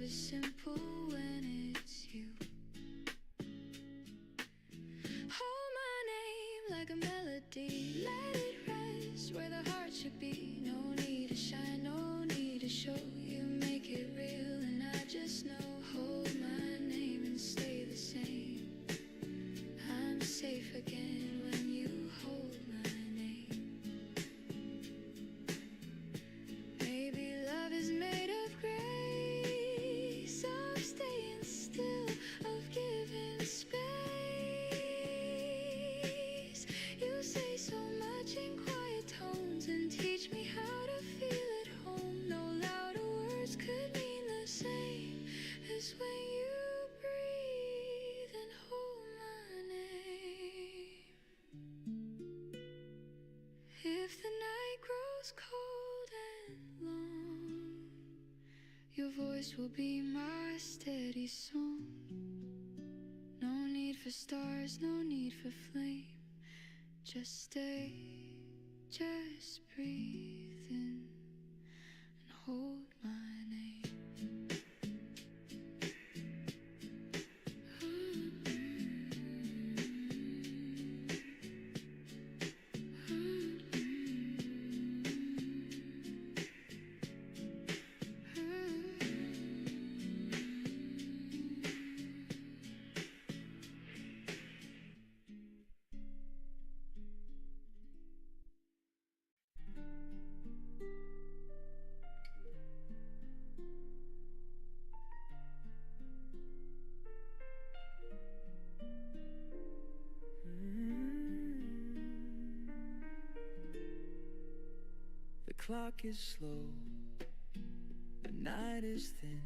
is simple when it's you. Hold my name like a melody, let it rest where the heart should be. No need to shine, no need to show, you make it real and I just know. Hold my name and stay the same. I'm safe again when you hold my name. Maybe love is made of grace, of staying still, of giving space. You say so much in quiet tones and teach me how to feel at home. No louder words could mean the same as when you breathe and hold my name. If the night grows cold and long, your voice will be my steady song. No need for stars, no need for flame, just stay, just breathe in and hold my name. The clock is slow, the night is thin,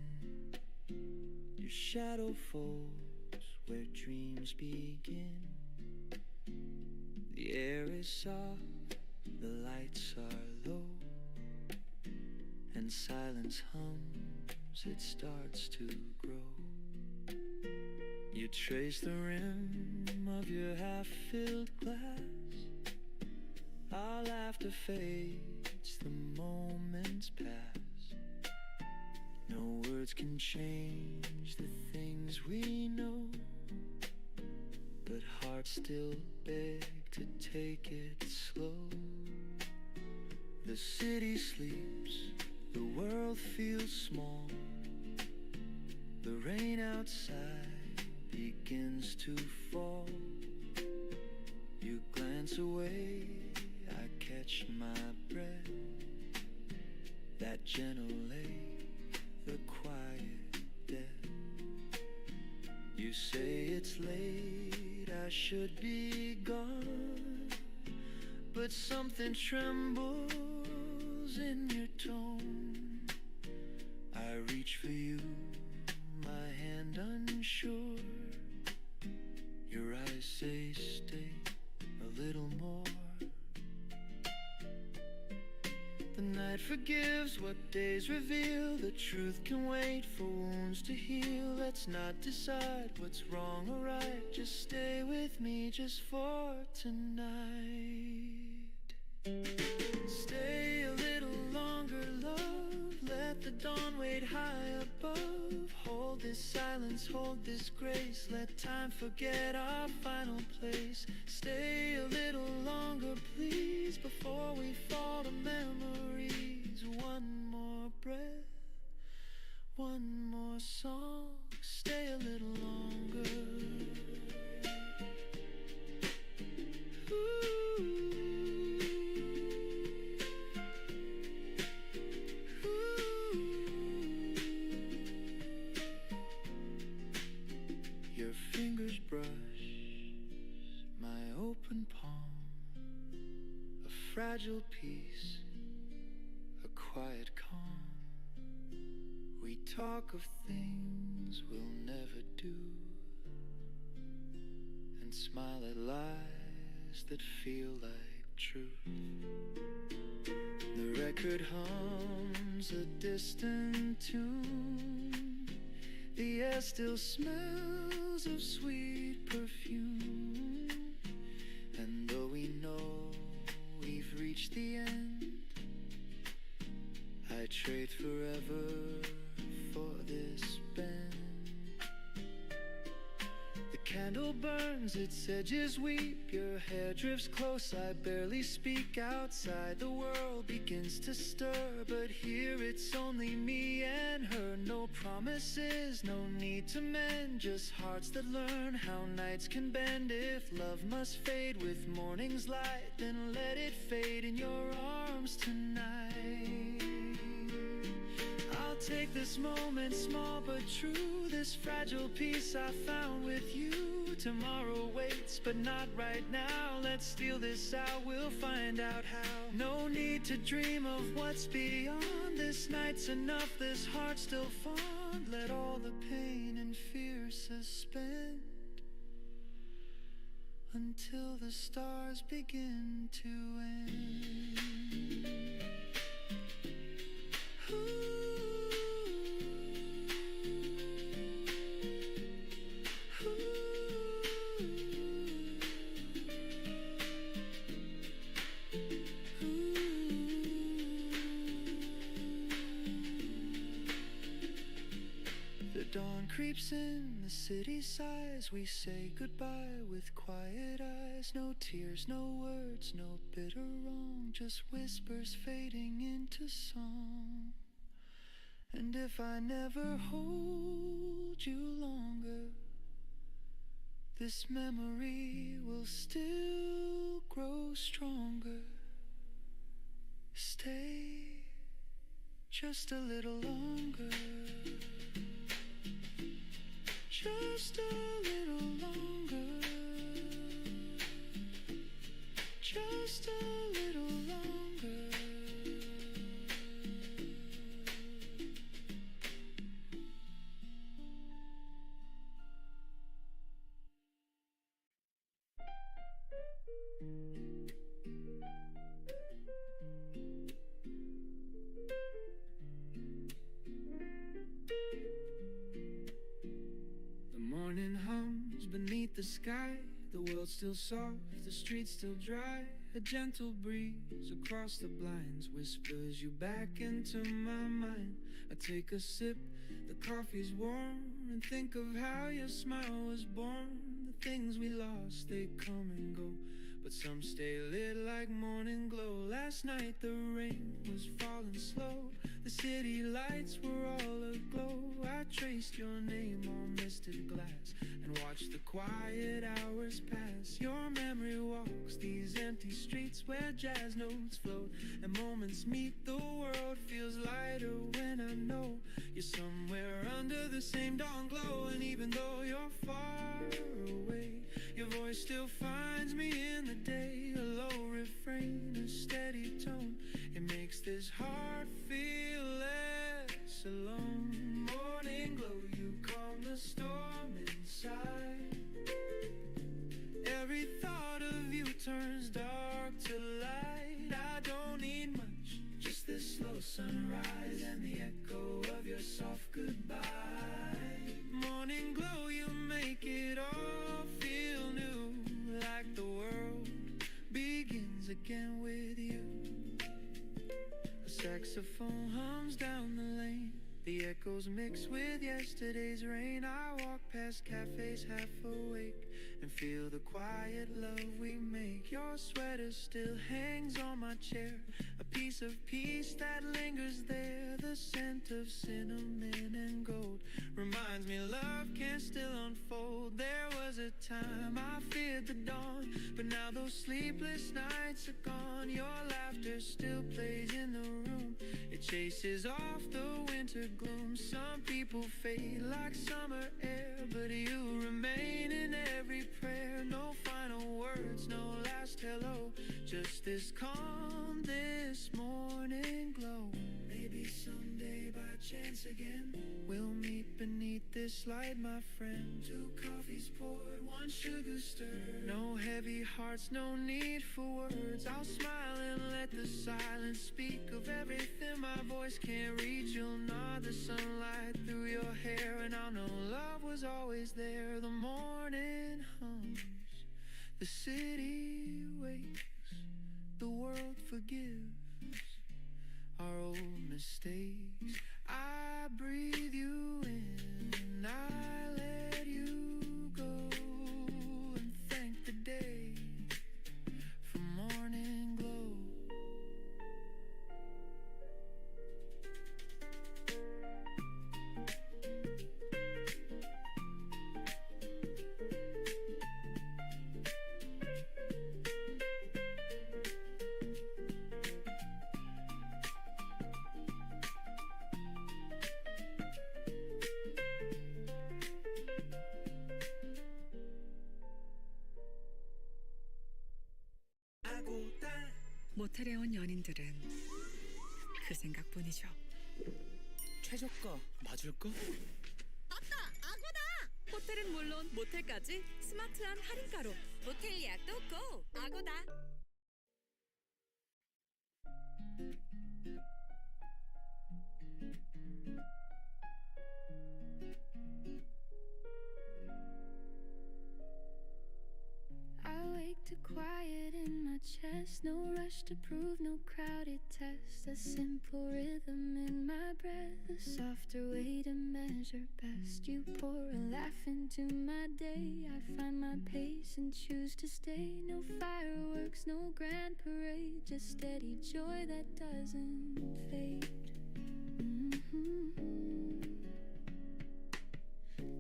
your shadow folds where dreams begin. The air is soft, the lights are low, and silence hums, it starts to grow. You trace the rim of your half-filled glass. Our laughter fades, the moments pass. No words can change the things we know, but hearts still beg to take it slow. The city sleeps, the world feels small. The rain outside begins to fall. You glance away, I catch my breath. That gentle ache, the quiet death. You say it's late, I should be gone, but something trembles in your tone. I reach for you, my hand unsure. Your eyes say stay a little more. The night forgives what days reveal. The truth can wait for wounds to heal. Let's not decide what's wrong or right. Just stay with me just for tonight. Stay a little longer, love. Let the dawn wait high above. Hold this silence, hold this grace. Let time forget our final place. Stay a little longer, please, before we fall to memories. One more breath, one more song. Stay a little longer. Your fingers brush my open palm, a fragile piece, a quiet calm. We talk of things we'll never do, and smile at lies that feel like truth. The record hums a distant tune. The air still smells of sweet perfume. And though we know we've reached the end, I trade forever for this candle burns, its edges weep. Your hair drifts close, I barely speak. Outside the world begins to stir, but here it's only me and her. No promises, no need to mend, just hearts that learn how nights can bend. If love must fade with morning's light, then let it fade in your arms tonight. I'll take this moment, small but true, this fragile piece I found with you. Tomorrow waits, but not right now. Let's steal this out, we'll find out how. No need to dream of what's beyond. This night's enough, this heart's still fond. Let all the pain and fear suspend until the stars begin to end. Ooh. Dawn creeps in, the city sighs. We say goodbye with quiet eyes. No tears, no words, no bitter wrong, just whispers fading into song. And if I never hold you longer, this memory will still grow stronger. Stay just a little longer. Just a little longer. Just a little longer. Beneath the sky, the world's still soft, the streets still dry. A gentle breeze across the blinds whispers you back into my mind. I take a sip, the coffee's warm, and think of how your smile was born. The things we lost, they come and go, but some stay lit like morning glow. Last night the rain was falling slow, the city lights were all aglow. I traced your name on misted glass and watched the quiet hours pass. Your memory walks these empty streets where jazz notes float, and moments meet. The world feels lighter when I know you're somewhere under the same dawn glow. And even though you're far away, your voice still finds me in the day. A low refrain, a steady tone, it makes this heart feel less alone. Morning glow, you calm the storm inside. Every thought of you turns dark to light. I don't need much, just this slow sunrise and the echo of your soft goodbye. Morning glow, you make it all feel new, like the world begins again with you. A saxophone hums down the lane, the echoes mix with yesterday's rain. I walk past cafes half awake and feel the quiet love we make. Your sweater still hangs on my chair, a piece of peace that lingers there. The scent of cinnamon and gold reminds me love can still unfold. There was a time I feared the dawn, but now those sleepless nights are gone. Your laughter still plays in the room, it chases off the winter gloom. Some people fade like summer air, but you remain in every prayer. No final words, no last hello, just this calm, this morning glow. Maybe someday by chance again we'll meet beneath this light, my friend. 2 coffees poured, 1 sugar stirred. No heavy hearts, no need for words. I'll smile and let the silence speak of everything my voice can't reach. You'll nod the sunlight through your hair, and I'll know love was always there. The morning hums, the city wakes, the world forgives our old mistakes. I breathe you in, I let you go. 연인들은 그 생각뿐이죠. 최저가 맞을까? 호텔은 물론 모텔까지 스마트한 할인가로 모텔 예약도 고! 아고다! I wake to quiet in my chest. No rush to prove, no crowded test. A simple rhythm in my breath, a softer way to measure best. You pour a laugh into my day. I find my pace and choose to stay. No fireworks, no grand parade, just steady joy that doesn't fade.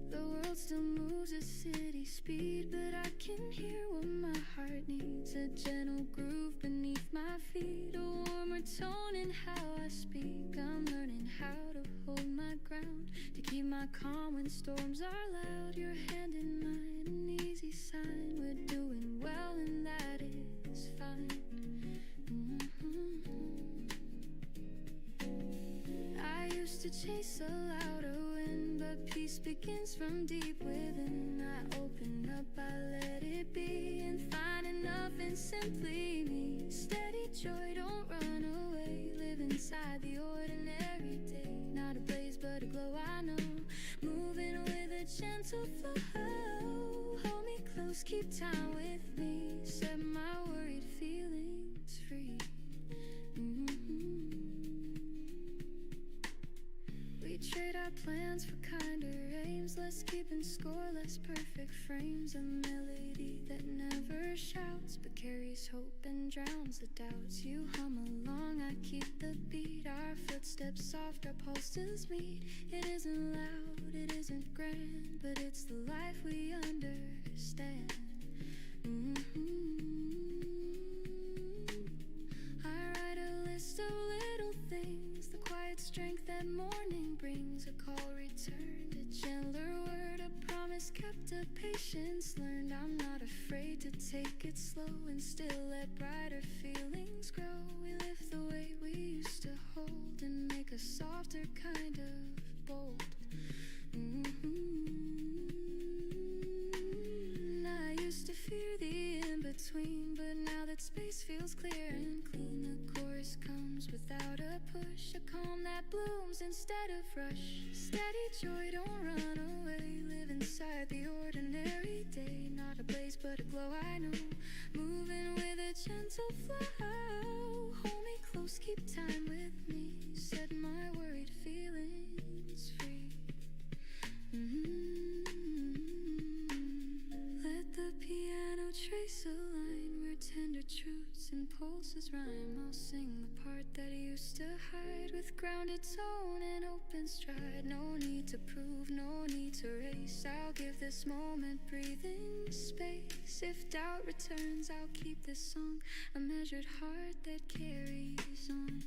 The world still moves at city speed, but I can hear what my heart needs. A gentle groove beneath my feet, a warmer tone in how I speak. I'm learning how to hold my ground, to keep my calm when storms are loud. Your hand in mine, an easy sign. We're doing well and that is fine. I used to chase a louder wind, but peace begins from deep within. I open up, I let it be, and find enough in simply me. Steady joy, don't run away. Live inside the ordinary day. Not a blaze, but a glow I know. Moving with a gentle flow. Hold me close, keep time with me. Set my worried feelings free. We trade our plans for kinder aims, less keeping score, less perfect frames. A melody that never shouts, but carries hope and drowns the doubts. You hum along, I keep the beat. Our footsteps soft, our pulses meet. It isn't loud, it isn't grand, but it's the life we understand. I write a list of little things, the quiet strength that morning brings. A call returned, a gentler word, a promise kept, a patience learned. I'm not afraid to take it slow and still let brighter feelings grow. We lift the weight we used to hold and make a softer kind of bold. I used to fear the in-between, but now that space feels clear and clean. The chorus comes without a push, a calm that blooms instead of rush. Steady joy, don't run away. Live inside the ordinary day. Not a blaze, but a glow I know. Moving with a gentle flow. Hold me close, keep time with me. Set my worried feelings free. Let the piano trace a line where tender truths and pulses rhyme. I'll sing the part that used to hide with grounded tone and open stride. No need to prove, no need to race. I'll give this moment breathing space. If doubt returns, I'll keep this song, a measured heart that carries on.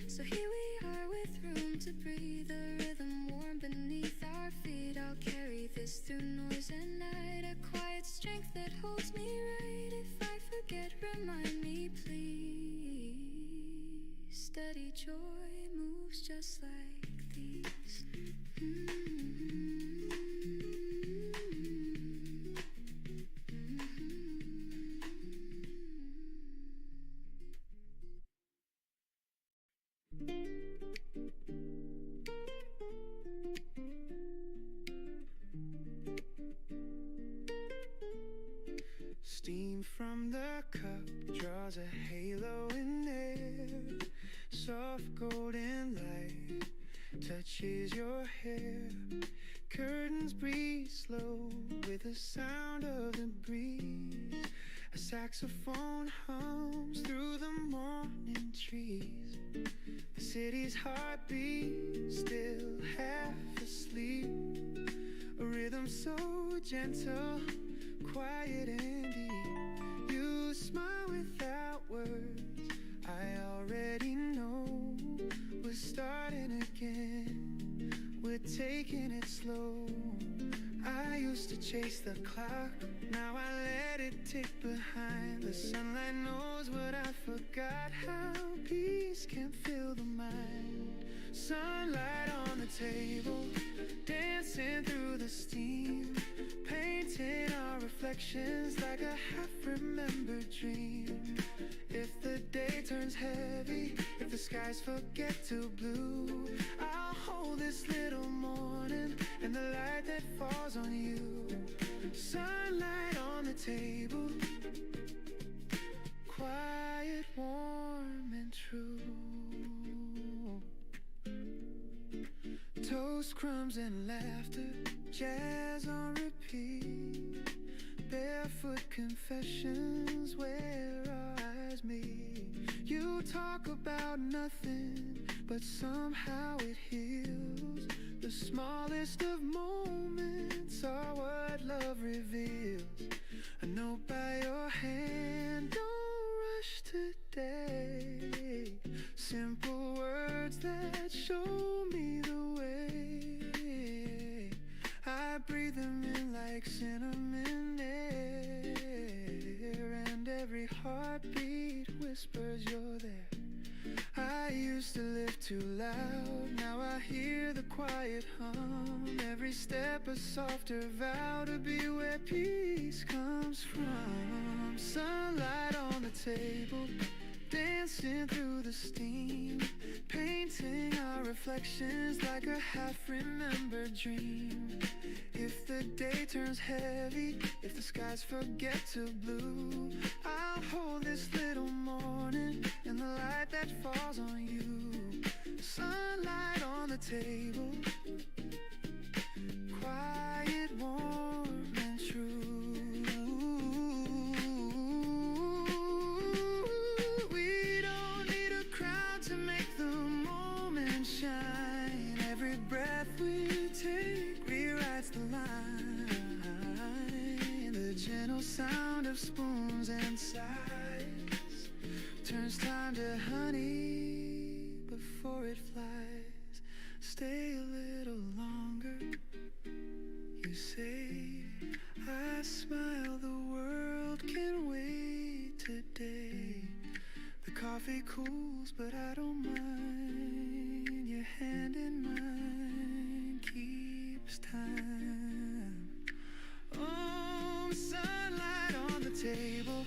So here we are with room to breathe, a rhythm warm beneath our feet. I'll carry this through noise and night, a quiet strength that holds me right. If I forget, remind me please. Steady joy moves just like these. Steam from the cup draws a halo in air. Soft golden light touches your hair. Curtains breathe slow with the sound of the breeze. A saxophone hums through the morning trees. The city's heartbeat still half asleep. A rhythm so gentle, quiet and deep. You smile without words, I already know. We're starting again, we're taking it slow. I used used to chase the clock, now I let it tick behind. The sunlight knows what I forgot, how peace can fill the mind. Sunlight on the table, dancing through the steam, painting our reflections like a half-remembered dream. If the day turns heavy, if the skies forget to blue, I'll hold this little morning and the light that falls on you. Sunlight on the table, quiet, warm, and true. Toast, crumbs, and laughter, jazz on repeat, barefoot confessions where our eyes meet. You talk about nothing, but somehow it heals. The smallest of moments are what love reveals. A note by your hand, don't rush today. Simple words that show me the way. I breathe them in like cinnamon air, and every heartbeat whispers you're there. I used to live too loud, now I hear the quiet hum. Every step a softer vow to be where peace comes from. Sunlight on the table, dancing through the steam, painting our reflections like a half-remembered dream. If the day turns heavy, if the skies forget to blue, I'll hold this little morning and the light that falls on you. Sunlight on the table, quiet, warm, and true. We don't need a crowd to make the moment shine. Every breath we take rewrites the line. The gentle sound of spoons and sighs turns time to honey before it flies. Stay a little longer, you say. I smile, the world can wait today. The coffee cools, but I don't mind. Your hand in mine keeps time. Oh, sunlight on the table,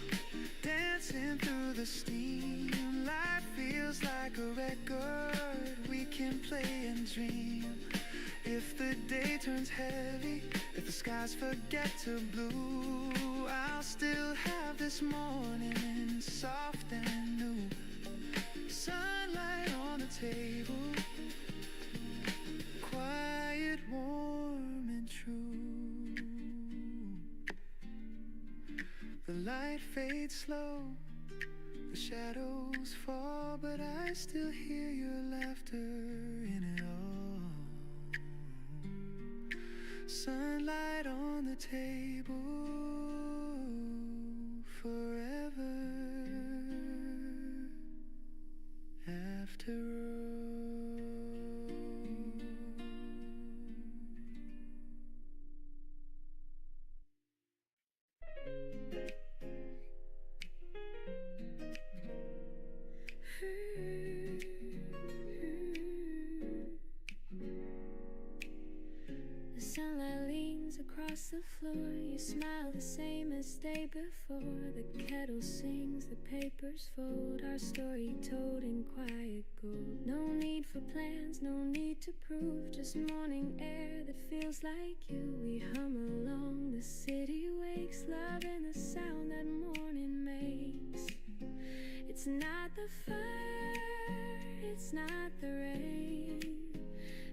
dancing through the steam. Life feels like a record we can play and dream. If the day turns heavy, if the skies forget to blue, I'll still have this morning soft and new. Sunlight on the table, quiet, warm, and true. The light fades slow, the shadows fall, but I still hear your laughter in it all. Sunlight on the table, forever after all. The sunlight leans across the floor. You smile the same as day before. The kettle sings, the papers fold. Our story told in quiet gold. No need for plans, no need to prove. Just morning air that feels like you. We hum along, the city wakes. Love in the sound that morning makes. It's not the fire, it's not the rain,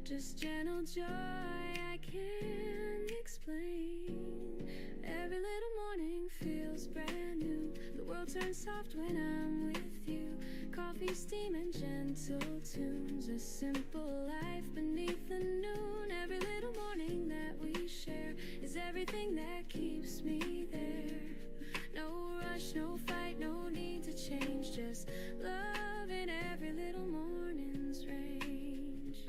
just gentle joy I can't explain. Every little morning feels brand new. The world turns soft when I'm with you. Coffee, steam, and gentle tunes. A simple life beneath the noon. Every little morning that we share is everything that keeps me there. No rush, no fight, no need to change. Just love in every little morning's range.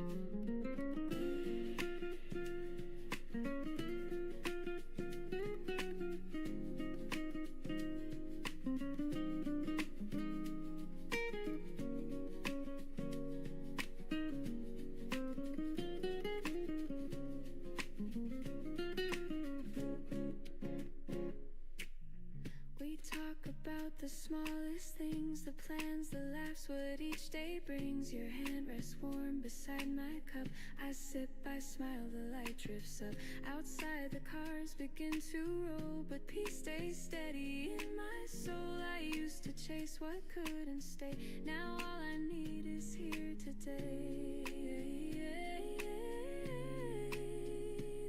each day brings. Your hand rests warm beside my cup. I sip, I smile, the light drifts up. Outside the cars begin to roll, but peace stays steady in my soul. I used to chase what couldn't stay. Now all I need is here today.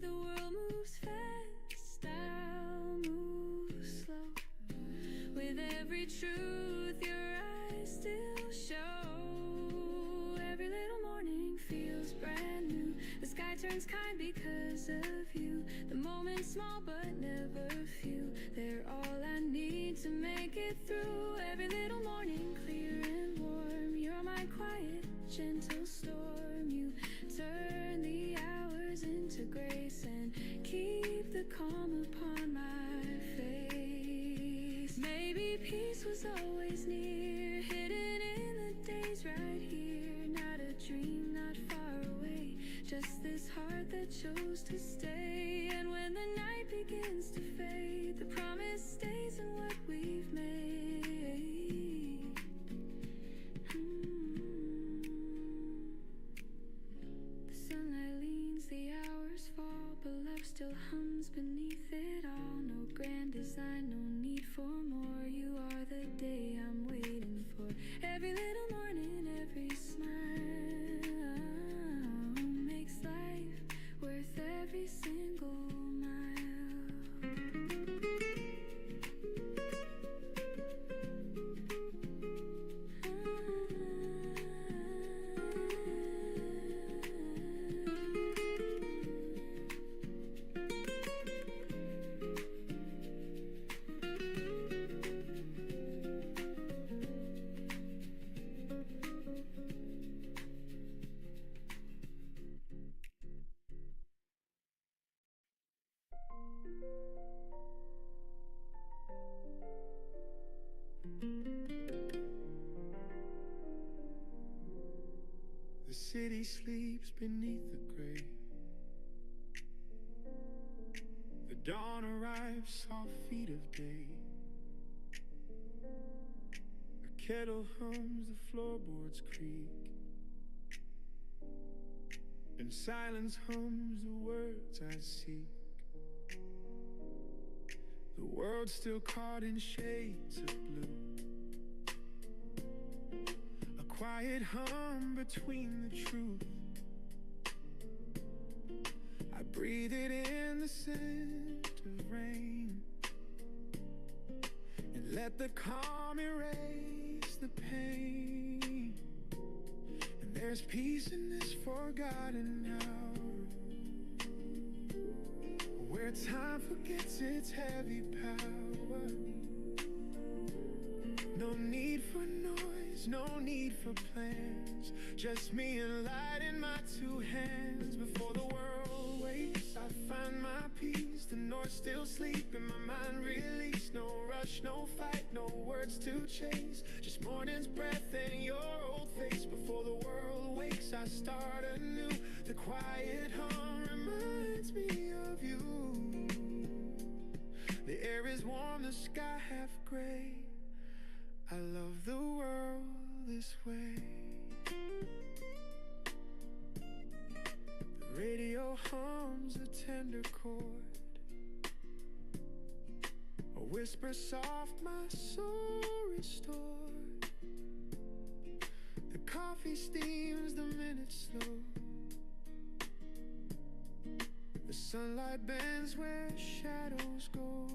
The world moves fast, I'll move slow. With every truth your eyes still show. Every little morning feels brand new. The sky turns kind because of you. The moment's small but never few. They're all I need to make it through. Every little morning clear and warm. You're my quiet, gentle storm. You turn the hours into grace and keep the calm upon my face. Maybe peace was always near, hidden in the days right here. Not a dream, not far away, just this heart that chose to stay. And when the night begins to fade, the promise stays in what we've made. The sunlight leans, the hours fall, but love still hums beneath it all. No grand design, no need for more. You are the day I'm waiting for. Every little morning, every smile makes life worth every single mile. The city sleeps beneath the gray. The dawn arrives, soft feet of day. A kettle hums, the floorboards creak, and silence hums the words I seek. The world's still caught in shades of blue. Quiet hum between the truth. I breathe it in the scent of rain, and let the calm erase the pain. And there's peace in this forgotten hour, where time forgets its heavy power. No need for noise, no need for plans, just me and light in my two hands. Before the world wakes, I find my peace. The north still sleeping, my mind released. No rush, no fight, no words to chase, just morning's breath and your old face. Before the world wakes, I start anew. The quiet hum reminds me of you. The air is warm, the sky half gray. I love the world this way. The radio hums a tender chord, a whisper soft, my soul restored. The coffee steams, the minutes slow. The sunlight bends where shadows go.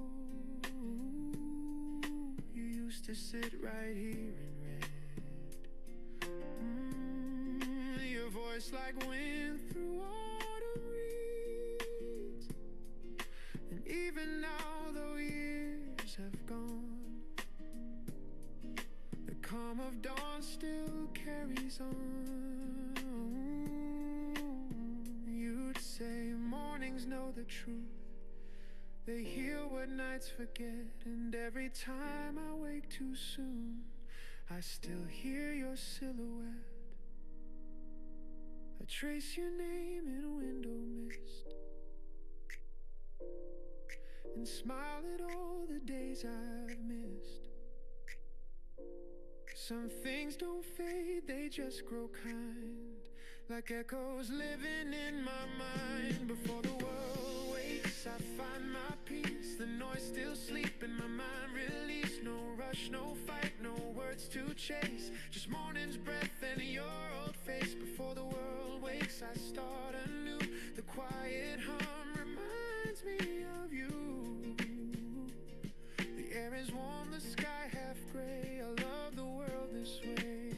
Used to sit right here and read. Your voice like wind through autumn reeds. And even now, though years have gone, the calm of dawn still carries on. You'd say mornings know the truth, they heal what nights forget. And every time I wake too soon, I still hear your silhouette. I trace your name in window mist and smile at all the days I've missed. Some things don't fade, they just grow kind, like echoes living in my mind. Before the world wakes, I find my peace. The noise still sleeping, my mind release. No rush, no fight, no words to chase, just morning's breath and your old face. Before the world wakes, I start anew. The quiet hum reminds me of you. The air is warm, the sky half gray. I love the world this way.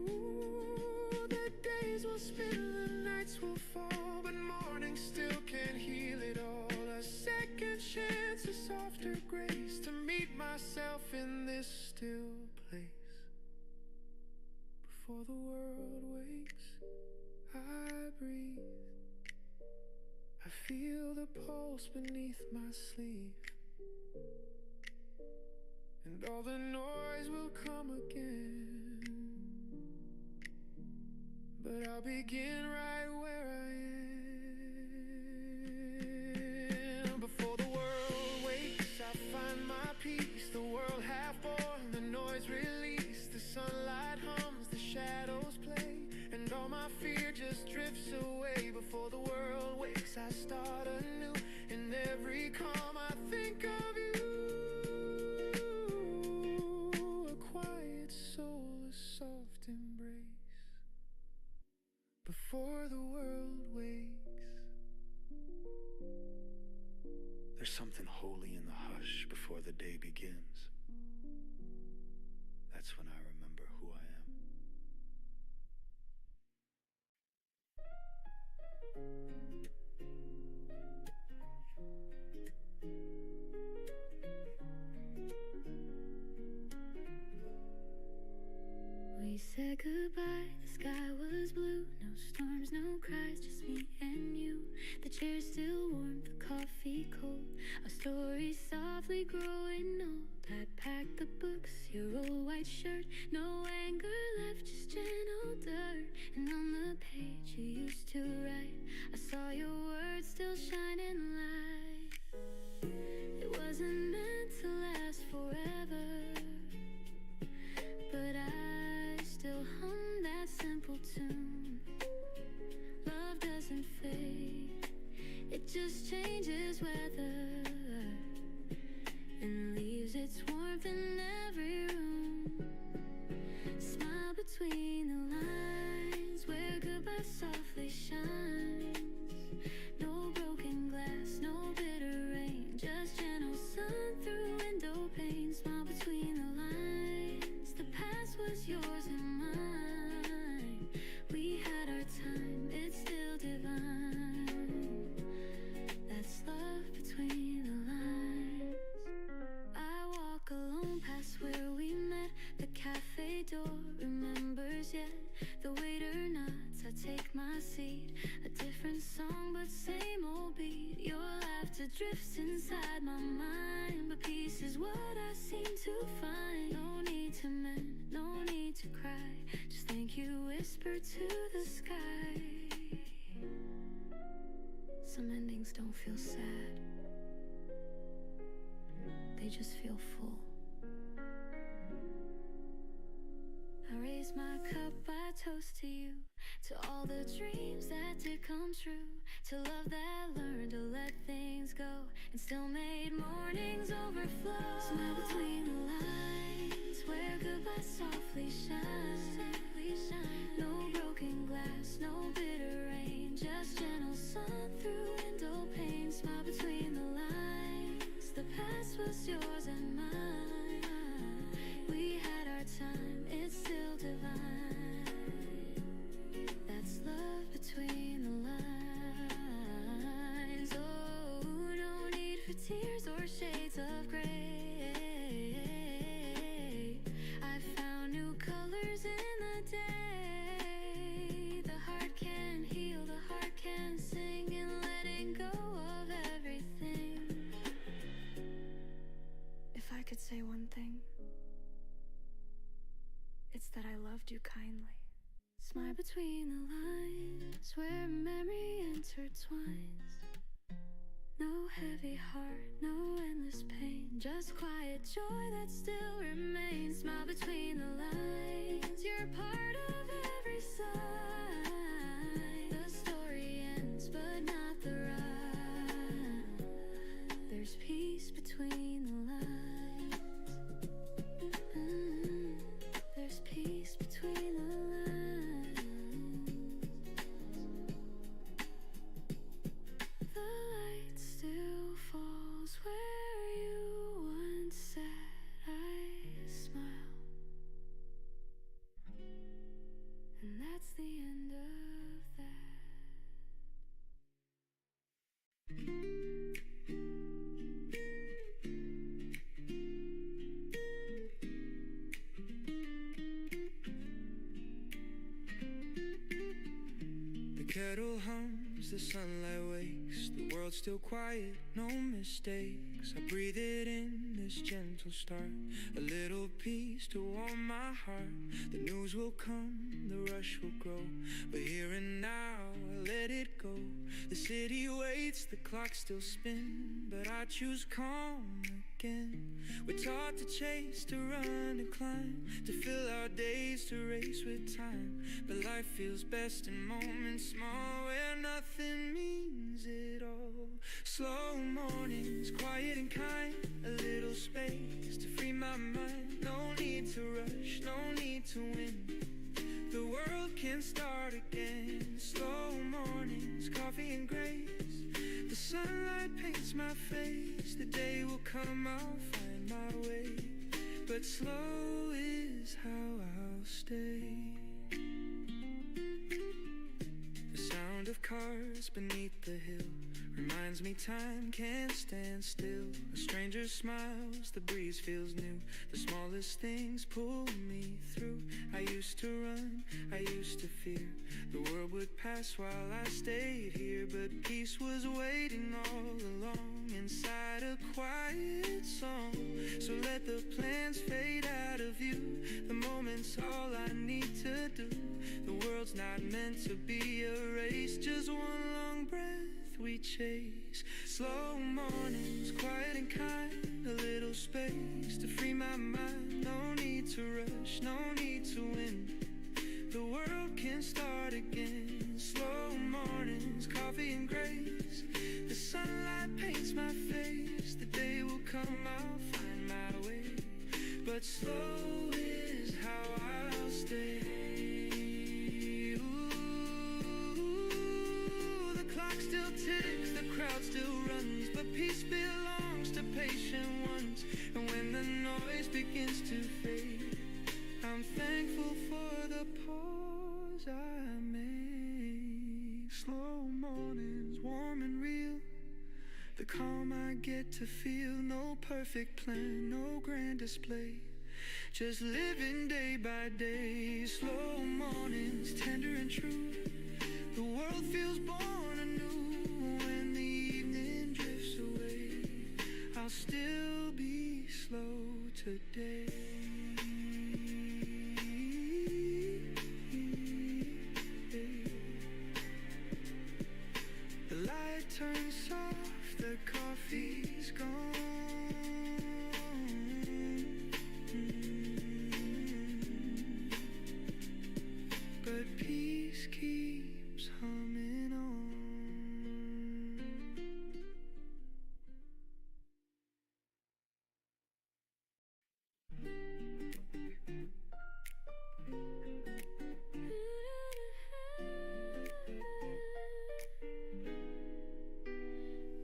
Ooh, the days will spin, the nights will fall, but morning still can't heal it all. A second chance, a softer grace, to meet myself in this still place. Before the world wakes, I breathe. I feel the pulse beneath my sleeve, and all the noise will come again, but I'll begin right where I am. Before the world wakes, I find my peace. The world half born, the noise released. The sunlight hums, the shadows play, and all my fear just drifts away. Before the world wakes, I start anew. In every calm, I think of you. A quiet soul, a soft embrace. Before the world wakes. There's something holy in the hush before the day begins. That's when I remember who I am. We said goodbye, the sky was blue. No storms, no cries, just me and you. The chair's still warm, the coffee cold. Our story softly growing old. I packed the books, your old white shirt. No anger left, just gentle dirt. And on the page you used to write, I saw your words still shining light. It wasn't meant to last forever, but I still hum that simple tune. Love doesn't fade, it just changes weather, and leaves its warmth in every room. Smile between the lines, where goodbye softly shines. No broken glass, no bitter rain, just gentle sun through window pane. Smile between the lines, the past was yours and mine. We had our time, it's still divine. That's love between the lines. I walk alone past where we met. The cafe door remembers yet. The waiter nods, I take my seat. A different song but same old beat. Your laughter drifts inside my mind, but peace is what I seem to find. No need to mend, no need to cry, just thank you whisper to the sky. Some endings don't feel sad, they just feel full. I raise my cup, I toast to you, to all the dreams that did come true, to love that learned to let things go and still made mornings overflow. Smile between the lines, where goodbye softly shines. No broken glass, no bitter rain, just gentle sun through window pane. Smile between the lines, the past was yours and mine. We had our time, it's still divine. That's love between the lines. Oh, no need for tears or shades of gray. I found new colors in the day. The heart can heal, the heart can sing, and letting go of everything. If I could say one thing, it's that I loved you kindly. Smile between the lines, where memory intertwines. No heavy heart, no endless pain, just quiet joy that still remains. Smile between the lines, you're part of every sign. The story ends, but not the rhyme. There's peace between the lines. There's peace between the lines. The light still falls where you once sat. I smile, and that's the end of that. The kettle hums, the sunlight wakes, the world's still quiet, no mistakes. I breathe it in, this gentle start, a little peace to warm my heart. The news will come, the rush will grow, but here and now I let it go. The city waits, the clock still spins, but I choose calm again. We're taught to chase, to run, to climb, to fill our days, to race with time. But life feels best in moments small, where nothing means it all. Slow mornings, quiet and kind, a little space to free my mind. No need to rush, no need to win, the world can start again. Slow mornings, coffee and grace, the sunlight paints my face. The day will come, I'll find my way, but slow is how I'll stay. The sound of cars beneath the hill reminds me time can't stand still. A stranger smiles, the breeze feels new, the smallest things pull me through. I used to run, I used to fear the world would pass while I stayed here, but peace was waiting all along inside a quiet song. So let the plans fade out of view, the moment's all I need to do. The world's not meant to be a race, just one long breath we chase. Slow mornings, quiet and kind, a little space to free my mind. No need to rush, no need to win, the world can start again. Slow mornings, coffee and grace, the sunlight paints my face. The day will come, I'll find my way, but slow is how I'll stay. Still ticks, the crowd still runs, but peace belongs to patient ones. And when the noise begins to fade, I'm thankful for the pause I made. Slow mornings, warm and real, the calm I get to feel. No perfect plan, no grand display, just living day by day. Slow mornings, tender and true, the world feels born anew. When the evening drifts away, I'll still be slow today. The light turns soft, the coffee's gone, but peace keeps humming on.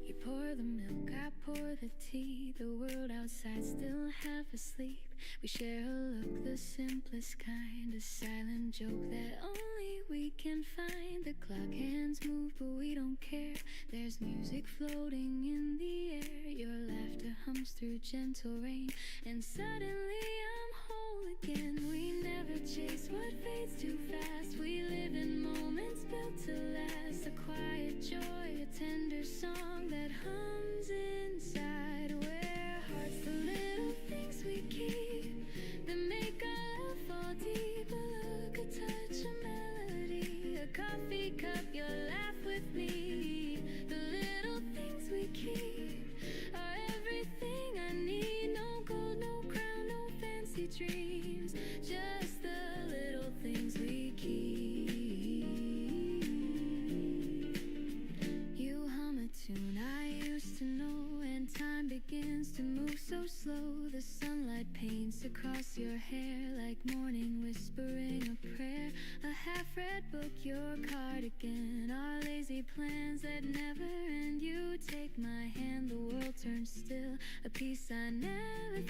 You pour the milk, I pour the tea. The world outside still half asleep. We share a look, the simplest kind, a silent joke that only we can find. The clock hands move, but we don't care. There's music floating in the air. Your laughter hums through gentle rain, and suddenly I'm whole again. We never chase what fades too fast. We live in moments built to last. A quiet joy, a tender song that hums inside. Where hearts, the little things we keep that make our love fall deep. A look, a touch, a melody, a coffee cup, your laugh with me. The little things we keep across your hair like morning whispering a prayer. A half-read book, your cardigan, our lazy plans that never end. You take my hand, the world turns still. A peace I never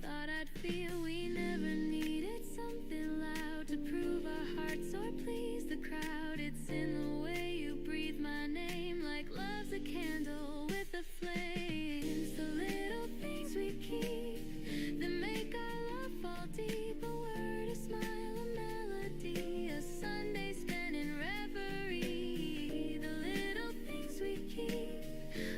thought I'd feel. We never needed something loud to prove our hearts or please the crowd. It's in the way you breathe my name, like love's a candle with the flames. The little things we keep that make our love fall deep. A word, a smile, a melody, a Sunday spent in reverie. The little things we keep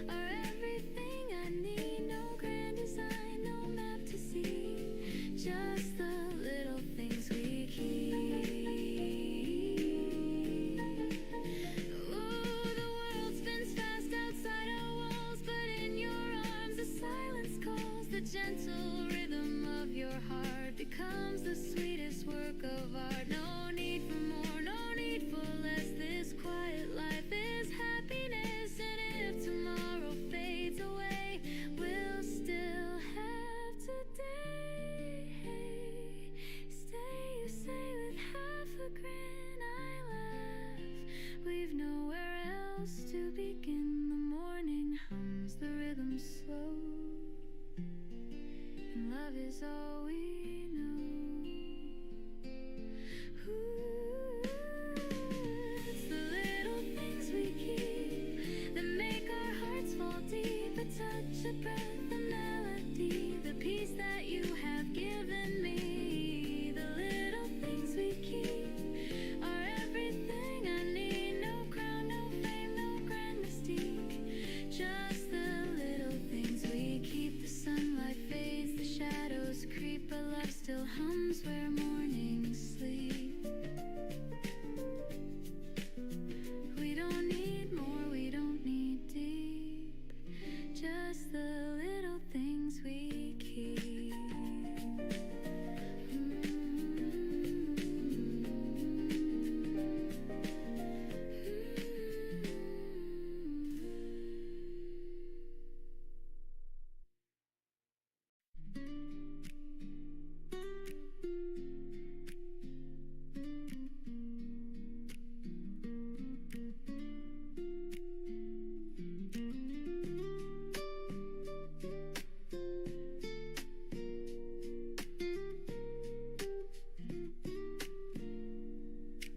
are everything I need. No grand design, no map to see, just the little things we keep. Ooh, the world spins fast outside our walls, but in your arms the silence calls. The gentle rhythm of your heart becomes the sweetest work of art. No need for more, no need for less. This quiet life is happiness, and if tomorrow fades away, we'll still have today. Stay, you say with half a grin. I laugh, we've nowhere else to begin. The morning hums, the rhythm slow, and love is all we know. Ooh, it's the little things we keep that make our hearts fall deep. A touch, a breath, a melody, the peace that you have given me. The little things we keep are everything I need. No crown, no fame, no grand mystique, just the little things we keep. The sunlight fades, the shadows creep, but love still hums where mornings sleep. We don't need more, we don't need deep, just the little things we keep.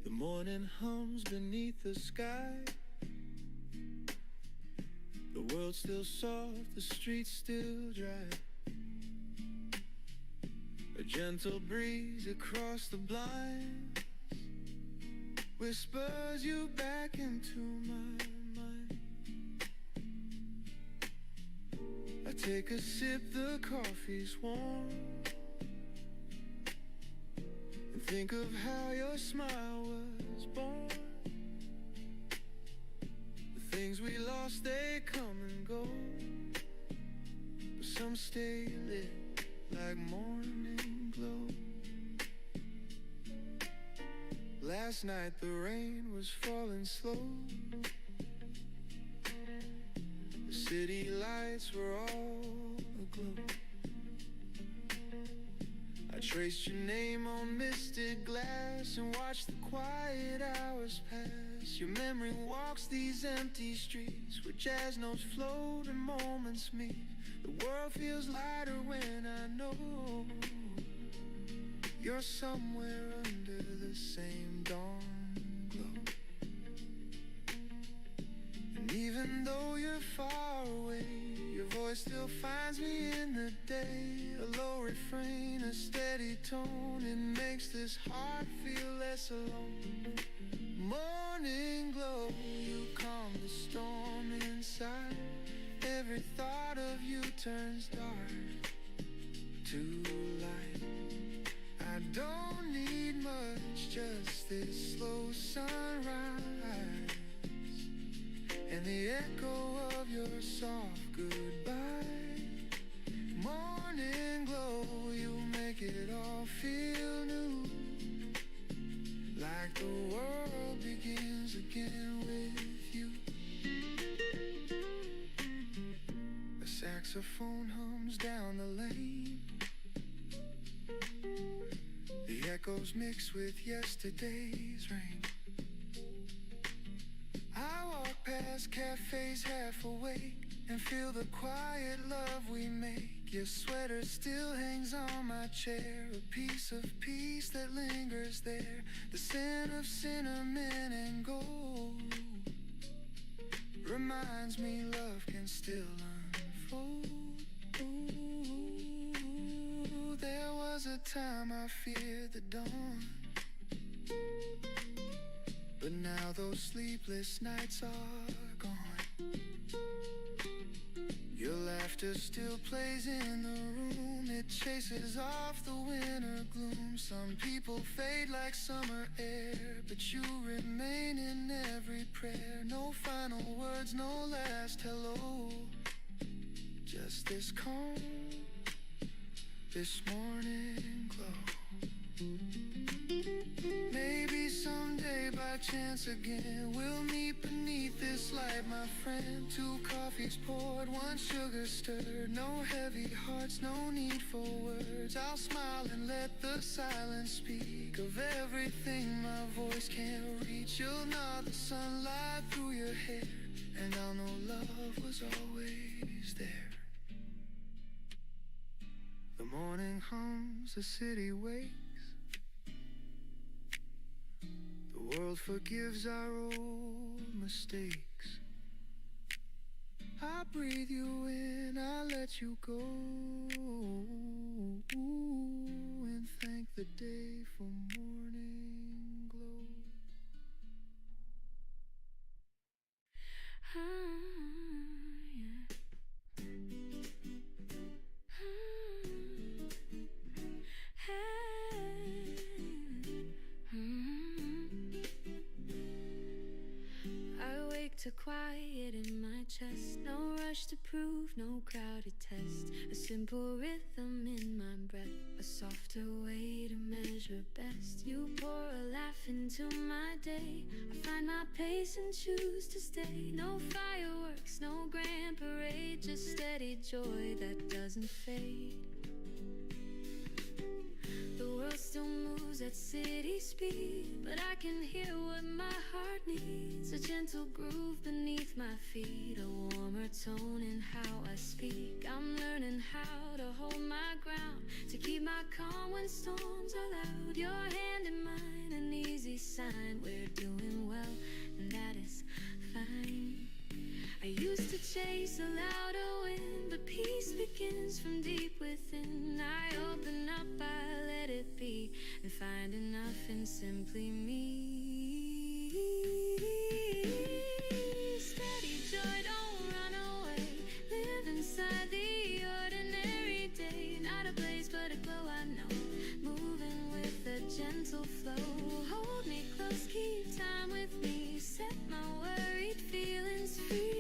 The morning hums beneath the sky. The world's still soft, the streets still dry. A gentle breeze across the blinds whispers you back into my mind. I take a sip, the coffee's warm, and think of how your smile was born. The things we lost, they come and go, but some stay lit like morning glow. Last night the rain was falling slow. The city lights were all aglow. I traced your name on misted glass and watched the quiet hours pass. Your memory walks these empty streets where jazz notes float and moments meet. The world feels lighter when I know you're somewhere under the same dawn glow. And even though you're far away, your voice still finds me in the day. A low refrain, a steady tone, it makes this heart feel less alone. Morning glow, you calm the storm inside. Every thought of you turns dark to light. I don't need much, just this slow sunrise and the echo of your soft goodbye. Morning glow, you make it all feel new, like the world begins again with you. A saxophone hums down the lane, echoes mix with yesterday's rain. I walk past cafes half awake and feel the quiet love we make. Your sweater still hangs on my chair, a piece of peace that lingers there. The scent of cinnamon and gold reminds me love can still unfold. Ooh, there was a time I feared the dawn, but now those sleepless nights are gone. Your laughter still plays in the room, it chases off the winter gloom. Some people fade like summer air, but you remain in every prayer. No final words, no last hello, just this calm, this morning glow. Maybe someday by chance again we'll meet beneath this light, my friend. 2 coffees poured, 1 sugar stirred. No heavy hearts, no need for words. I'll smile and let the silence speak of everything my voice can't reach. You'll nod the sunlight through your hair, and I'll know love was always there. The morning hums, the city wakes. The world forgives our old mistakes. I breathe you in, I let you go, and thank the day for morning glow. To quiet in my chest, no rush to prove, no crowded test. A simple rhythm in my breath, a softer way to measure best. You pour a laugh into my day, I find my pace and choose to stay. No fireworks, no grand parade, just steady joy that doesn't fade. The world still moves at city speed, but I can hear what my heart needs. A gentle groove beneath my feet, a warmer tone in how I speak. I'm learning how to hold my ground, to keep my calm when storms are loud. Your hand in mine, an easy sign we're doing well, and that is fine. I used to chase a louder wind, but peace begins from deep within. I open up, I let it be, and find enough in simply me. Steady joy, don't run away. Live inside the ordinary day. Not a blaze, but a glow, I know. Moving with a gentle flow. Hold me close, keep time with me. Set my worried feelings free.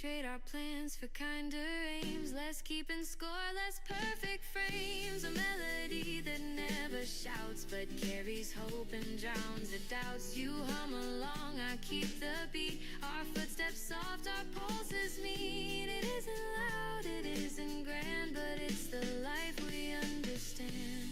Trade our plans for kinder aims, less keeping score, less perfect frames. A melody that never shouts but carries hope and drowns the doubts. You hum along, I keep the beat. Our footsteps soft, our pulses meet. It isn't loud, it isn't grand, but it's the life we understand.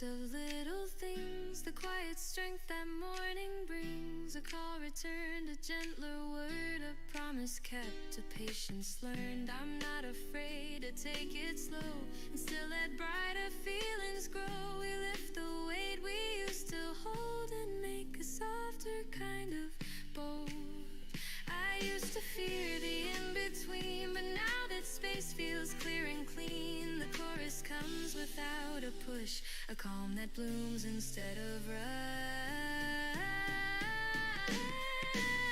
Of little things, the quiet strength that morning brings. A call returned, a gentler word, a promise kept, a patience learned. I'm not afraid to take it slow and still let brighter feelings grow. We lift the weight we used to hold and make a softer kind of bold. I used to fear the in-between, but now that space feels clear and clean, the chorus comes without a push, a calm that blooms instead of rush.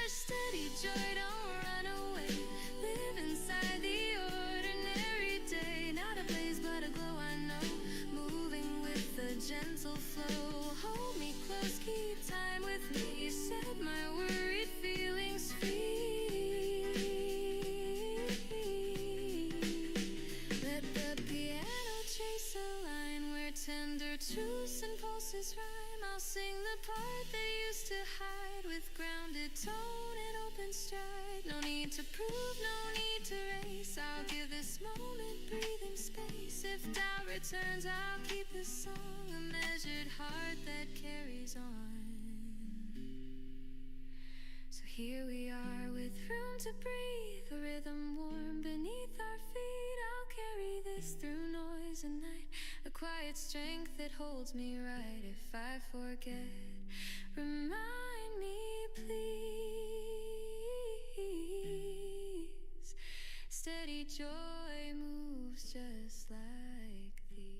Steady joy, don't run away. Live inside the ordinary day. Not a blaze, but a glow, I know. Moving with a gentle flow. Hold me close, keep time with me. Set my worried feelings free. Let the piano chase a line where 10 else's rhyme. I'll sing the part that used to hide with grounded tone and open stride. No need to prove, no need to race. I'll give this moment breathing space. If doubt returns, I'll keep this song a measured heart that carries on. So here we are with room to breathe, a rhythm warm beneath our feet. I'll carry this through noise and night, a quiet strength that holds me right. If I forget, remind me please. Steady joy moves just like these.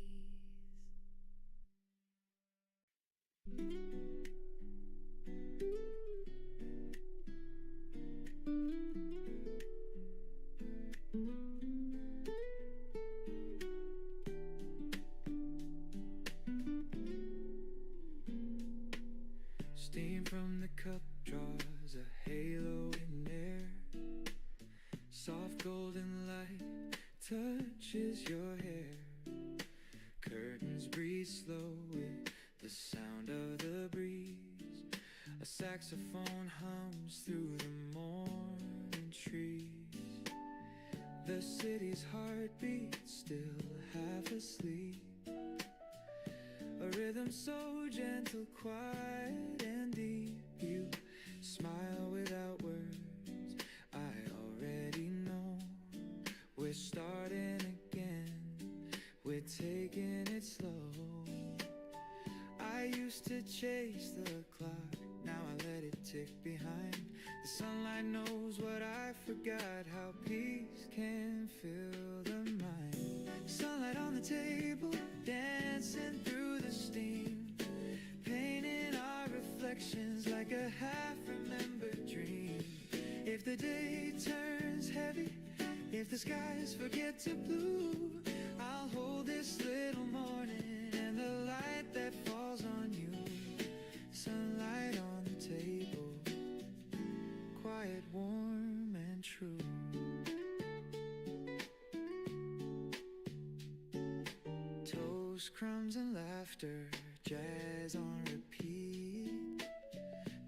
Steam from the cup draws a halo in air. Soft golden light touches your hair. Curtains breathe slow with the sound of the breeze. A saxophone hums through the morning trees. The city's heartbeat still half asleep. A rhythm so gentle, quiet and deep. You smile without words, I already know. We're starting again, we're taking it slow. I used to chase the clock, now I let it tick behind. The sunlight knows what I forgot, how peace can fill the mind. Sunlight on the table, dancing through the steam, painting our reflections like a half-remembered dream. If the day turns heavy, if the skies forget to blue, I'll hold this little morning and the light that falls on you. Sunlight on the table, quiet, warm and true. Toast, crumbs and laughter, jazz on repeat.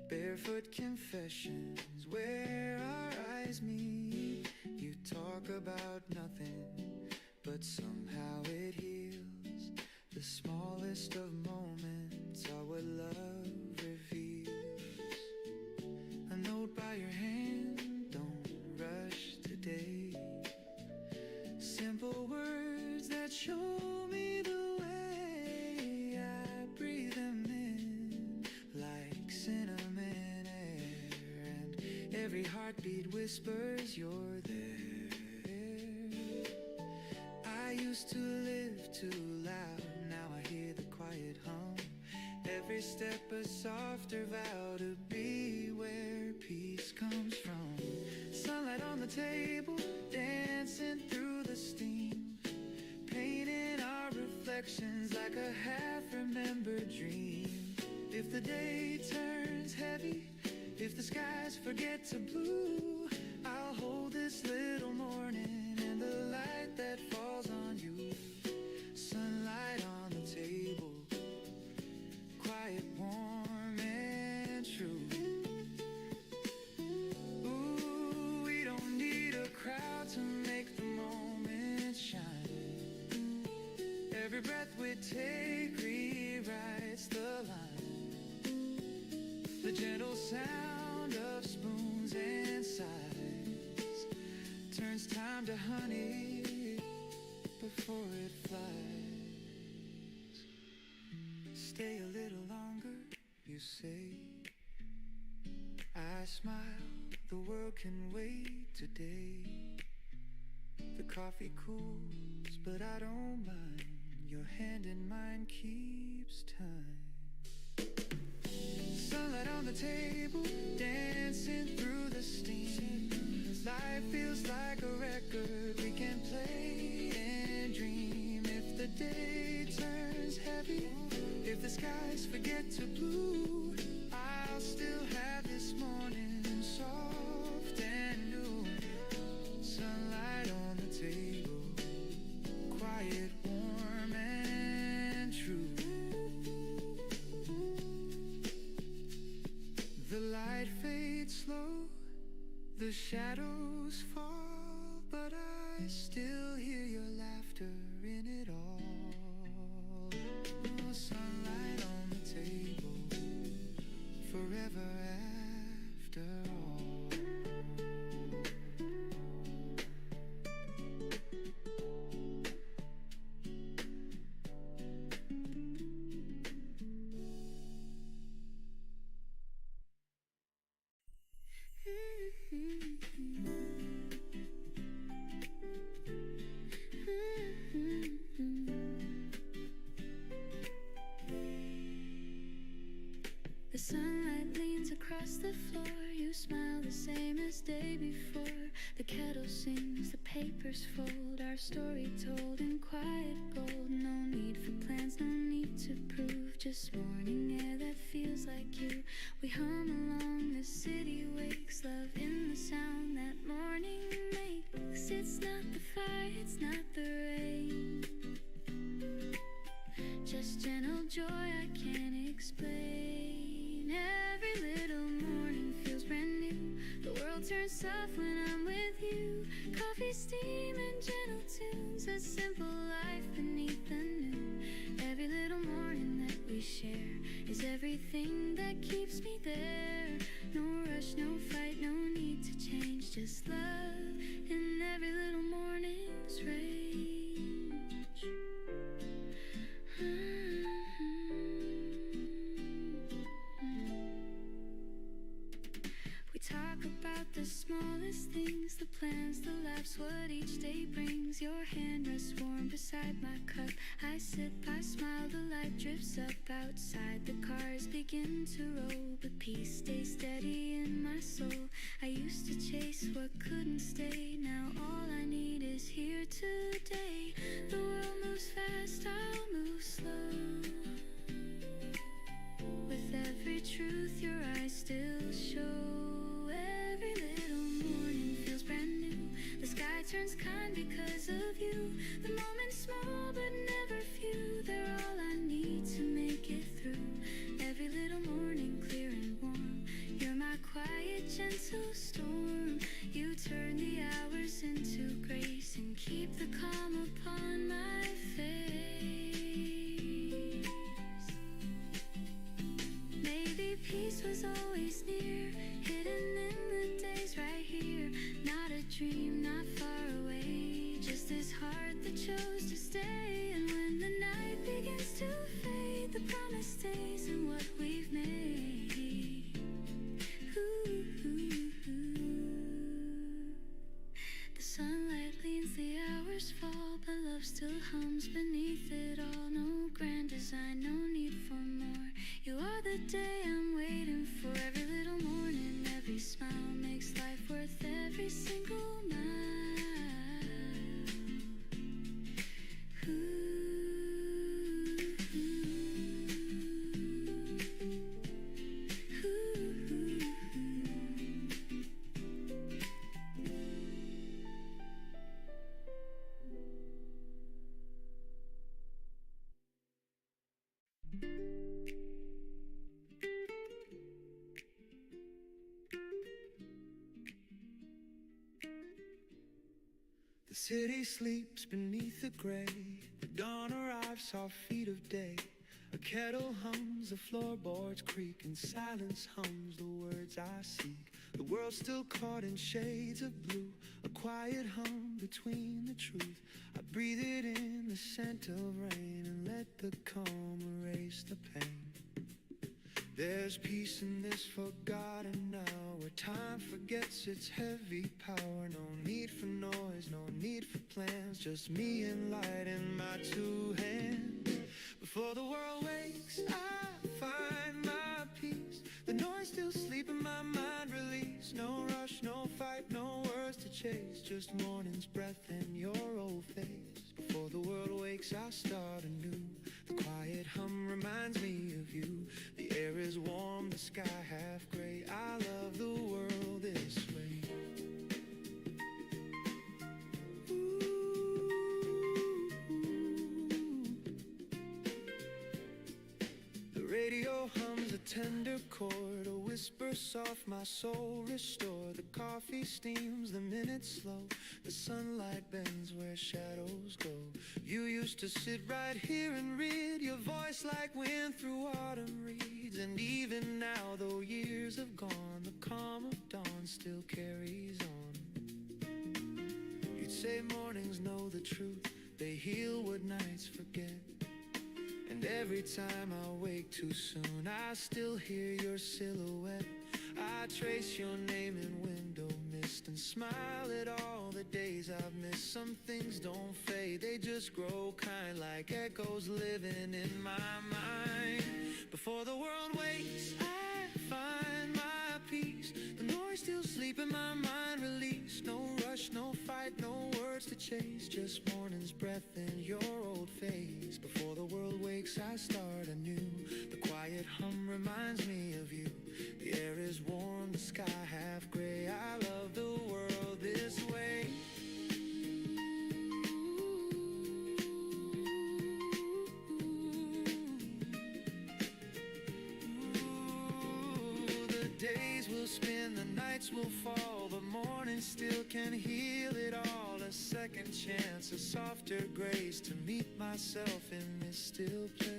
Barefoot confessions where our eyes meet. You talk about nothing, but somehow it heals. The smallest of moments are what love reveals. A note by your hand, don't rush today. Simple words that show me the way. I breathe them in like cinnamon air, and every heartbeat whispers you're there. I used to live too loud, now I hear the quiet hum. Every step a softer vow to be where peace comes from. Sunlight on the table, dancing through the steam, painting our reflections like a half-remembered dream. If the day turns heavy, if the skies forget to blue, I'll hold this little morning and the light that falls on you. Sunlight on the table, quiet, warm and true. Ooh, we don't need a crowd to make the moment shine. Every breath we take rewrites the line. The gentle sound of spoons and sighs turns time to honey before it flies. Stay a little longer, you say. I smile, the world can wait today. The coffee cools, but I don't mind. Your hand in mine keeps time. Sunlight on the table, dancing through the steam. Life feels like a record we can play and dream. If the day turns heavy, if the skies forget to blue, I'll still have this morning soft and new. Sunlight on the table, quiet, warm and true. The sunlight leans across the floor. You smile the same as day before. The kettle sings, the papers fold. Our story told in quiet gold. No need for plans, no need to prove. Just morning air that feels like you. We hum along, the city wakes. Love in the sound that morning makes. It's not the fire, it's not the rain. Just gentle joy I can't explain. Every little morning feels brand new. The world turns soft when I'm with you. Coffee, steam, and gentle tunes. A simple life beneath the noon. Every little morning that we share is everything that keeps me there. No rush, no fight, no need to change. Just love in every little morning's range. We talk about the smallest things, the plans, the laughs, what each day brings. Your hand rests warm beside my cup. I sip, I smile, the light drifts up outside. The cars begin to roll, but peace stays steady in my soul. I used to chase what couldn't stay. Now all I need is here today. The world moves fast, I'll move slow. With every truth your eyes still show. Every little morning feels brand new. The sky turns kind because of you. The moment's small but never few. They're all I need to make it through. Every little morning clear and warm. You're my quiet, gentle storm. You turn the hours into grace and keep the calm upon my face. Maybe peace was always near, hidden in the days right here. Not a dream, not far away, just this heart that chose to stay. And when the night begins to fade, the promise stays in what we've made. Ooh, ooh, ooh. The sunlight leans, the hours fall, but love still hums beneath it all. No grand design, no need for more. You are the day I'm waiting for. Every little morning, every smile makes life worth every single mile. Ooh, ooh, ooh, ooh. The city sleeps beneath the gray. The dawn arrives, our feet of day. A kettle hums, the floorboards creak, and silence hums the words I seek. The world's still caught in shades of blue, a quiet hum between the truth. I breathe it in, the scent of rain, and let the calm erase the pain. There's peace in this forgotten hour, where time forgets its heavy power. No need for noise, no need for plans, just me and light in my two hands. Before the world wakes, I find my peace. The noise still sleep in my mind, release. No rush, no fight, no words to chase, just morning's breath and your old face. Before the world wakes, I start anew. The quiet hum reminds me of you. The air is warm, the sky half gray. I love the world this way. Ooh. The radio hums a tender chord, a whisper soft, my soul restore. The coffee steams, the minutes slow. The sunlight bends where shadows go. You used to sit right here and read, your voice like wind through autumn reeds. And even now, though years have gone, the calm of dawn still carries on. You'd say mornings know the truth, they heal what nights forget. And every time I wake too soon, I still hear your silhouette. I trace your name in window mist. missed and smile at all the days I've missed. Some things don't fade, they just grow kind, like echoes living in my mind. Before the world wakes, I find my peace. The noise still sleep in my mind, release. No rush, no fight, no words to chase, just morning's breath and your old face. Before the world wakes, I start anew. The quiet hum reminds me of you. The air is warm, the sky half gray. I love the world this way. Ooh, the days will spin, the nights will fall, but morning still can heal it all. A second chance, a softer grace to meet myself in this still place.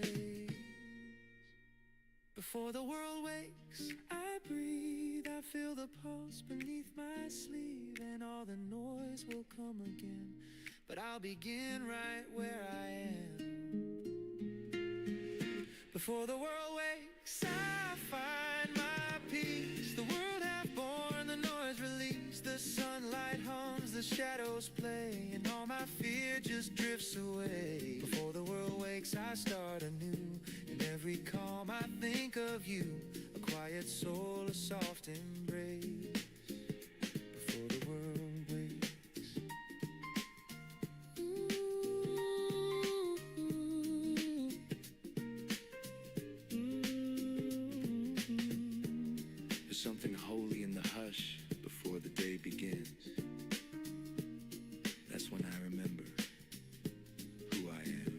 Before the world wakes, I breathe, I feel the pulse beneath my sleeve, and all the noise will come again, but I'll begin right where I am. Before the world wakes, I find my peace. The world half born, the noise released, the sunlight hums, the shadows play, and all my fear just drifts away. Before the world wakes, I start anew. In every calm I think of you, a quiet soul, a soft embrace. Before the world wakes. There's something holy in the hush before the day begins. That's when I remember who I am.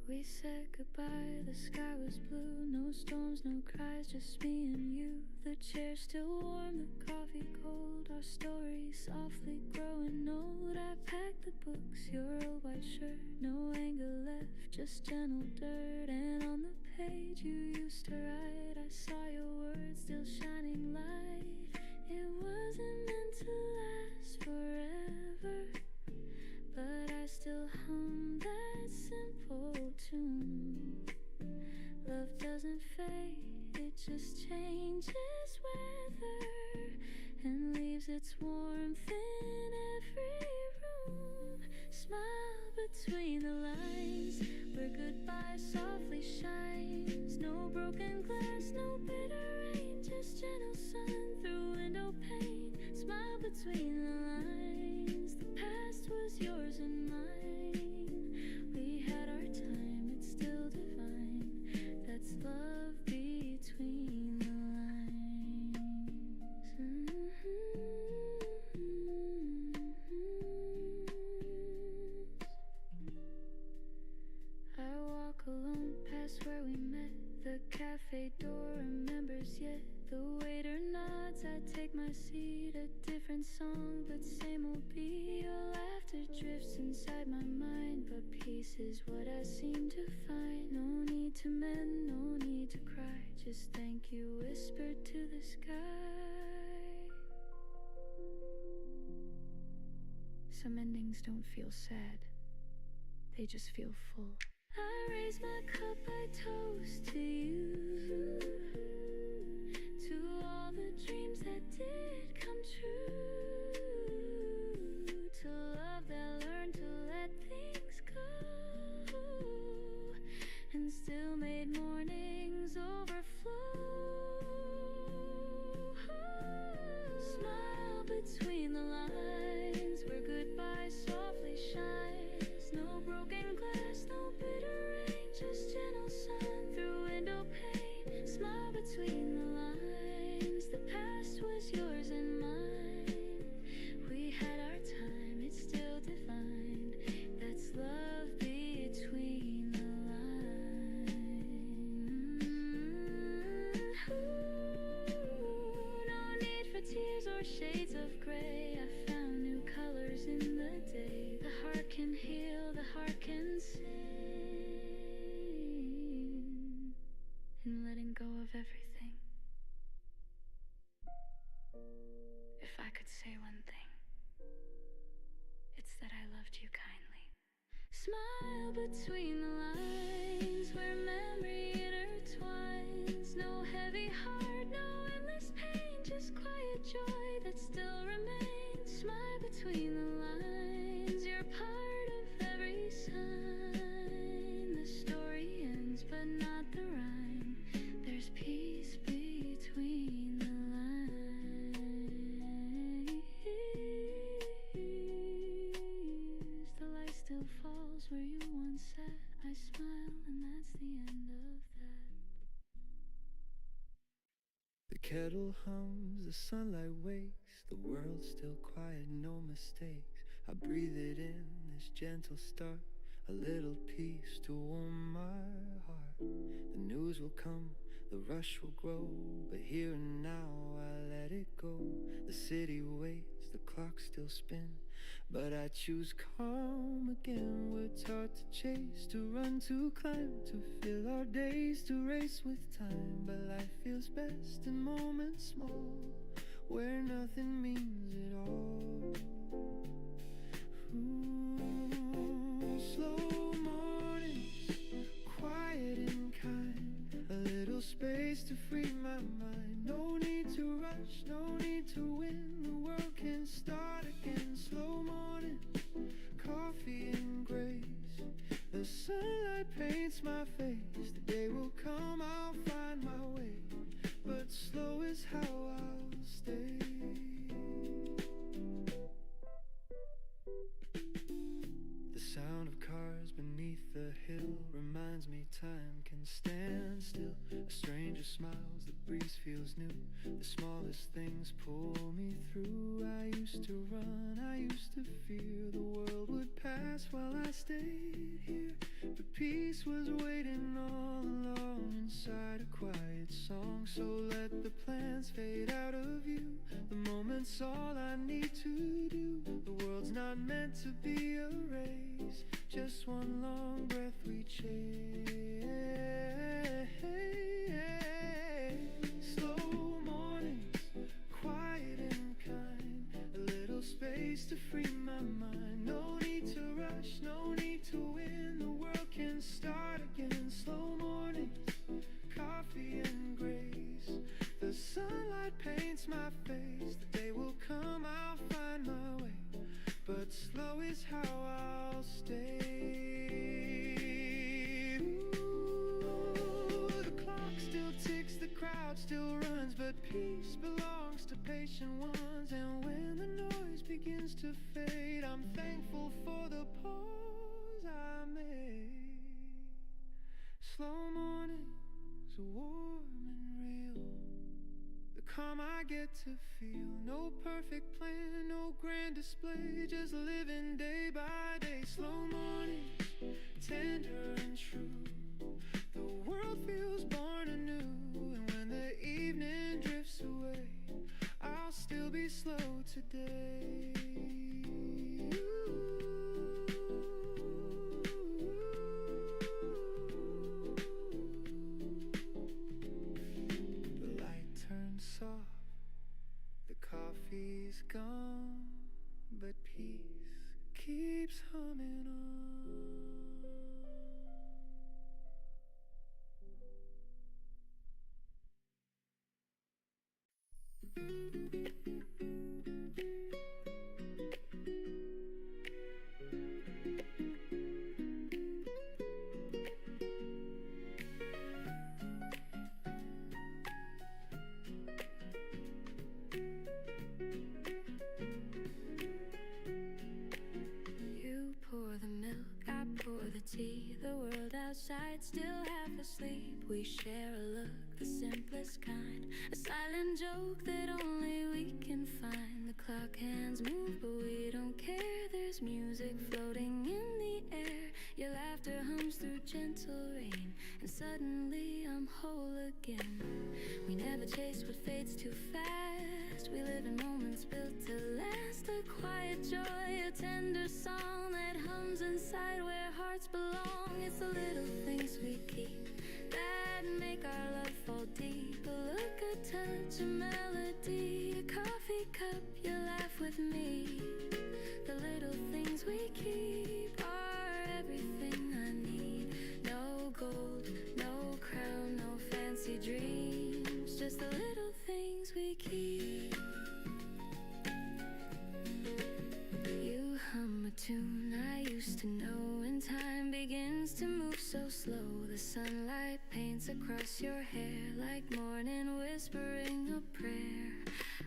We said goodbye, the sky was blue. No storms, no cries, just me and you. The chair still warm, the coffee cold. Our story softly growing old. I packed the books, your old white shirt. No anger left, just gentle dirt. And on the page you used to write, I saw your words still shining light. It wasn't meant to last forever, but I still hum that simple tune. Love doesn't fade, it just changes weather and leaves its warmth in every room. Smile between the lines where goodbye softly shines. No broken glass, no bitter rain, just gentle sun through window pane. Smile between the lines, the past was yours and mine. We had our time, it's still divine. That's love between the lines. I walk alone past where we met. The cafe door remembers yet. The waiter nods, I take my seat. A different song, but same old beat. Your laughter drifts inside my mind, but peace is what I seem to find. No need to mend, no need to cry. Just thank you whispered to the sky. Some endings don't feel sad, they just feel full. I raise my cup, I toast to you, to all the dreams that did come true, to love that learned to let things go, and still made mornings overflow. Smile between the lines where goodbye softly shines. No broken glass, no bitter rain, just gentle sun through window pane. Smile between the lines, the past was yours and mine. could say one thing, it's that I loved you kindly. Smile between the lines where memory intertwines. No heavy heart, no endless pain, just quiet joy that still remains. Smile between the lines, you're part of every sign. The story ends, but not the rhyme. There's peace between the lines. The light still falls where you once sat. I smile, and that's the end of that. The kettle hums, the sunlight wakes, the world's still quiet, no mistakes. I breathe it in, this gentle start, a little peace to warm my heart. The news will come, the rush will grow, but here and now I let it go. The city waits, the clock still spins, but I choose calm again. We're taught to chase, to run, to climb, to fill our days, to race with time. But life feels best in moments small, where nothing means it all. Slow mornings, quiet and kind, a little space to free my mind. No need to rush, no need to win, the world can start again. Slow morning, coffee and grace, the sunlight paints my face. The day will come, I'll find my way, but slow is how I'll stay. The sound of cars beneath the hill reminds me time can stand still. A stranger smiles, the breeze feels new, the smallest things pull me through. I used to run, I used to fear the world would pass while I stayed here, but peace was waiting all along inside a quiet song. So let the plans fade out of view, the moment's all I need to do. The world's not meant to be a race, just one long breath we chase. Slow mornings, quiet and kind, a little space to free my mind. No need to rush, no need to win, the world can start again. Slow mornings, coffee and grace, the sunlight paints my face. The day will come, I'll find my way, but slow is how I'll stay. Ooh, the clock still ticks, the crowd still runs, but peace belongs to patient ones. And when the noise begins to fade, I'm thankful for the pause I made. Slow mornings, warm and real, the calm I get to feel. No perfect plan, no grand display, just living day by day. Slow mornings, tender and true, the world feels born anew. And when the evening drifts away, I'll still be slow today. The light turns soft, the coffee's gone, but peace keeps humming on. You pour the milk, I pour the tea. The world outside still half asleep. We share a look, the simplest kind, a silent joke that only we can find. The clock hands move, but we don't care. There's music floating in the air. Your laughter hums through gentle rain, and suddenly I'm whole again. We never chase what fades too fast. We live in moments built to last. A quiet joy, a tender song that hums inside where hearts belong. It's the little things we keep that make our love fall deep. A look, a touch, a melody, a coffee cup, your laugh with me. The little things we keep are everything I need. No gold, no crown, no fancy dreams, just the little things we keep. You hum a tune I used to know, and time begins to move so slow. The sunlight paints across your hair like morning whispering a prayer.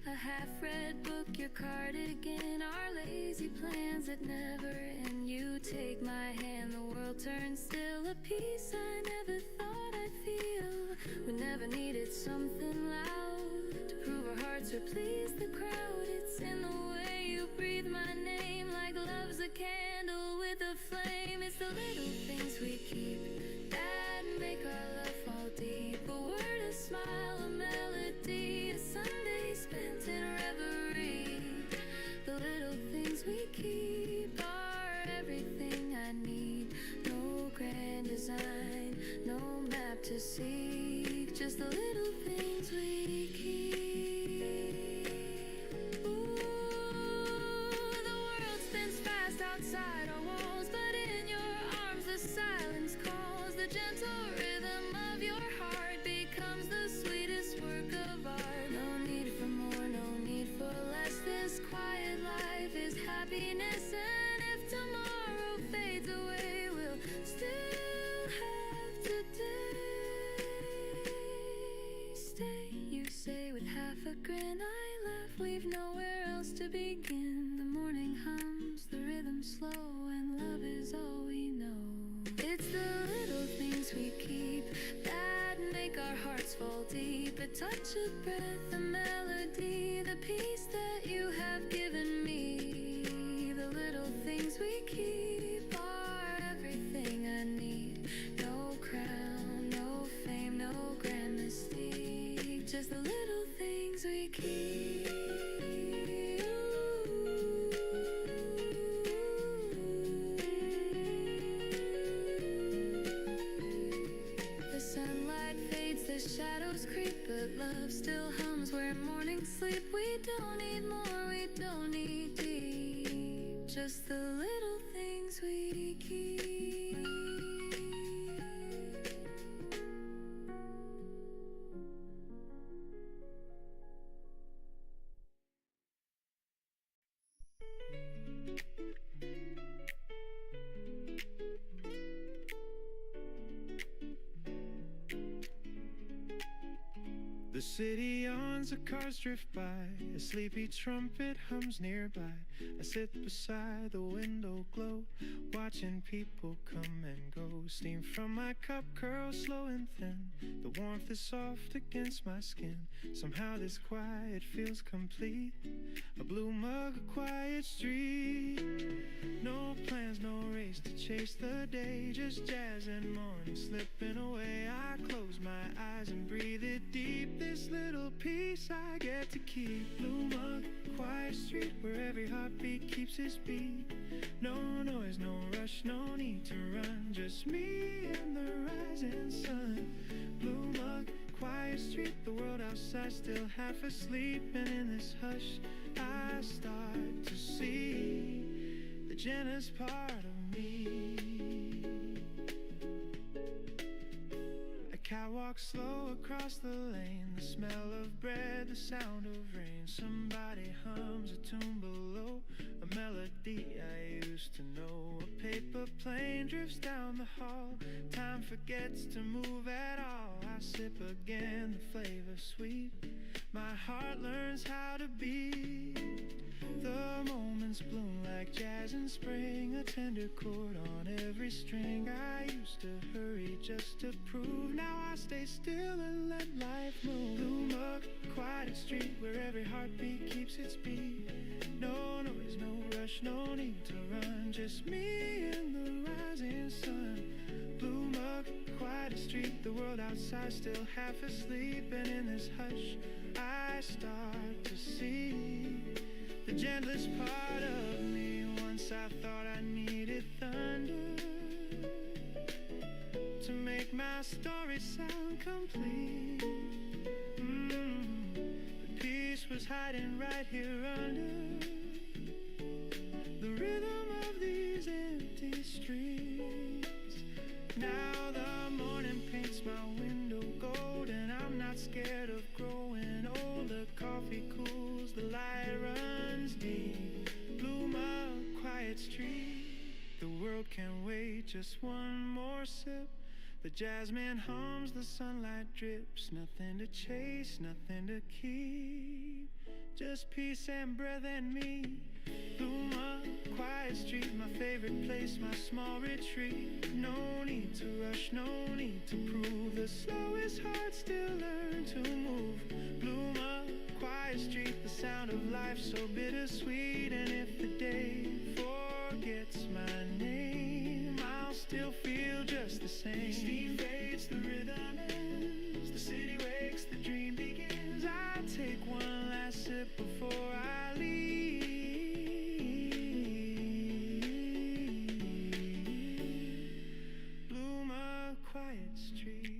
A half-read book, your cardigan, our lazy plans that never end. You take my hand, the world turns still. A peace I never thought I'd feel. We never needed something loud to prove our hearts or please the crowd. It's in the way you breathe my name, like love's a candle with a flame. It's the little things we keep that make our love fall deep. A word, a smile, a melody, a Sunday spent in reverie. The little things we keep are everything I need. No grand design, no map to seek, just the little things we keep. Ooh, the world spins fast outside our walls, but in your arms the silence calls. The gentle rhythm of your heart becomes the sweetest work of art. No need for more, no need for less. This quiet life is happiness, and if tomorrow fades away, we'll still have today. Stay, you say with half a grin. I laugh, we've nowhere else to begin. The morning hums, the rhythm slow, and love is all we know. It's the little things we keep that make our hearts fall deep. A touch of breath, a melody, the peace that you have given me. The little things we keep are everything I need. No crown, no fame, no grand mystique, just the little things we keep. The sunlight fades, the shadows creep, but love still hums where mornings sleep. We don't need more, we don't need deep, just the little things we keep. The city yawns, the cars drift by, a sleepy trumpet hums nearby. I sit beside the window glow, watching people come and go. Steam from my cup curls slow and thin, the warmth is soft against my skin. Somehow this quiet feels complete, a blue mug, a quiet street. No plans, no race to chase the day, just jazz and morning slipping away. I close my eyes and breathe it deep, this little piece I get to keep. Blue mug, quiet street where every heartbeat keeps its beat. No noise, no rush, no need to run, just me and the rising sun. Blue mug, quiet street, the world outside still half asleep, and in this hush I start to see the gentlest part of me. A cat walks slow across the lane, the smell of bread, the sound of rain. Somebody hums a tune below, a melody I used to know. A paper plane drifts down the hall, time forgets to move at all. I sip again, the flavor sweet, my heart learns how to beat. The moments bloom like jazz in spring, a tender chord on every string. I used to hurry just to prove, now I stay still and let life move. Blue mug, quiet street where every heartbeat keeps its beat. No noise, no rush, no need to run, just me and the rising sun. Blue mug, quiet street, the world outside still half asleep, and in this hush I start to see the gentlest part of me. Once I thought I needed thunder to make my story sound complete. The peace was hiding right here under can't wait, just one more sip. The jasmine hums, the sunlight drips. Nothing to chase, nothing to keep, just peace and breath and me. Bluma, quiet street, my favorite place, my small retreat. No need to rush, no need to prove. The slowest heart still learn to move. Bluma, quiet street, the sound of life so bittersweet. And if the day forgets my name, I'll still feel just the same. Steam fades, the rhythm ends, the city wakes, the dream begins. I take one last sip before I leave. Bluma, quiet street.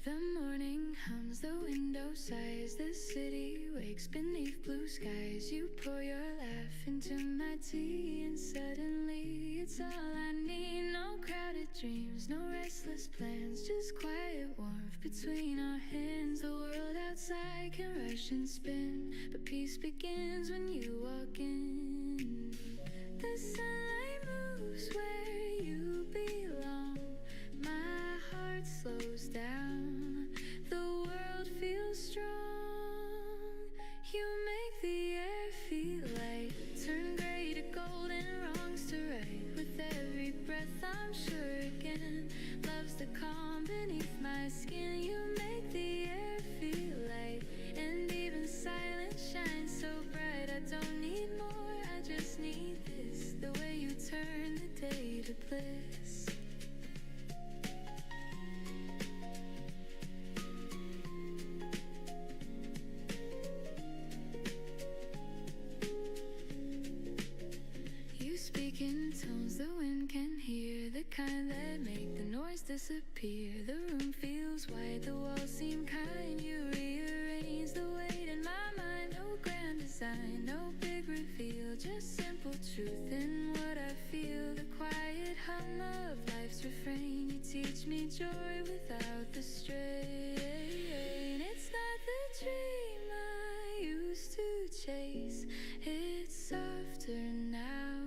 The morning hums, the window sighs, the city wakes beneath blue skies. You pour your laugh into my tea, and suddenly it's all I need. No crowded dreams, no restless plans, just quiet warmth between our hands. The world outside can rush and spin, but peace begins when you walk in. The sunlight moves where you belong. My heart slows down, the world feels strong. You make the air feel light, turn gray to gold and wrongs to right. With every breath I'm sure again, love's the calm beneath my skin. You make the air feel light, and even silence shines so bright. I don't need more, I just need this, the way you turn the day to bliss. Speak in tones the wind can hear, the kind that make the noise disappear. The room feels wide, the walls seem kind. You rearrange the weight in my mind. No grand design, no big reveal, just simple truth in what I feel. The quiet hum of life's refrain. You teach me joy without the strain. It's not the dream I used to chase, it's softer now.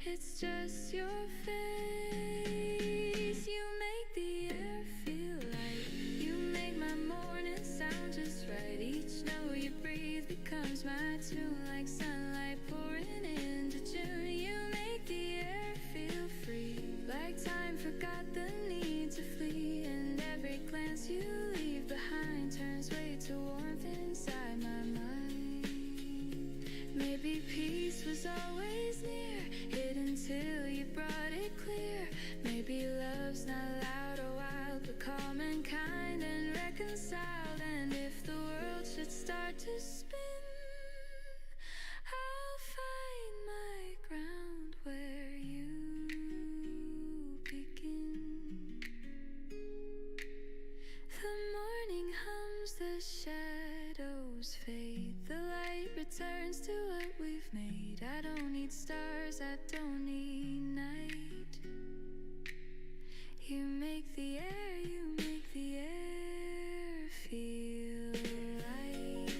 It's just your face. You make the air feel light, you make my morning sound just right. Each note you breathe becomes my tune, like sunlight pouring into June. You make the air feel free, like time forgot the need to flee. And every glance you leave behind turns weight to warmth inside my mind. Maybe peace was always near, hidden till you brought it clear. Maybe love's not loud or wild, but calm and kind and reconciled. And if the world should start to spin, I'll find my ground where you begin. The morning hums, the shadows fade, the light returns to what we've made. I don't need stars, I don't need night. You make the air feel light.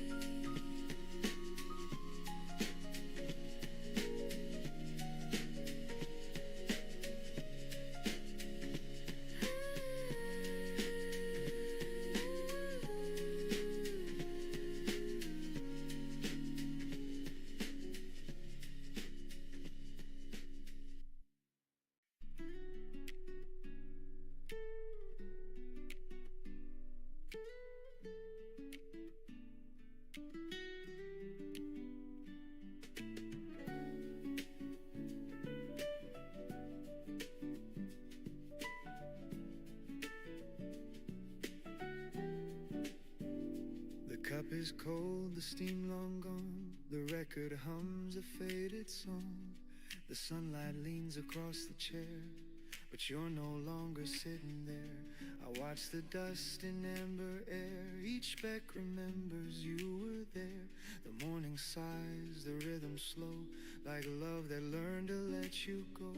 The cup is cold, the steam long gone. The record hums a faded song. The sunlight leans across the chair, but you're no longer sitting there. I Watch the dust in amber air, each speck remembers you were there. The morning sighs, the rhythm slow, like a love that learned to let you go.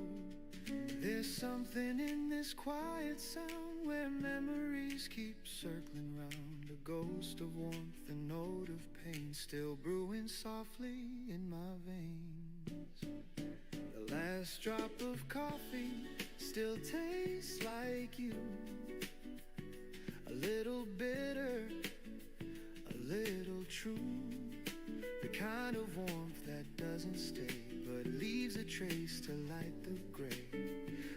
There's something in this quiet sound where memories keep circling round. A ghost of warmth, a note of pain, still brewing softly in my veins. The last drop of coffee still tastes like you. A little bitter, a little true. The kind of warmth that doesn't stay, but leaves a trace to light the gray.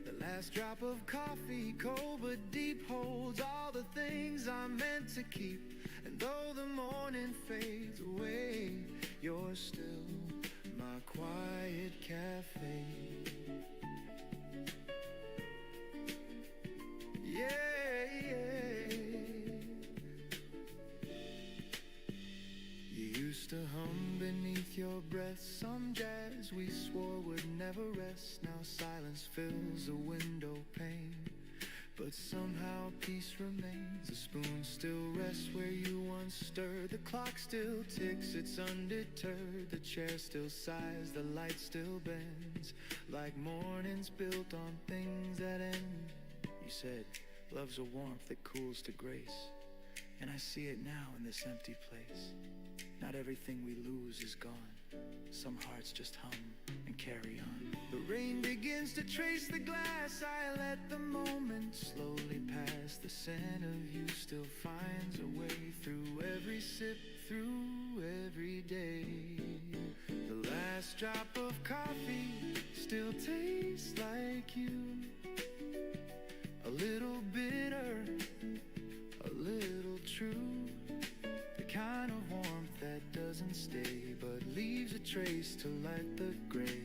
The last drop of coffee, cold but deep, holds all the things I meant to keep. And though the morning fades away, you're still my quiet cafe. Yeah, yeah. You used to hum beneath your breath some jazz we swore would never rest. Now silence fills a window pane, but somehow peace remains. The spoon still rests where you once stirred. The clock still ticks, it's undeterred. The chair still sighs, the light still bends, like mornings built on things that end. You said, love's a warmth that cools to grace, and I see it now in this empty place. Not everything we lose is gone. Some hearts just hum and carry on. The rain begins to trace the glass. I let the moment slowly pass. The scent of you still finds a way through every sip, through every day. The last drop of coffee still tastes like you. A little bitter, a little true. The kind of warmth that doesn't stay, but leaves a trace to light the gray.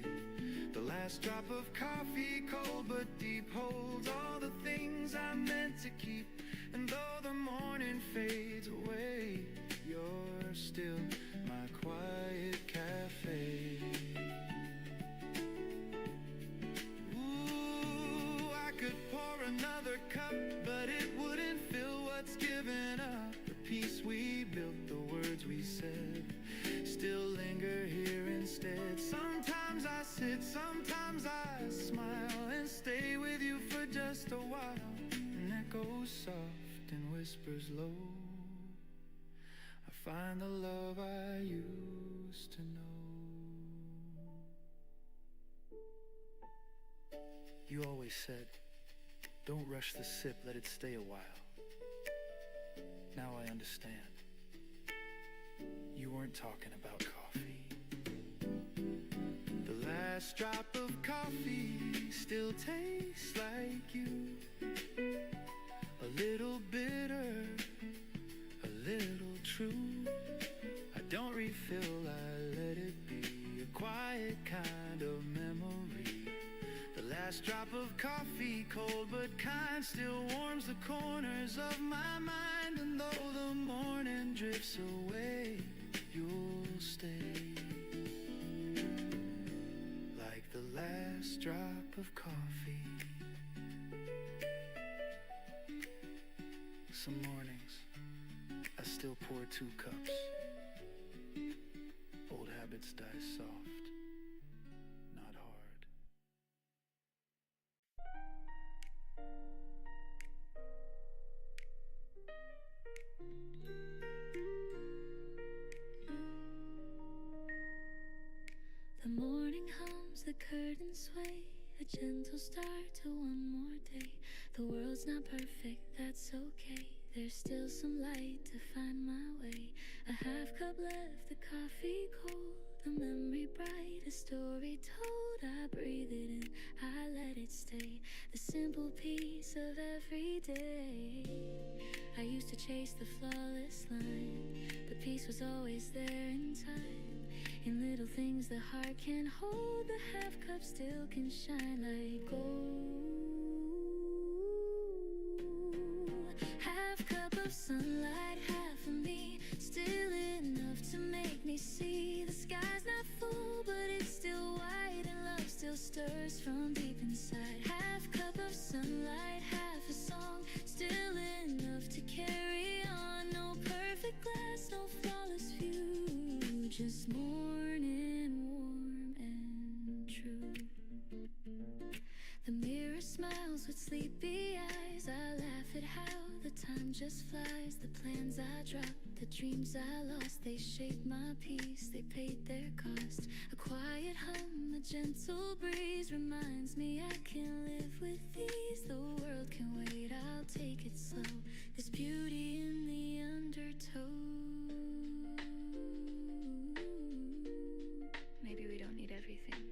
The last drop of coffee, cold but deep, holds all the things I meant to keep. And though the morning fades away, you're still my quiet cafe. Ooh, I could pour another cup, but it wouldn't fill what's given up. The peace we built, the words we said, still linger here instead. Sometimes I sit, sometimes I smile, and stay with you for just a while. And echoes soft and whispers low, I find the love I used to know. You always said, don't rush the sip, let it stay a while. Now I understand. You weren't talking about coffee. The last drop of coffee still tastes like you. A little bitter, a little true. I don't refill, I let it be. A quiet kind of memory. The last drop of coffee, cold but kind, still warms the corners of my mind. And though the morning drifts away, you'll stay, like the last drop of coffee. Some mornings, I still pour 2 cups. Old habits die soft, not hard. The morning hums, the curtains sway, a gentle start to one more day. The world's not perfect, that's okay. There's still some light to find my way. A half cup left, the coffee cold, a memory bright, a story told. I breathe it in, I let it stay, the simple peace of every day. I used to chase the flawless line, but peace was always there in time. In little things the heart can hold, the half cup still can shine like gold. Half cup of sunlight, half of me, still enough to make me see. The sky's not full, but it's still white, and love still stirs from deep inside. Half cup of sunlight, half a song, still enough time just flies. The plans I dropped, the dreams I lost, they shaped my peace, they paid their cost. A quiet hum, a gentle breeze reminds me I can live with ease. The world can wait, I'll take it slow. There's beauty in the undertow. Maybe we don't need everything.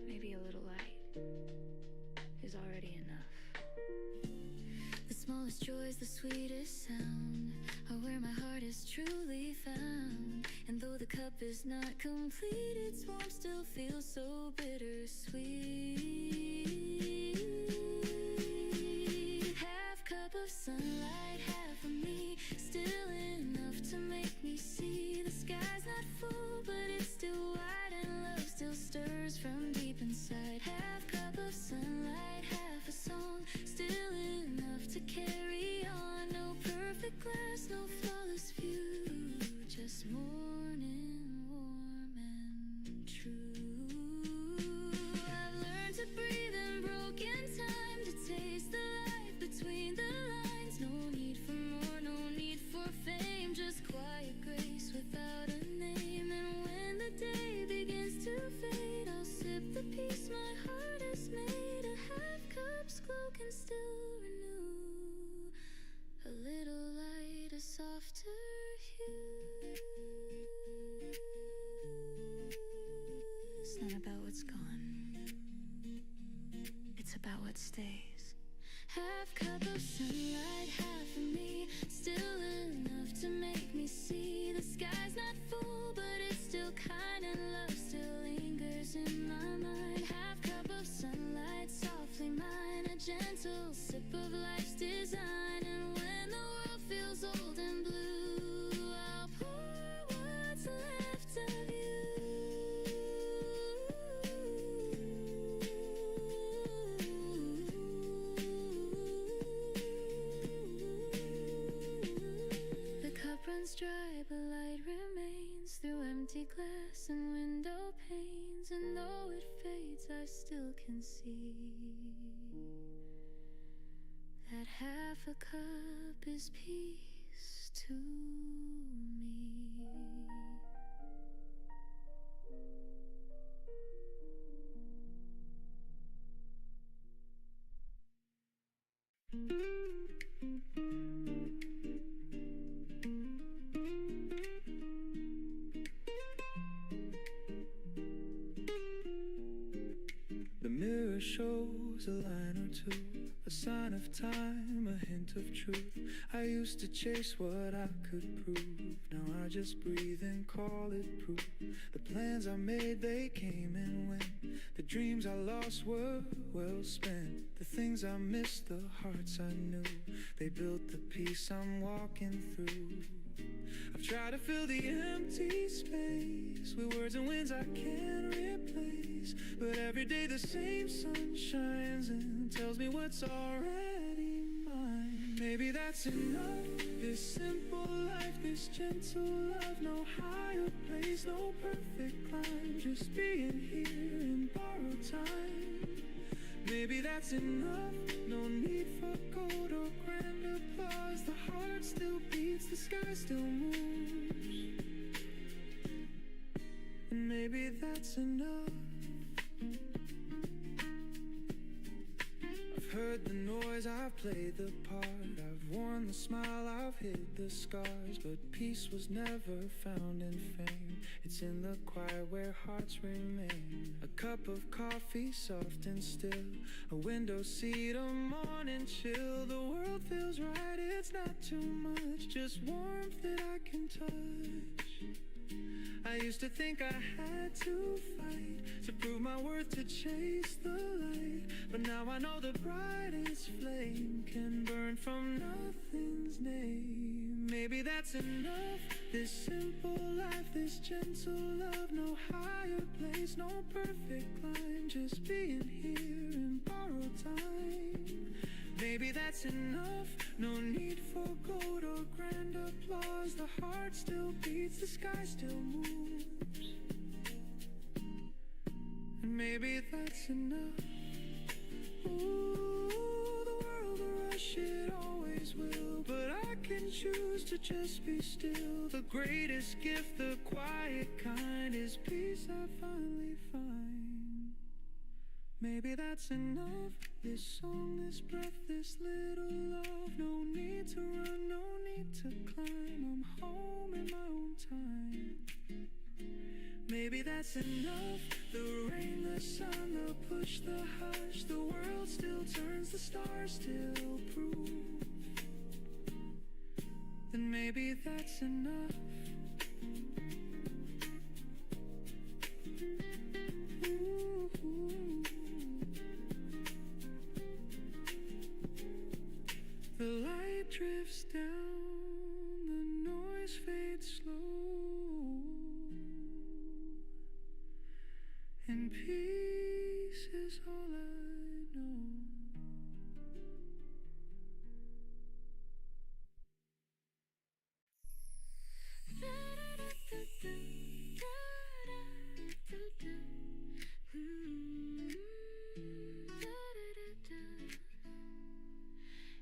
Maybe a little light is already enough. The smallest joys, the sweetest sound, are where my heart is truly found. And though the cup is not complete, its warmth still feels so bittersweet. Half cup of sunlight, half of me, still enough to make me see. The sky's not full, but it's still wide, and love still stirs from deep inside. Half cup of sunlight, half a song, still enough to carry on. No perfect glass, no flawless view, just morning warm and true. I've learned to breathe in broken time, to taste the light between the lines. No need for more, no need for fame, just quiet grace without a name. And when the day begins to fade, I'll sip the peace my heart has made. A half cup's glow can still renew a little light, a softer hue. It's not about what's gone, it's about what stays. Half cup of sunlight, half of me, still enough to make me see. The sky's not full, but it's still kind, and love still lingers in my mind. Half cup of sunlight, softly mine, a gentle sip of life's design. And when the world feels old and blue, I'll pour what's left of you. The cup runs dry, but light remains through empty glass and window panes. And though it fades, I still can see that half a cup is peace to me. The mirror shows a line or two, a sign of time, a hint of truth. I used to chase what I could prove, now I just breathe and call it proof. The plans I made, they came and went. The dreams I lost were well spent. The things I missed, the hearts I knew, they built the peace I'm walking through. I've tried to fill the empty space with words and winds I can't replace, but every day the same sun shines and tells me what's already mine. Maybe that's enough, this simple life, this gentle love. No higher place, no perfect climb, just being here in borrowed time. Maybe that's enough, no need for gold or grand applause. The heart still beats, the sky still moves, and maybe that's enough. I've heard the noise, I've played the part, I've worn the smile, I've hid the scars, but peace was never found in fame. It's in the quiet where hearts remain. A cup of coffee, soft and still, a window seat, a morning chill. The world feels right, it's not too much, just warmth that I can touch. I used to think I had to fight to prove my worth, to chase the light, but now I know the brightest flame can burn from nothing's name. Maybe that's enough, this simple life, this gentle love. No higher place, no perfect climb, just being here in borrowed time. Maybe that's enough, no need for gold or grand applause. The heart still beats, the sky still moves, and maybe that's enough. Ooh, the world will rush it all. to just be still. The greatest gift, the quiet kind, is peace I finally find. Maybe that's enough. This song, this breath, this little love. No need to run, no need to climb. I'm home in my own time. Maybe that's enough. The rain, the sun, the push, the hush. The world still turns, the stars still prove. Then maybe that's enough. Ooh. The light drifts down, the noise fades slow, and peace is all I know.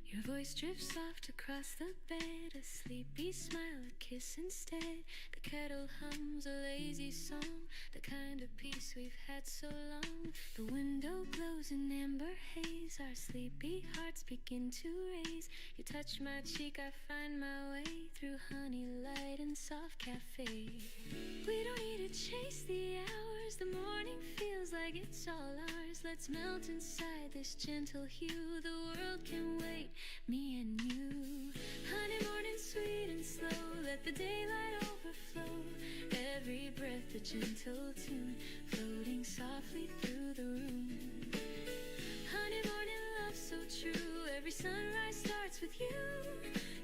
Your voice drifts soft across the bed, a sleepy smile, a kiss instead. The kettle hums a lazy song, the kind of peace we've had so long. The window glows in amber haze, our sleepy hearts begin to raise. You touch my cheek, I find my way through honey, light, and soft cafe. We don't need to chase the hours, the morning feels like it's all ours. Let's melt inside this gentle hue, the world can wait, me and you. Honey, morning sweet and slow, let the daylight overflow. Every breath a gentle tune, floating softly through the room. Honey, morning love so true, every sunrise starts with you.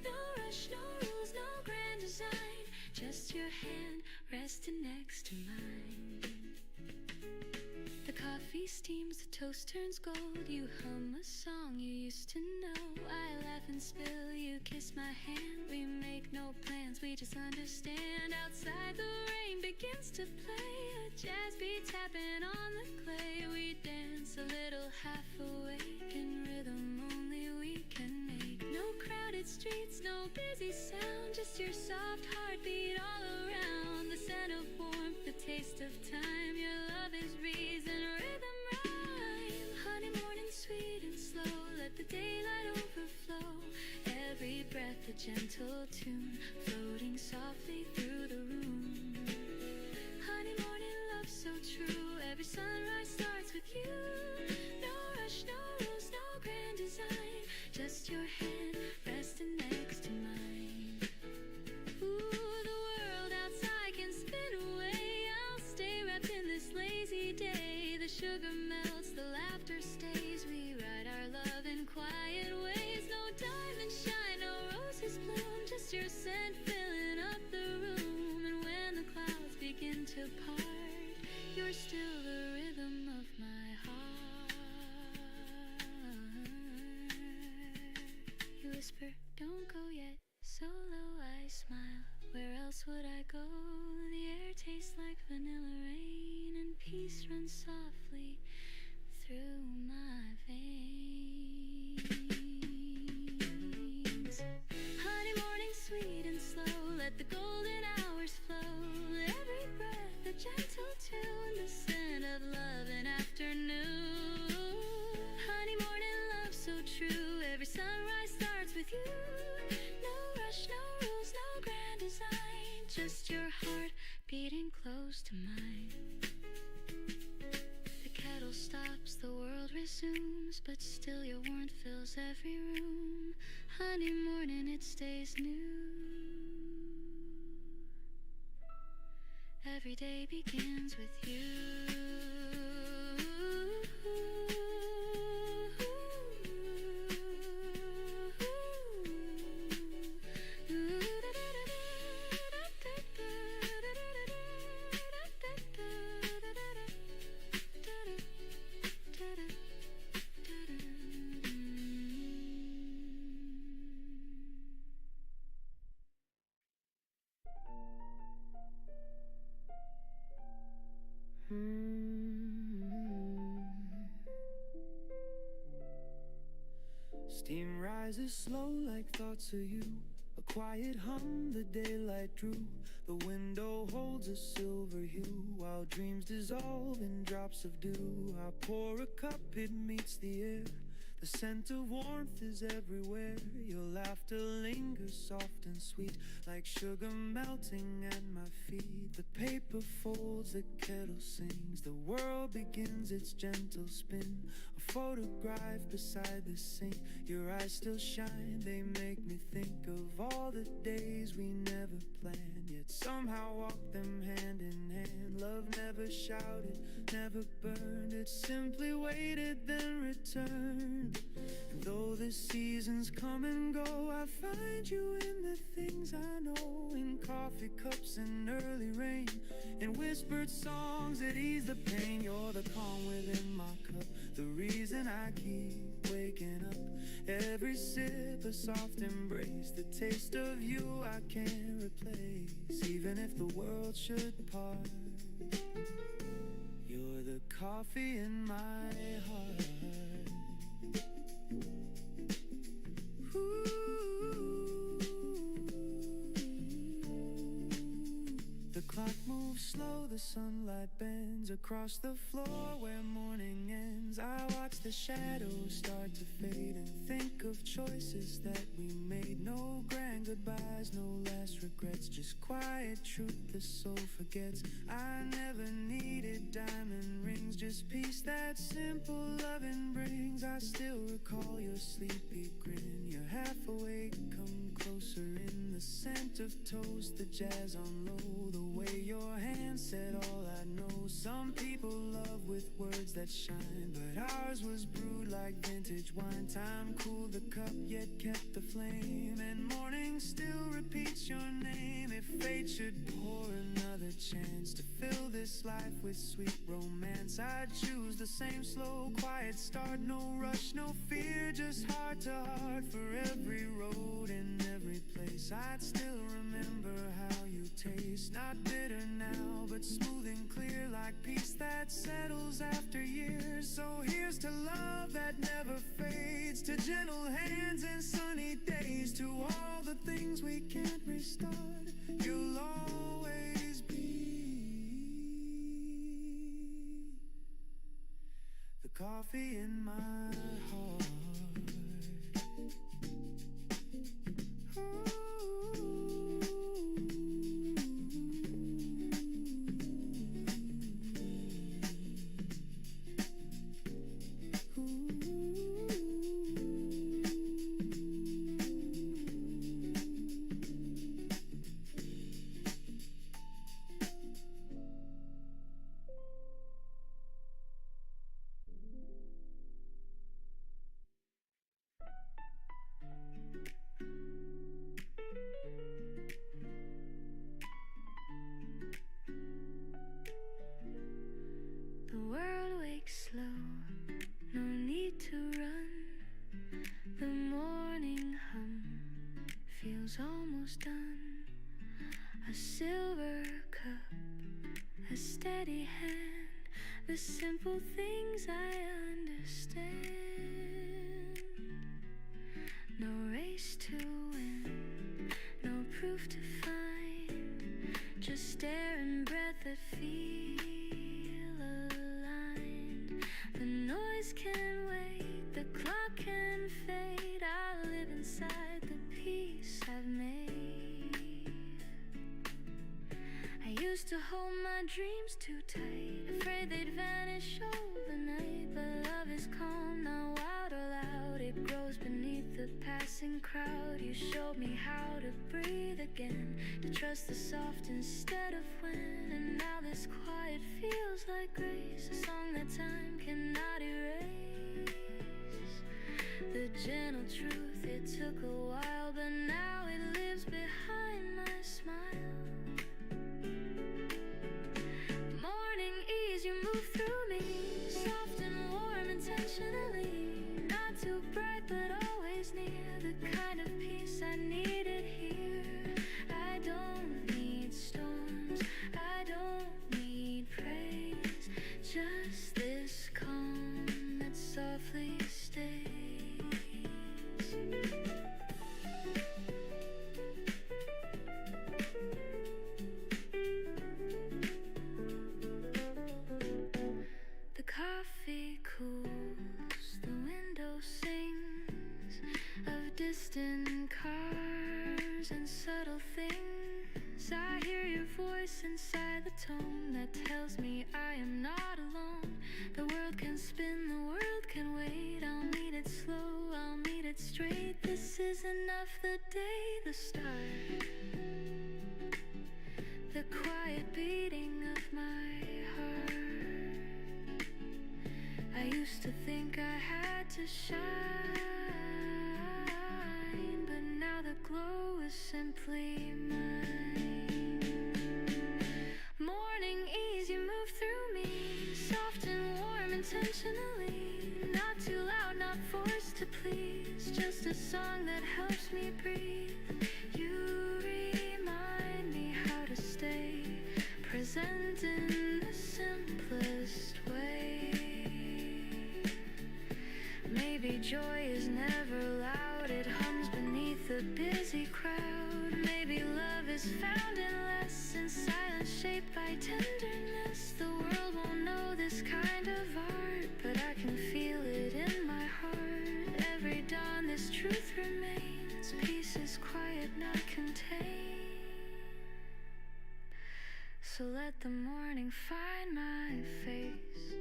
No rush, no rules, no grand design, just your hand resting next to mine. The coffee steams, the toast turns gold. You hum a song you used to know. I laugh and spill, you kiss my hand. We make no plans, we just understand. Outside the rain begins to play, a jazz beat tapping on the clay. We dance a little half awake, in rhythm only we can make. No crowded streets, no busy sound, just your soft heartbeat all around. The scent of warmth, the taste of time, your love is reason, rhythm, rhyme. Honey, morning sweet and slow, let the daylight overflow. Every breath a gentle tune, floating softly through the room. Honey, morning love so true, every sunrise starts with you. No rush, no rules, no grand design, just your hand resting next to mine. Ooh, the world outside can spin away, I'll stay wrapped in this lazy day. The sugar melts, the laughter stays, we write our love in quiet ways. No diamond shine, no roses bloom, just your scent filling up the room. And when the clouds begin to part, you're still the rhythm of my heart. You whisper, don't go yet, so low I smile. Where else would I go? The air tastes like vanilla rain, and peace runs softly through my veins. Honey, morning sweet and slow, let the golden hours flow. Every breath a gentle tune, the scent of love in afternoon. Honey, morning love so true, every sunrise starts with you. No rush, no rules, no grand design, just your heart beating close to mine. The kettle stops, the world resumes, but still your warmth fills every room. Honey, morning it stays new. Every day begins with you. Steam rises slow like thoughts of you. A quiet hum, the daylight drew. The window holds a silver hue, while dreams dissolve in drops of dew. I pour a cup, it meets the air. The scent of warmth is everywhere. Your laughter lingers soft and sweet, like sugar melting at my feet. The paper folds, the kettle sings. The world begins its gentle spin. A photograph beside the sink. Your eyes still shine, they make me think of all the days we never planned, yet somehow walk them hand in hand. Love never shouted, never burned. It simply waited, then returned. And though the seasons come and go, I find you in the things I know. In coffee cups and early rain, in whispered songs that ease the pain. You're the calm within my cup, the reason I keep waking up. Every sip a soft embrace, the taste of you I can't replace. Even if the world should part, you're the coffee in my heart. Ooh. The clock moves slow, the sunlight bends across the floor where morning ends. I watch the shadows start to fade and think of choices that we made. No grand goodbyes, no last regrets, just quiet truth the soul forgets. I never needed diamond rings, just peace that simple loving brings. I still recall your sleepy grin, you're half awake, come closer in the scent of toast, the jazz on low, the way your hand said all I know. Some people love with words that shine, but ours was brewed like vintage wine. Time cooled the cup yet kept the flame, and morning still repeats your name. If fate should pour another chance to fill this life with sweet romance, I'd choose the same slow quiet start. No rush, no fear, just heart to heart. For every road and every place, I'd still remember how you taste. Not bitter now, but smooth and clear, like peace that settles after years. So here's to love that never fades, to gentle hands and sunny days, to all the things we can't restart. You'll always be the coffee in my heart. The world wakes slow, no need to run. The morning hum feels almost done. A silver cup, a steady hand, the simple things I understand. No race to win, no proof to find, just air and breath that feel aligned. The noise can wait, the clock can fade. I live inside the peace I've made. I used to hold my dreams too tight, afraid they'd vanish overnight. But love is calm, not wild or loud. It grows beneath the passing crowd. You showed me how to breathe again, to trust the soft instead of when. And now this quiet feels like grace, a song that time cannot erase. The gentle truth, it took a while, but now it lives behind my smile. Morning ease, you move through me, soft and warm intentionally. Not too bright, but always near, the kind of peace I needed here. I don't need storms, I don't need praise, just this calm that softly stays. in cars and subtle things. I hear your voice inside the tone that tells me I am not alone. The world can spin, the world can wait. I'll meet it slow, I'll meet it straight. This is enough, the day, the start, the quiet beating of my heart. I used to think I had to shine, but now the glow is simply mine. Morning ease, you move through me, soft and warm intentionally. Not too loud, not forced to please, just a song that helps me breathe. You remind me how to stay present in the simplest way. Maybe joy is never loud, it hums beneath a busy crowd. Maybe love is found in less, in silence shaped by tenderness. The world won't know this kind of art, but I can feel it in my heart. Every dawn this truth remains, peace is quiet, not contained. So let the morning find my face,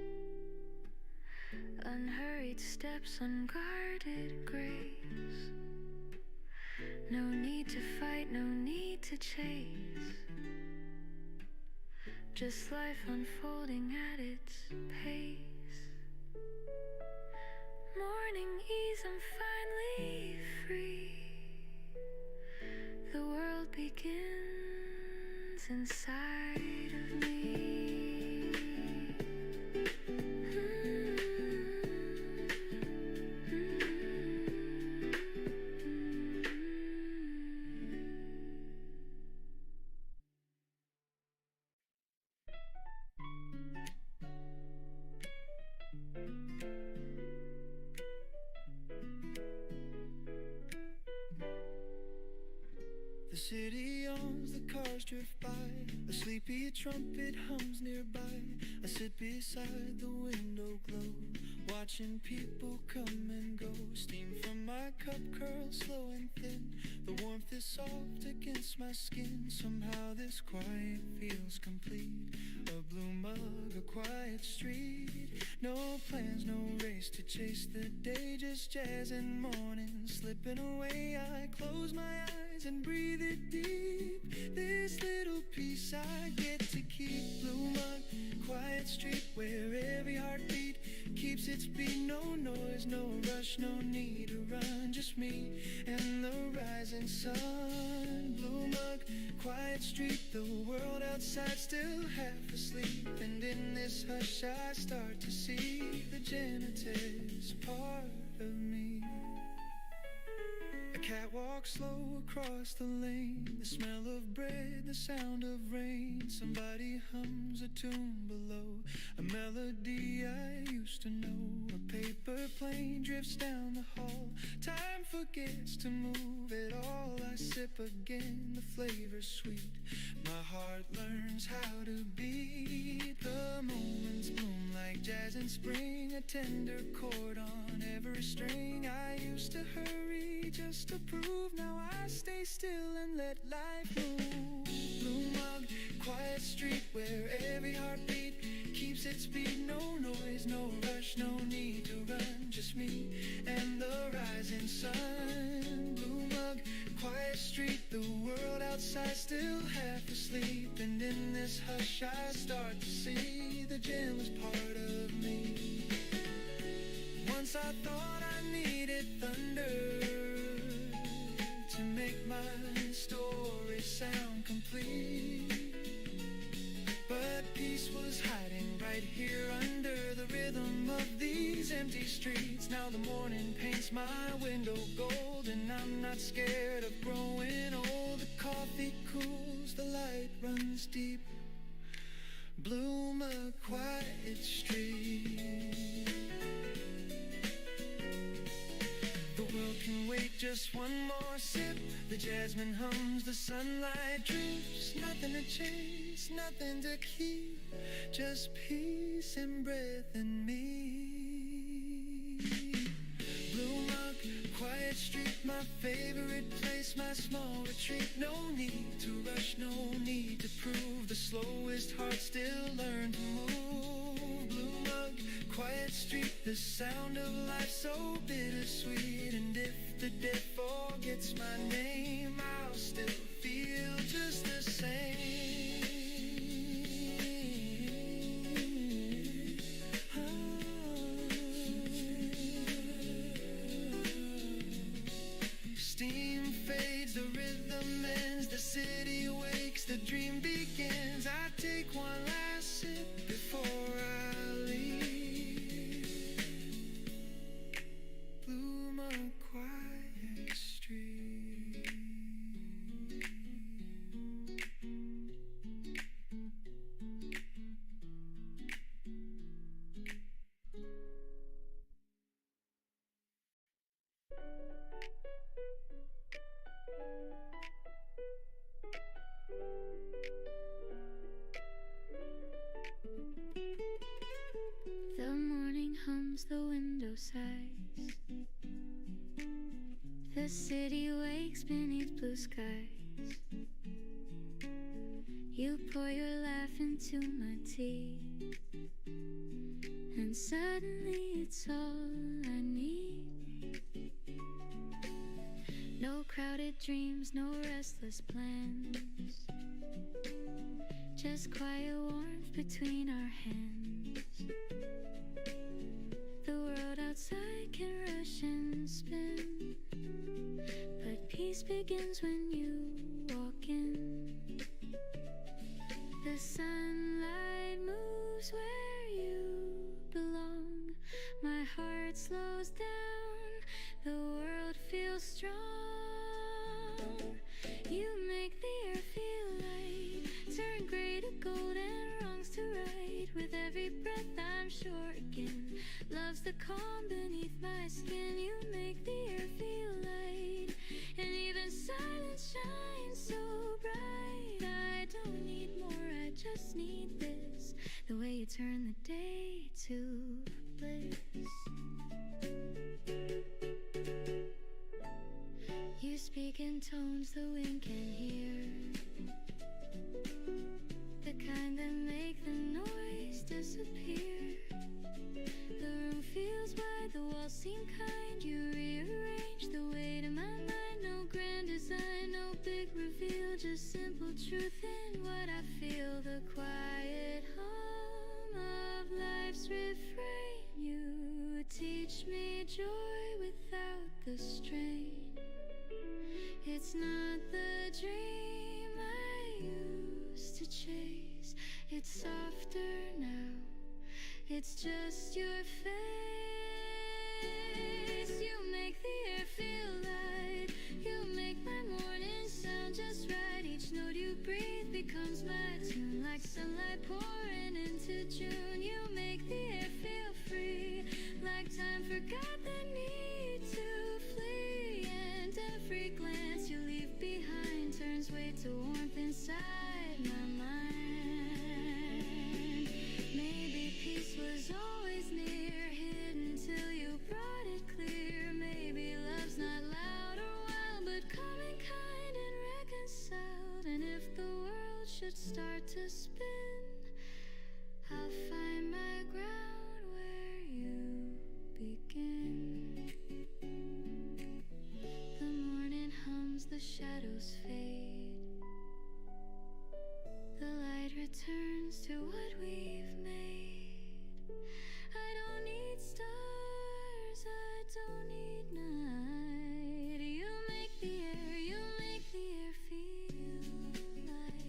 unhurried steps, unguarded grace. No need to fight, no need to chase, just life unfolding at its pace. Morning ease, I'm finally free. The world begins inside of me. The city yawns, the cars drift by, a sleepy trumpet hums nearby. I sit beside the window glow, watching people come and go. Steam from my cup curls slow and thin, the warmth is soft against my skin. Somehow this quiet feels complete, a blue mug, a quiet street. No plans, no race to chase the day, just jazz and morning slipping away. I close my eyes and breathe it deep, this little piece I get to keep. Blue mug, quiet street where every heartbeat keeps its beat. No noise, no rush, no need to run, just me and the rising sun. Blue mug, quiet street, the world outside still half asleep, and in this hush I start to see the genitive part of me. A cat walks slow across the lane, the smell of bread, the sound of rain. Somebody hums a tune below, a melody I used to know. A paper plane drifts down the hall, time forgets to move at all. I sip again, the flavor's sweet, my heart learns how to beat. The moments bloom like jazz in spring, a tender chord on every string. I used to hurry just to prove, now I stay still and let life move. Blue mug, quiet street where every heartbeat keeps its beat. No noise, no rush, no need to run, just me and the rising sun. Blue mug, quiet street, the world outside still half asleep, and in this hush I start to see the gentlest part of me. Once I thought I needed thunder to make my story sound complete, but peace was hiding right here under the rhythm of these empty streets. Now the morning paints my window gold, and I'm not scared of growing old. The coffee cools, the light runs deep. Bloom a quiet street. The world can wait just one more sip. The jasmine hums, the sunlight drifts. Nothing to chase, nothing to keep, just peace and breath in me. Blue mug, quiet street My favorite place, my small retreat. No need to rush, no need to prove. The slowest heart still learn to move. Blue mug, quiet street, the sound of life so bittersweet. And if the dead forgets my name, I'll still feel just the same. Steam fades, the rhythm ends, the city wakes, the dream begins. I take one last sip before I leave. Bloom a quiet street. The morning hums, the window sighs. The city wakes beneath blue skies. You pour your laugh into my tea, and suddenly it's all I need. No crowded dreams, no restless plans, just quiet warmth between our hands. The world outside can rush and spin, but peace begins when you walk in. The sunlight moves where you belong. My heart slows down, the world feels strong. You make the air feel light, turn gray to gold and wrongs to right. With every breath I'm sure again, love's the calm beneath my skin. You make the air feel light, and even silence shines so bright. I don't need more, I just need this, the way you turn the day to bliss. You speak in tones the wind can hear, the kind that make the noise disappear. The room feels wide, the walls seem kind. You rearrange the weight in my mind. No grand design, no big reveal, just simple truth in what I feel. The quiet hum of life's refrain. You teach me joy without the strain. It's not the dream I used to chase, it's softer now, it's just your face. You make the air feel light, you make my morning sound just right. Each note you breathe becomes my tune, like sunlight pouring into June. You make the air feel free, like time forgot the need to flee. And every glance you leave behind turns weight to warmth inside my mind. Maybe peace was always near, hidden till you brought it clear. Maybe love's not loud or wild, but calm and kind and reconciled. And if the world should start to spin, I'll find my ground where you begin. The morning hums, the shadows fade, the light returns to what we've made. I don't need stars, I don't need night. You make the air, you make the air feel light.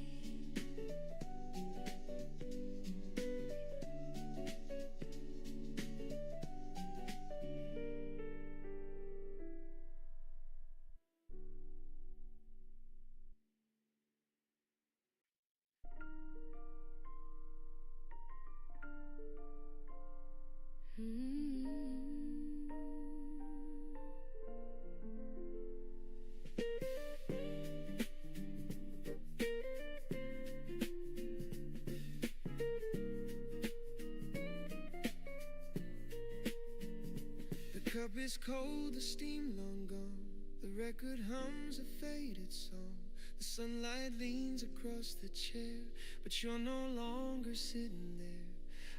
The cup is cold, the steam long gone. The record hums a faded song. The sunlight leans across the chair, but you're no longer sitting there.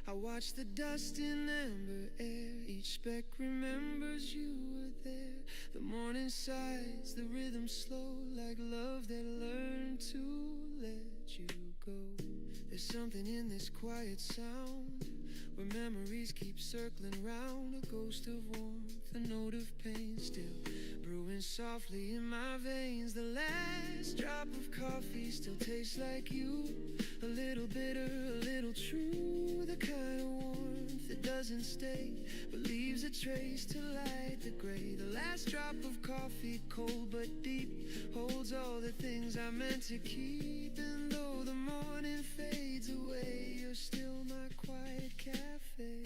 I watch the dust in amber air. Each speck remembers you were there. The morning sighs, the rhythm slow, like love that learned to let you go. There's something in this quiet sound, where memories keep circling round. A ghost of warmth, a note of pain, still brewing softly in my veins. The last drop of coffee still tastes like you. A little bitter, a little true. The kind of warmth that doesn't stay, but leaves a trace to light the gray. The last drop of coffee, cold but deep, holds all the things I meant to keep. And though the morning fades away, you're still my quiet cafe.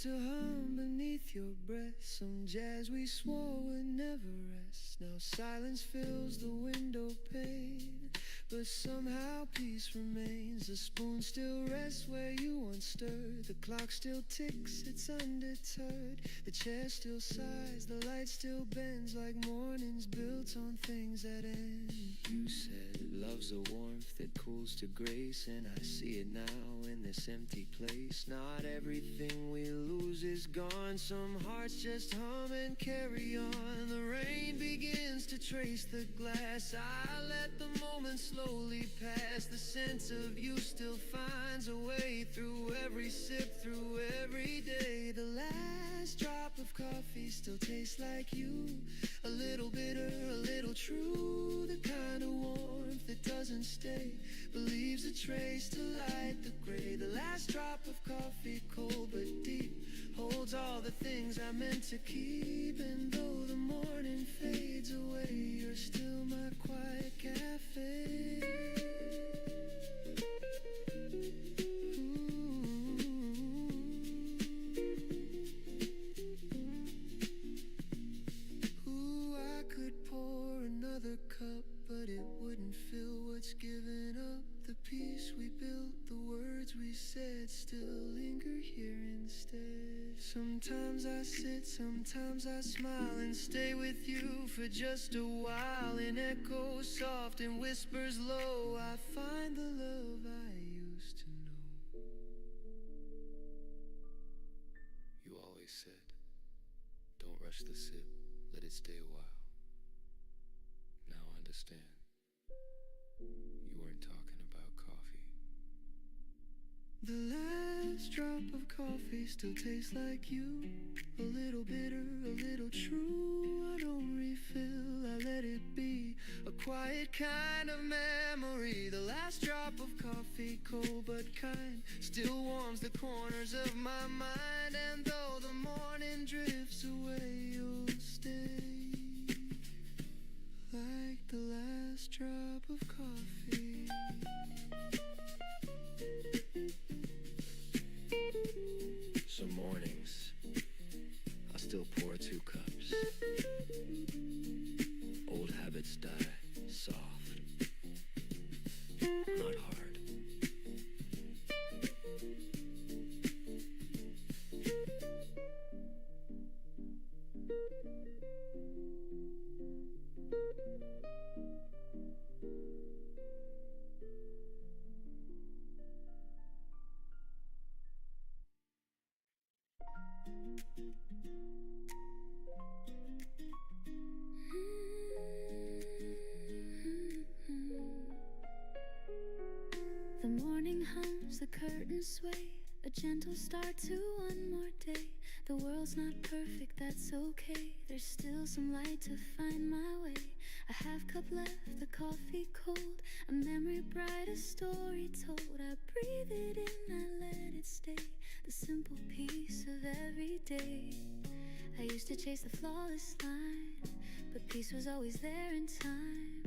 To hum beneath your breath some jazz we swore would never rest. Now silence fills the window pane, but somehow peace remains. The spoon still rests where you once stirred. The clock still ticks, it's undeterred. The chair still sighs, the light still bends, like mornings built on things that end. You said love's a warmth that cools to grace, and I see it now in this empty place. Not everything we lose is gone. Some hearts just hum and carry on. The rain begins to trace the glass. I let the moment slowly pass. The sense of you still finds a way through every sip, through every day. The last drop of coffee still tastes like you. A little bitter, a little true. The kind of warmth that doesn't stay, but leaves a trace to light the gray. The last drop of coffee, cold but deep, holds all the things I meant to keep. And though the morning fades away, you're still my quiet cafe. Ooh, I could pour another cup, but it wouldn't fill what's given up. The peace we built, the words we said, still linger here instead. Sometimes I sit, sometimes I smile and stay with you for just a while. In echoes soft and whispers low, I find the love I used to know. You always said, don't rush the sip, let it stay a while. Now I understand. You weren't talking about coffee. The last drop of coffee still tastes like you. A little bitter, a little true. I don't refill, I let it be. A quiet kind of memory. The last drop of coffee, cold but kind, still warms the corners of my mind. And though the morning drifts away, you'll stay, like the last drop of coffee. Some mornings, I still pour 2 cups. Old habits die soft, not hard. The morning hums, the curtains sway, a gentle start to one more day. The world's not perfect, that's okay. There's still some light to find my way. A half cup left, the coffee cold, a memory bright, a story told. I breathe it in, I let it stay, the simple peace of every day. I used to chase the flawless line, but peace was always there in time.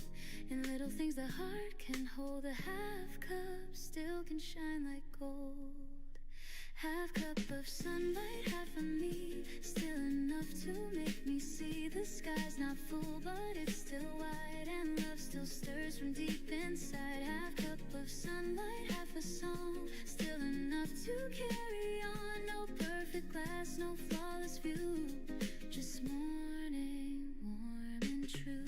In little things the heart can hold, a half cup still can shine like gold. Half cup of sunlight, half of me, still enough to make me see the sky's not full, but it's still wide, and love still stirs from deep inside. Half cup of sunlight, half a song, still enough to carry on. No perfect glass, no flawless view, just morning, warm and true.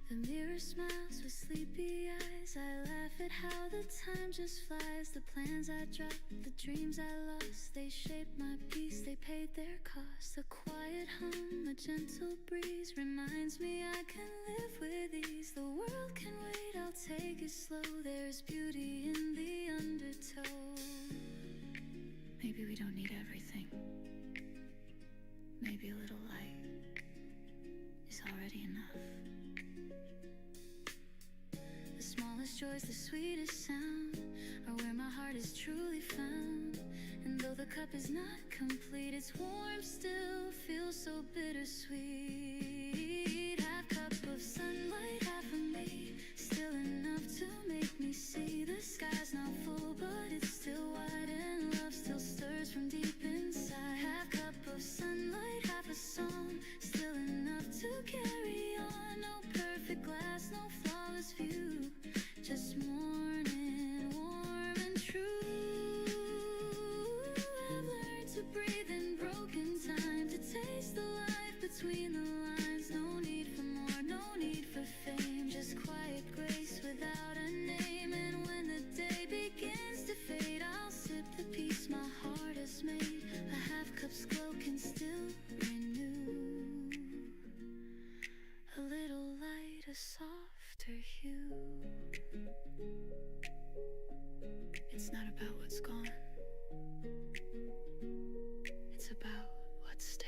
The mirror smiles with sleepy eyes. I laugh at how the time just flies. The plans I dropped, the dreams I lost, they shaped my peace, they paid their cost. A quiet hum, a gentle breeze reminds me I can live with ease. The world can wait, I'll take it slow. There's beauty in the undertow. Maybe we don't need everything. Maybe a little light is already enough. The smallest joys, the sweetest sound, are where my heart is truly found. And though the cup is not complete, its warmth still feels so bittersweet. Half cup of sunlight, half of me, still enough to make me see the sky's not full, but it's still wide, and love still stirs from deep inside. Half cup of sunlight, half a song, still enough to carry on. No perfect glass, no flawless view, just morning, warm and true. I've learned to breathe in broken time, to taste the life between the lines. No need for more, no need for fame, just quiet grace without a name. And when the day begins to fade, I'll sip the peace my heart has made. A half cup's glow can still renew a little light, a softer hue. It's not about what's gone, it's about what stays.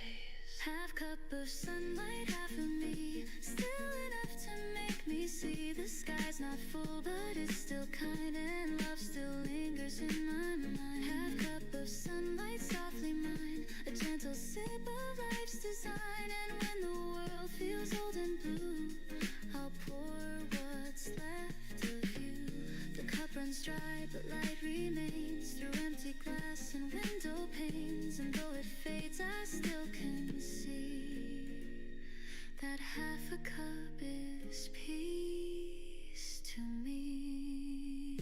Half cup of sunlight, half of me, still enough to make me see the sky's not full, but it's still kind, and love still lingers in my mind. Half cup of sunlight, softly mine, a gentle sip of life's design. And when the world feels old and blue, I'll pour what's left of you. The cup runs dry, but light remains through empty glass and window panes. And though it fades, I still can see that half a cup is peace to me.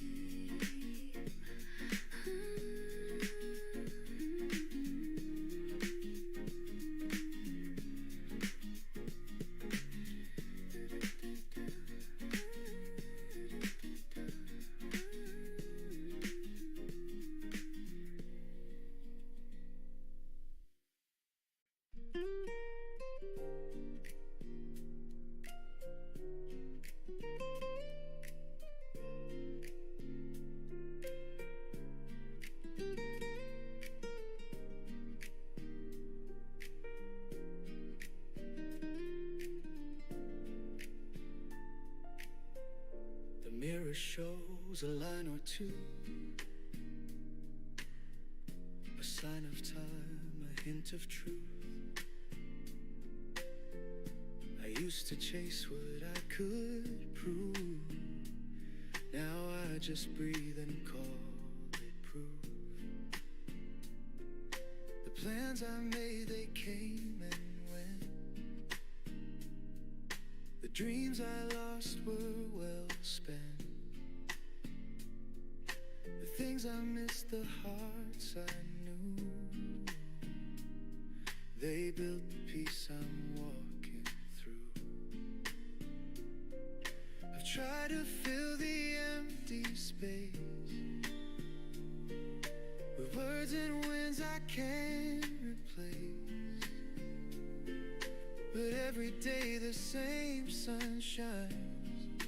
The mirror shows a line or two, a sign of time, a hint of truth. I used to chase what I could prove. Now I just breathe and call it proof. The plans I made, they came and went. The dreams I lost were well spent. The things I missed, the hearts I knew, they built the peace I'm walking through. I've tried to fill the empty space with words and winds I can't replace. But every day the same sun shines,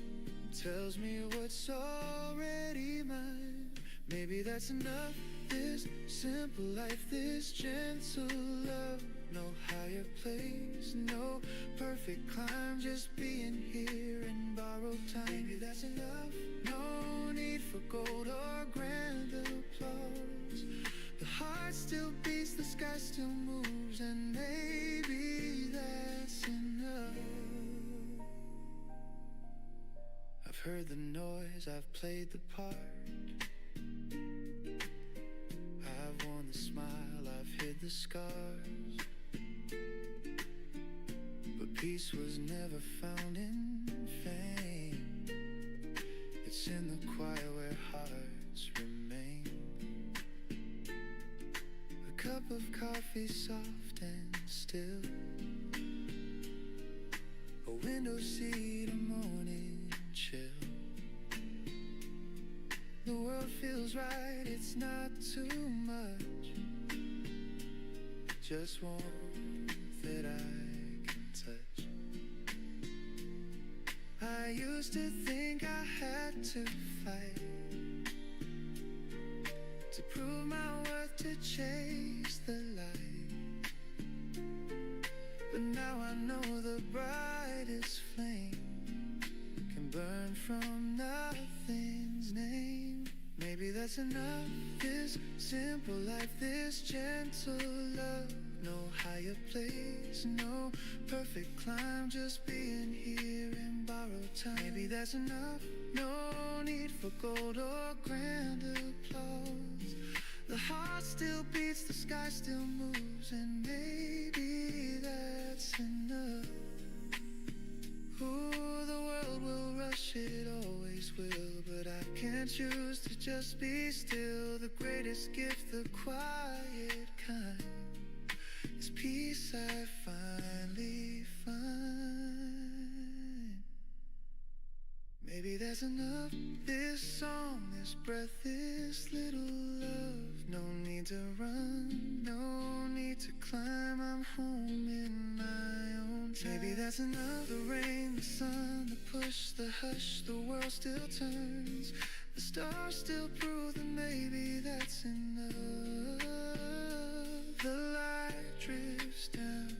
tells me what's already mine. Maybe that's enough, this simple life, this gentle love. No higher place, no perfect climb, just being here in borrowed time. Maybe that's enough, no need for gold or grand applause. The heart still beats, the sky still moves, and maybe that's enough. heard the noise, I've played the part. I've worn the smile, I've hid the scars. But peace was never found in fame. It's in the quiet where hearts remain. A cup of coffee soft and still, a window seat, a morning chill. The world feels right, it's not too much, just warmth that I can touch. I used to think I had to fight to prove my worth, to chase the light. But now I know the brightest flame can burn from nothing's name. Maybe that's enough, this simple life, this gentle love. No higher place, no perfect climb, just being here in borrowed time. Maybe that's enough, no need for gold or grand applause. The heart still beats, the sky still moves, and maybe that's enough. Ooh, the world will rush, it always will, but I can't choose to just be still. The greatest gift, the quiet kind, is peace I finally find. Maybe that's enough, this song, this breath, this little love. No need to run, no need to climb, I'm home in my own time. Maybe that's enough, the rain, the sun, the push, the hush, the world still turns. The stars still prove that maybe that's enough. The light drifts down,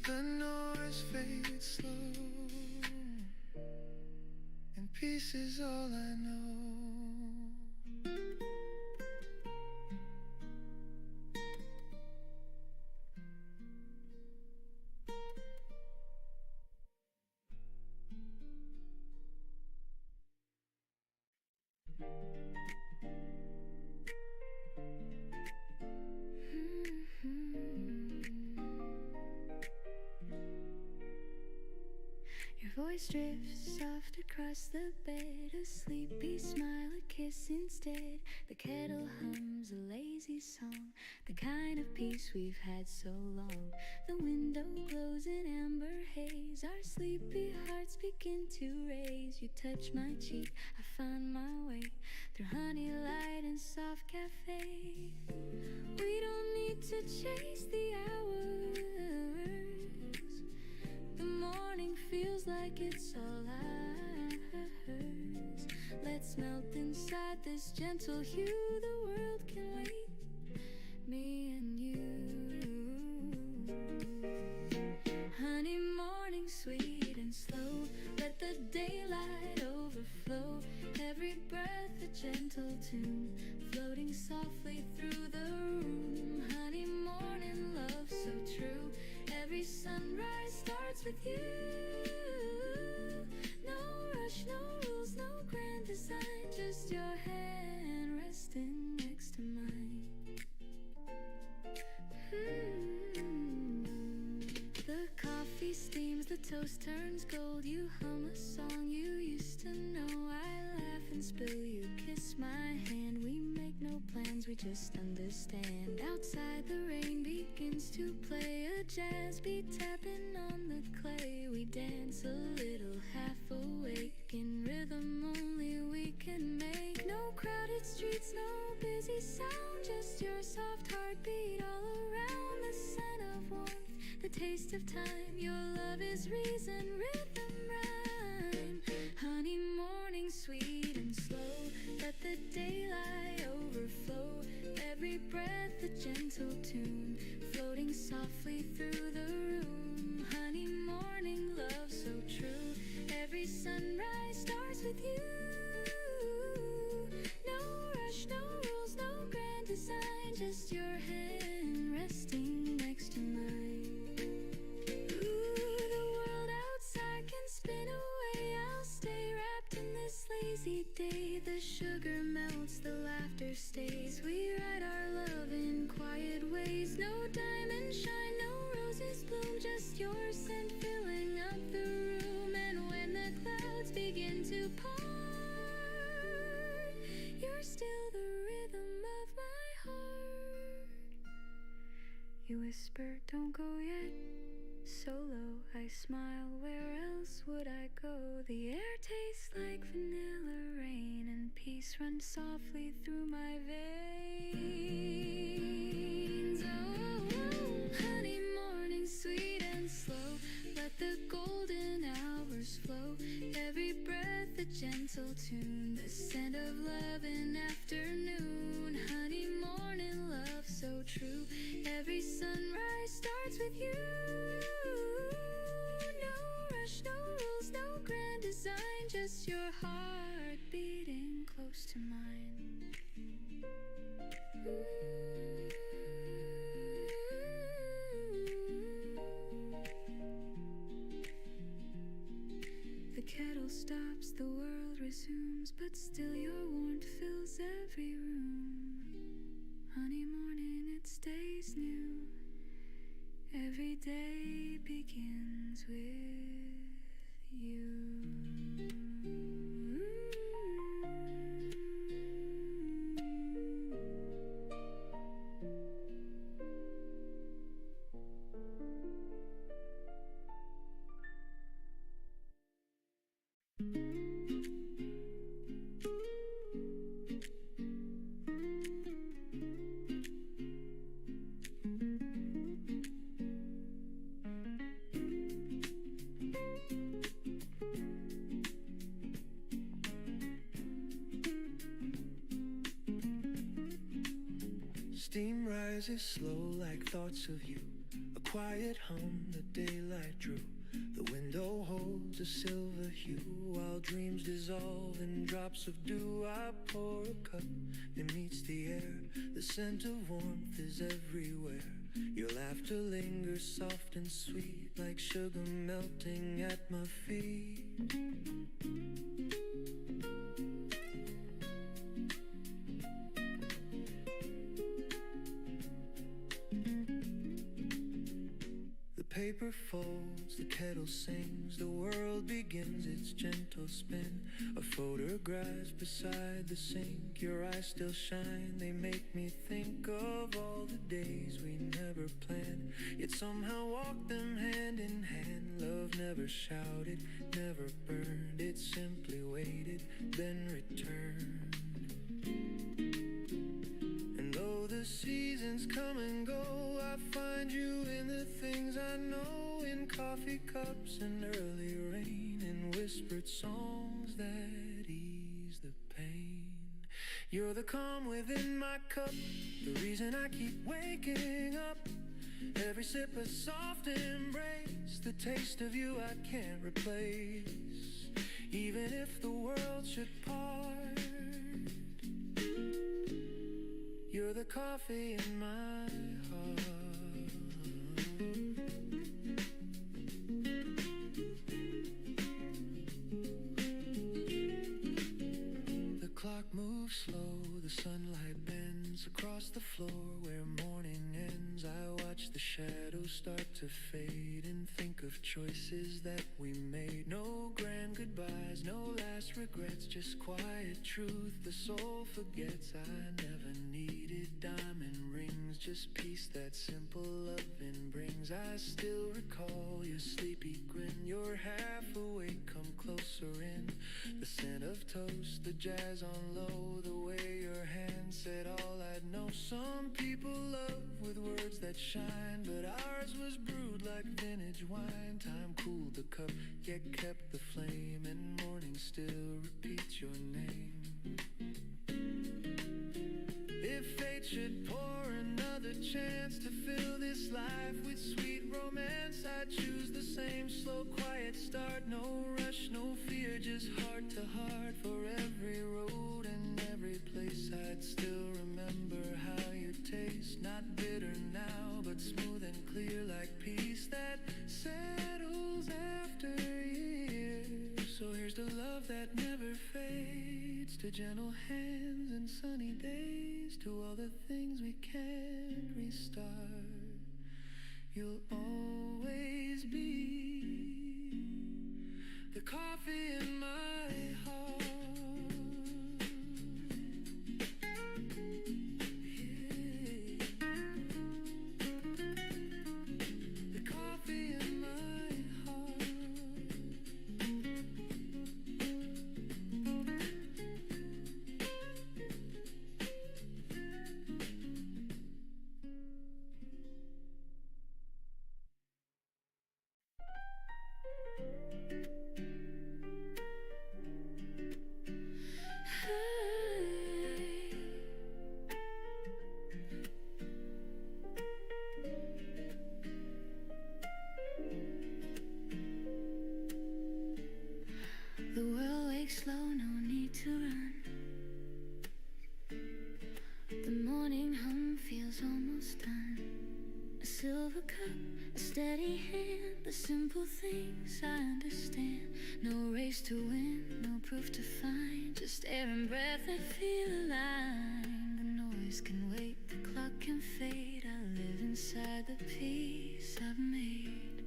the noise fades slow, and peace is all I know. Your voice drifts soft across the bed, a sleepy smile, a kiss instead. The kettle hums a lazy song, the kind of peace we've had so long. The window glows in amber haze, our sleepy hearts begin to raise. You touch my cheek, I find my way through honey light and soft cafe. We don't need to chase the hours, the morning feels like it's all ours. Let's melt inside this gentle hue, the world can wait, me and you. Honey morning, sweet and slow, let the daylight overflow. Every breath a gentle tune, floating softly through the room. Honey morning, love so true, every sunrise starts with you. No rush, no rules, no grand design, just your hand resting next to mine. The coffee steams, the toast turns gold. You hum a song you used to know. I laugh and spill, you kiss my hand. We make no plans, we just understand. Outside the rain begins to play, a jazz beat tapping on the clay. We dance a little half awake, in rhythm only we can make. No crowded streets, no busy sound, just your soft heartbeat all around. The scent of warmth, the taste of time, your love is reason, rhythm, rhyme. Honey morning, sweet and slow, let the daylight overflow. Every breath a gentle tune, floating softly through the room. Honey morning, love so true, every sunrise starts with you. No rush, no rules, no grand design, just your hand resting next to mine. Ooh, the world outside can spin away, I'll stay wrapped in this You whisper, don't go yet. Solo, I smile, where else would I go? The air tastes like vanilla rain, and peace runs softly through my veins. Oh, honey, morning, sweet and slow. Let the golden hours flow. Every breath a gentle tune, the scent of love in afternoon. Honey, morning, love so true. Every sunrise starts with you. No rush, no rules, no grand design, just your heart beating close to mine. The kettle stops, the world resumes, but still your warmth fills every room. Honey, morning, it stays new. Every day begins with you. Steam rises slow like thoughts of you. A quiet hum the daylight drew. The window holds a silver hue, while dreams dissolve in drops of dew. I pour a cup, it meets the air. The scent of warmth is everywhere. Your laughter lingers soft and sweet, like sugar melting at my feet. Paper folds, the kettle sings, the world begins its gentle spin. A photograph beside the sink, your eyes still shine, they make me think of all the days we never planned, yet somehow walked them hand in hand. Love never shouted, never burned, it simply waited, then returned. And though the seasons come and go, I find you in the things I know, in coffee cups and early rain, and whispered songs that ease the pain. You're the calm within my cup, the reason I keep waking up. Every sip a soft embrace, the taste of you I can't replace. Even if the world should part, you're the coffee in my heart. The clock moves slow, the sunlight bends across the floor where morning ends. I watch the shadows start to fade and think of choices that we made. No grand goodbyes, no last regrets, just quiet truth the soul forgets. I never needed diamond rings, just peace that simple loving brings. I still recall your sleepy grin, you're half awake, come closer in. The scent of toast, the jazz on low, the way your hand said all I'd know. Some people love with words that shine, but ours was brewed like vintage wine. Time cooled the cup, yet kept the flame, and morning still repeats your name. If fate should pour another chance to fill this life with sweet romance, I'd choose the same slow, quiet start. No rush, no fear, just heart to heart. For every road and every place, I'd still remember how you taste. Not bitter now, but smooth and clear, like peace that settles after years. So here's to love that never fades, to gentle hands and sunny days, to all the things we can't restart. You'll always be the coffee in my heart. Yeah. the simple things I understand. No race to win, no proof to find. Just air and breath that feel aligned. The noise can wait, the clock can fade. I live inside the peace I've made.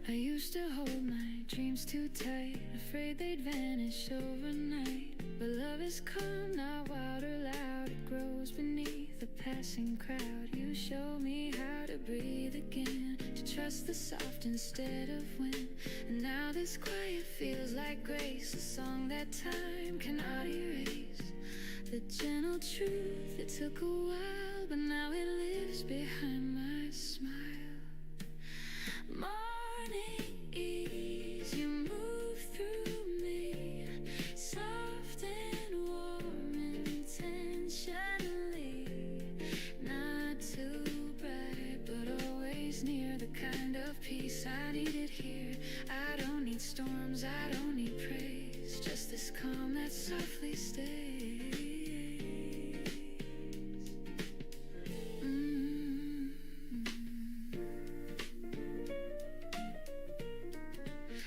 I used to hold my dreams too tight, afraid they'd vanish overnight. But love is calm, not wild or loud. It grows beneath the passing crowd. You show me how to breathe again, to trust the soft instead of wind. And now this quiet feels like grace, a song that time cannot erase. The gentle truth, it took a while, but now it lives behind my smile. Morning ease, you move through me, soft and warm intentionally. Not too bright, but always near, the kind of peace I needed here. I don't need storms, I don't need praise, just this calm that softly stays.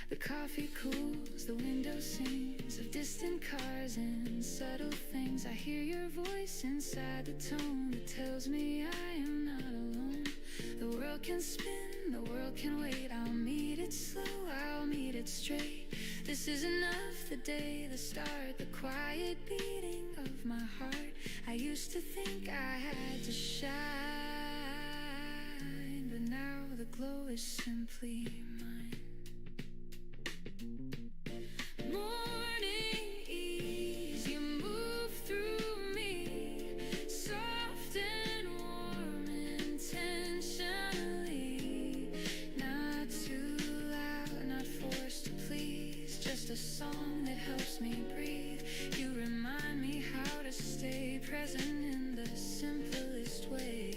The coffee cools, the window sings of distant cars and subtle things. I hear your voice inside the tone that tells me I am not alone. The world can spin, the world can wait. I'll meet it slow, I'll meet it straight. This is enough, the day, the start, the quiet beating of my heart. I used to think I had to shine, but now the glow is simply mine. Morning ease, you move through me, soft and warm intentionally. Not too loud, not forced to please, just a song that helps me breathe. You remind me how to stay present in the simplest way.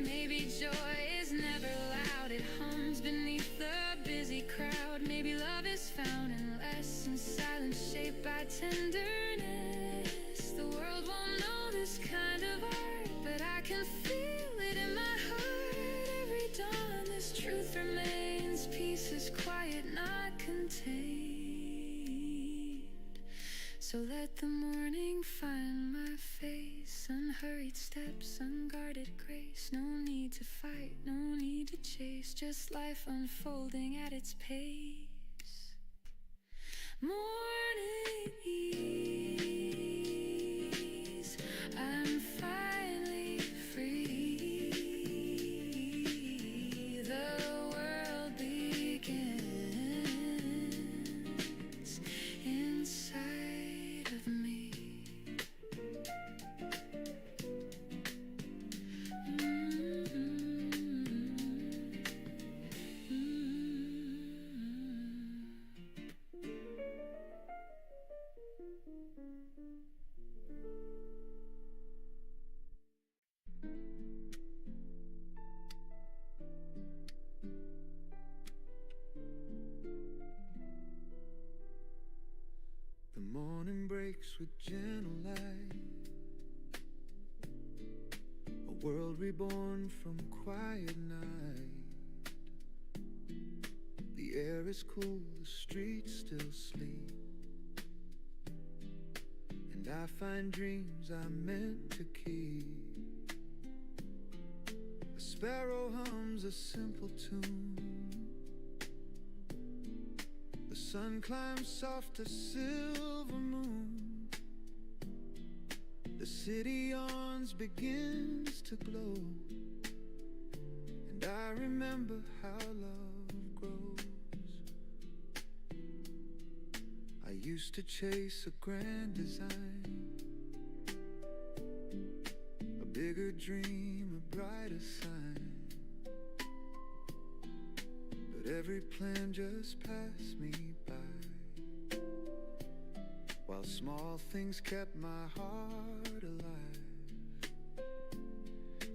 Maybe joy is never loud, it hums beneath the busy crowd. Maybe love is found in less, in silence shaped by tenderness. The world won't know this kind of art, but I can feel it in my heart. Every dawn this truth remains, peace is quiet, not contained. So let the morning find my face, unhurried steps, unguarded grace. No need to fight, no need to chase, just life unfolding at its pace. Morning ease, I'm finally free. The world begins inside of me. The morning breaks with gentle light, a world reborn from quiet night. The air is cool, the streets still sleep, and I find dreams I'm meant to keep. A sparrow hums a simple tune, the sun climbs soft as silver moon. The city yawns, begins to glow, and I remember how love grows. I used to chase a grand design, a bigger dream, a brighter sign. But every plan just passed me by, while small things kept my heart alive.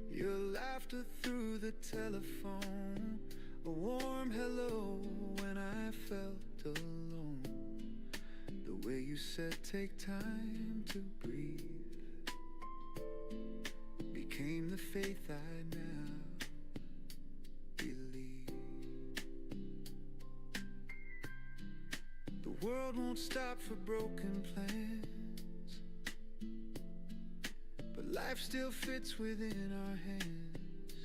Your laughter through the telephone, a warm hello when I felt alone. The way you said take time to breathe, became the faith I now believe. The world won't stop for broken plans, but life still fits within our hands.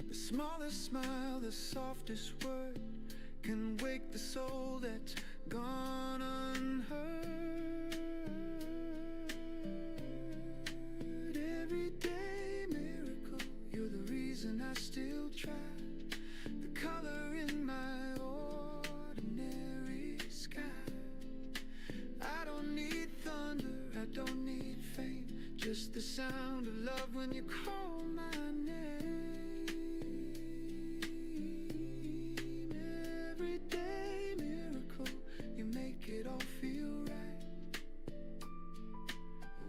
The smallest smile, the softest word can wake the soul that's gone unheard. Everyday miracle, you're the reason I still try. The color in my ordinary sky. I don't need thunder, I don't need fame, just the sound of love when you call my name. Everyday miracle, you make it all feel right.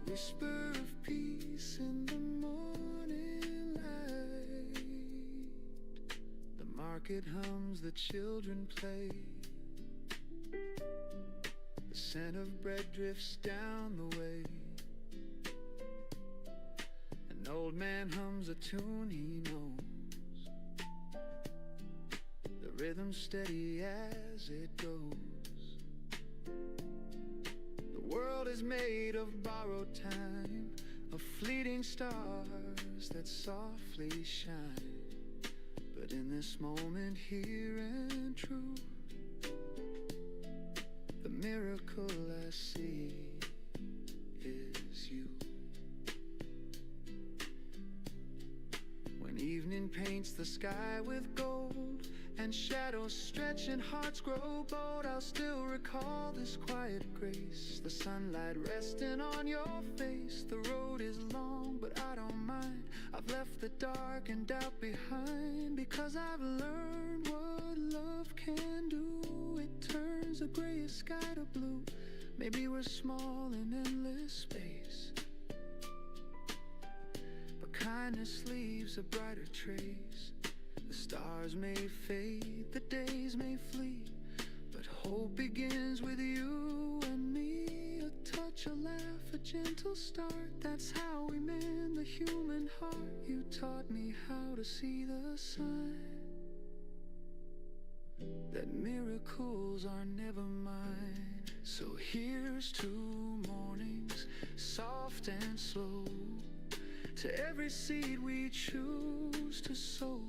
A whisper of peace in the morning light. The market hums, the children play. The scent of bread drifts down the way. An old man hums a tune he knows. The rhythm steady as it goes. The world is made of borrowed time, of fleeting stars that softly shine. But in this moment here and true, the miracle I see is you. When evening paints the sky with gold and shadows stretch and hearts grow bold, I'll still recall this quiet grace, the sunlight resting on your face. The road is long, but I don't mind. I've left the dark and doubt behind, because I've learned what love can do. It turns the grayest sky to blue. Maybe we're small in endless space, but kindness leaves a brighter trace. The stars may fade, the days may flee, but hope begins with you and me. A touch, a laugh, a gentle start, that's how we mend the human heart. You taught me how to see the sign that miracles are never mine. So here's to mornings, soft and slow, to every seed we choose to sow,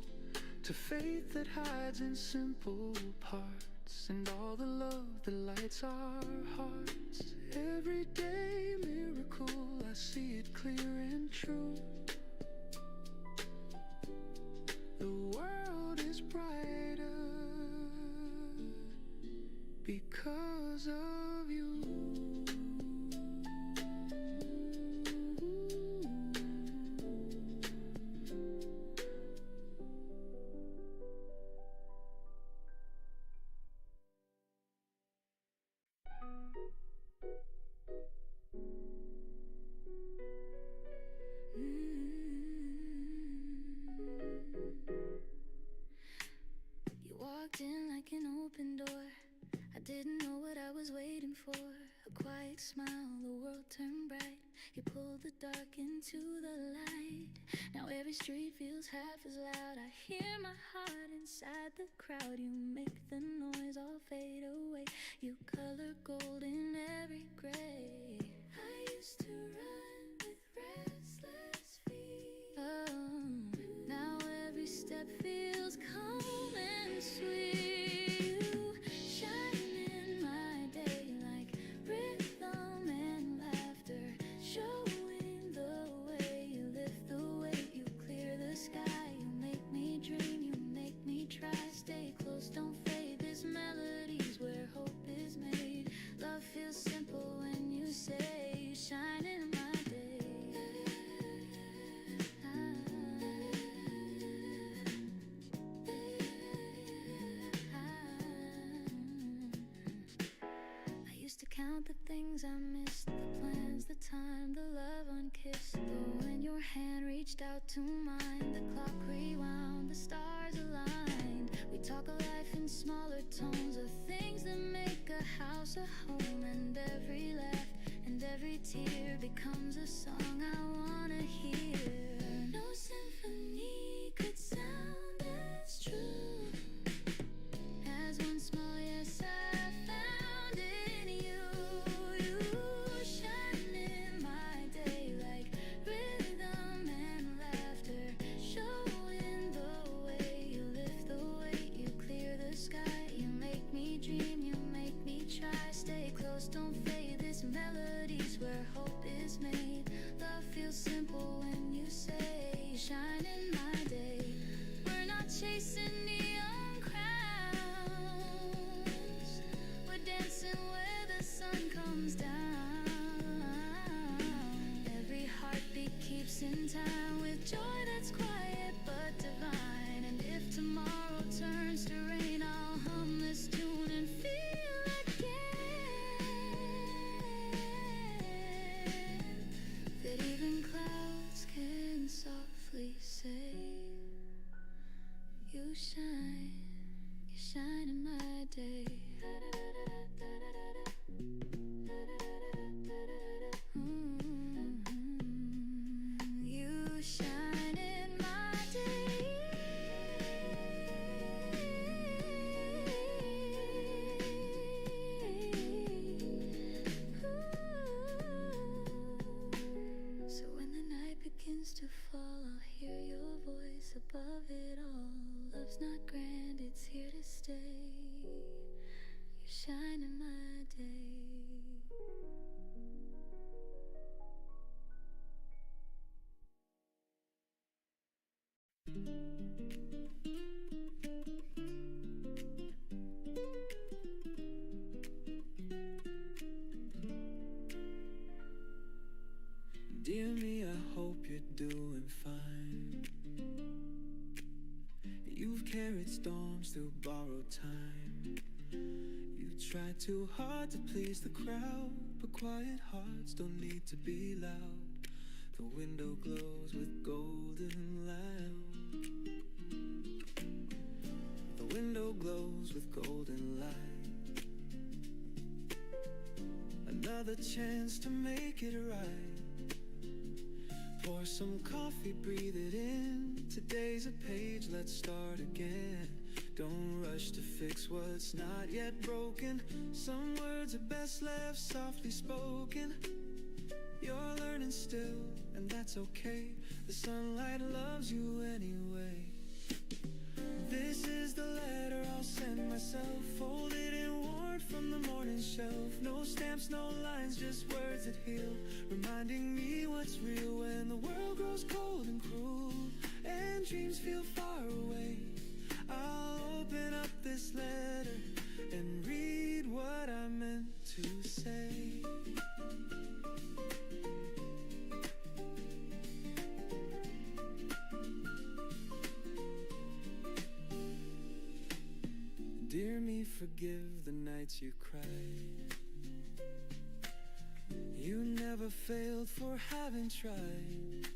to faith that hides in simple parts, and all the love that lights our hearts. Everyday miracle, I see it clear and true. The world is brighter because of you. You walked in like an open door. I didn't know what I was waiting for. A quiet smile, the world turned bright. You pulled the dark into the light. Now every street feels half as loud. I hear my heart inside the crowd. You make the noise all fade away. You color gold in every gray. I used to run with restless feet. Oh, now every step feels calm and sweet. You shine in my day like rhythm and laughter, showing the way. You lift the weight, you clear the sky. You make me dream, you make me try. Stay close, don't fade. This melody's where hope is made. Love feels simple when you say you shine in my day. I used to count the things I missed, the plans, the time, the love unkissed. But when your hand reached out to mine, the clock rewound, the stars aligned. We talk of life in smaller tones, of things that make a house a home. And every laugh and every tear becomes a song I wanna hear. No symphony could sound as true as one small yes I found in you. You shine in my day like rhythm and laughter, showing the way you lift the weight, you clear the sky, you make me dream, you make me try. Stay close, don't fade, this melody's where hope is made. Love feels simple when you say you shine in my day. We're not chasing neon crowns, we're dancing where the sun comes down. Every heartbeat keeps in time with joy that's quiet but divine. And if tomorrow turns to rain, I'll hum this tune and feel again that even clouds can softly say, you shine in my day. You shine in my day. So when the night begins to fall, I'll hear your voice above it all. Love's not grand, it's here to stay. You shine in my day. Dear me, I hope you're doing fine. You've carried storms through borrowed time. You try too hard to please the crowd, but quiet hearts don't need to be loud. The window glows with golden light. The window glows with golden light. Another chance to make it right. Pour some coffee, breathe it in. Today's a page, let's start again. Don't rush to fix what's not yet broken. Some words are best left softly spoken. You're learning still, and that's okay. The sunlight loves you anyway. This is the letter I'll send myself, folded and worn from the morning shelf. No stamps, no lines, just words that heal, reminding me what's real when the world grows cold and cruel and dreams feel far away. I'll open up this letter and read what I meant to say. Dear me, forgive the nights you cried. You never failed for having tried.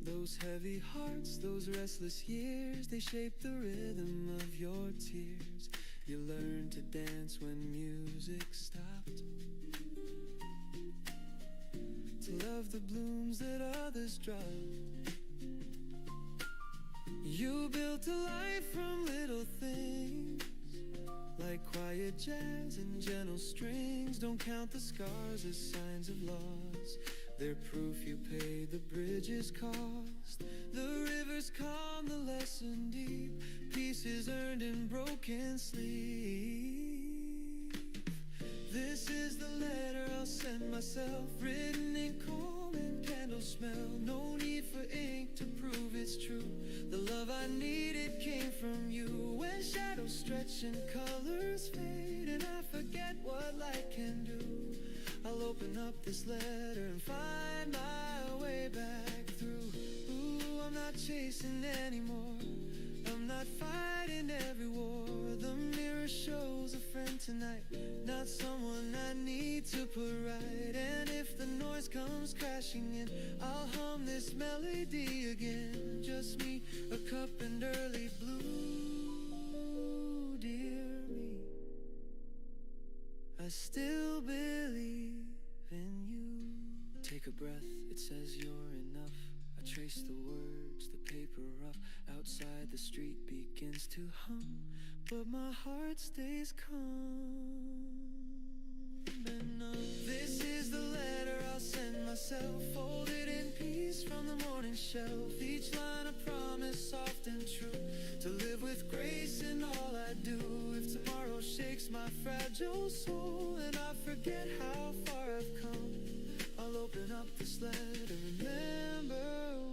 Those heavy hearts, those restless years, they shape the rhythm of your tears. You learned to dance when music stopped, to love the blooms that others dropped. You built a life from little things, like quiet jazz and gentle strings. Don't count the scars as signs of loss, they're proof you paid the bridge's cost. The rivers calm, the lesson deep, pieces earned in broken sleep. This is the letter I'll send myself, written in calm and candle smell. No need for ink to prove it's true. The love I needed came from you. When shadows stretch and colors fade and I forget what light can do, I'll open up this letter and find my way back through. Ooh, I'm not chasing anymore, I'm not fighting every war. The mirror shows a friend tonight, not someone I need to put right. And if the noise comes crashing in, I'll hum this melody again. Just me, a cup and early blue. Dear me, I still believe in you. take a breath, it says you're enough. I trace the words, the paper rough. Outside the street begins to hum, but my heart stays calm and numb. This is the letter I'll send myself, folded in peace from the morning shelf. Each line a promise, soft and true, to live with grace in all I do. If tomorrow shakes my fragile soul and I forget how far I've come, I'll open up this letter, remember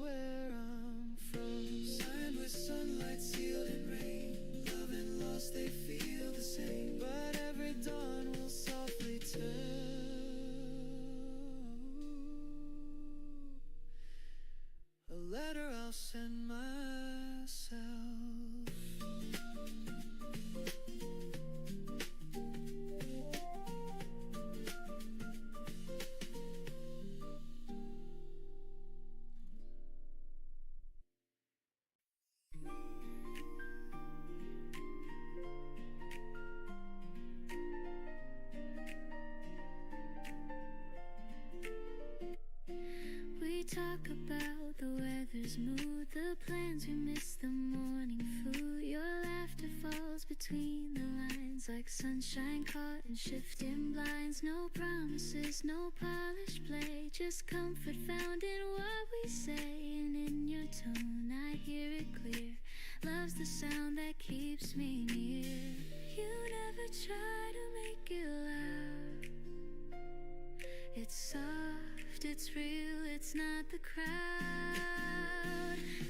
where I'm from. Signed with sunlight, sealed in rain. Love and loss, they feel the same, but every dawn will softly turn a letter I'll send myself. We talk about the weather's mood, the plans we miss, the morning food. Your laughter falls between the lines like sunshine caught in shifting blinds. No promises, no polished play, just comfort found in what we say. And in your tone I hear it clear, love's the sound that keeps me near. You never try to make it loud, it's soft, it's real, it's not the crowd.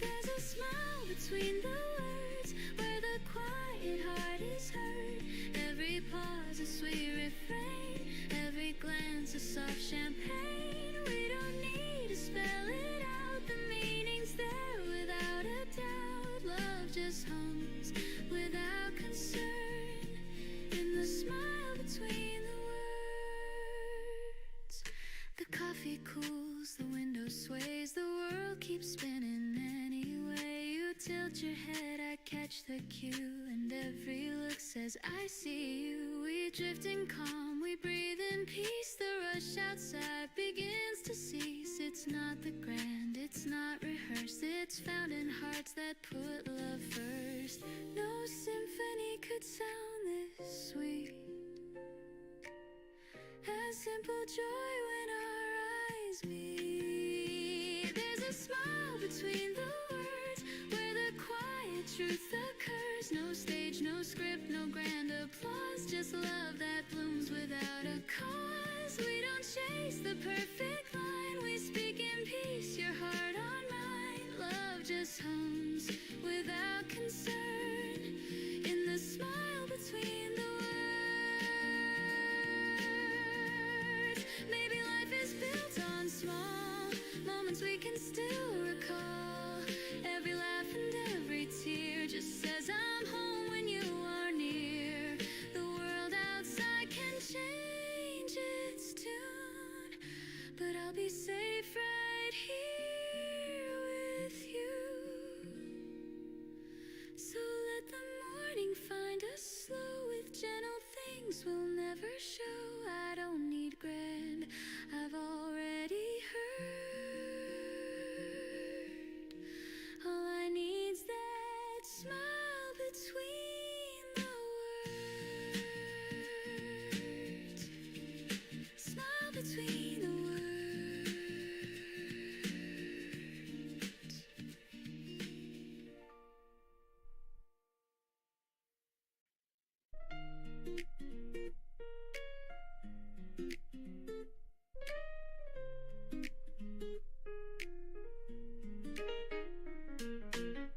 There's a smile between the words, where the quiet heart is heard. Every pause a sweet refrain, every glance a soft champagne. We don't need to spell it out, the meaning's there without a doubt. Love just hums without concern in the smile between the words. The coffee cools, the window sways, the world keeps spinning anyway. You tilt your head, I catch the cue, and every look says I see you. We drift in calm, we breathe in peace. The rush outside begins to cease. It's not the grand, it's not rehearsed, it's found in hearts that put love first. No symphony could sound this sweet, a simple joy when our eyes meet. There's a smile between the words, where the quiet truth occurs. No stage, no script, no grand applause, just love that blooms without a cause. We don't chase the perfect line, we speak in peace, your heart on mine. Love just hums without concern in the smile between the words. Maybe life is built on small moments we can still recall. Every laugh and every tear just says I'm home when you are near. The world outside can change its tune, but I'll be safe right here with you. So let the morning find us slow with gentle things we'll never show. I don't need grand, I've already heard. All I need's that smile between the words. Smile between the words.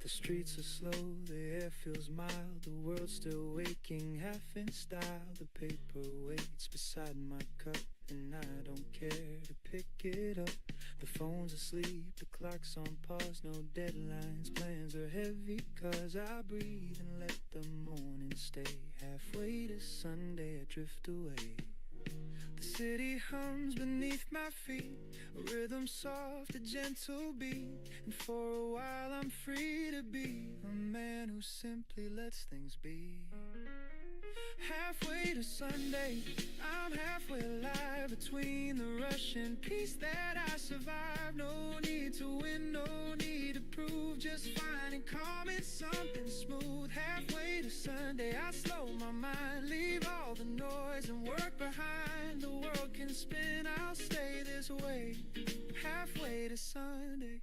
The streets are slow, the air feels mild, the world's still waking, half in style. The paper waits beside my cup, and I don't care to pick it up. The phone's asleep, the clock's on pause, no deadlines, plans are heavy, cause I breathe and let the morning stay. Halfway to Sunday, I drift away. The city hums beneath my feet, a rhythm soft, a gentle beat. And for a while I'm free to be a man who simply lets things be. Halfway to Sunday, I'm halfway alive between the rush and peace that I survived. No need to win, no need to prove, just finding calm in something smooth. Halfway to Sunday, I slow my mind, leave all the noise and work behind. The world can spin, I'll stay this way. Halfway to Sunday.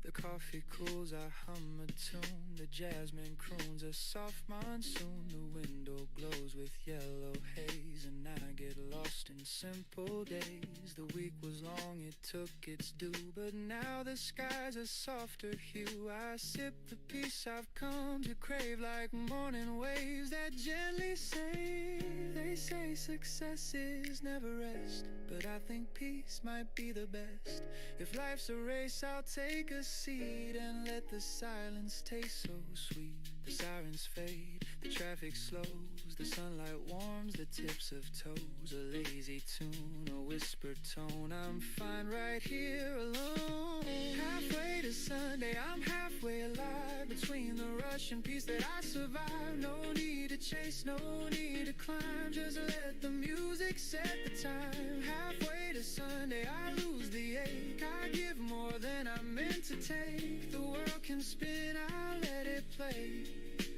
The coffee cools, I hum a tune. The jasmine croons a soft monsoon. The window glows with yellow haze, and I get lost in simple days. The week was long, it took its due, but now the sky's a softer hue. I sip the peace I've come to crave, like morning waves that gently say. They say success is never rest, but I think peace might be the best. If life's a race, I'll take a seat and let the silence taste so sweet. The sirens fade, the traffic slows, the sunlight warms the tips of toes. A lazy tune, a whispered tone, I'm fine right here alone. Halfway to Sunday, I'm halfway alive between the rush and peace that I survive. No need to chase, no need to climb, just let the music set the time. Halfway to Sunday, I lose the ache, I give more than I meant to take. The world can spin, I'll let it play.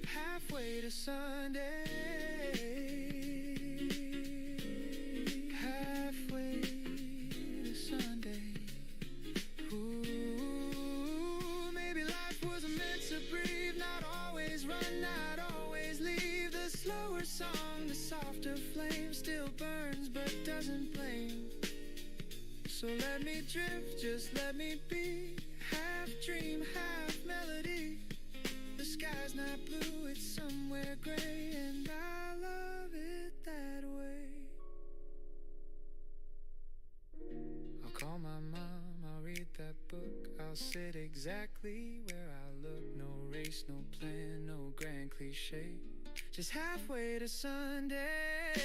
Halfway to Sunday. Halfway to Sunday. Ooh, maybe life was meant to breathe, not always run, not always leave. The slower song, the softer flame still burns but doesn't blame. So let me drift, just let me be. Half dream, half melody. The sky's not blue, it's somewhere gray, and I love it that way. I'll call my mom, I'll read that book, I'll sit exactly where I look. No race, no plan, no grand cliche, just halfway to Sunday.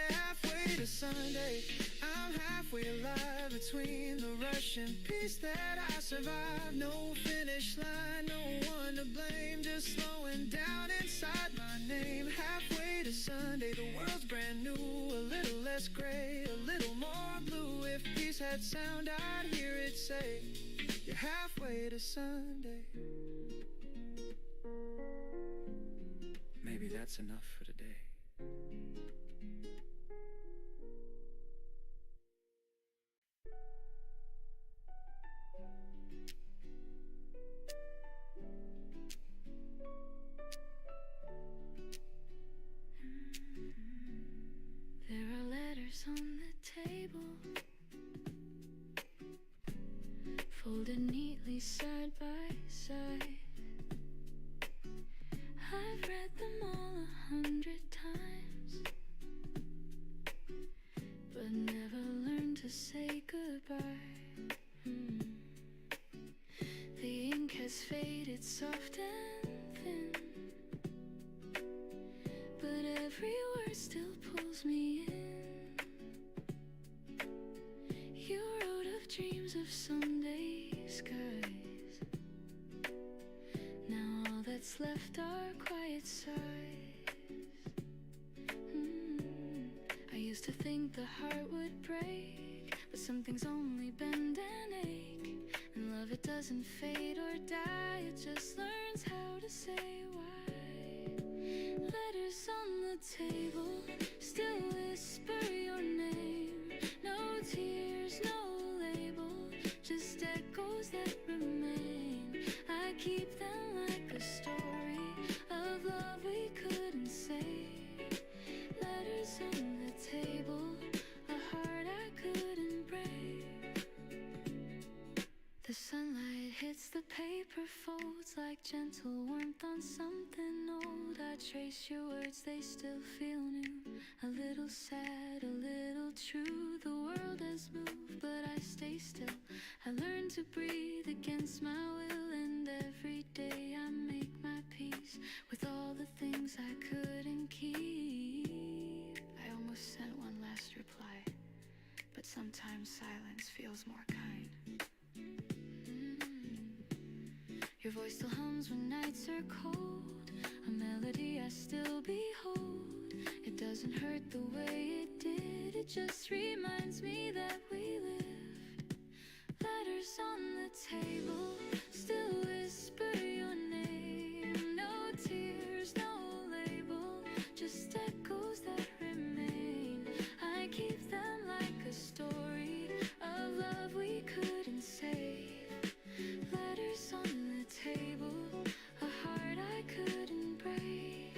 Halfway to Sunday, I'm halfway alive between the rush and peace that I survive. No finish line, no one to blame, just slowing down inside my name. Halfway to Sunday, the world's brand new, a little less gray, a little more blue. If peace had sound, I'd hear it say, you're halfway to Sunday. Maybe that's enough for today. There are letters on the table, folded neatly side by side. I've read them all 100 times, but never learned to say goodbye. The ink has faded soft and thin, but every word still pulls me in. You wrote of dreams of someday skies. Now all that's left are quiet sighs. I used to think the heart would break, but some things only bend and ache. And love, it doesn't fade or die, it just learns how to say why. Letters on the table still whisper your name. No tears, no label, just echoes that remain. I keep them like a story of love we couldn't say. Letters on the table, a heart I couldn't break. The sunlight hits the paper folds like gentle warmth on something old. I trace your words, they still feel new. A little sad, a little true. The world has moved, but I stay still. I learn to breathe against my will, and every day I make my peace with all the things I couldn't keep. I almost sent one last reply, but sometimes silence feels more kind. Your voice still hums when nights are cold, a melody I still behold. It doesn't hurt the way it did, it just reminds me that we lived. Letters on the table still whisper your name. No tears, no label, just echoes that remain. I keep them like a story of love we couldn't save. Letters on the table, a heart I couldn't break.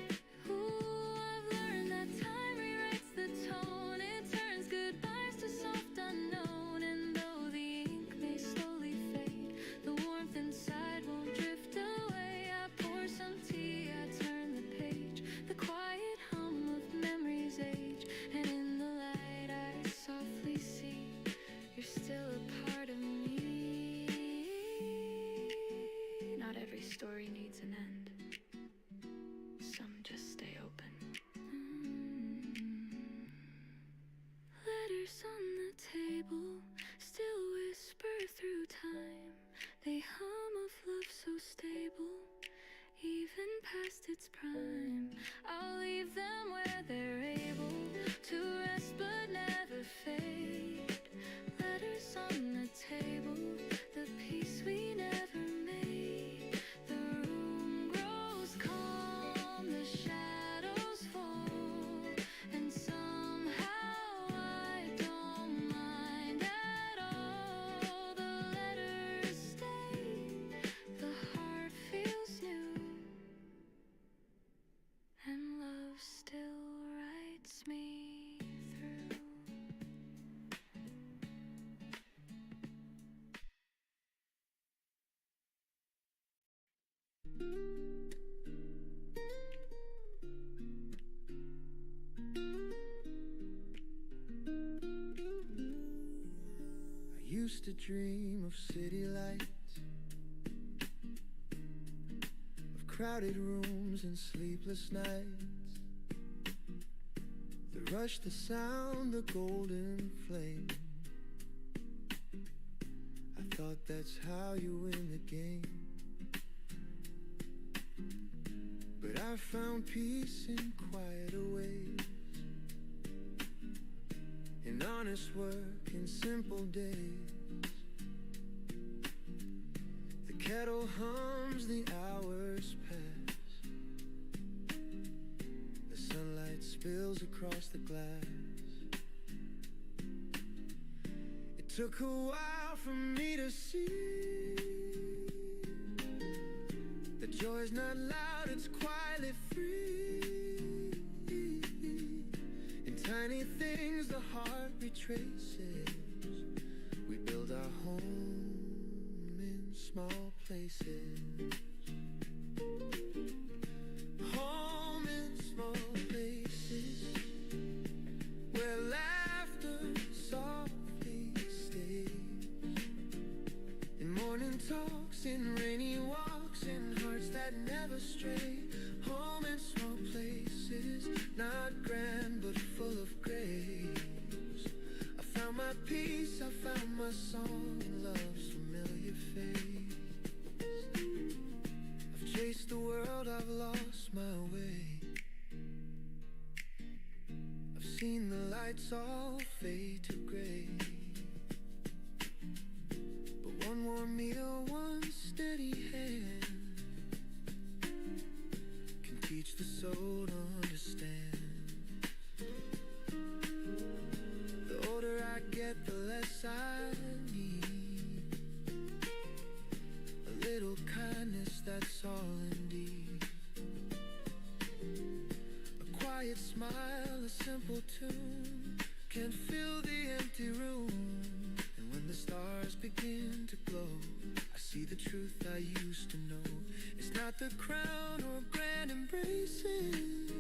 Ooh, I've learned that time rewrites the tone. It turns goodbyes to soft unknown. And though the ink may slowly fade, the warmth inside won't drift away. I pour some tea, I turn the page, the quiet hum of memory's age. And in the light I softly see you're still a part of me. Not every story needs an end. Some just stay open. Letters on the table still whisper through time. They hum of love so stable, even past its prime. I'll leave them where they're able to rest but never fade. Letters on the table, the peace we never made. The room grows calm, the shadows fall, and somehow I don't mind at all. The letters stay, the heart feels new, and love still writes me through. I used to dream of city lights, of crowded rooms and sleepless nights. The rush, the sound, the golden flame. I thought that's how you win the game. But I found peace in quieter ways, in honest work, in simple days. The kettle hums, the hours pass, the sunlight spills across the glass. It took a while for me to see that joy's not loud, it's quietly free. In tiny things the heart retraces. We build our home in small places. Home in small places, where laughter softly stays. In morning talks, in rainy walks, in hearts that never stray. Home in small places, not grand but full of grace. I found my peace, I found my song in love's familiar face. I've chased the world, I've lost my way. I've seen the lights all fade to gray. But one warm meal, one steady hand can teach the soul to understand. The older I get, the less I need. A little kindness, that's all indeed. A quiet smile, a simple tune can fill the empty room. And when the stars begin to glow, I see the truth I used to know. It's not the crown or grand embraces,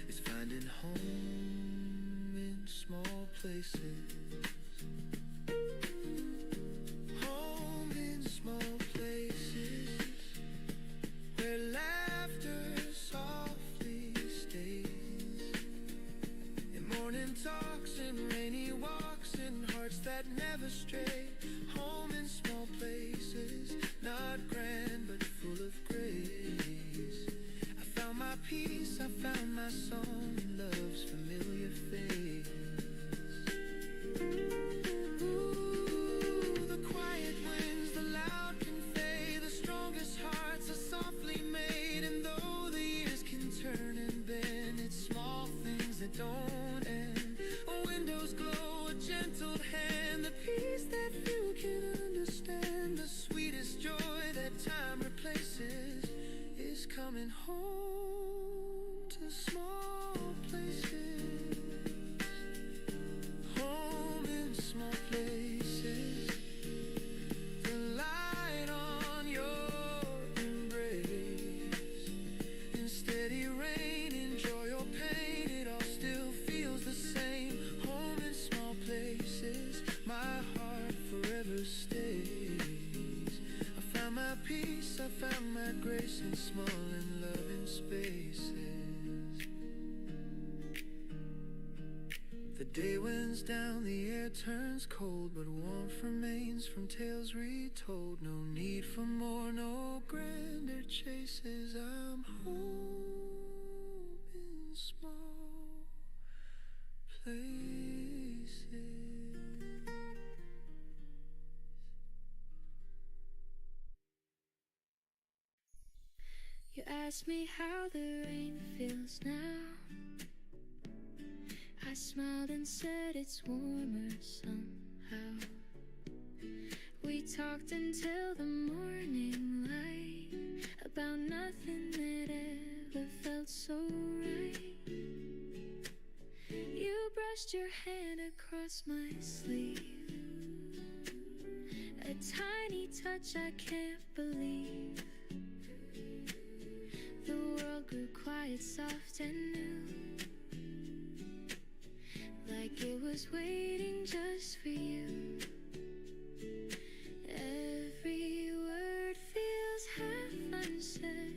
it's finding home in small places. Home in small places, where laughter softly stays. In morning talks, in rainy walks, in hearts that never stray. Home in small places, not grand but full of grace. I found my hand, the peace that few can understand, the sweetest joy that time replaces is coming home to small places. Home in small places. The light on your embrace. In steady rain, in joy or pain, it all still feels the same. Home in small places. My heart forever stays. I found my peace, I found my grace in small and loving spaces. The day winds down, the air turns cold, but warmth remains from tales retold. No need for more, no grander chases. I'm home in small places. You ask me how the rain feels now. I smiled and said it's warmer somehow. We talked until the morning light about nothing that ever felt so right. You brushed your hand across my sleeve, a tiny touch I can't believe. The world grew quiet, soft and new, like it was waiting just for you. Every word feels half unsaid,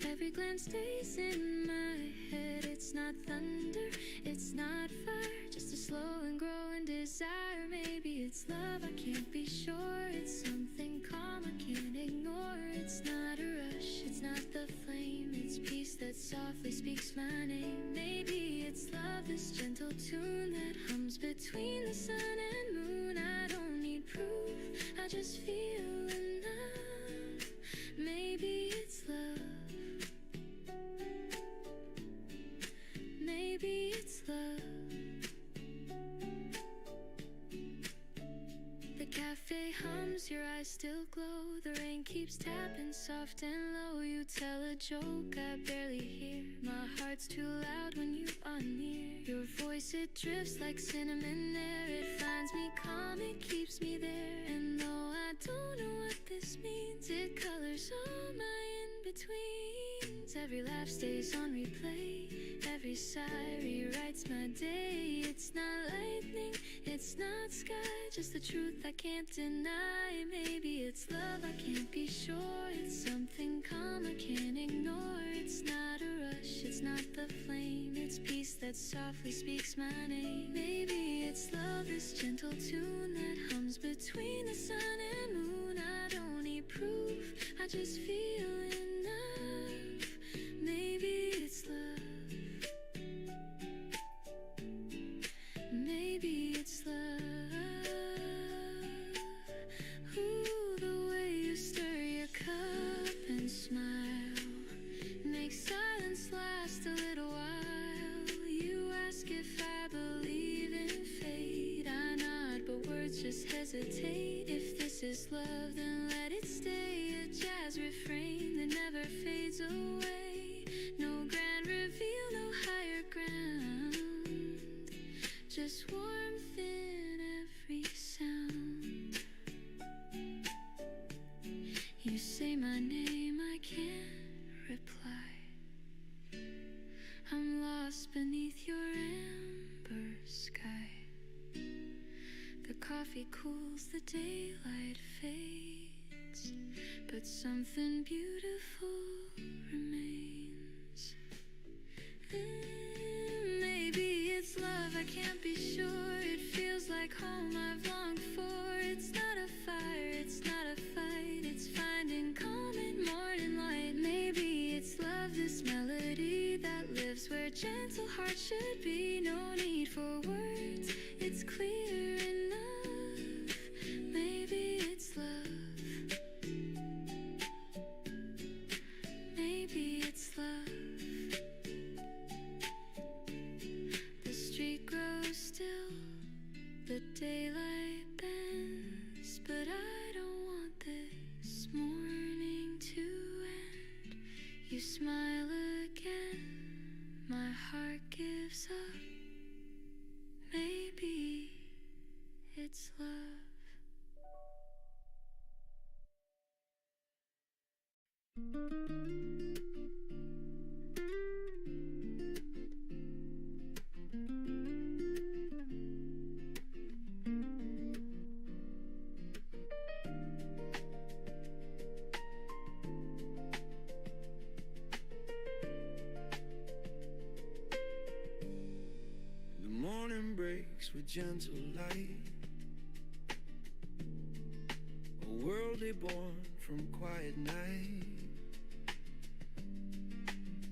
every glance stays in my head. It's not thunder, it's not fire, just a slow and growing desire. Maybe it's love, I can't be sure. It's something calm I can't ignore. It's not a rush, it's not the flame, it's peace that softly speaks my name. Maybe it's love, this gentle tune that hums between the sun and moon. I don't need proof, I just feel enough. Maybe it's love, maybe it's love. The cafe hums, your eyes still glow. The rain keeps tapping soft and low. You tell a joke I barely hear. My heart's too loud when you are near. Your voice, it drifts like cinnamon air. It finds me calm, it keeps me there. And though I don't know what this means, it colors all my in-betweens. Every laugh stays on replay, every sigh rewrites my day. It's not lightning, it's not sky, just the truth I can't deny. Maybe it's love, I can't be sure. It's something calm I can't ignore. It's not a rush, it's not the flame, it's peace that softly speaks my name. Maybe it's love, this gentle tune that hums between the sun and moon. I don't need proof, I just feel enough. Maybe it's love, maybe it's love. Ooh, the way you stir your cup and smile makes silence last a little while. You ask if I believe in fate. I nod, but words just hesitate. If this is love, then let it stay. A jazz refrain that never fades away. No grand reveal, no higher ground, just warmth in every sound. You say my name, I can't reply. I'm lost beneath your amber sky. The coffee cools, the daylight fades, but something beautiful remains. Maybe it's love, I can't be sure. It feels like home I've longed for. It's not a fire, it's not a fight, it's finding calm in morning light. Maybe it's love, this melody that lives where gentle hearts should be. No need for words, it's clear enough. Maybe it's love, maybe it's love. The street grows still, the daylight it's love. The morning breaks with gentle light, a worldly born from quiet night.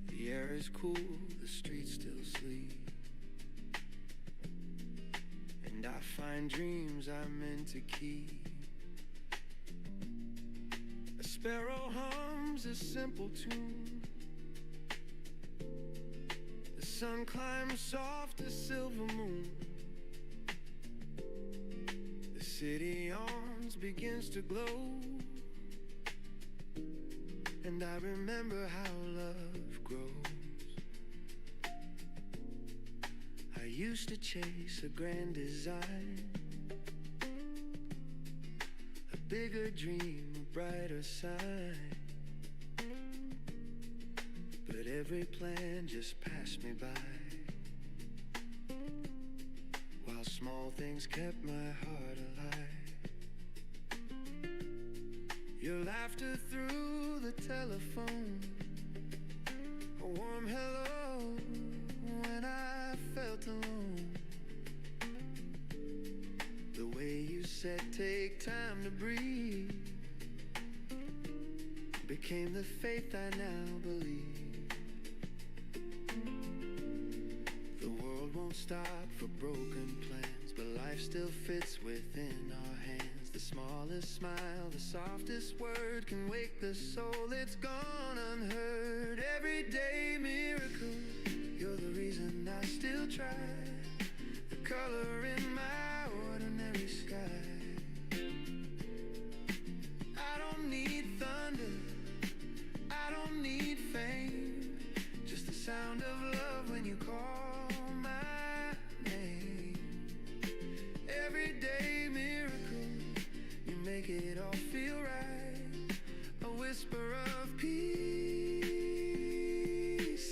The air is cool, the streets still sleep, and I find dreams I'm meant to keep. A sparrow hums a simple tune, the sun climbs soft as silver moon, the city yawns, begins to glow, and I remember how love grows. I used to chase a grand design, a bigger dream, a brighter sign, but every plan just passed me by, while small things kept my heart alive. Your laughter through the telephone, a warm hello when I felt alone, the way you said take time to breathe became the faith I now believe. The world won't stop for broken plans, but life still fits within our hands. The smallest smile, the softest word can wake the soul that's gone unheard. Everyday miracle, you're the reason I still try, the color in my ordinary sky. I don't need thunder, I don't need fame, just the sound of love when you call my name. Everyday miracle, you make it all feel right, a whisper of peace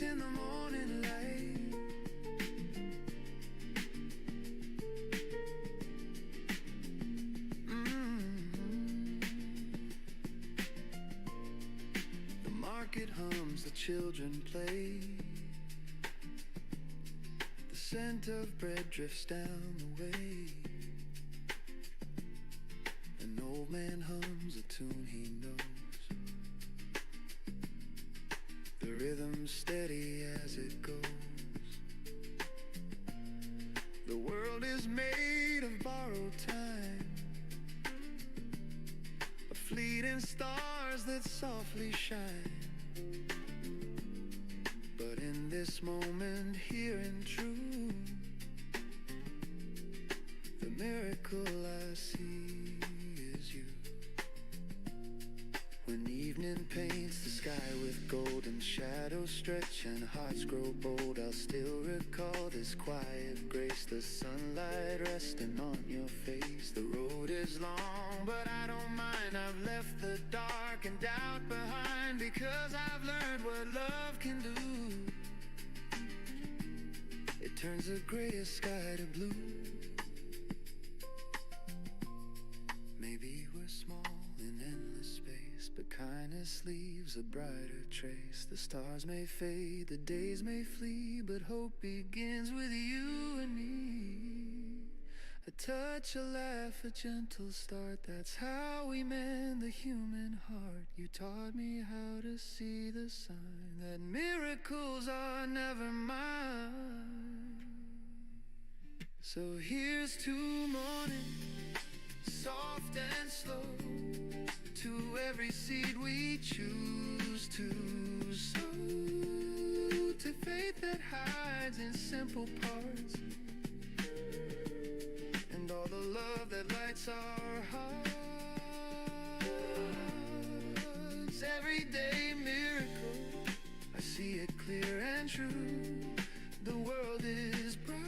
in the morning light. The market hums, the children play, the scent of bread drifts down the way. An old man hums a tune he knows, the rhythm steady as it goes. The world is made of borrowed time, of fleeting stars that softly shine. But in this moment, here and true, the miracle I see is you. When evening paints the sky with golden shadows stretch and hearts grow bold, I'll still recall this quiet grace, the sunlight resting on your face. The road is long, but I don't mind. I've left the dark and doubt behind, because I've learned what love can do. It turns the grayest sky to blue. Maybe we're small in endless space, but kindness leaves a brighter trace. The stars may fade, the days may flee, but hope begins with you and me. A touch, a laugh, a gentle start, that's how we mend the human heart. You taught me how to see the sign that miracles are never mine. So here's to morning, soft and slow, to every seed we choose to sow, to faith that hides in simple parts, and all the love that lights our hearts. Everyday miracle, I see it clear and true. The world is brighter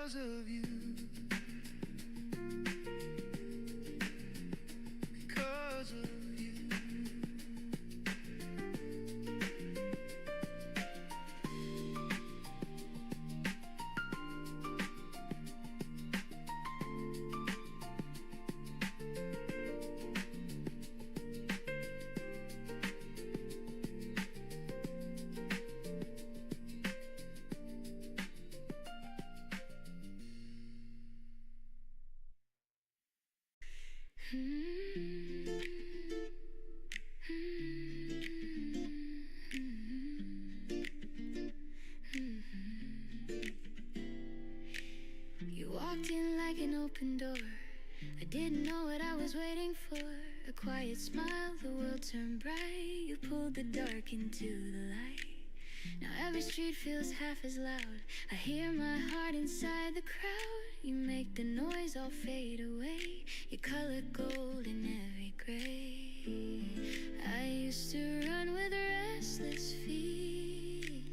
because of you. Because of you. You walked in like an open door. I didn't know what I was waiting for. A quiet smile, the world turned bright. You pulled the dark into the light. Now every street feels half as loud. I hear my heart inside the crowd. You make the noise all fade away. You color gold in every gray. I used to run with restless feet.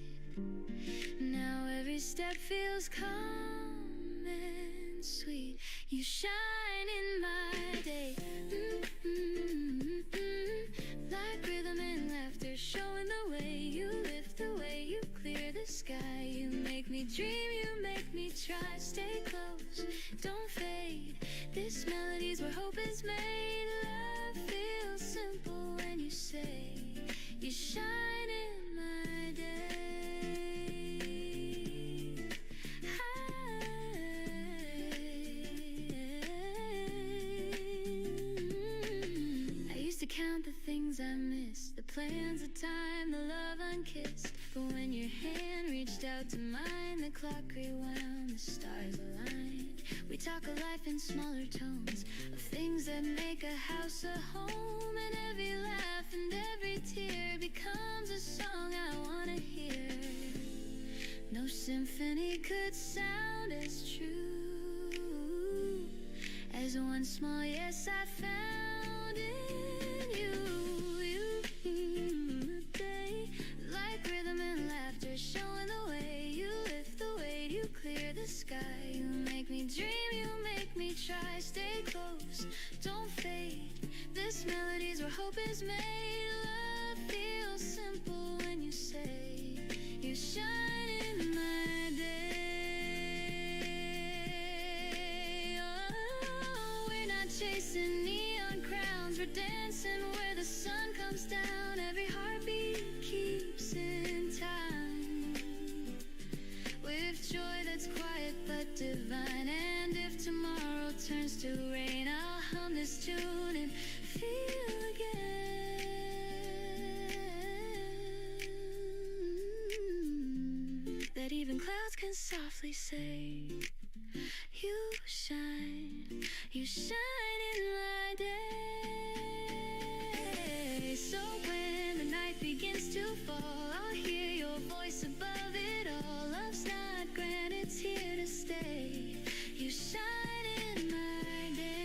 Now every step feels calm and sweet. You shine in my day. Like rhythm and laughter, showing the way. You lift the way, you clear the sky. You make me dream, you make me try. Stay close, don't fade. This melody's where hope is made. Love feels simple when you say you shine in my day. I used to count the things I missed, the plans of time, the love unkissed. But when your hand reached out to mine, the clock rewound, the stars aligned. We talk of life in smaller tones, of things that make a house a home. And every laugh and every tear becomes a song I wanna hear. No symphony could sound as true as one small yes I found in you. Like rhythm and laughter, showing the way. You lift the weight, you clear the sky. You make me dream, you make me try. Stay close, don't fade. This melody's where hope is made. Love feels simple when you say you shine in my day. Oh, we're not chasing neon crowns, we're dancing where the sun comes down. Every heartbeat keeps in time, with joy that's quiet but divine. And if tomorrow turns to rain, I'll hum this tune and feel again that even clouds can softly say you shine in my day. So when the night begins to fall, I'll hear your voice above it all. Love's not grand, it's here to stay. You shine in my day.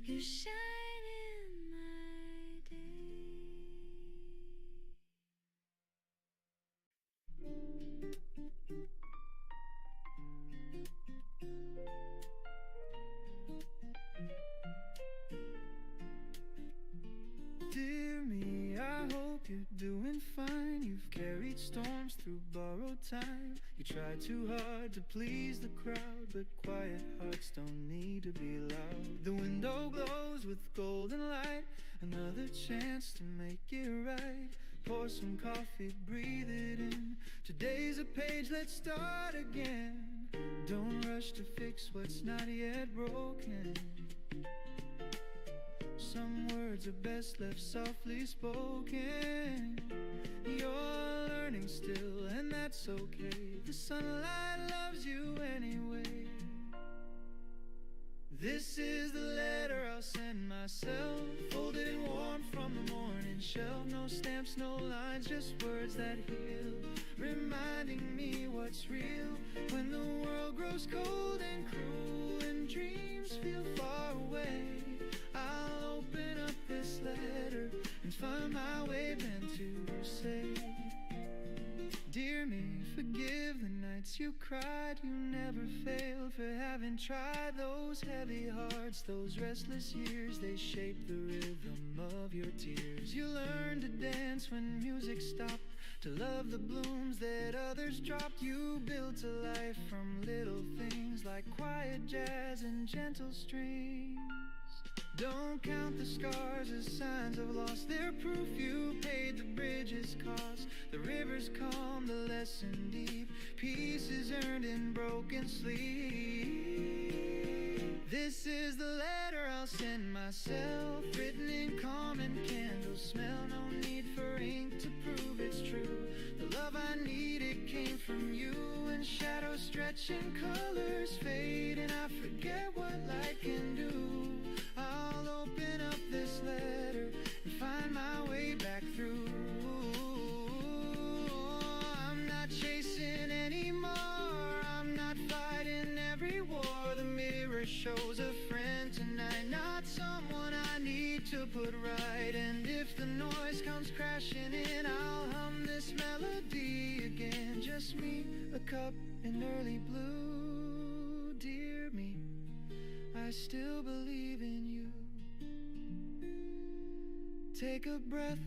You shine in my day. Dear me, I hope you're doing fine. You've carried storms through borrowed time. You try too hard to please the crowd, but quiet hearts don't need to be loud. The window glows with golden light, another chance to make it right. Pour some coffee, breathe it in. Today's a page, let's start again. Don't rush to fix what's not yet broken. Some words are best left softly spoken. You're learning still, and that's okay. The sunlight loves you anyway. This is the letter I'll send myself, folded and warm from the morning shelf. No stamps, no lines, just words that heal. reminding me what's real. When the world grows cold and cruel and dreams feel far away, I'll open up this letter and find my way meant to say, dear me, forgive the nights you cried. You never failed for having tried. Those heavy hearts, those restless years, they shape the rhythm of your tears. You learned to dance when music stopped, to love the blooms that others dropped. You built a life from little things like quiet jazz and gentle strings. Don't count the scars as signs of loss. They're proof you paid the bridge's cost. The river's calm, the lesson deep. Peace is earned in broken sleep. This is the letter I'll send myself, written in calm and candle smell. No need for ink to prove it's true. The love I needed came from you. And shadows stretch and colors fade, and I forget what light can do. I'll open up this letter and find my way back through. I'm not chasing anymore, I'm not fighting every war. The mirror shows a friend tonight, not someone I need to put right. And if the noise comes crashing in, I'll hum this melody again. Just me, a cup, and early blue. Dear me, I still believe in you. Take a breath,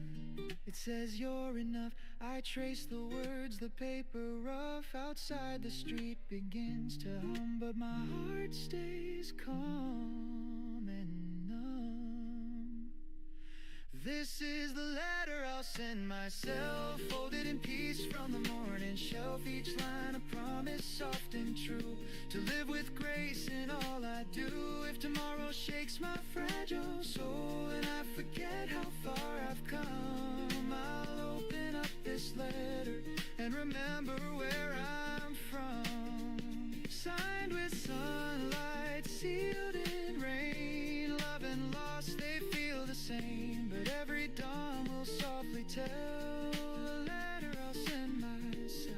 it says you're enough. I trace the words, the paper rough. Outside the street begins to hum, but my heart stays calm and numb. This is the letter I'll send myself, folded in peace from the morning shelf. Each line a promise, soft and true, to live with grace in all I do. If tomorrow shakes my fragile soul and I forget how far I've come, I'll open up this letter and remember where I'm from. Signed with sunlight, sealed in rain. Love and loss, they feel the same, but every dawn will softly tell the letter I'll send myself.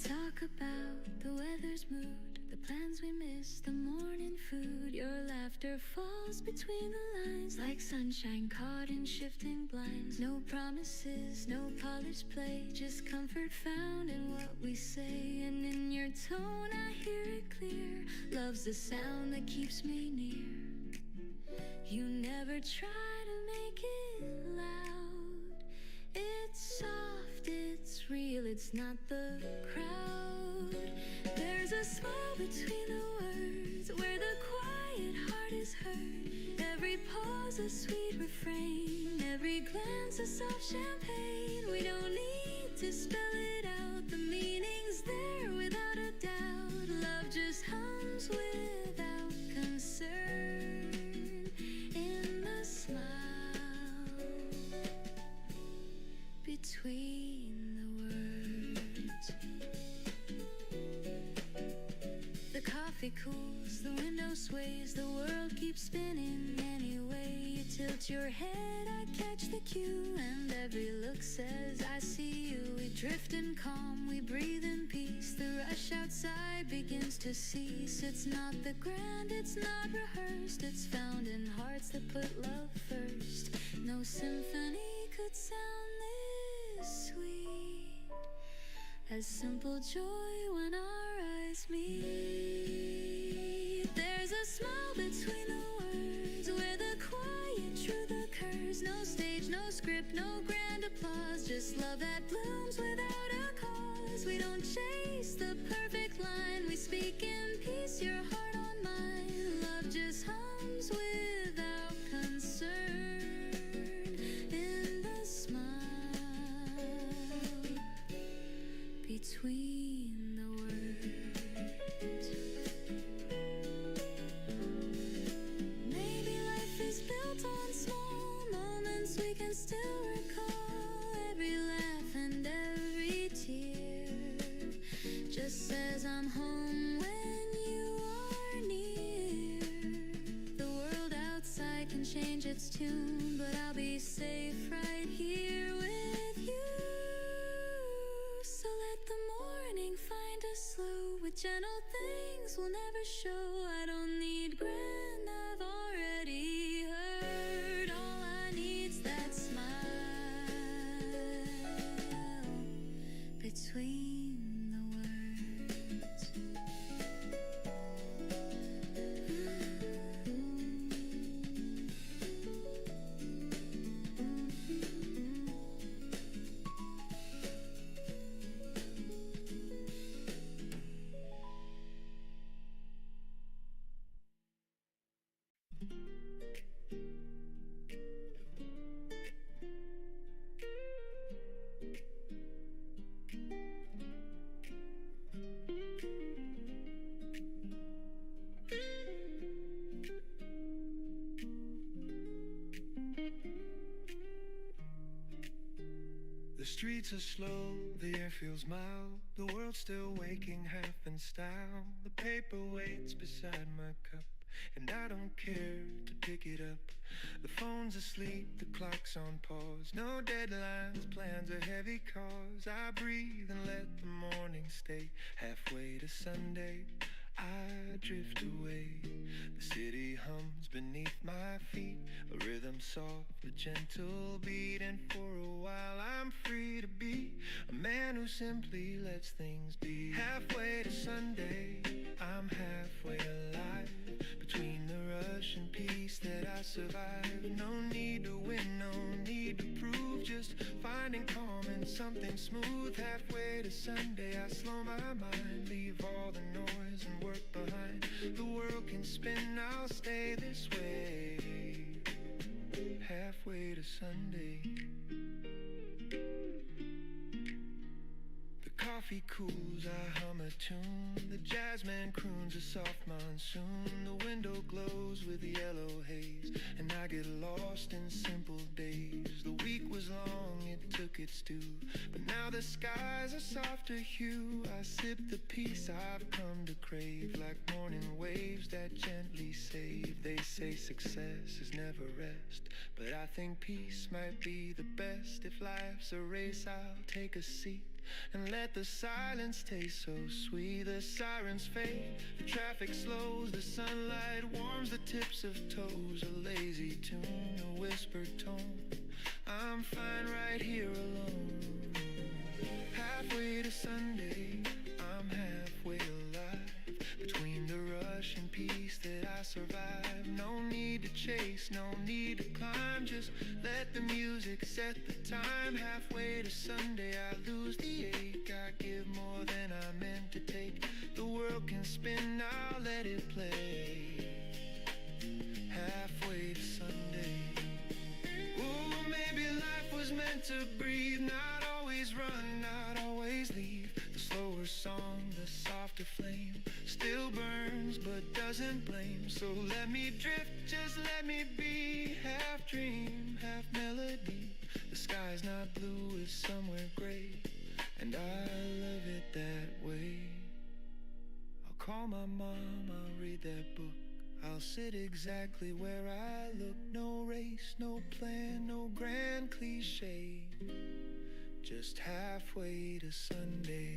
Talk about the weather's mood, the plans we missed, the morning food. Your laughter falls between the lines like sunshine caught in shifting blinds. No promises, no polished play, just comfort found in what we say. And in your tone I hear it clear, love's the sound that keeps me near. You never try to make it loud, it's soft, it's real, it's not the crowd. There's a smile between the words, where the quiet heart is heard. Every pause a sweet refrain, every glance a soft champagne. We don't need to spell it out, the meaning's there without a doubt. Love just hums without concern in the smile between the words. The coffee cools, the window sways, the world keeps spinning anyway. You tilt your head, I catch the cue, and every look says I see you. We drift in calm, we breathe in peace. The rush outside begins to cease. It's not the grand, it's not rehearsed, it's found in hearts that put love first. No symphony could sound this sweet, as simple joy when our eyes meet. There's a smile between the words, where the quiet truth occurs. No stage, no script, no grand applause, just love that blooms without a cause. We don't chase the perfect line, we speak in peace, your heart on mine. Love just hums without concern in the still recall every laugh and every tear. Just says I'm home when you are near. The world outside can change its tune, but I'll be safe right here with you. So let the morning find us slow with gentle things we'll never show. I don't need grand, I've already heard. All I need's that smile between the words. The streets are slow, the air feels mild. The world's still waking half in style. The paper waits beside my cup, and I don't care to pick it up. The phone's asleep, the clock's on pause. No deadlines, plans are heavy cause. I breathe and let the morning stay. Halfway to Sunday, I drift away. The city hums beneath my feet, a rhythm soft, a gentle beat. And for a while I'm free to be a man who simply lets things be. Halfway to Sunday, I'm halfway alive. Between the rush and peace that I survive. No need to win, no need to prove, just finding calm in something smooth. Halfway to Sunday, I slow my mind, leave all the noise and work behind. The world can spin, I'll stay this way. Halfway to Sunday. The coffee cools, I hum a tune. The jazzman croons a soft monsoon. The window glows with yellow haze, and I get lost in simple days. The week was long, it took its due, but now the skies are softer hue. I sip the peace I've come to crave, like morning waves that gently save. They say success is never rest, but I think peace might be the best. If life's a race, I'll take a seat and let the silence taste so sweet. The sirens fade, the traffic slows, the sunlight warms the tips of toes. A lazy tune, a whispered tone, I'm fine right here alone. Halfway to Sunday, I'm halfway alive. Between the rush and peace that I survive. No need to chase, no need to climb, just let the music set the time. Halfway to Sunday, I lose the ache. I give more than I meant to take. The world can spin, I'll let it play. Halfway to Sunday. Ooh, maybe life was meant to breathe, not always run, not always leave. The slower song, the softer flame, still burns but doesn't blame. So let me drift, just let me be. Half dream, half melody. The sky's not blue, it's somewhere gray, and I love it that way. I'll call my mom, I'll read that book. I'll sit exactly where I look. No race, no plan, no grand cliche, just halfway to Sunday.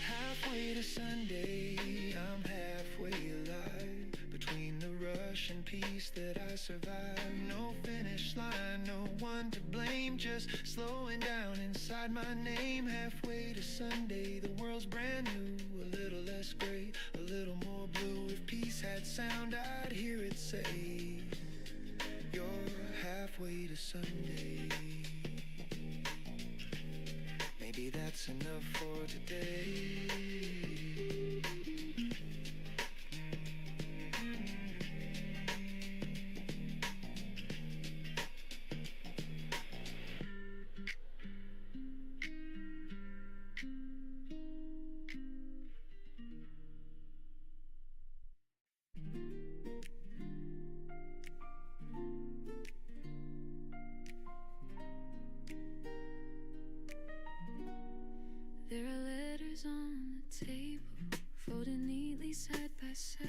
Halfway to Sunday, I'm halfway alive. Between the rush and peace that I survive. No finish line, no one to blame, just slowing down inside my name. Halfway to Sunday, the world's brand new. A little less gray, a little more blue. If peace had sound, I'd hear it say, you're halfway to Sunday. Maybe that's enough for today. by side.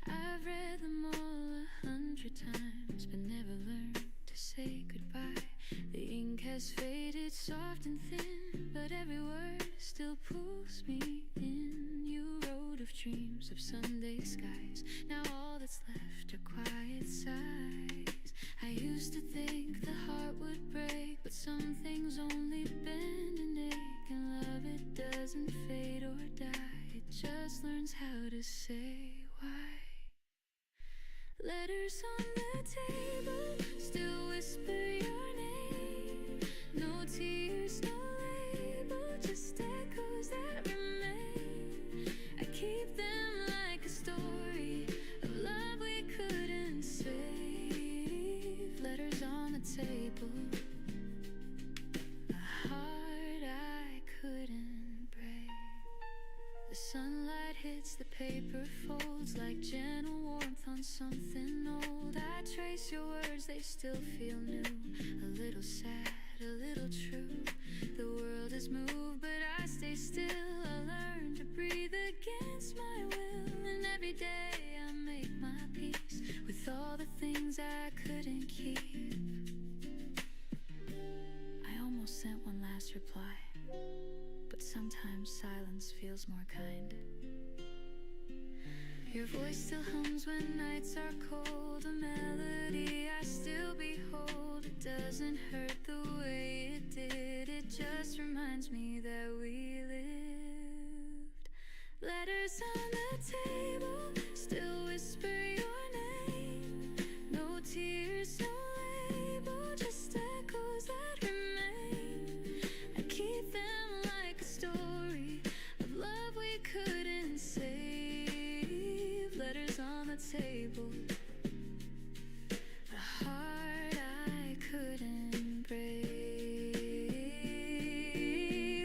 I've read them all 100 times, but never learned to say goodbye. The ink has faded soft and thin, but every word still pulls me in. You wrote of dreams of Sunday skies. Now all that's left are quiet sighs. I used to think the heart would break, but some things only bend and ache. And love, it doesn't fade or die, it just learns how to say why. Letters on the table still whisper your name. No tears, no label, just echoes that remain. I keep them like a story of love we couldn't save. Letters on the table, a heart I couldn't break. The sunlight hits the paper folds like gentle warmth on something old. I trace your words, they still feel new. A little sad, a little true. The world has moved, but I stay still. I learn to breathe against my will. And every day I make my peace with all the things I couldn't keep. I almost sent one last reply, but sometimes silence feels more kind. Your voice still hums when nights are cold, a melody I still behold. It doesn't hurt the way it did, it just reminds me that we lived. Letters on the table still whisper your name. No tears, no label, just echoes that remain. I keep them like a story of love we couldn't save. Letters on the table, a heart I couldn't break.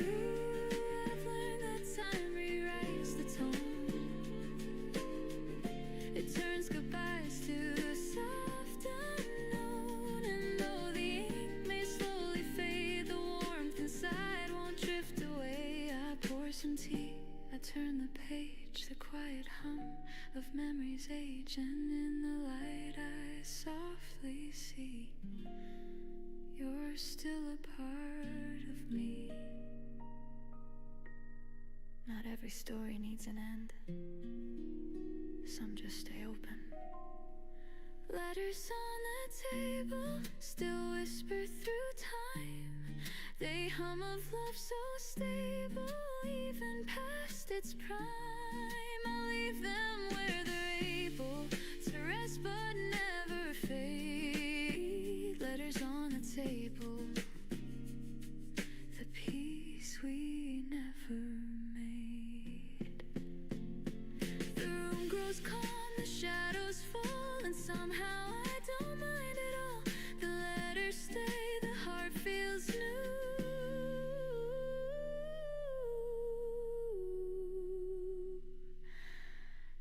Ooh, I've learned that time rewrites the tone. It turns goodbyes to a soft unknown. And though the ink may slowly fade, the warmth inside won't drift away. I pour some tea, I turn the page, the quiet hum of memories age, and in the light I softly see you're still a part of me. Not every story needs an end, some just stay open. Letters on the table still whisper through time. They hum of love so stable, even past its prime. I'll leave them where they're able to rest but never fade. Letters on the table, the peace we never made. The room grows calm, the shadows fall, and somehow I don't mind at all. The letters stay, the heart feels new.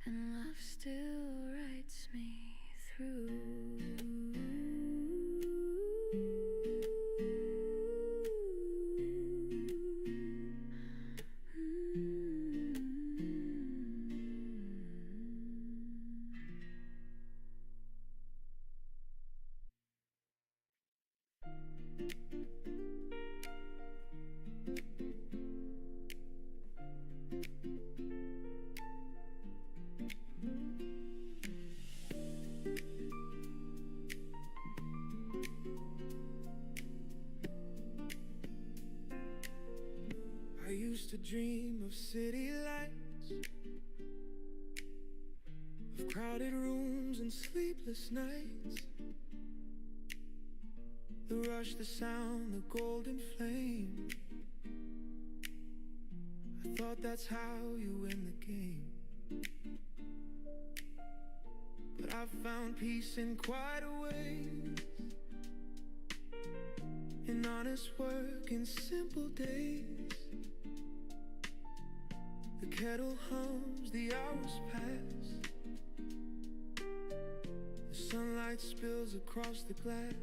And love still writes me through. I used to dream of city lights, of crowded rooms and sleepless nights. The rush, the sound, the golden flame. I thought that's how you win the game. But I found peace in quieter ways, in honest work, in simple days. The kettle hums, the hours pass, the sunlight spills across the glass.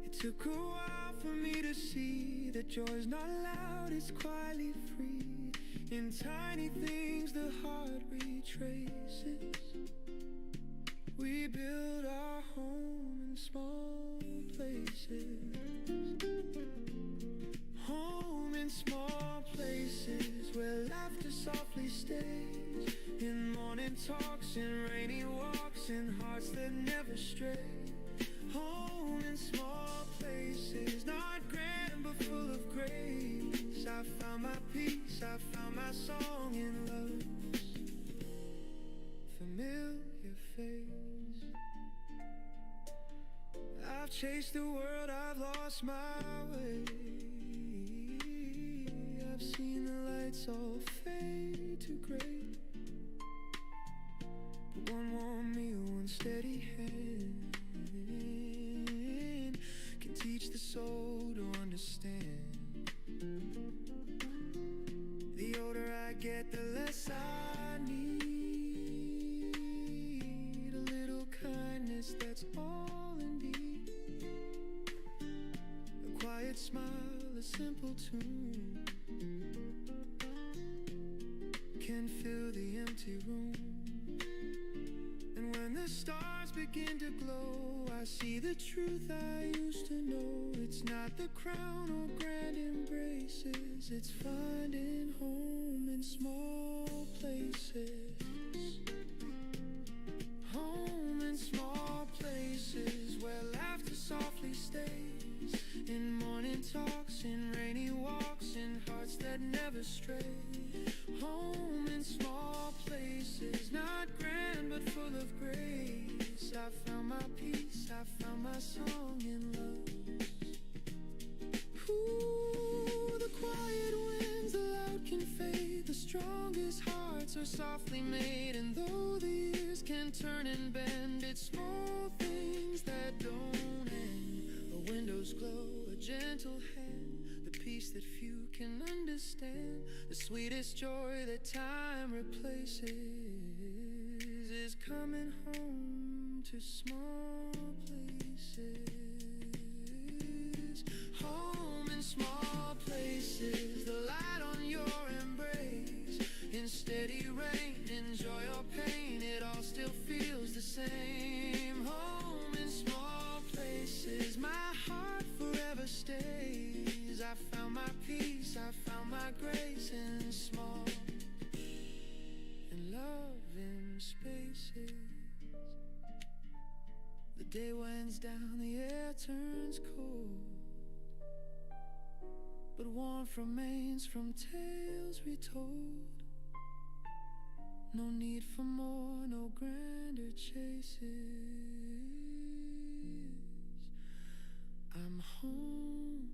It took a while for me to see that joy's not loud, it's quietly free. In tiny things the heart retraces. We build our home in small places. Home in small places where laughter softly stays. In morning talks, in rainy walks, in hearts that never stray. Home in small places, not grand but full of grace. I found my peace, I found my song in love's familiar face. I've chased the world, I've lost my way. I've seen the lights all fade to gray. But one warm meal, one steady hand can teach the soul to understand. The older I get, the less I need. A little kindness, that's all indeed. A quiet smile, a simple tune can fill the empty room. And when the stars begin to glow, I see the truth I used to know. It's not the crown or grand embraces, it's finding home in small places. Home in small places where laughter softly stays. In morning talks, in rainy walks, in hearts that never stray. Home in small places, not grand but full of grace. I found my peace, I found my song in love. Ooh, the quiet wins, the loud can fade. The strongest hearts are softly made. And though the years can turn and bend, it's small things that don't end. A window's glow, a gentle hand, the peace that few can understand. The sweetest joy that time replaces is coming home to small places. Home in small places, the light on your embrace. In steady rain, in joy or pain, it all still feels the same. Home in small places, my heart forever stays. I found my peace, I found my grace in small and loving spaces. The day winds down, the air turns cold, but warmth remains from tales retold. No need for more, no grander chases. I'm home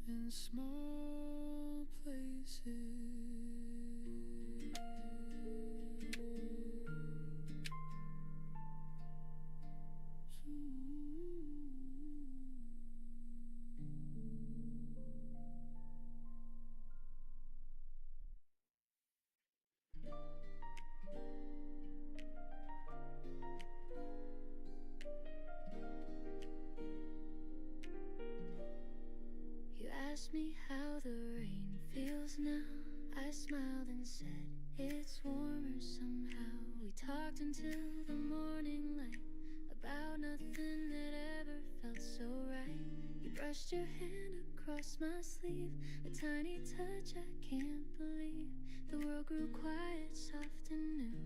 in small places. You asked me how the rain feels now. I smiled and said it's warmer somehow. We talked until the morning light about nothing that ever felt so right. You brushed your hand across my sleeve, a tiny touch I can't believe. The world grew quiet, soft and new,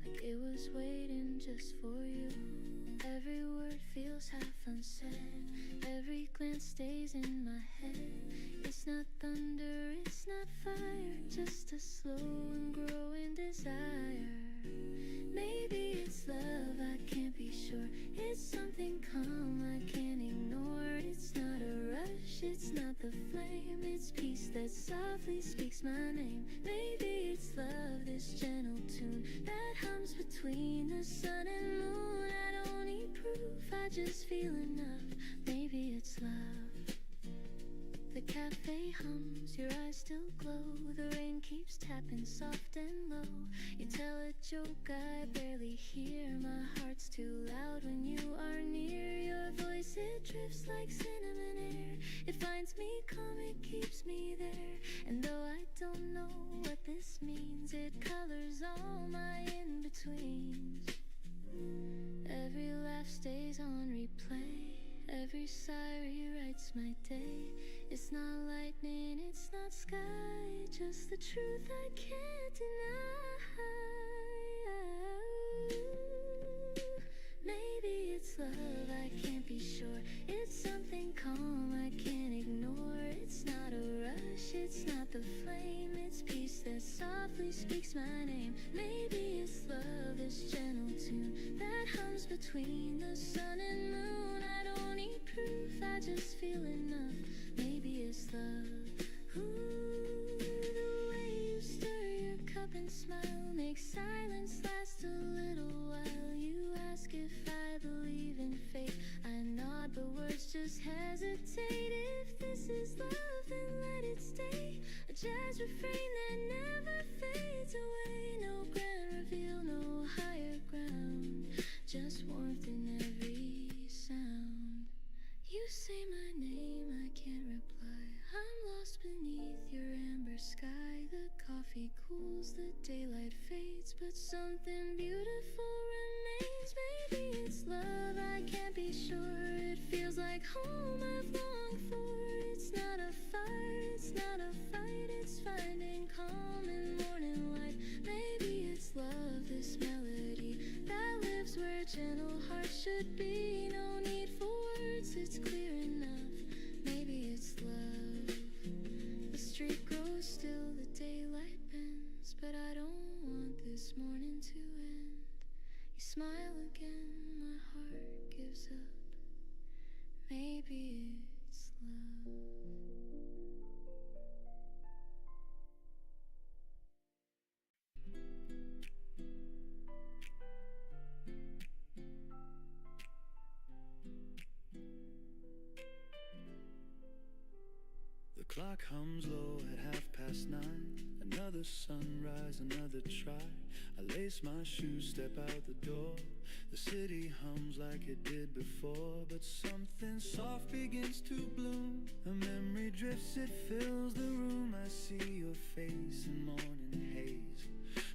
like it was waiting just for you. Every word feels half unsaid, every glance stays in my head. It's not thunder, it's not fire, just a slow and growing desire. Maybe it's love, I can't be sure. It's something calm I can't ignore. It's not a rush, it's not the flame, it's peace that softly speaks my name. Maybe it's love, this gentle tune that hums between the sun and moon. I don't need proof, I just feel enough. Maybe it's love. The cafe hums, your eyes still glow. The rain keeps tapping soft and low. You tell a joke I barely hear. My heart's too loud when you are near. Your voice, it drifts like cinnamon air. It finds me calm, it keeps me there. And though I don't know what this means, days on replay. Every sigh rewrites my day. It's not lightning, it's not sky, just the truth I can't deny. Maybe it's love, I can't be sure. It's something calm I can't ignore. It's not a rush, it's not the flame. It's peace that softly speaks my name. Maybe it's love, this gentle tune that hums between the sun and moon. I don't need proof, I just feel enough. Maybe it's love. Ooh, the way you stir your cup and smile makes silence last a little while. You ask if I believe in fate. I nod, but words just hesitate. If this is love, then let it stay. A jazz refrain that never fades away. No grand reveal, no higher ground, just warmth in every sound. You say my name, I can't reply. I'm lost beneath your amber sky. The coffee cools, the daylight fades, but something beautiful remains. Maybe it's love, I can't be sure. It feels like home I've longed for. It's not a fire, it's not a fight. It's finding calm in morning light. Maybe it's love, this melody that lives where gentle hearts should be. No need for words, it's clear enough. Maybe it's love. The street grows still, the daylight bends, but I don't want this morning to end. You smile again, my heart gives up. Maybe it's love. The clock hums low at 9:30. Another sunrise, another try. I lace my shoes, step out the door. The city hums like it did before, but something soft begins to bloom. A memory drifts, it fills the room. I see your face in morning haze,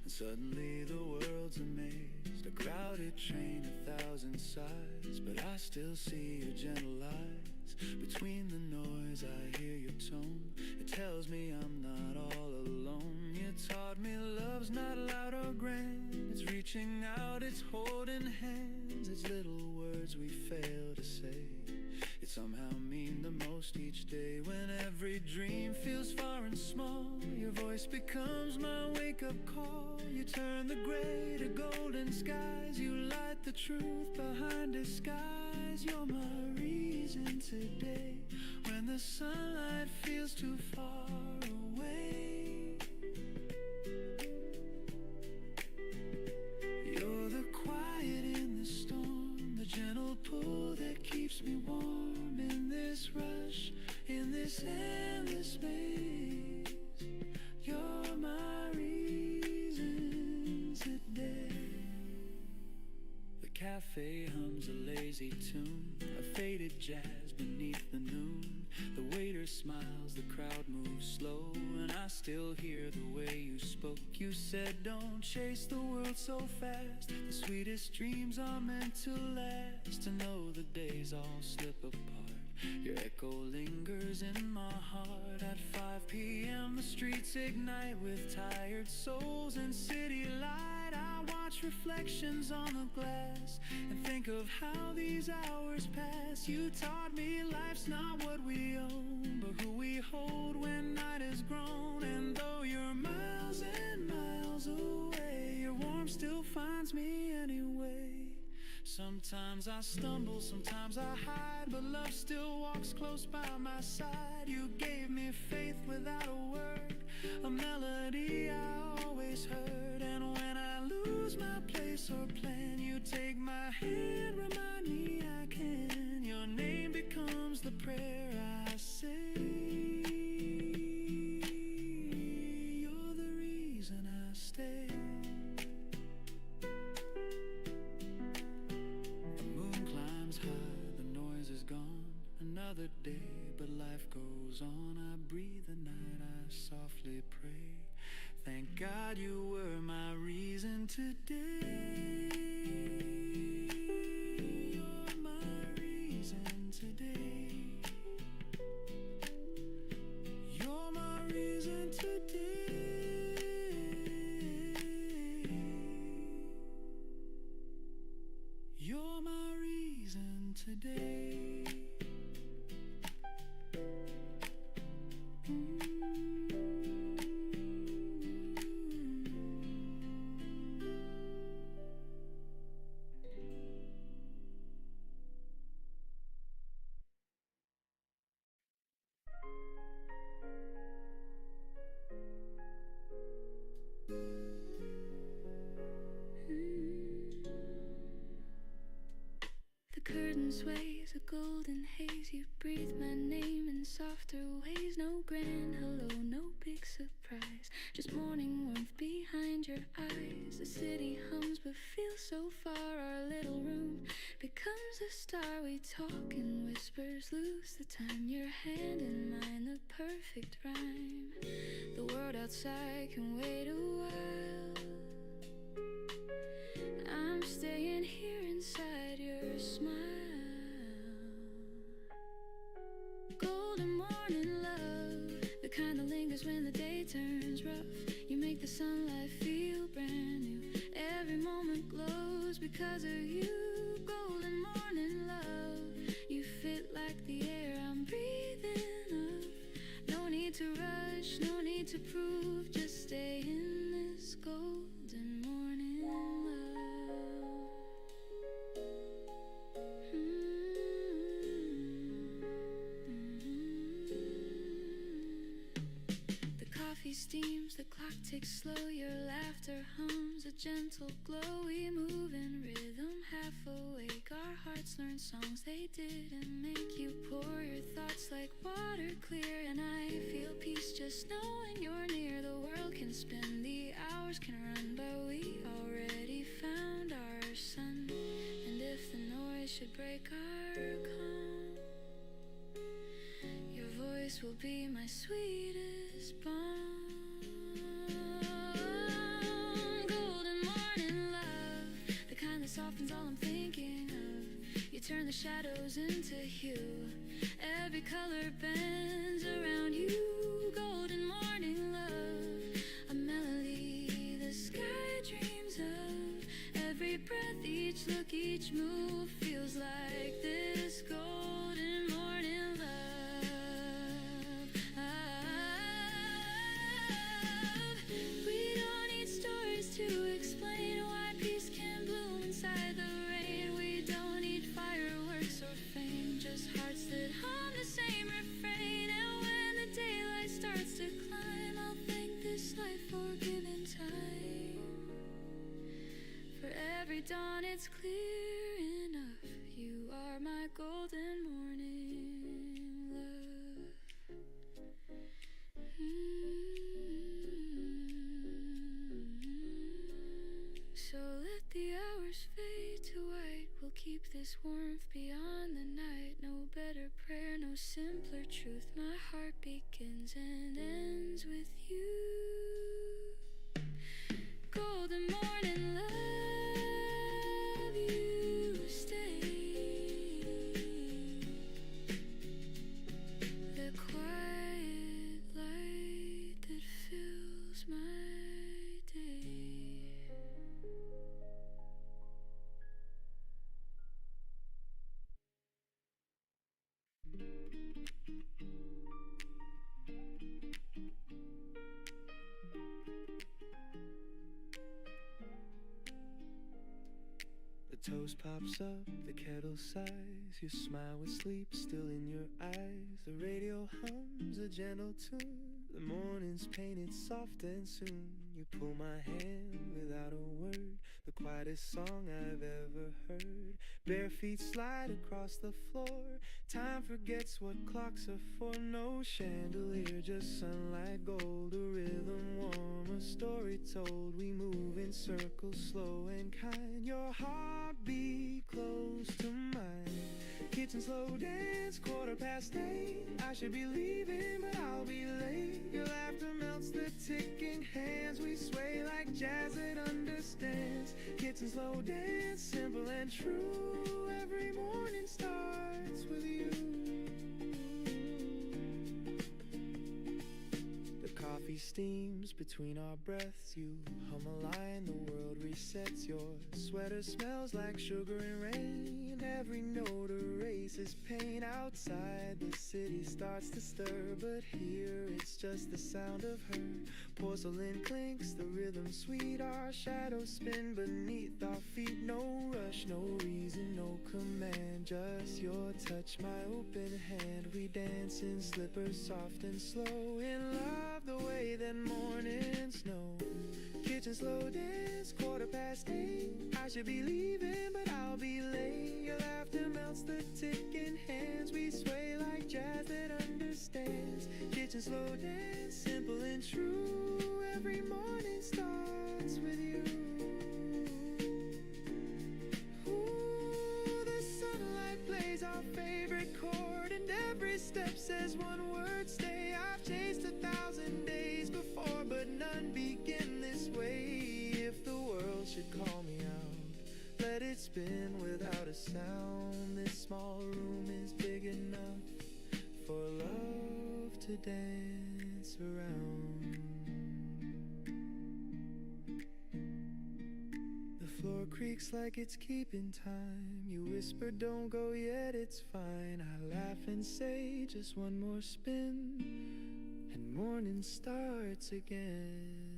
and suddenly the world's amazed. A crowded train, 1,000 sighs, but I still see your gentle eyes. Between the noise I hear your tone. It tells me I'm not all alone. You taught me love's not loud or grand. It's reaching out, it's holding hands. It's little words we fail to say. It somehow mean the most each day. When every dream feels far and small, your voice becomes my wake-up call. You turn the gray to golden skies. You light the truth behind disguise. You're my reason today. When the sunlight feels too far away, you're the quiet in the storm, the gentle pull that keeps me warm. In this rush, in this endless maze, you're my reason today. The cafe hums a lazy tune, a faded jazz beneath the noon. The waiter smiles, the crowd moves slow, and I still hear the way you spoke. You said don't chase the world so fast. The sweetest dreams are meant to last. To know the days all slip apart, your echo lingers in my heart. At 5 p.m. the streets ignite with tired souls and city light. I watch reflections on the glass and think of how these hours pass. You taught me life's not what we own, but who we hold when night is grown. And though you're miles and miles away, your warmth still finds me anyway. Sometimes I stumble, sometimes I hide, but love still walks close by my side. You gave me faith without a word, a melody I always heard. And when I lose my place or plan, you take my hand, remind me I can. Your name becomes the prayer I say. You're the reason I stay. Another day, but life goes on. I breathe the night, I softly pray. Thank God you were my reason today. You're my today. The curtain sways, a golden haze. You breathe my name in softer ways. No grand hello, no big surprise. Just morning warmth behind your eyes. The city hums but feels so far. Our little room becomes a star. We talk in whispers, lose the time. Your hand in mine, the perfect rhyme. The world outside can wait a while. I'm staying here inside your smile. Golden morning love, the kind that lingers when the day turns rough. You make the sunlight feel brand new. Every moment glows because of you. Golden morning love, you fit like the air I'm breathing up. No need to rush, no need to prove. Just stay in this golden morning love. The coffee steams, the clock ticks slow. Your laughter hums, a gentle glow. We move in rhythm, half awake. Our hearts learn songs they didn't make. You pour your thoughts like water clear, and I feel peace just knowing you're near. The world can spin, the hours can run, but we already found our sun. And if the noise should break our calm, your voice will be my sweetest balm. Golden morning love, the kind that softens all I'm thinking of. You turn the shadows into hue. Every color bends around you. Golden morning love, a melody the sky dreams of. Every breath, each look, each move feels like this golden morning love. We don't need stories to explain why peace can bloom inside the rain. We don't need fireworks or fame, just hearts that hum the same refrain. And when the daylight starts to climb, I'll thank this life for giving time. For every dawn it's clear enough. You are my golden morning love. So let the hours fade to white. We'll keep this warmth beyond the night. No better prayer, no simpler truth. My heart begins and ends with you. Golden morning love, you stay. The quiet light that fills my day. The toast pops up, the kettle sighs. Your smile with sleep still in your eyes. The radio hums a gentle tune. The morning's painted soft and soon. You pull my hand without a word. The quietest song I've ever heard. Bare feet slide across the floor. Time forgets what clocks are for. No chandelier, just sunlight gold. A rhythm warm, a story told. We move in circles, slow and kind. Your heartbeat close to mine. Kitchen slow dance, 8:15. I should be leaving, but I'll be late. Your laughter melts the ticking hands. We sway like jazz that understands. Kitchen slow dance, simple and true. Every morning starts with you. The coffee steams between our breaths. You hum a line, the world resets. Your sweater smells like sugar and rain. Every note a faces paint. Outside the city starts to stir, but here it's just the sound of her. Porcelain clinks, the rhythm sweet, our shadows spin beneath our feet. No rush, no reason, no command, just your touch, my open hand. We dance in slippers, soft and slow, in love the way that mornings know. Kitchen slow dance, 8:15. I should be leaving, but I'll be late. Your laughter melts the ticking hands. We sway like jazz that understands. Kitchen slow dance, simple and true. Every morning starts with you. Ooh, the sunlight plays our favorite chord, and every step says one word, stay. I've chased 1,000 days before, but none begin this way. If the world should call me out, let it spin without a sound. This small room is big enough for love to dance around. The floor creaks like it's keeping time. You whisper, don't go yet, it's fine. I laugh and say, just one more spin, and morning starts again.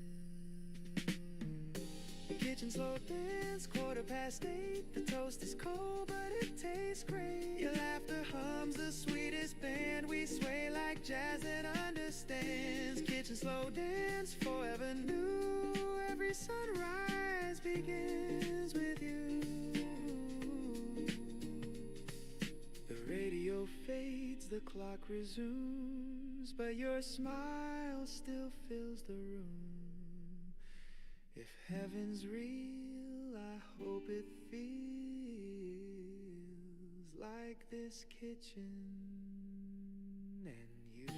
Kitchen slow dance, 8:15. The toast is cold, but it tastes great. Your laughter hums the sweetest band. We sway like jazz that understands. Kitchen slow dance, forever new. Every sunrise begins with you. The radio fades, the clock resumes, but your smile still fills the room. If heaven's real, I hope it feels like this kitchen and you.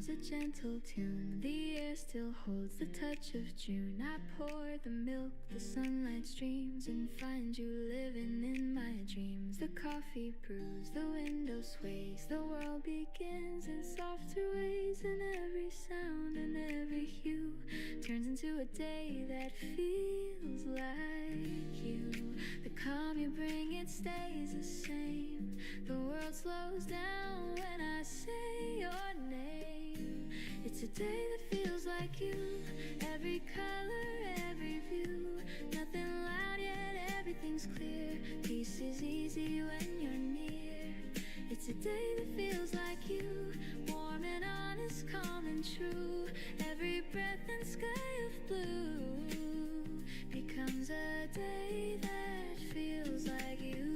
A gentle tune, the air still holds the touch of June. I pour the milk, the sunlight streams, and find you living in my dreams. The coffee brews, the window sways, the world begins in softer ways, and every sound and every hue turns into a day that feels like you. The calm you bring, it stays the same. The world slows down when I say your name. It's a day that feels like you. Every color, every view. Nothing loud yet, everything's clear. Peace is easy when you're near. It's a day that feels like you. Warm and honest, calm and true. Every breath and sky of blue becomes a day that feels like you.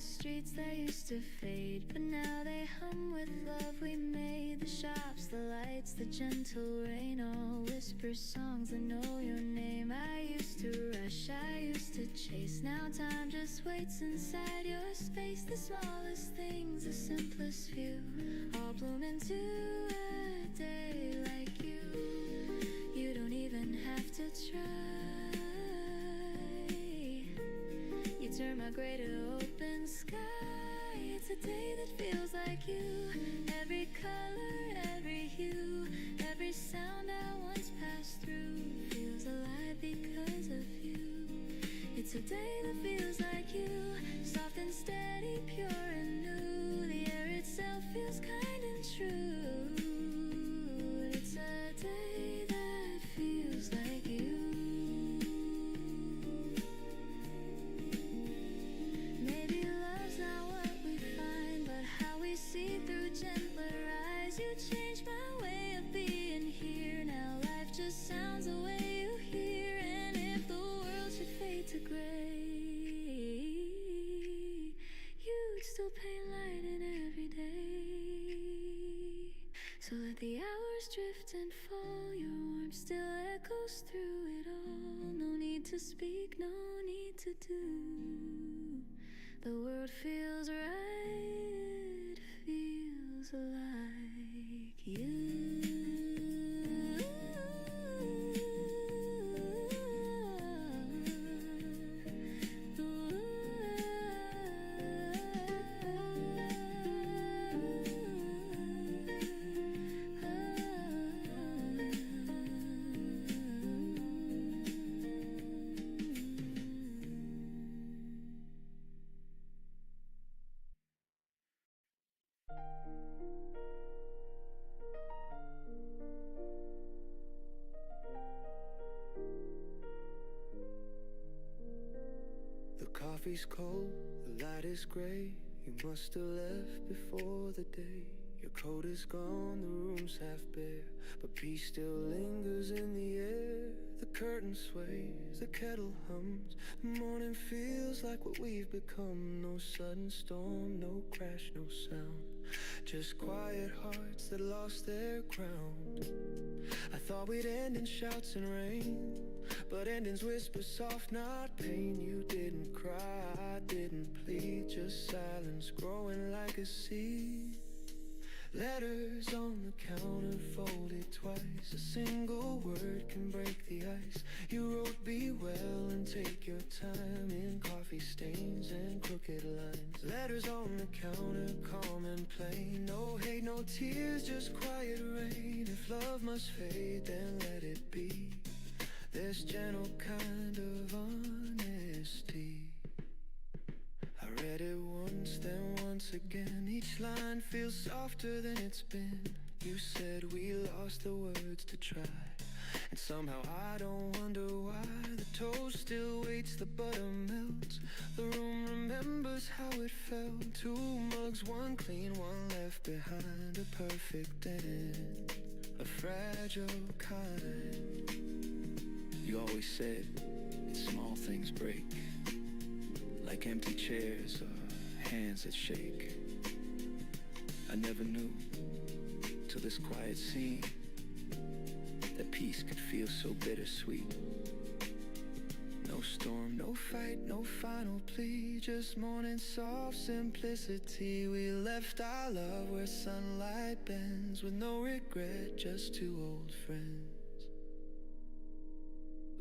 Streets that used to fade, but now they hum with love we made. The shops, the lights, the gentle rain, all whisper songs that know your name. I used to rush, I used to chase. Now time just waits inside your space. The smallest things, the simplest few, all bloom into a day like you. You don't even have to try. You turn my gray to open sky. It's a day that feels like you. Every color, every hue, every sound I once passed through feels alive because of you. It's a day that feels like you. Soft and steady, pure and new. The air itself feels kind and true. It's a day that feels like you. Maybe love's not what we find, but how we see through gentler eyes. You changed my way of being here. Now life just sounds the way you hear. And if the world should fade to gray, call, your warmth still echoes through it all. No need to speak, no need to do. The world feels right, it feels like you. The coffee's cold, the light is gray. You must have left before the day. Your coat is gone, the room's half bare, but peace still lingers in the air. The curtain sways, the kettle hums. The morning feels like what we've become. No sudden storm, no crash, no sound. Just quiet hearts that lost their ground. I thought we'd end in shouts and rain, but endings whisper soft, not pain. You didn't cry, didn't plead, just silence growing like a seed. Letters on the counter folded twice. A single word can break the ice. You wrote be well and take your time in coffee stains and crooked lines. Letters on the counter, calm and plain. No hate, no tears, just quiet rain. If love must fade, then let it be. There's gentle kind of honesty. I read it once, then once again. Each line feels softer than it's been. You said we lost the words to try, and somehow I don't wonder why. The toast still waits, the butter melts. The room remembers how it felt. Two mugs, one clean, one left behind. A perfect end, a fragile kind. You always said small things break, like empty chairs or hands that shake. I never knew till this quiet scene that peace could feel so bittersweet. No storm, no fight, no final plea, just morning soft simplicity. We left our love where sunlight bends, with no regret, just two old friends.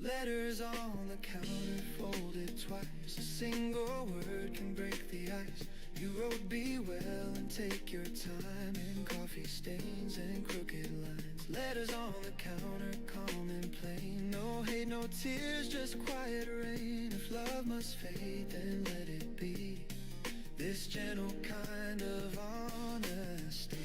Letters on the counter folded twice. A single word can break the ice. You wrote be well and take your time in coffee stains and crooked lines. Letters on the counter, calm and plain. No hate, no tears, just quiet rain. If love must fade, then let it be. This gentle kind of honesty.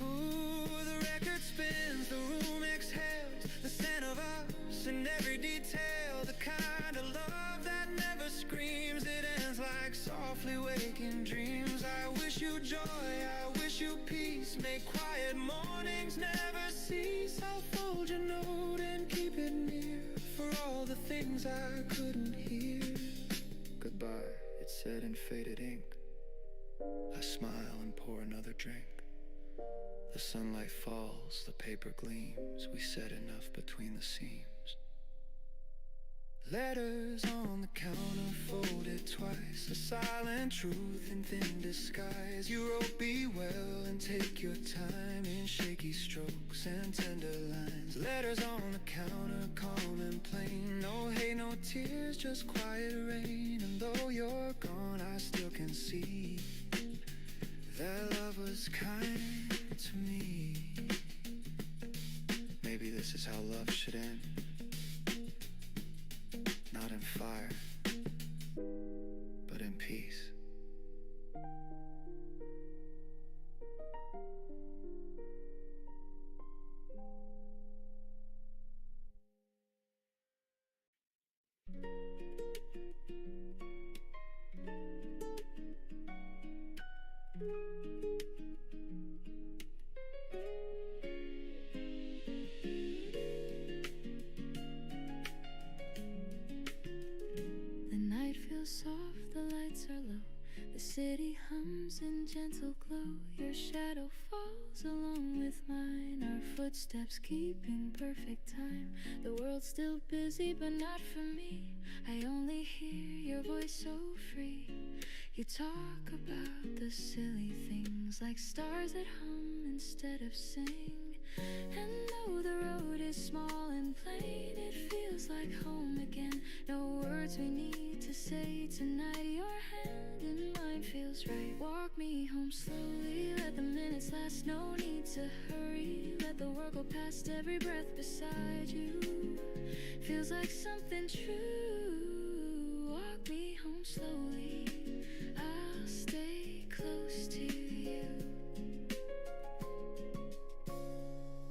Ooh, the record spins, the room exhales, the scent of us in every detail. The kind of love that never screams, it ends like softly waking dreams. I wish you joy, I wish you peace. Make quiet mornings never cease. I'll fold your note and keep it near, for all the things I couldn't hear. Goodbye, it said in faded ink. I smile and pour another drink. The sunlight falls, the paper gleams. We said enough between the seams. Letters on the counter folded twice. A silent truth in thin disguise. You wrote be well and take your time in shaky strokes and tender lines. Letters on the counter, calm and plain. No hate, no tears, just quiet rain. And though you're gone, I still can see that love was kind to me. Maybe this is how love should end. Not in fire, but in peace. Soft, the lights are low. The city hums in gentle glow. glow. Your shadow falls along with mine, our footsteps keeping perfect time. The world's still busy, but not for me. I only hear your voice so free. You talk about the silly things, like stars that hum instead of sing. And though the road is small and plain, it feels like home again. No words we need to say tonight. Your hand in mine feels right. Walk me home slowly, let the minutes last. No need to hurry, let the world go past. Every breath beside you feels like something true. Walk me home slowly, I'll stay close to you.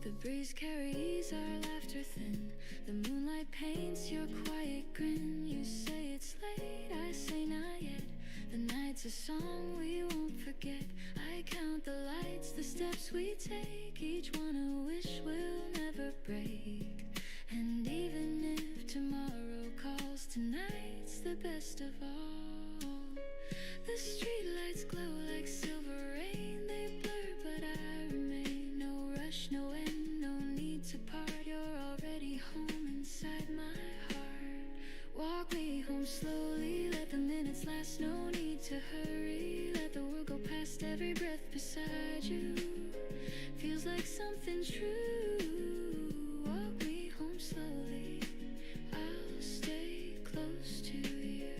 The breeze carries our laughter thin. The moonlight paints your quiet grin. You say it's late, I say not yet. The night's a song we won't forget. I count the lights, the steps we take, each one a wish we'll never break. And even if tomorrow calls, tonight's the best of all. The streetlights glow like silver rain. They blur, but I remain. No rush, no end, no need to part. You're already home inside my heart. Walk me home slowly, let the minutes last. No need to hurry, let the world go past. Every breath beside you feels like something true. Walk me home slowly, I'll stay close to you.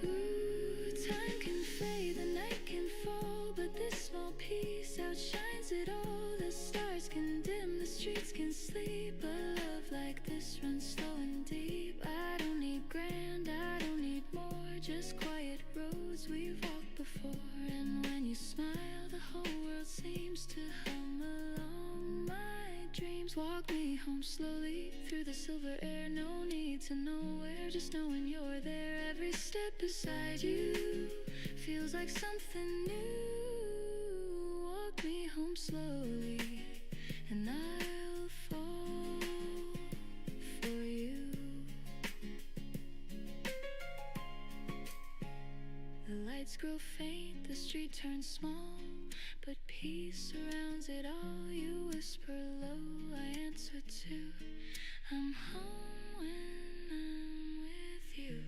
Ooh, time can fade, the night can fall, but this small piece outshines it all. The stars can dim, the streets can sleep, but love like this runs slow and deep. I don't need grand, I don't need more, just quiet roads we've walked before. And when you smile, the whole world seems to hum along. My dreams walk me home slowly through the silver air. No need to know where, just knowing you're there. Every step beside you feels like something new. Walk me home slowly, and I'll fall for you. The lights grow faint, the street turns small, but peace surrounds it all. You whisper low, I answer too. I'm home when I'm with you.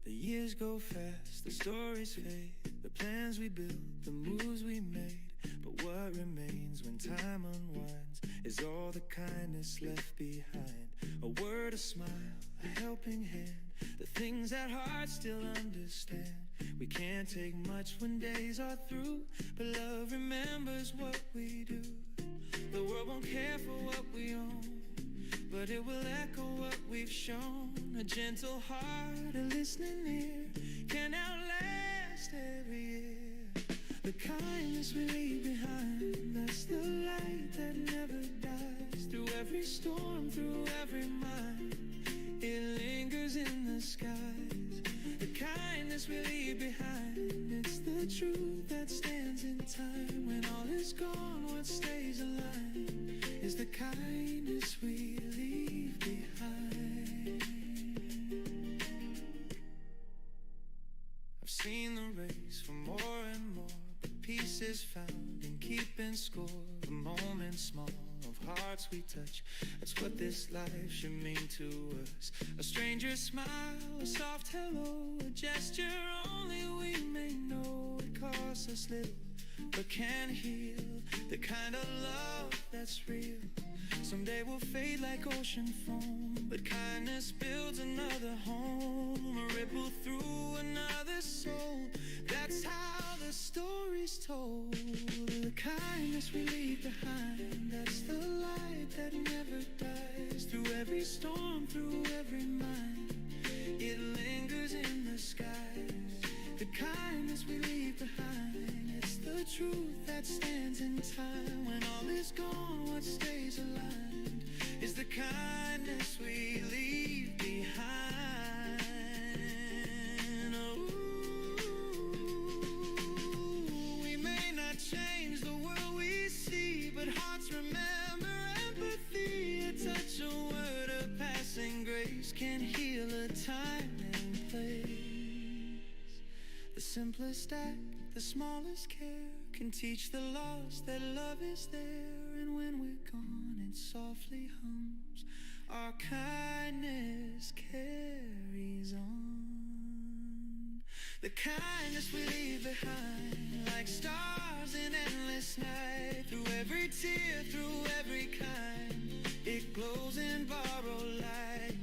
The years go fast, the stories fade, the plans we built, the moves we made. But what remains when time unwinds is all the kindness left behind. A word, a smile, a helping hand, the things that hearts still understand. We can't take much when days are through, but love remembers what we do. The world won't care for what we own, but it will echo what we've shown. A gentle heart, a listening ear, can outlast every year. The kindness we leave behind, that's the light that never dies. Through every storm, through every mind, it lingers in the skies. The kindness we leave behind, it's the truth that stands in time. When all is gone, what stays alive is the kindness we leave behind. I've seen the race for more and more, but peace is found in keeping score. The moments small of hearts we touch, that's what this life should mean to us. A stranger's smile, a soft hello, a gesture only we may know. It costs us little, but can heal, the kind of love that's real. Someday we'll fade like ocean foam, but kindness builds another home. A ripple through another soul, that's how the story's told. The kindness we leave behind, that's the light that never dies. Through every storm, through every mind, it lingers in the skies. The kindness we leave behind, it's the truth that stands in time. When all is gone, what stays aligned is the kindness we leave behind. Oh, we may not change the world we see, but hearts remember empathy. A touch, a word, a passing grace can heal a time and place. The simplest act, the smallest care can teach the lost that love is there. And when we're gone, it softly hums. Our kindness carries on. The kindness we leave behind, like stars in endless night. Through every tear, through every kind, it glows in borrowed light.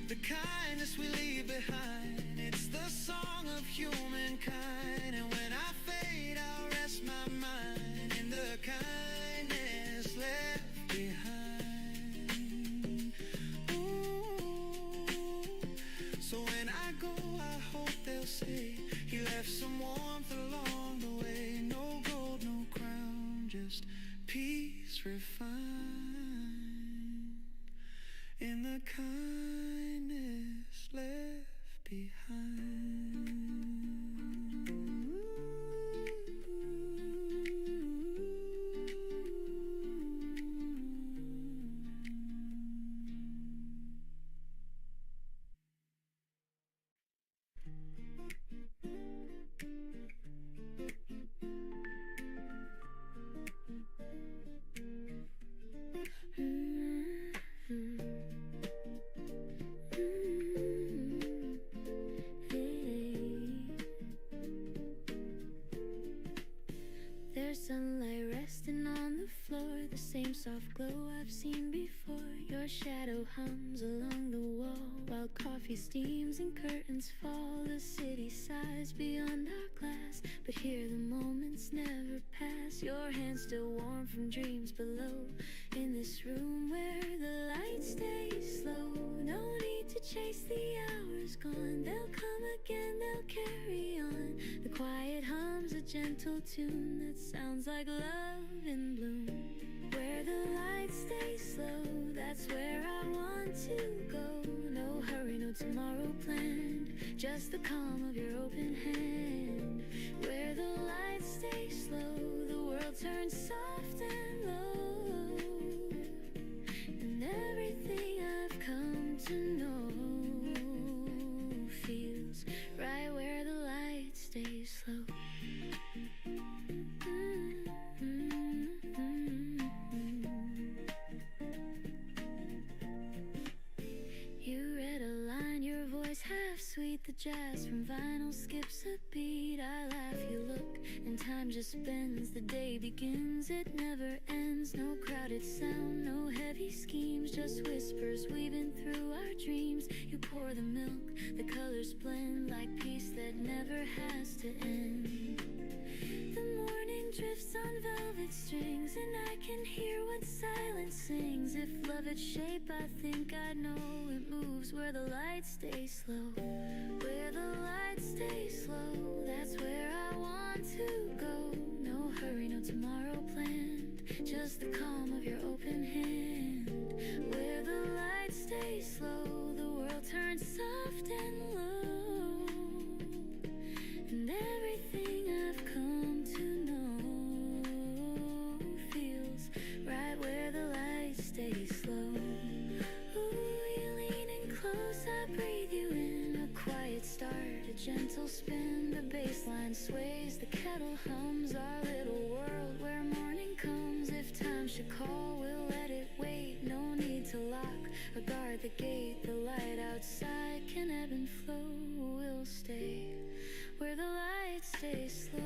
The kindness we leave behind, it's the song of humankind. And when I fade, I'll rest my mind in the kindness left behind. Ooh. So when I go, I hope they'll say he left some warmth along the way. No gold, no crown, just peace refined in the kindness left behind. There's sunlight resting on the floor, the same soft glow I've seen before. Your shadow hums along the wall while coffee steams and curtains fall. The city sighs beyond our glass, but here the moments never pass. Your hands still warm from dreams below, in this room where the lights stay slow. No need to chase the hours gone, they'll come again, they'll carry on. The quiet hums a gentle tune that sounds like love in bloom. Where the lights stay slow, that's where I want to go. No hurry, no tomorrow planned, just the calm of your open hand. Where the lights stay slow, the world turns soft and low, and everything I've come to know feels right where the lights stay slow. You read a line, your voice half sweet. The jazz from vinyl skips a beat. I laugh, you look, and time just bends. The day begins, it never ends. No crowded sound, no heavy schemes, just whispers weaving through our dreams. You pour the milk, the colors blend like peace that never has to end. The morning drifts on velvet strings, and I can hear what silence sings. If love had shape, I think I'd know it moves where the lights stay slow. Where the lights stay slow, that's where I want to go. No hurry, no tomorrow planned, just the calm of your open hand. Where the lights stay slow, the world turns soft and low, and everything I've come to know feels right where the lights stay slow. Ooh, you lean in close, I breathe you in. A quiet start, a gentle spin. The bass line sways, the kettle hums. Our little world where morning comes. If time should call, we'll let it wait. No need to lock or guard the gate. The light outside can ebb and flow. We'll stay where the lights stay slow.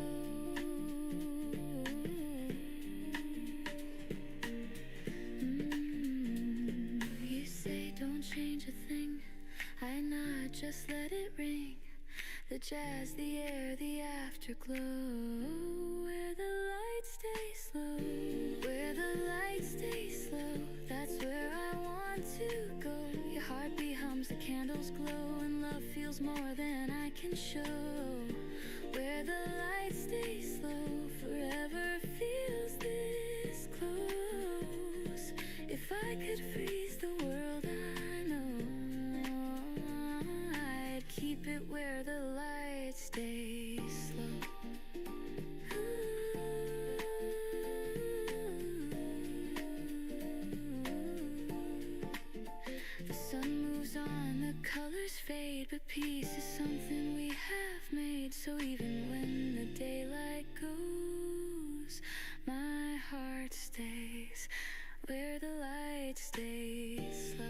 You say don't change a thing, I nod, just let it ring. The jazz, the air, the afterglow. Where the lights stay slow, where the lights stay slow, that's where I want to go. Your heartbeat hums, the candles glow, and love feels more than I can show. Where the lights stay slow, forever feels this close. If I could freeze So even when the daylight goes, my heart stays where the light stays low.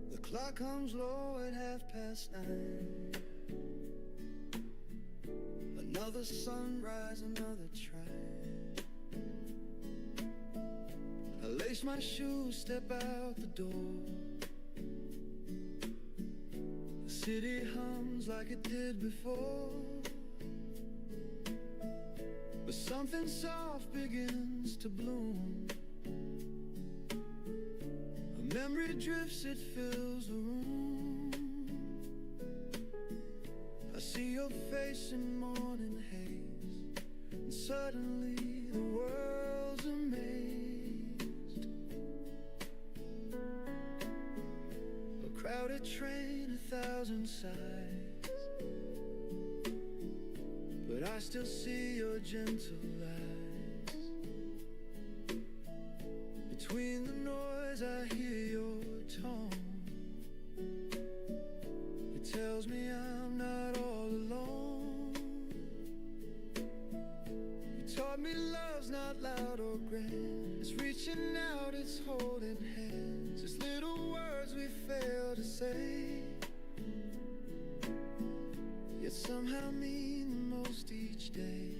The clock comes low at 9:30. Another sunrise, another try. I lace my shoes, step out the door. The city hums like it did before, but something soft begins to bloom. A memory drifts, it fills the room. I see your face in morning haze, and suddenly the world's amazed. A crowded train, 1,000 sighs, but I still see your gentle eyes. Between the noise I hear your tone. It tells me I'm not all alone. You taught me love's not loud or grand. It's reaching out, it's holding hands. It's little words we fail to say, yet somehow mean the most each day.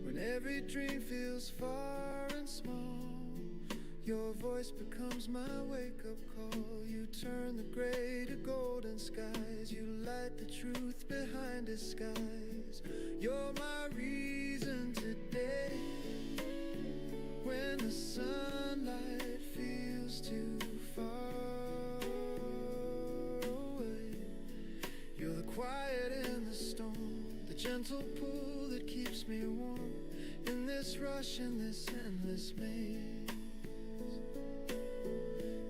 When every dream feels far and small, your voice becomes my wake-up call. You turn the gray to golden skies. You light the truth behind disguise. You're my reason today. When the sunlight feels too far away, you're the quiet in the storm, the gentle pull that keeps me warm in this rush, in this endless maze.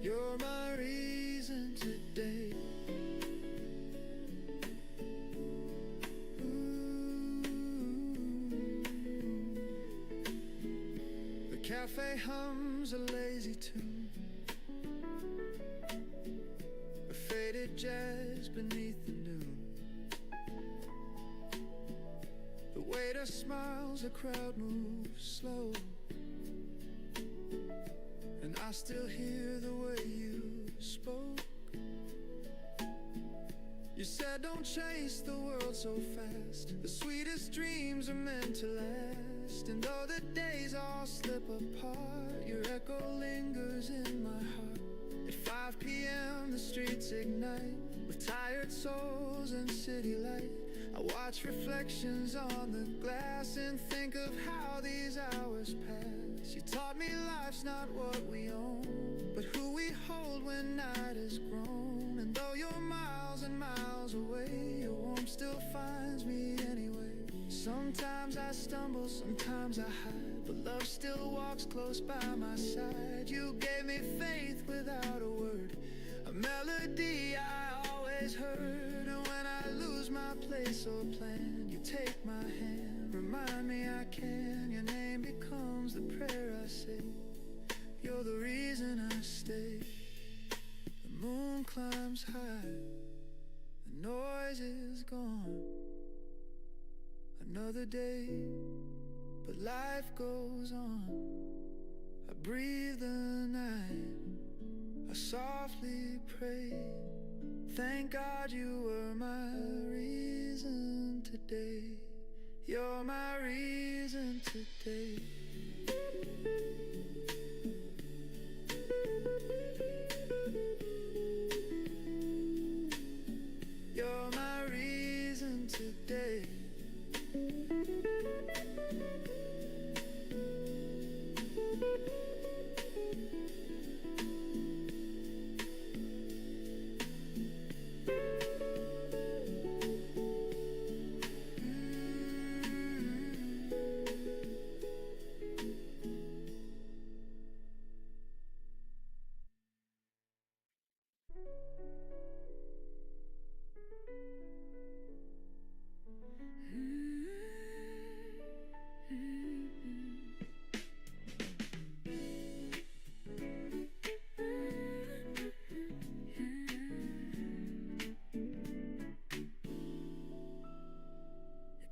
You're my reason today. Ooh. The cafe hums a lazy tune, a faded jazz beneath the noon. The waiter smiles, the crowd moves slow, and I still hear the way you spoke. You said don't chase the world so fast. The sweetest dreams are meant to last. And though the days all slip apart, your echo lingers in my heart. At 5 p.m. the streets ignite with tired souls and city light. I watch reflections on the glass and think of how these hours pass. You taught me life's not what we own, but who we hold when night is grown. And though you're miles and miles away, your warmth still finds me anyway. Sometimes I stumble, sometimes I hide, but love still walks close by my side. You gave me faith without a word, a melody I always heard. And when I lose my place or plan, you take my hand, remind me I can. Your name becomes the prayer I say. You're the reason I stay. The moon climbs high, the noise is gone. Another day, but life goes on. I breathe the night, I softly pray. Thank God you were my reason today. You're my reason today. You're my reason today.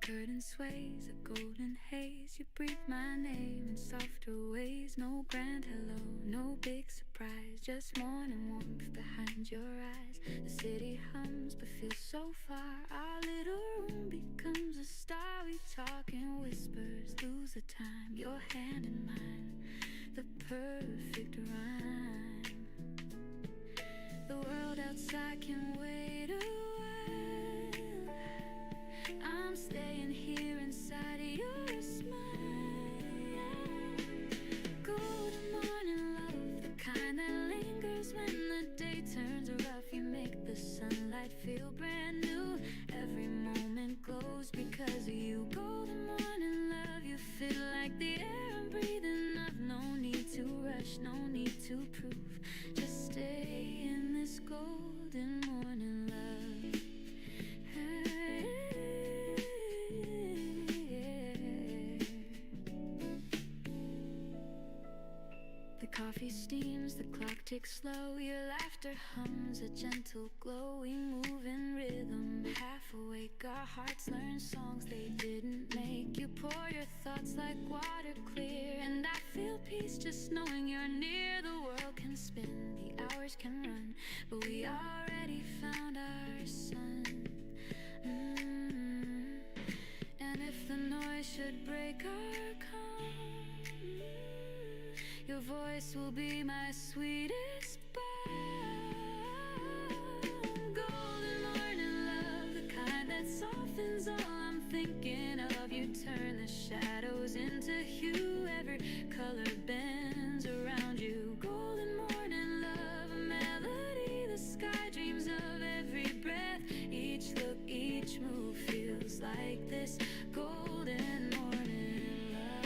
curtain sways, a golden haze. You breathe my name in softer ways. No grand hello, no big surprise, just morning warmth behind your eyes. The city hums but feels so far. Our little room becomes a star. We talk in whispers, lose the time. Your hand in mine, the perfect rhyme. The world outside can wait a while. I'm staying here inside of your smile. Golden morning love, the kind that lingers when the day turns rough. You make the sunlight feel brand new. Every moment glows because of you. Golden morning love, you feel like the air I'm breathing up. No need to rush, no need to prove. Just stay in this golden morning love. The coffee steams, the clock ticks slow. Your laughter hums a gentle glow. We move in rhythm, half awake. Our hearts learn songs they didn't make. You pour your thoughts like water clear, and I feel peace just knowing you're near. The world can spin, the hours can run, but we already found our sun. And if the noise should break our calm, your voice will be my sweetest balm. Golden morning love, the kind that softens all I'm thinking of. You turn the shadows into hue. Every color bends around you. Golden morning love, a melody the sky dreams of. Every breath, each look, each move feels like this golden morning love.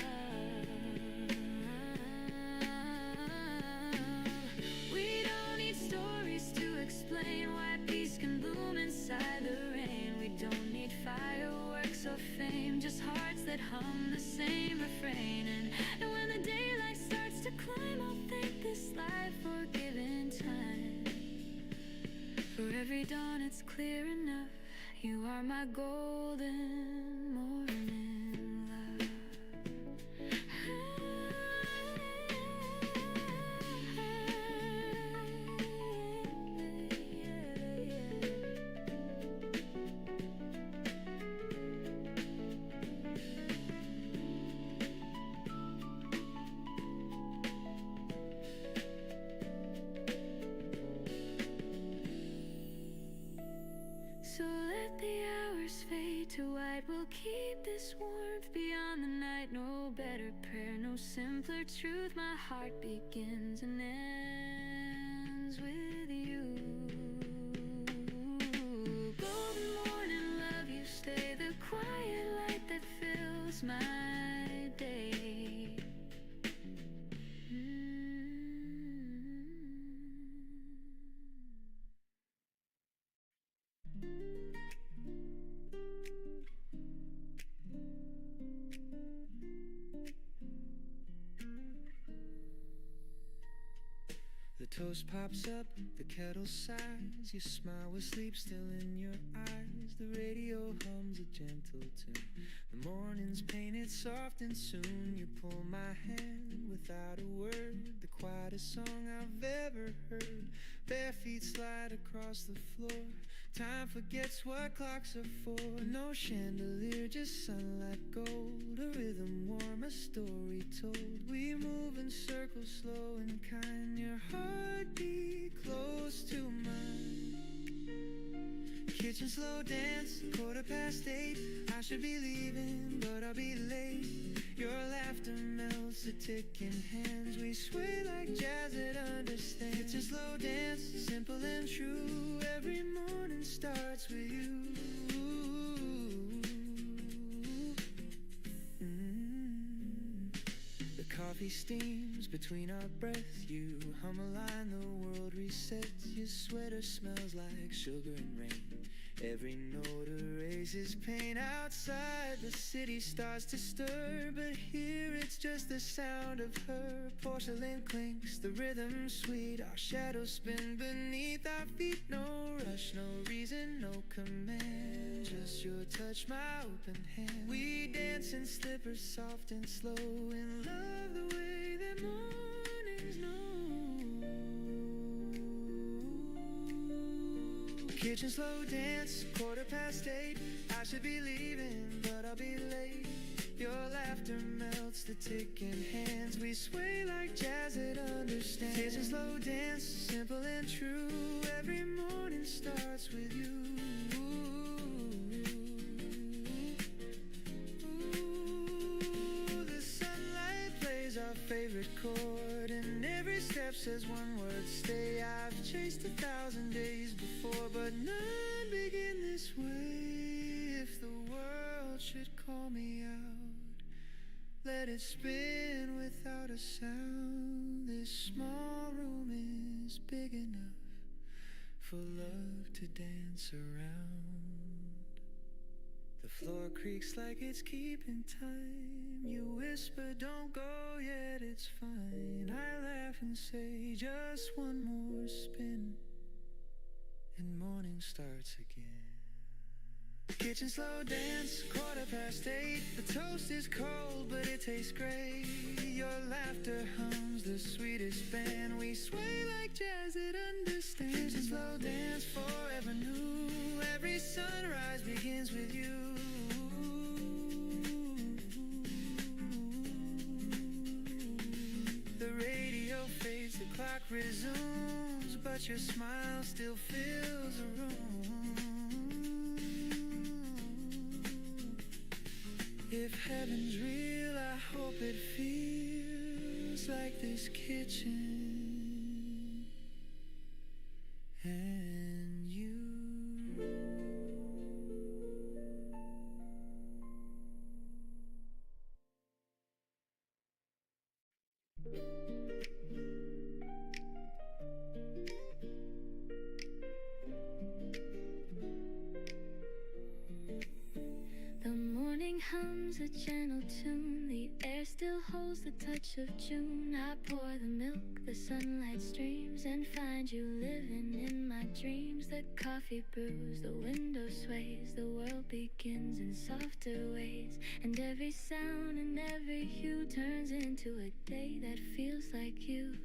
We don't need stories to explain why peace can bloom inside the rain. We don't need fireworks or fame, just hearts that hum the same refrain. And when the daylight starts to climb, I'll thank this life for giving time. For every dawn it's clear enough, you are my golden morning love. So let the hours fade to white. We'll keep this warmth beyond the night. No better prayer, no simpler truth. My heart begins and ends with you. Golden morning love, you stay the quiet light that fills my day. The toast pops up, the kettle sighs. You smile with sleep still in your eyes. The radio hums a gentle tune. The morning's painted soft and soon you pull my hand without a word. The quietest song I've ever heard. Bare feet slide across the floor. Time forgets what clocks are for. No chandelier, just sunlight gold. A rhythm warm, a story told. We move in circles, slow and kind. Your heartbeat close to mine. Kitchen slow dance, 8:15. I should be leaving, but I'll be late. Your laughter melts the ticking hands. We sway like jazz that understands. Kitchen slow dance, simple and true. Every morning starts with you. The coffee steams between our breath. You hum a line, the world resets. Your sweater smells like sugar and rain. Every note erases pain. Outside the city starts to stir, but here it's just the sound of her. Porcelain clinks, the rhythm sweet. Our shadows spin beneath our feet. No rush, no reason, no command. Just trust your touch, my open hand. We dance in slippers, soft and slow, and love the way that mornings know. Kitchen slow dance, 8:15. I should be leaving, but I'll be late. Your laughter melts the ticking hands. We sway like jazz that understands. Kitchen slow dance, simple and true. Every morning starts with you. Ooh, the sunlight plays our favorite chord, and every step says one word, stay. I've chased 1,000 days before, but none begin this way. If the world should call me out, let it spin without a sound. This small room is big enough for love to dance around. The floor creaks like it's keeping time. You whisper, don't go yet, it's fine. I laugh and say, just one more spin, and morning starts again. Kitchen slow dance, 8:15. The toast is cold, but it tastes great. Your laughter hums the sweetest band. We sway like jazz that understands. Kitchen slow dance, forever new. Every sunrise begins with you. The radio fades, the clock resumes, but your smile still fills the room. If heaven's real, I hope it feels like this kitchen and you. Hums a gentle tune. The air still holds the touch of June. I pour the milk, the sunlight streams, and find you living in my dreams. The coffee brews, the window sways, the world begins in softer ways, and every sound and every hue turns into a day that feels like you.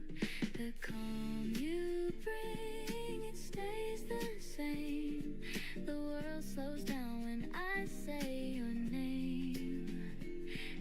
The calm you bring, it stays the same. The world slows down when I say your name.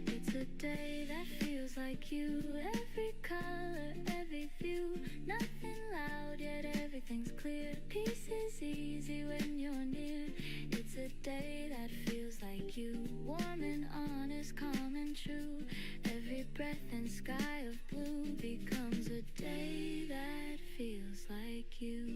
It's a day that feels like you. Every color, every view, nothing loud yet everything's clear. Peace is easy when you're near. It's a day that feels like you. Warm and honest, calm and true. Every breath and sky of blue becomes a day that feels like you.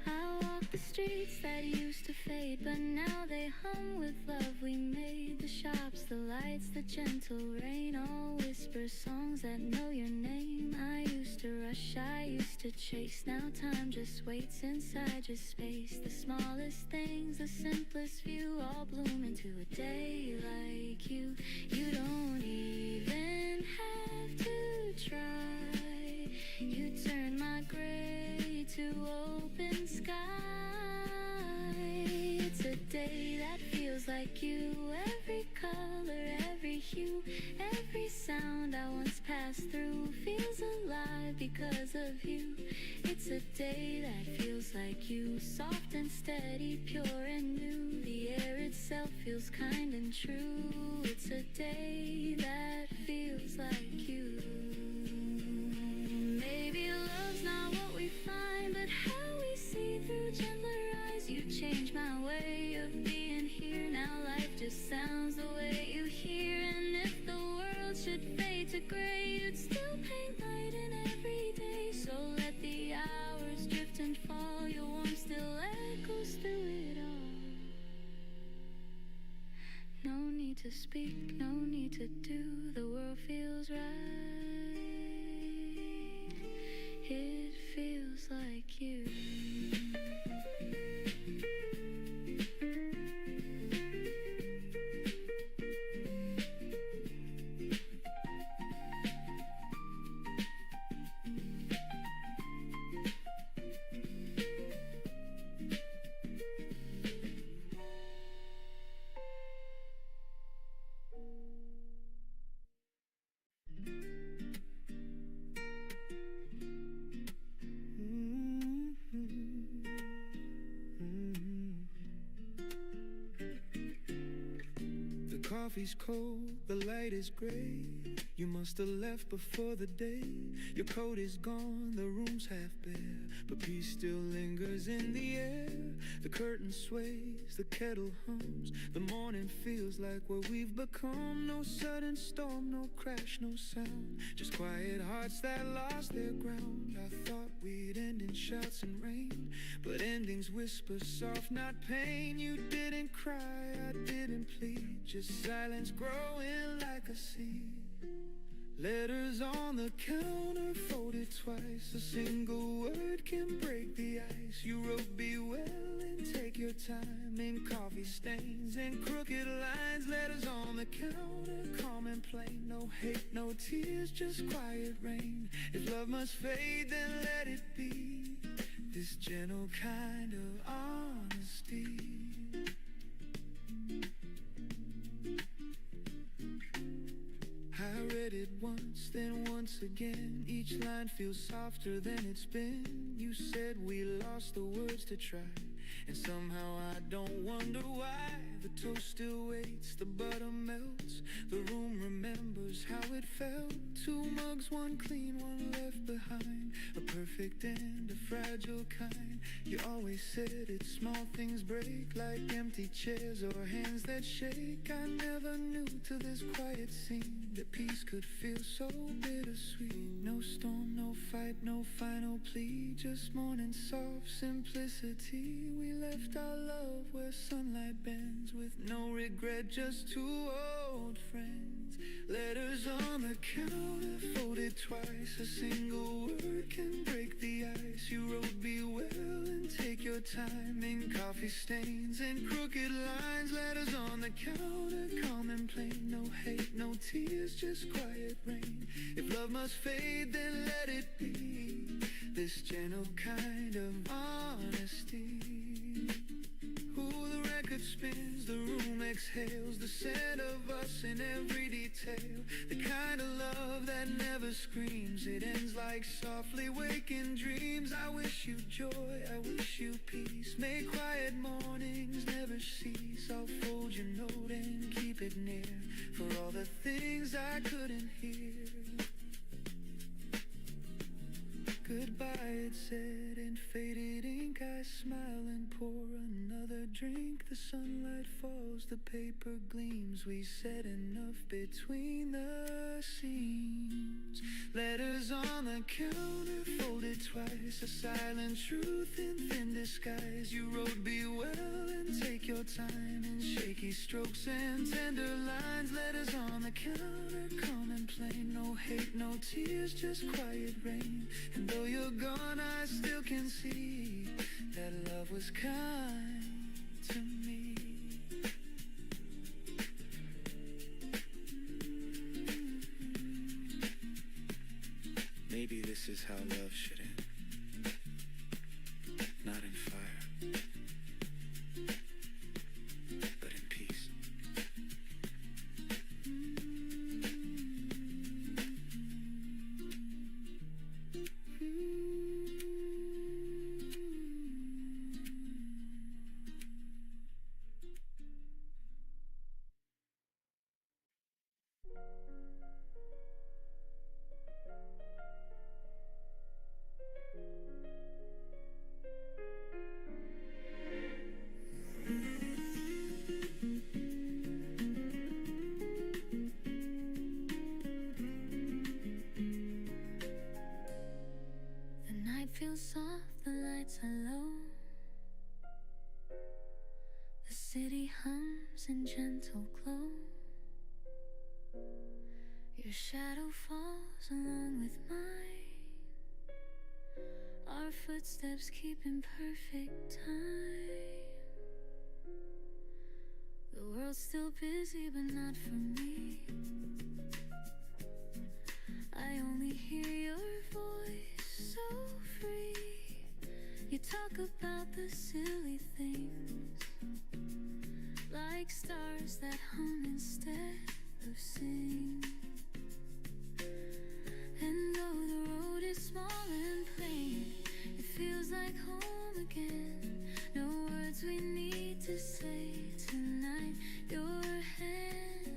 I walk the streets that used to fade, but now they hum with love we made. The shops, the lights, the gentle rain, all whisper songs that know your name. I used to rush, I used to chase. Now time just waits inside your space. The smallest things, the simplest view, all bloom into a day like you. You don't even have to try. You turn my gray to open sky. It's a day that feels like you. Every color, every hue, every sound I once passed through feels alive because of you. It's a day that feels like you. Soft and steady, pure and new. The air itself feels kind and true. It's a day that feels like you. Maybe love's not what we find, but how we see through gentler eyes. You changed my way of being here. Now life just sounds the way you hear. And if the world should fade to gray, you'd still paint light in every day. So let the hours drift and fall. Your warmth still echoes through it all. No need to speak, no need to do. The world feels right. It feels like you. coffee's cold, the light is gray. You must have left before the day. Your coat is gone, the room's half bare, but peace still lingers in the air. The curtain sways, the kettle hums, the morning feels like what we've become. No sudden storm, no crash, no sound, just quiet hearts that lost their ground. I thought we'd end in shouts and rain, but endings whisper soft, not pain. You didn't cry, I didn't plead, just silence growing like a seed. Letters on the counter folded twice, a single word can break the ice. You wrote be well and take your time, in coffee stains and crooked lines. Letters on the counter, calm and plain, no hate, no tears, just quiet rain. If love must fade, then let it be, this gentle kind of honesty. I read it once, then once again. Each line feels softer than it's been. You said we lost the words to try, and somehow I don't wonder why. The toast still waits, the butter melts, the room remembers how it felt. Two mugs, one clean, one left behind, a perfect and a fragile kind. You always said it, small things break, like empty chairs or hands that shake. I never knew till this quiet scene that peace could feel so bittersweet. No storm, no fight, no final plea, just morning soft simplicity. We left our love where sunlight bends, with no regret, just two old friends. Letters on the counter folded twice, a single word can break the ice. You wrote be well and take your time, in coffee stains and crooked lines. Letters on the counter, calm and plain, no hate, no tears, just quiet rain. If love must fade, then let it be, this gentle kind of honesty. Ooh, the record spins, the room exhales, the scent of us in every detail. The kind of love that never screams, it ends like softly waking dreams. I wish you joy, I wish you peace, may quiet mornings never cease. I'll fold your note and keep it near, for all the things I couldn't hear. Goodbye, it said in faded ink. I smile and pour another drink. The sunlight falls, the paper gleams. We said enough between the seams. Letters on the counter folded twice, a silent truth in thin disguise. You wrote be well and take your time, in shaky strokes and tender lines. Letters on the counter, calm and plain, no hate, no tears, just quiet rain. And though you're gone, I still can see that love was kind to me. Maybe this is how love should end, not in fire, but in peace. Feels soft, the lights are low. The city hums in gentle glow. Your shadow falls along with mine. Our footsteps keep in perfect time. The world's still busy, but not for me. I only hear your voice, so free. You talk about the silly things, like stars that hum instead of sing. And though the road is small and plain, it feels like home again. No words we need to say tonight. Your hand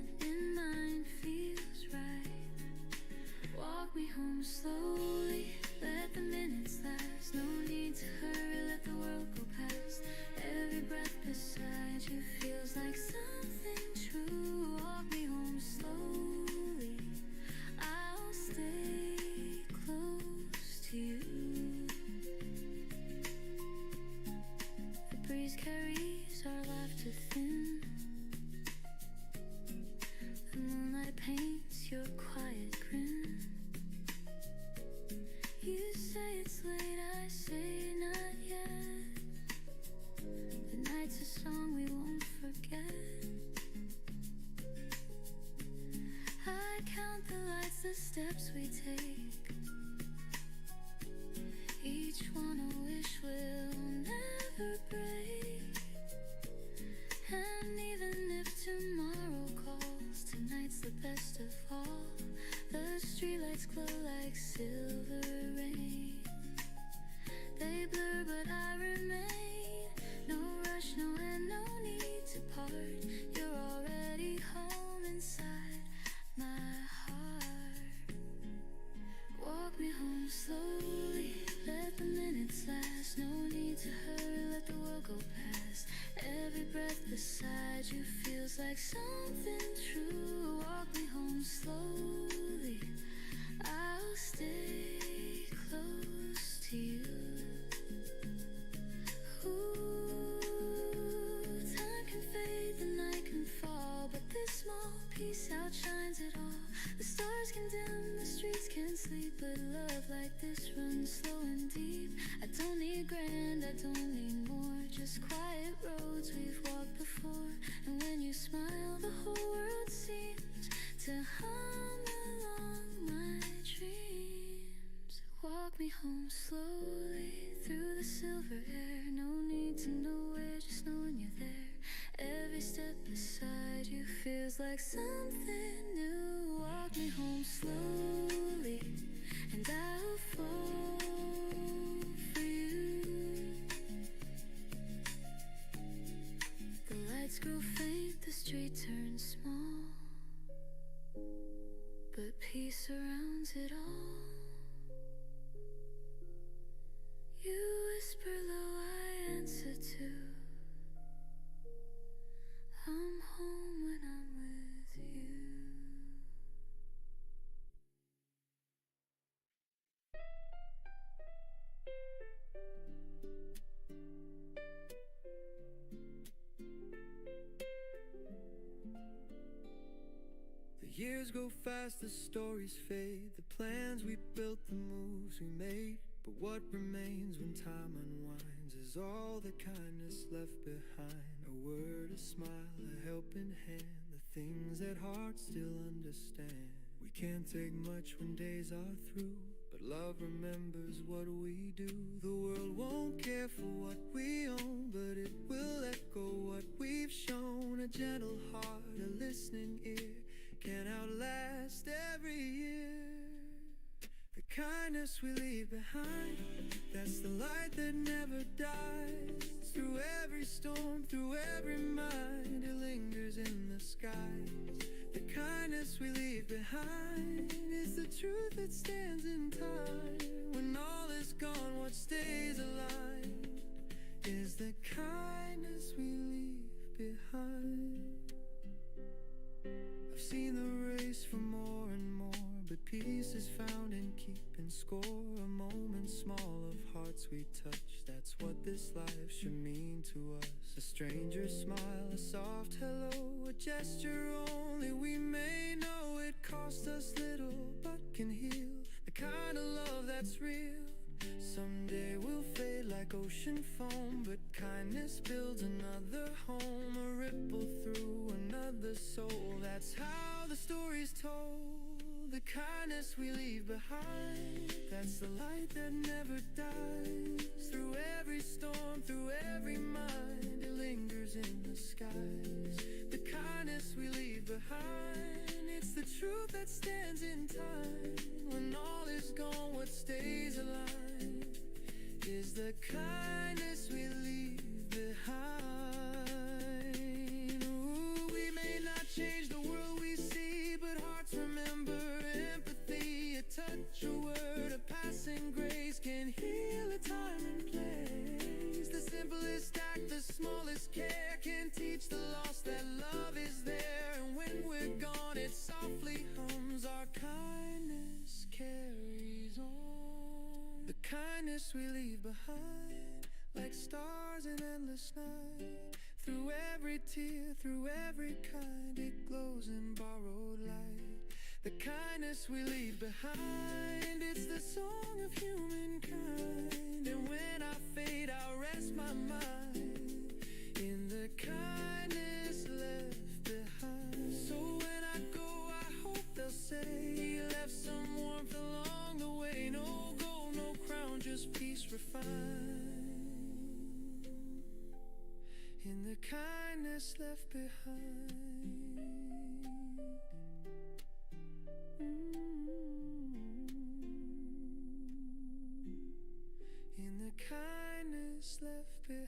steps we take, each one a wish will never break. And even if tomorrow calls, tonight's the best of all. The streetlights glow like silver rain. They blur but I remain. No rush, no end, no need to part. You're already home inside my heart. Walk me home slowly, let the minutes last. No need to hurry, let the world go past. Every breath beside you feels like something true. Walk me home slowly, I'll stay close to you. Ooh, time can fade, the night can fall, but this small piece outshines it all. The stars can dim, the streets can sleep, but love like this runs slow and deep. I don't need grand, I don't need more, just quiet roads we've walked before. And when you smile, the whole world seems to hum along my dreams. Walk me home slowly through the silver air. No need to know where, just knowing you're there. Every step beside you feels like something new. Walk me home slowly, and I'll fall for you. The lights grow faint, the street turns small, but peace surrounds it all. You whisper low, I answer to. I'm home when I'm with you. The years go fast, the stories fade, the plans we built, the moves we made. But what remains when time unwinds is all the kindness left behind. A word, a smile, a helping hand, the things that hearts still understand. We can't take much when days are through, but love remembers what we do. The world won't care for what we own, but it will echo what we've shown. A gentle heart, a listening ear, can outlast every year. The kindness we leave behind, that's the light that never dies. Through every storm, through every mind, it lingers in the skies. The kindness we leave behind is the truth that stands in time. When all is gone, what stays alive is the kindness we leave behind. I've seen the race for more and more, but peace is found in keeping score. A moment small of hearts we touch, that's what this life should mean to us. A stranger's smile, a soft hello, a gesture only we may know. It cost us little but can heal, the kind of love that's real. Someday we'll fade like ocean foam, but kindness builds another home. A ripple through another soul, that's how the story's told. The kindness we leave behind, that's the light that never dies. Through every storm, through every mind, it lingers in the skies. The kindness we leave behind, it's the truth that stands in time. When all is gone, what stays alive is the kindness we leave behind. Ooh, we may not change the world we see, but hearts remember empathy. A touch, a word, a passing grace can heal a time and place. The simplest act, the smallest care can teach the lost that love is there. And when we're gone, it softly hums. Our kindness carries on. The kindness we leave behind, like stars in endless night. Through every tear, through every kind, it glows in borrowed light. The kindness we leave behind, it's the song of humankind. And when I fade, I'll rest my mind in the kindness left behind. So when I go, I hope they'll say he left someone kindness left behind. In the kindness left behind.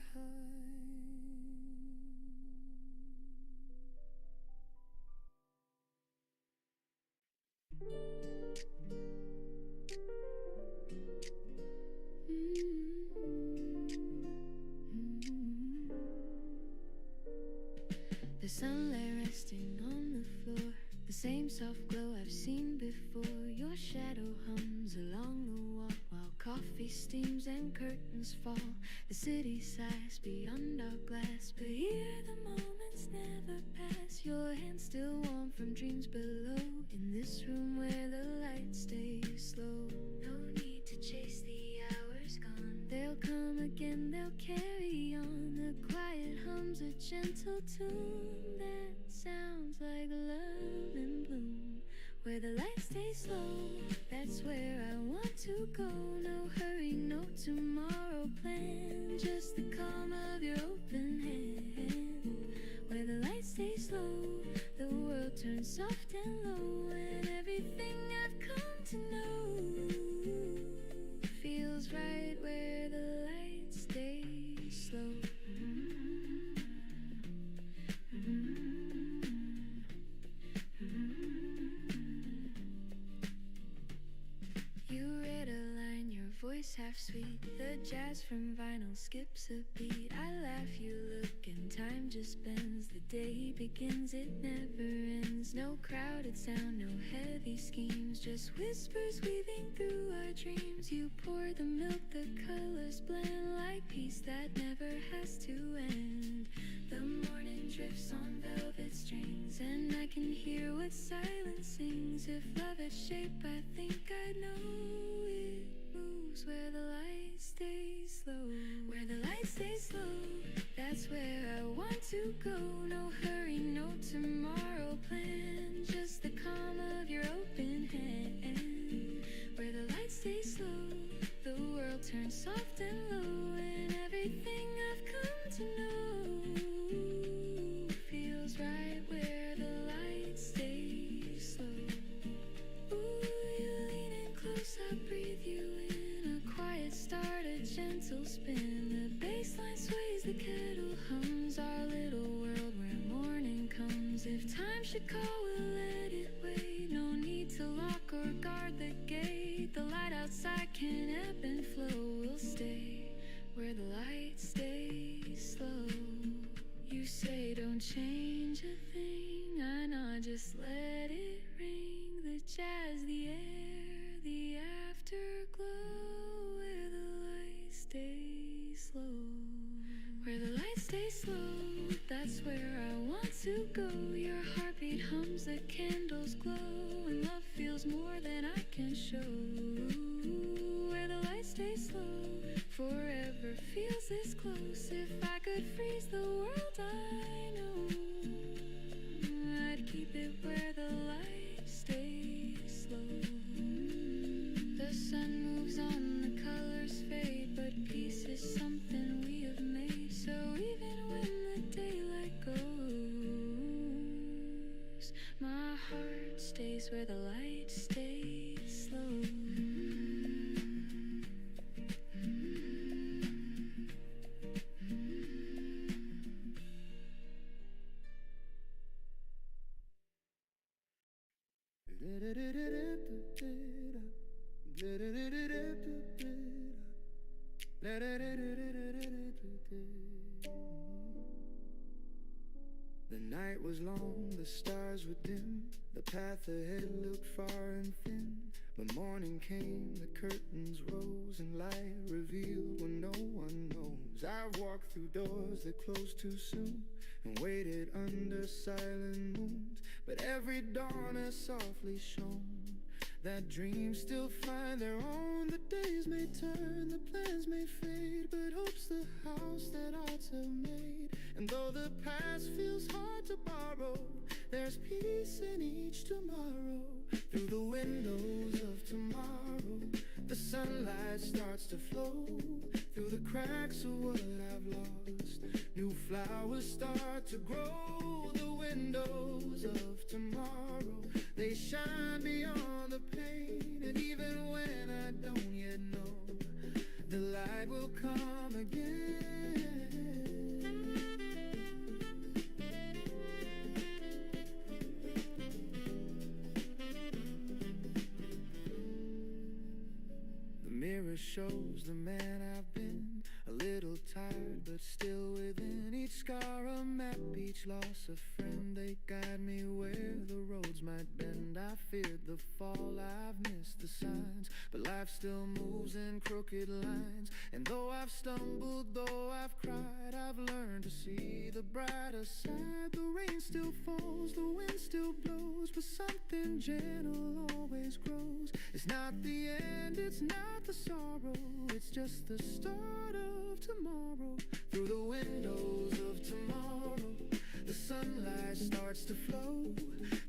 The sunlight resting on the floor, the same soft glow I've seen before. Your shadow hums along the wall while coffee steams and curtains fall. The city sighs beyond our glass, but here the moments never pass. Your hand still warm from dreams below, in this room where the light stays slow. No need to chase the hours gone, they'll come again, they'll carry on. The quiet hums a gentle tune that sounds like love in bloom. Where the light stays slow, that's where I want to go. No hurry, no tomorrow plan, just the calm of your open hand. Where the light stays slow, the world turns soft and low, and everything I've come to know feels right where the light stays slow. You read a line, your voice half sweet. The jazz from vinyl skips a beat. I laugh, you look, and time just bends. The day begins, it never ends. No crowded sound, no heavy schemes, just whispers weaving through our dreams. You pour the milk, the colors blend like peace that never has to end. The morning drifts on velvet strings, and I can hear what silence sings. If love had shape, I think I'd know it moves where the light stays slow. Where the light stays slow, that's where I want to go. No hurry, no tomorrow plan, just the calm of your open hand. Where the light stays slow, the world turns soft and low, and everything I've come to know feels right where the light stays slow. Ooh, you lean in close, I breathe you in. A quiet start, a gentle spin. The bass line sways, the kettle hums. Our little world where morning comes. If time should call, we'll let it wait. No need to lock or guard the gate. The light outside can ebb and flow. We'll stay where the light stays slow. You say don't change a thing, I know, just let it ring. The jazz, the air, the afterglow. Where the light stays slow. Where the light stays slow, that's where I want to go. Your heartbeat hums, the candles glow, and love feels more than I can show. Where the light stays slow, forever feels this close. If I could freeze the world, I know I'd keep it where the light stays slow. The sun moves on, the colors fade, but peace is something we have made. So even when the daylight goes, my heart stays where the light stays slow. The night was long, the stars were dim, the path ahead looked far and thin. But morning came, the curtains rose, and light revealed what no one knows. I've walked through doors that closed too soon, and waited under silent moons, but every dawn has softly shone that dreams still find their own. The days may turn, the plans may fade, but hope's the house that hearts have made. And though the past feels hard to borrow, there's peace in each tomorrow. Through the windows of tomorrow, the sunlight starts to flow through the cracks of what I've lost. New flowers start to grow. The windows of tomorrow, they shine beyond the pain. And even when I don't yet know, the light will come again. The mirror shows the man I've been, a little tired but still within. Each scar a map, each loss a friend. They guide me where the roads might bend. I feared the fall, I've missed the signs, but life still moves in crooked lines. And though I've stumbled, though I've cried, I've learned to see the brighter side. The rain still falls, the wind still blows, but something gentle always grows. It's not the end, it's not the sorrow, it's just the start of tomorrow. Through the windows of tomorrow, the sunlight starts to flow.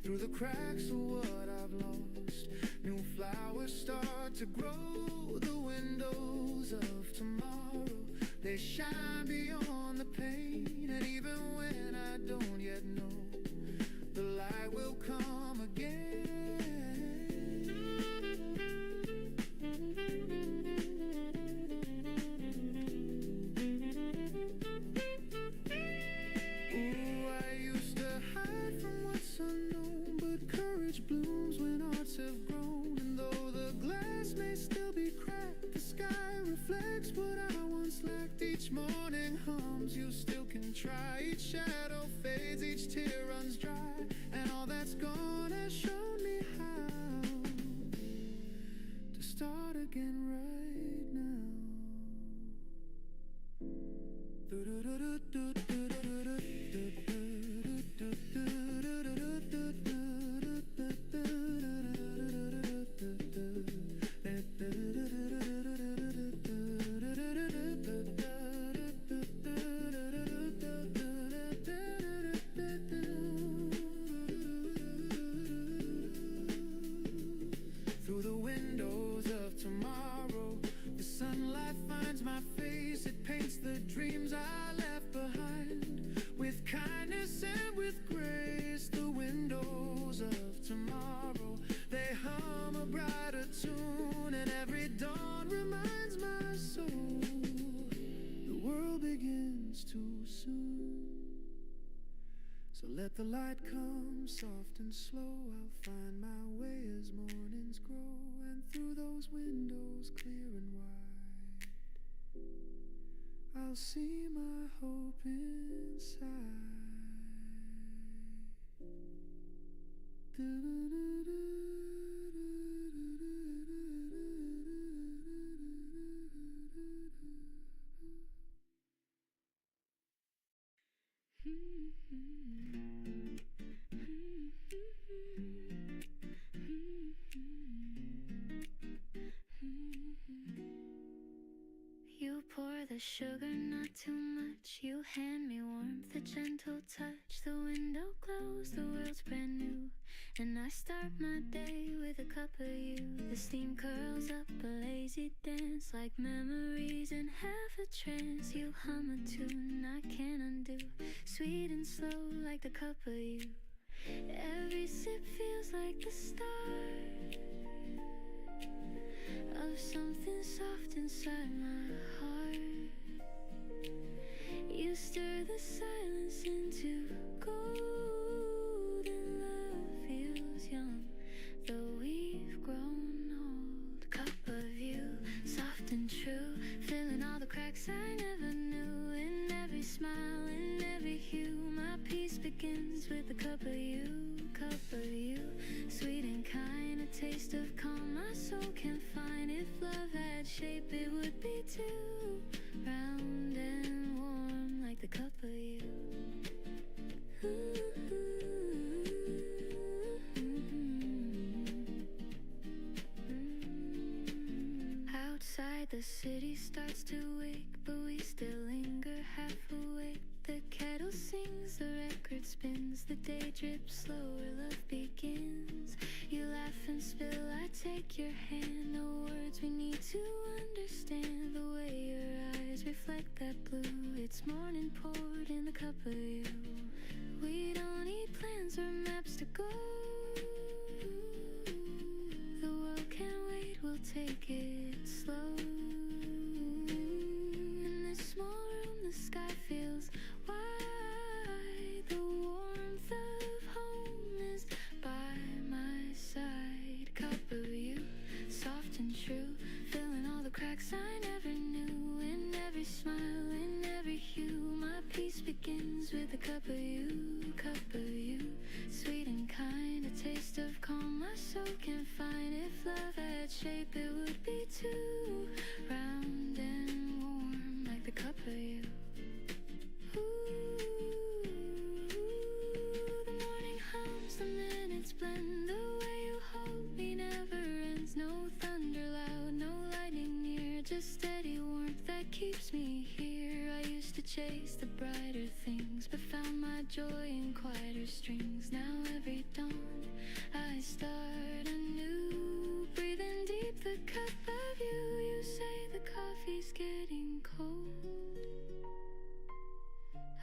Through the cracks of what I've lost, new flowers start to grow. The windows of tomorrow, they shine beyond the pain. And even when I don't yet know, the light will come again. Blooms when hearts have grown. And though the glass may still be cracked, the sky reflects what I once lacked. Each morning hums, you still can try. Each shadow fades, each tear runs dry. And all that's gone has shown me how to start again right now. Through the windows of tomorrow, the sunlight finds my face. It paints the dreams I left behind with kindness and with grace. The windows of tomorrow, they hum a brighter tune, and every dawn reminds my soul the world begins too soon. So let the light come soft and slow. I'll find my way as mornings grow, and through those windows clear and wide, I'll see my hope inside. You pour the sugar, not too much. You hand me warmth, a gentle touch. The window glows, the world's brand new, and I start my day with a cup of you. The steam curls up, a lazy dance, like memories in half a trance. You hum a tune I can't undo, sweet and slow like the cup of you. Every sip feels like the start of something soft inside my heart. You stir the silence into gold, and love feels young, though we've grown old. Cup of you, soft and true, filling all the cracks I never knew. In every smile, in every hue, my peace begins with a cup of you. Cup of you, sweet and kind, a taste of calm my soul can find. If love had shape, it would be too round and warm like the cup of you. Outside the city starts to wake, but we still linger half awake. The kettle sings, the record spins, the day drips slower, love begins. You laugh and spill, I take your hand. No words we need to understand. The way your eyes reflect that blue, it's morning poured in the of you. We don't need plans or maps to go. The world can't wait, we'll take it slow. In this small room the sky feels wide. The warmth of home is by my side. Cup of you, soft and true, filling all the cracks I never knew. In every smile, in every hue, my peace begins with a cup of you. Cup of you, sweet and kind, a taste of calm my soul can find. If love had shape, it would be too round and warm, like the cup of you. Ooh, the morning hums, the minutes blend. The way you hold me never ends. No thunder loud, no lightning near, just steady warmth that keeps me here. I used to chase the brighter things, but found my joy in quieter strings. Now every dawn I start anew, breathing deep the cup of you. You say the coffee's getting cold.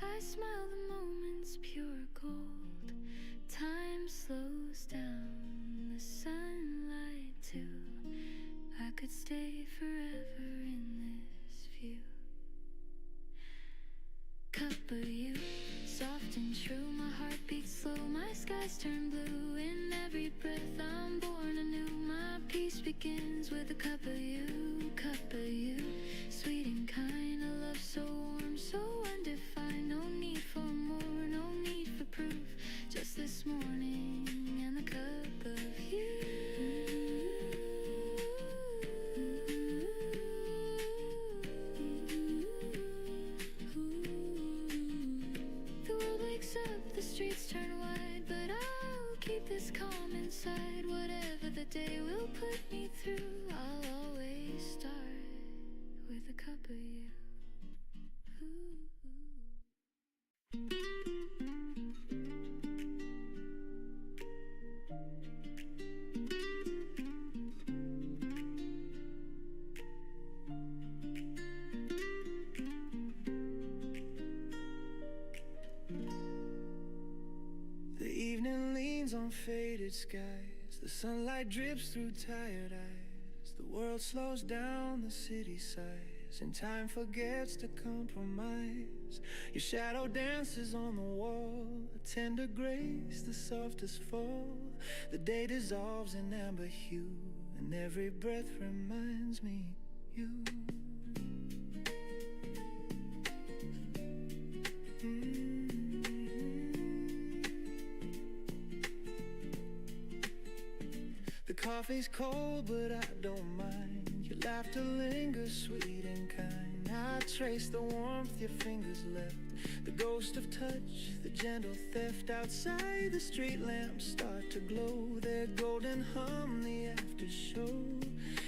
I smile, the moment's pure gold. Time slows down, the sunlight too. I could stay forever in this view. Cup of you, soft and true, my heart beats slow, my skies turn blue. In every breath I'm born anew, my peace begins with a cup of you. Cup of you, sweet and kind, a love so warm, so undefined. No need for more, no need for proof, just this morning and the cup of you. Up, the streets turn wide, but I'll keep this calm inside. Whatever the day will put me through, I'll always start with a cup of you. The evening leans on faded skies, the sunlight drips through tired eyes. The world slows down, the city sighs, and time forgets to compromise. Your shadow dances on the wall, a tender grace, the softest fall. The day dissolves in amber hue, and every breath reminds me you. The coffee's cold, but I don't mind. Your laughter lingers sweet and kind. I trace the warmth your fingers left, the ghost of touch, the gentle theft. Outside the street lamps start to glow, their golden hum the after show.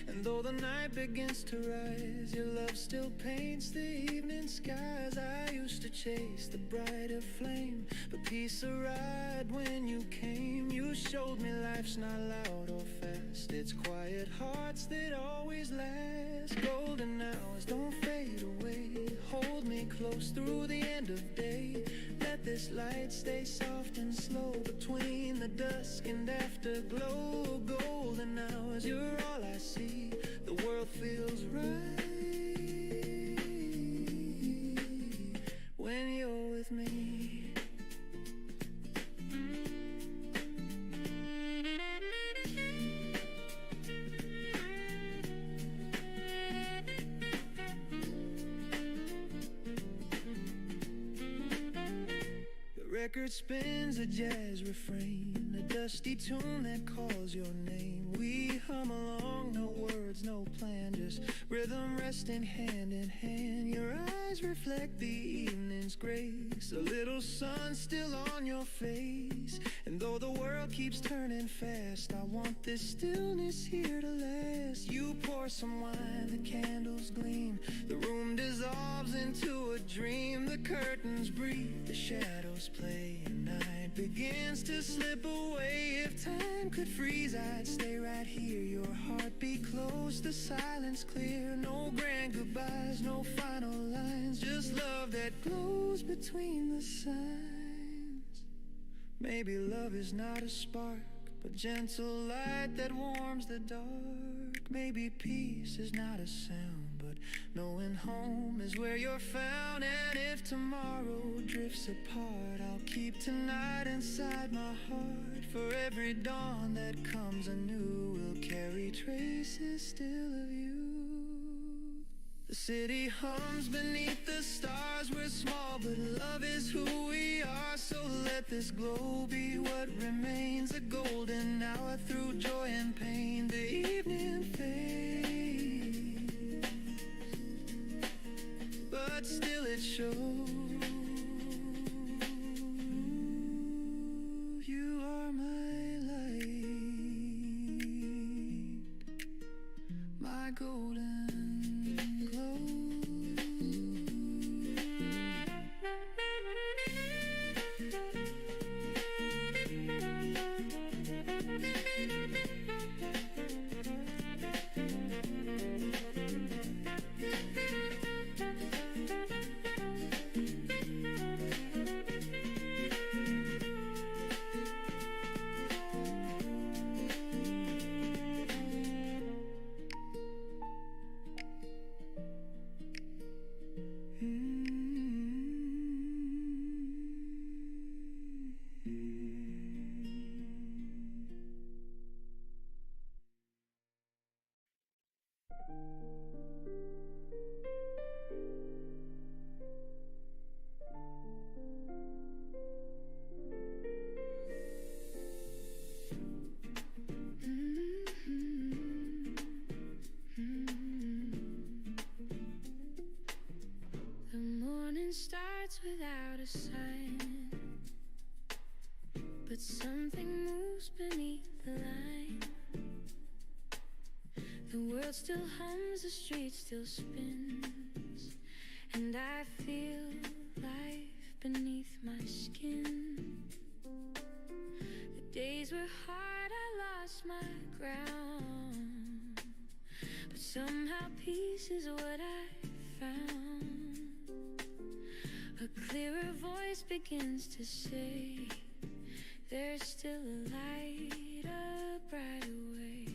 And though the night begins to rise, your love still paints the evening skies. I used to chase the brighter flame, but peace arrived when you came. You showed me life's not loud or fast, it's quiet hearts that always last. Golden hours don't fade away, hold me close through the end of day. Let this light stay soft and slow between the dusk and afterglow. Golden hours, you're all I see, the world feels right when you're with me. Record spins a jazz refrain, a dusty tune that calls your name. We hum along, no words, no plan, just rhythm resting hand in hand. Your eyes reflect the evening's grace, a little sun still on your face. And though the world keeps turning fast, I want this stillness here to last. You pour some wine, the candles gleam, the room dissolves into a dream. The curtains breathe, the shadows play, and night begins to slip away. If time could freeze, I'd stay right here, your heartbeat close, the silence clear. No grand goodbyes, no final lines, just love that glows between the signs. Maybe love is not a spark, but gentle light that warms the dark. Maybe peace is not a sound, but knowing home is where you're found. And if tomorrow drifts apart, I'll keep tonight inside my heart. For every dawn that comes anew will carry traces still of you. The city hums beneath the stars. We're small, but love is who we are. So let this glow be what remains, a golden hour through joy and pain. The evening fades, but still it shows. You are my light, my golden glow. The morning starts without a sign, but something moves beneath the line. The world still hums, the street still spins, and I feel life beneath my skin. The days were hard, I lost my ground, but somehow peace is what I found. A clearer voice begins to say, there's still a light, a brighter way.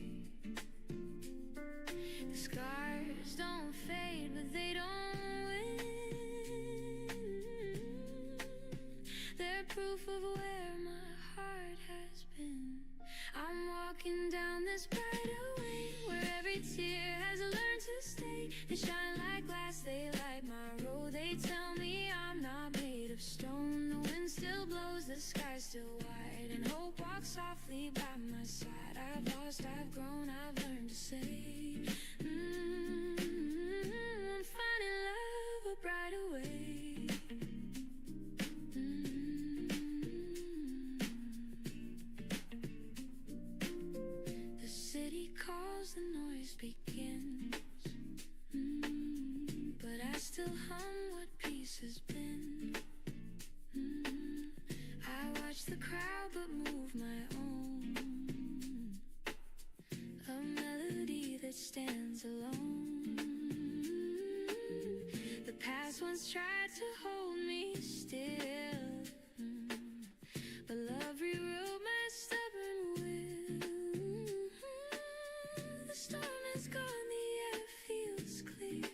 The scars don't fade, but they don't win. They're proof of where my heart has been. I'm walking down this brighter way, where every tear has learned to stay. They shine like glass, they light my road. They tell me I'm not made of stone. The wind still blows, the sky's still wide, and hope walks softly by my side. I've lost, I've grown, I've learned to say, I'm finding love a brighter way. The city calls, the noise begins, but I still hum what peace has been. I watch the crowd but move my own, a melody that stands alone. The past once tried to hold me still, but love rewrote my stubborn will. The storm is gone, the air feels clear.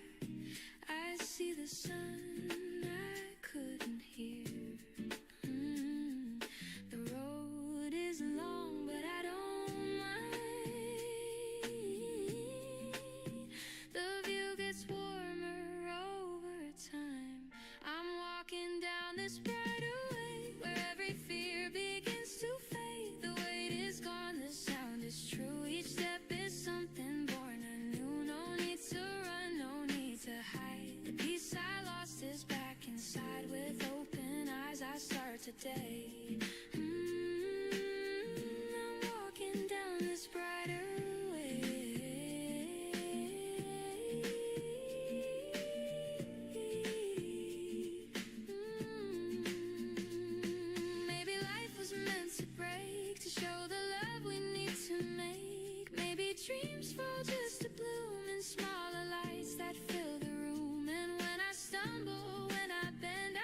I see the sun I couldn't hear. The road is long, but I don't mind. The view gets warmer over time. I'm walking down this brighter way, where every fear begins to fade. The weight is gone, the sound is true. Each step is something born anew. No need to run, no need to hide. The peace I lost is back inside. With open eyes I start today. I'm walking down this brighter way. Maybe life was meant to break, to show the love we need to make. Maybe dreams fall just to bloom in smaller lights that fill the room. And when I stumble, when I bend,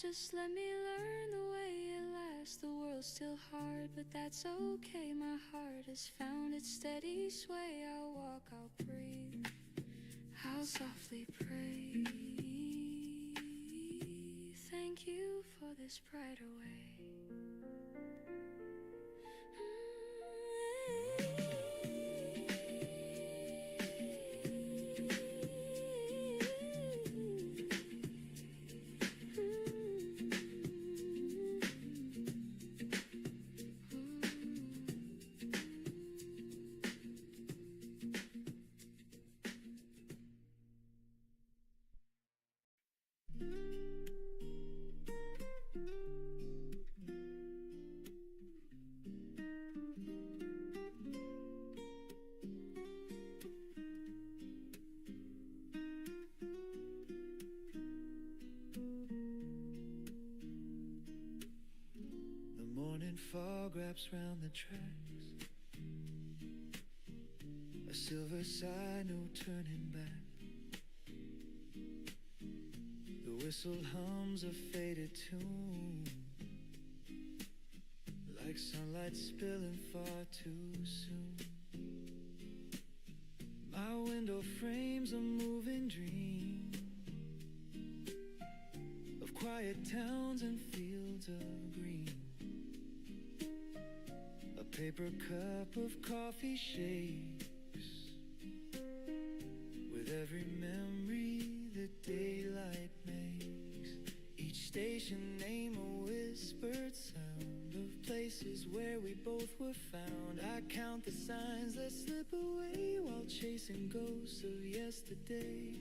just let me learn the way it lasts. The world's still hard, but that's okay. My heart has found its steady sway. I'll walk, I'll breathe, I'll softly pray. Thank you for this brighter way. Fog wraps round the tracks, a silver sign, no turning back. The whistle hums a faded tune, like sunlight spilling far too soon. My window frames a moving dream of quiet towns and fields of green. A paper cup of coffee shakes with every memory that daylight makes. Each station name a whispered sound of places where we both were found. I count the signs that slip away while chasing ghosts of yesterday.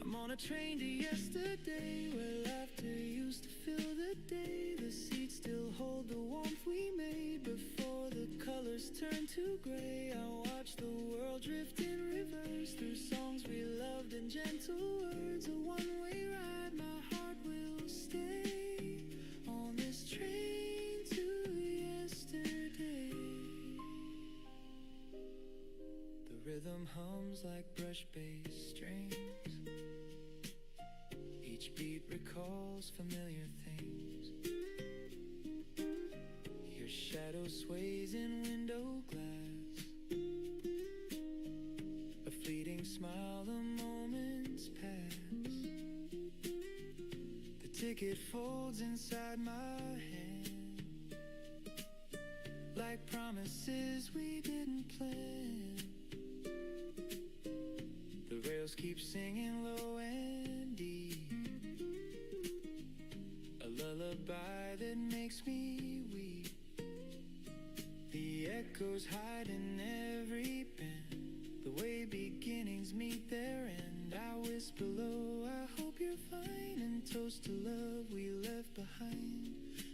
I'm on a train to yesterday, where laughter used to fill the day. The seats still hold the warmth we made before the colors turn to gray. I watch the world drift in reverse through songs we loved and gentle words. A one-way ride, my heart will stay on this train to yesterday. The rhythm hums like brush-based strings. Each beat recalls familiar things. Your shadow sways in window glass, a fleeting smile, the moments pass. The ticket folds inside my hand, like promises we didn't plan. The rails keep singing low and deep, a lullaby that makes me weep. The echoes hide in every bend, the way beginnings meet their end. I whisper low, I hope you're fine, and toast to love we left behind.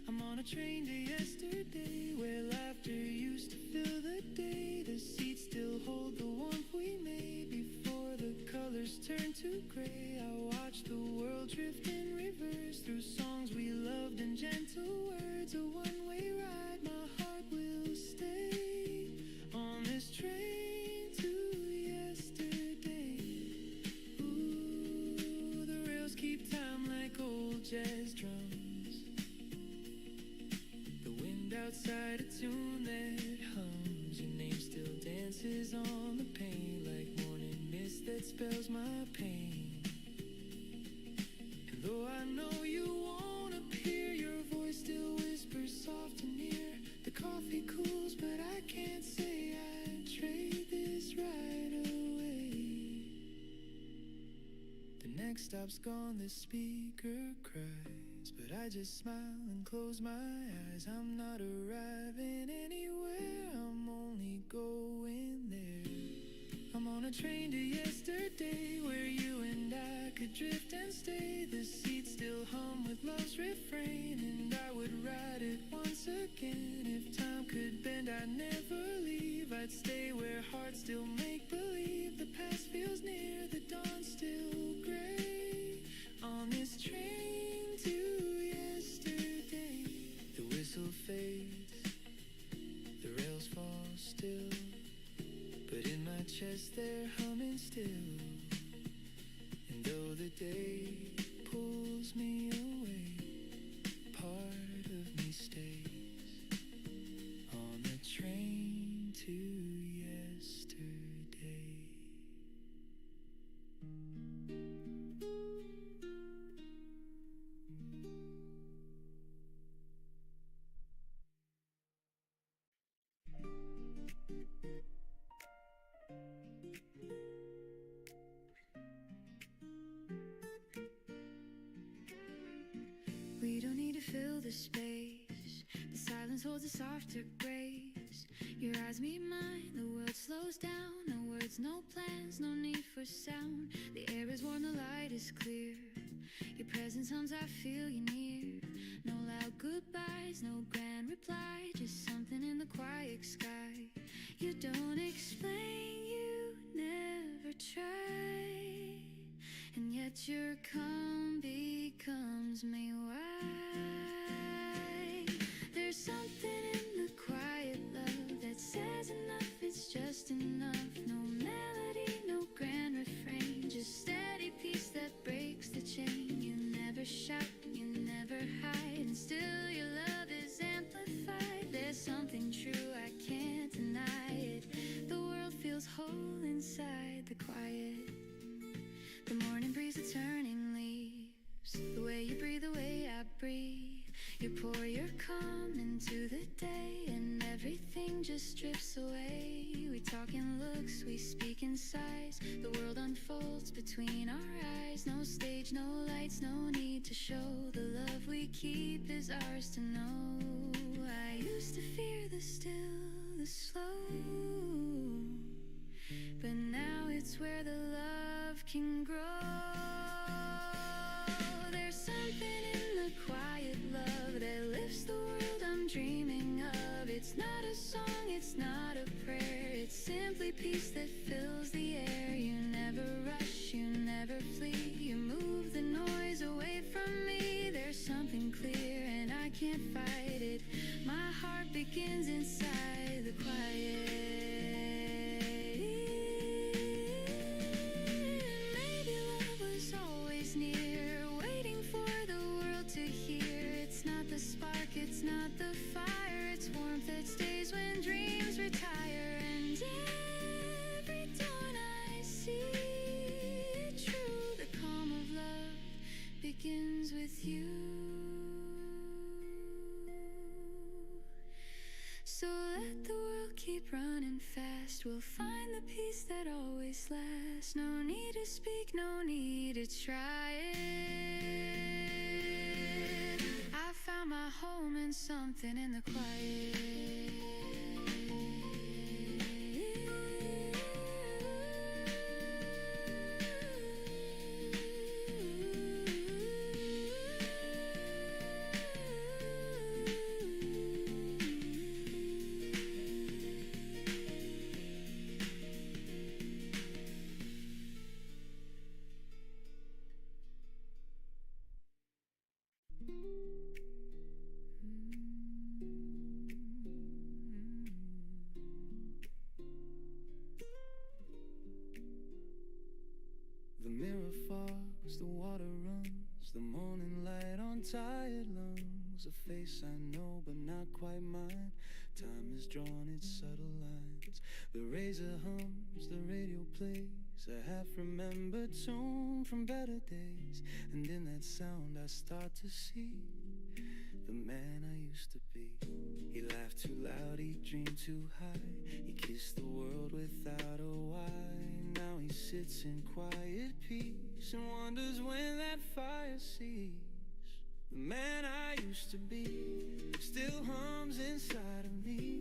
I'm on a train to yesterday, where laughter used to fill the day. The seats still hold the warmth we made before the colors turn to gray. I watch the world drift in reverse through songs we loved and gentle words. A one-way ride, my heart will stay on this train to yesterday. Ooh, the rails keep time like old jazz drums. The wind outside a tune that hums. Your name still dances on the pane, like morning mist that spells my pain. And though I know you won't appear, your voice still whispers soft and near. The coffee cools, but I can't say I'd trade this right away. The next stop's gone, the speaker cries, but I just smile and close my eyes. I'm not arriving anywhere, I'm only going there. I'm on a train to yesterday, where you and I could drift and stay. The seats still hum with love's refrain, and I would ride it once again. If time could bend, I'd never leave. I'd stay where hearts still make believe. The past feels near, the dawn's still gray. On this train to yesterday, the whistle fades, the rails fall still, but in my chest they're humming still. And though the day pulls me away, silence holds a softer grace. Your eyes meet mine, the world slows down. No words, no plans, no need for sound. The air is warm, the light is clear. Your presence hums, I feel you near. No loud goodbyes, no grand reply, just something in the quiet sky. You don't explain, you never try, and yet your calm becomes me why. There's something in the quiet love that says enough, it's just enough. No melody, no grand refrain, just steady peace that breaks the chain. You never shout, you never hide, and still your love is amplified. There's something true, I can't deny it. The world feels whole inside the quiet. The morning breeze, the turning leaves, the way you breathe, the way I breathe. You pour your calm into the day, and everything just drifts away. We talk in looks, we speak in sighs. The world unfolds between our eyes. No stage, no lights, no need to show. The love we keep is ours to know. I used to fear the still, the slow, but now it's where the love can grow. There's something in the quiet love that lifts the world I'm dreaming of. It's not a song, it's not a prayer, it's simply peace that fills the air. You never rush, you never flee, you move the noise away from me. There's something clear and I can't fight it. My heart begins inside the quiet. Maybe love was always near, waiting for the world to hear. It's not the spark, it's not the fire, it's warmth that stays when dreams retire. And every dawn I see it true, the calm of love begins with you. So let the world keep running fast, we'll find the peace that always lasts. No need to speak, no need to try it. I found my home in something in the quiet. The mirror fogs, the water runs, the morning light on tired lungs. A face I know but not quite mine. Time has drawn its subtle lines. The razor hums, the radio plays a half-remembered tune from better days. And in that sound I start to see the man I used to be. He laughed too loud, he dreamed too high, he kissed the world without a why. Now he sits in quiet peace and wonders when that fire sees. The man I used to be still hums inside of me.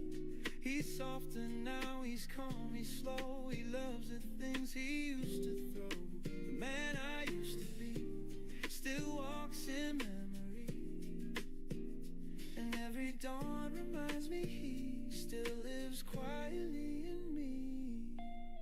He's softer now, he's calm, he's slow, he loves the things he used to throw. The man I used to be still walks in memory, and every dawn reminds me he still lives quietly in me.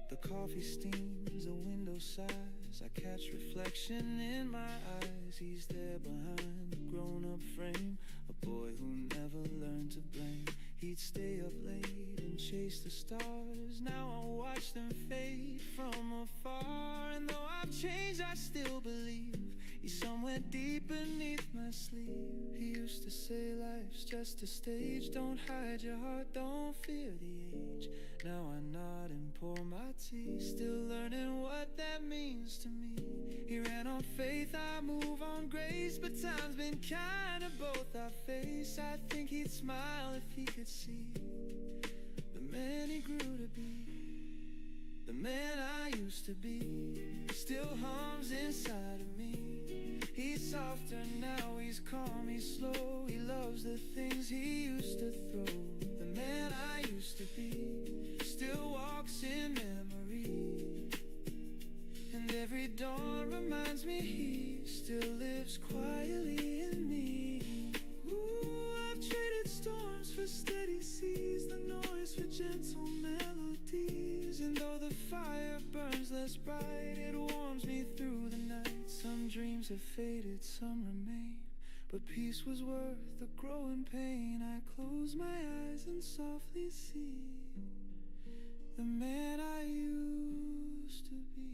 The coffee steams, the window sighs, I catch reflection in my eyes. He's there behind the grown-up frame, a boy who never learned to blame. He'd stay up late and chase the stars. Now I watch them fade from afar. And though I've changed, I still believe he's somewhere deep beneath my sleeve. He used to say life's just a stage, don't hide your heart, don't fear the age. Now I nod and pour my tea, still learning what that means to me. He ran on faith, I move on grace, but time's been kind to both our face. I think he'd smile if he could see the man he grew to be. The man I used to be still hums inside of me. He's softer now, he's calm, he's slow, he loves the things he used to throw. steady seas, the noise for gentle melodies. And though the fire burns less bright, it warms me through the night. Some dreams have faded, some remain, but peace was worth the growing pain. I close my eyes and softly see the man I used to be.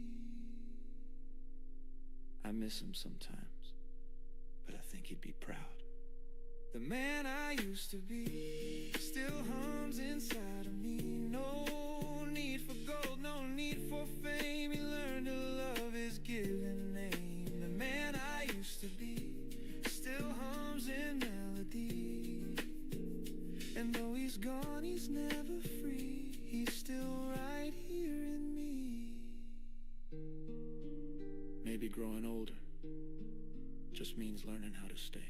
I miss him sometimes, but I think he'd be proud. The man I used to be still hums inside of me. No need for gold, no need for fame. He learned to love his given name. The man I used to be still hums in melody. And though he's gone, he's never free. He's still right here in me. Maybe growing older just means learning how to stay.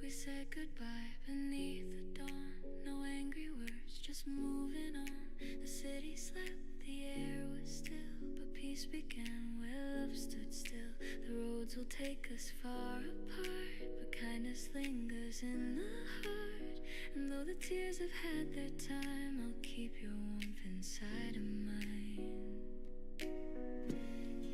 We said goodbye beneath the dawn. No angry words, just moving on. The city slept, the air was still, but peace began where love stood still. The roads will take us far apart, but kindness lingers in the heart. And though the tears have had their time, I'll keep your warmth inside of mine.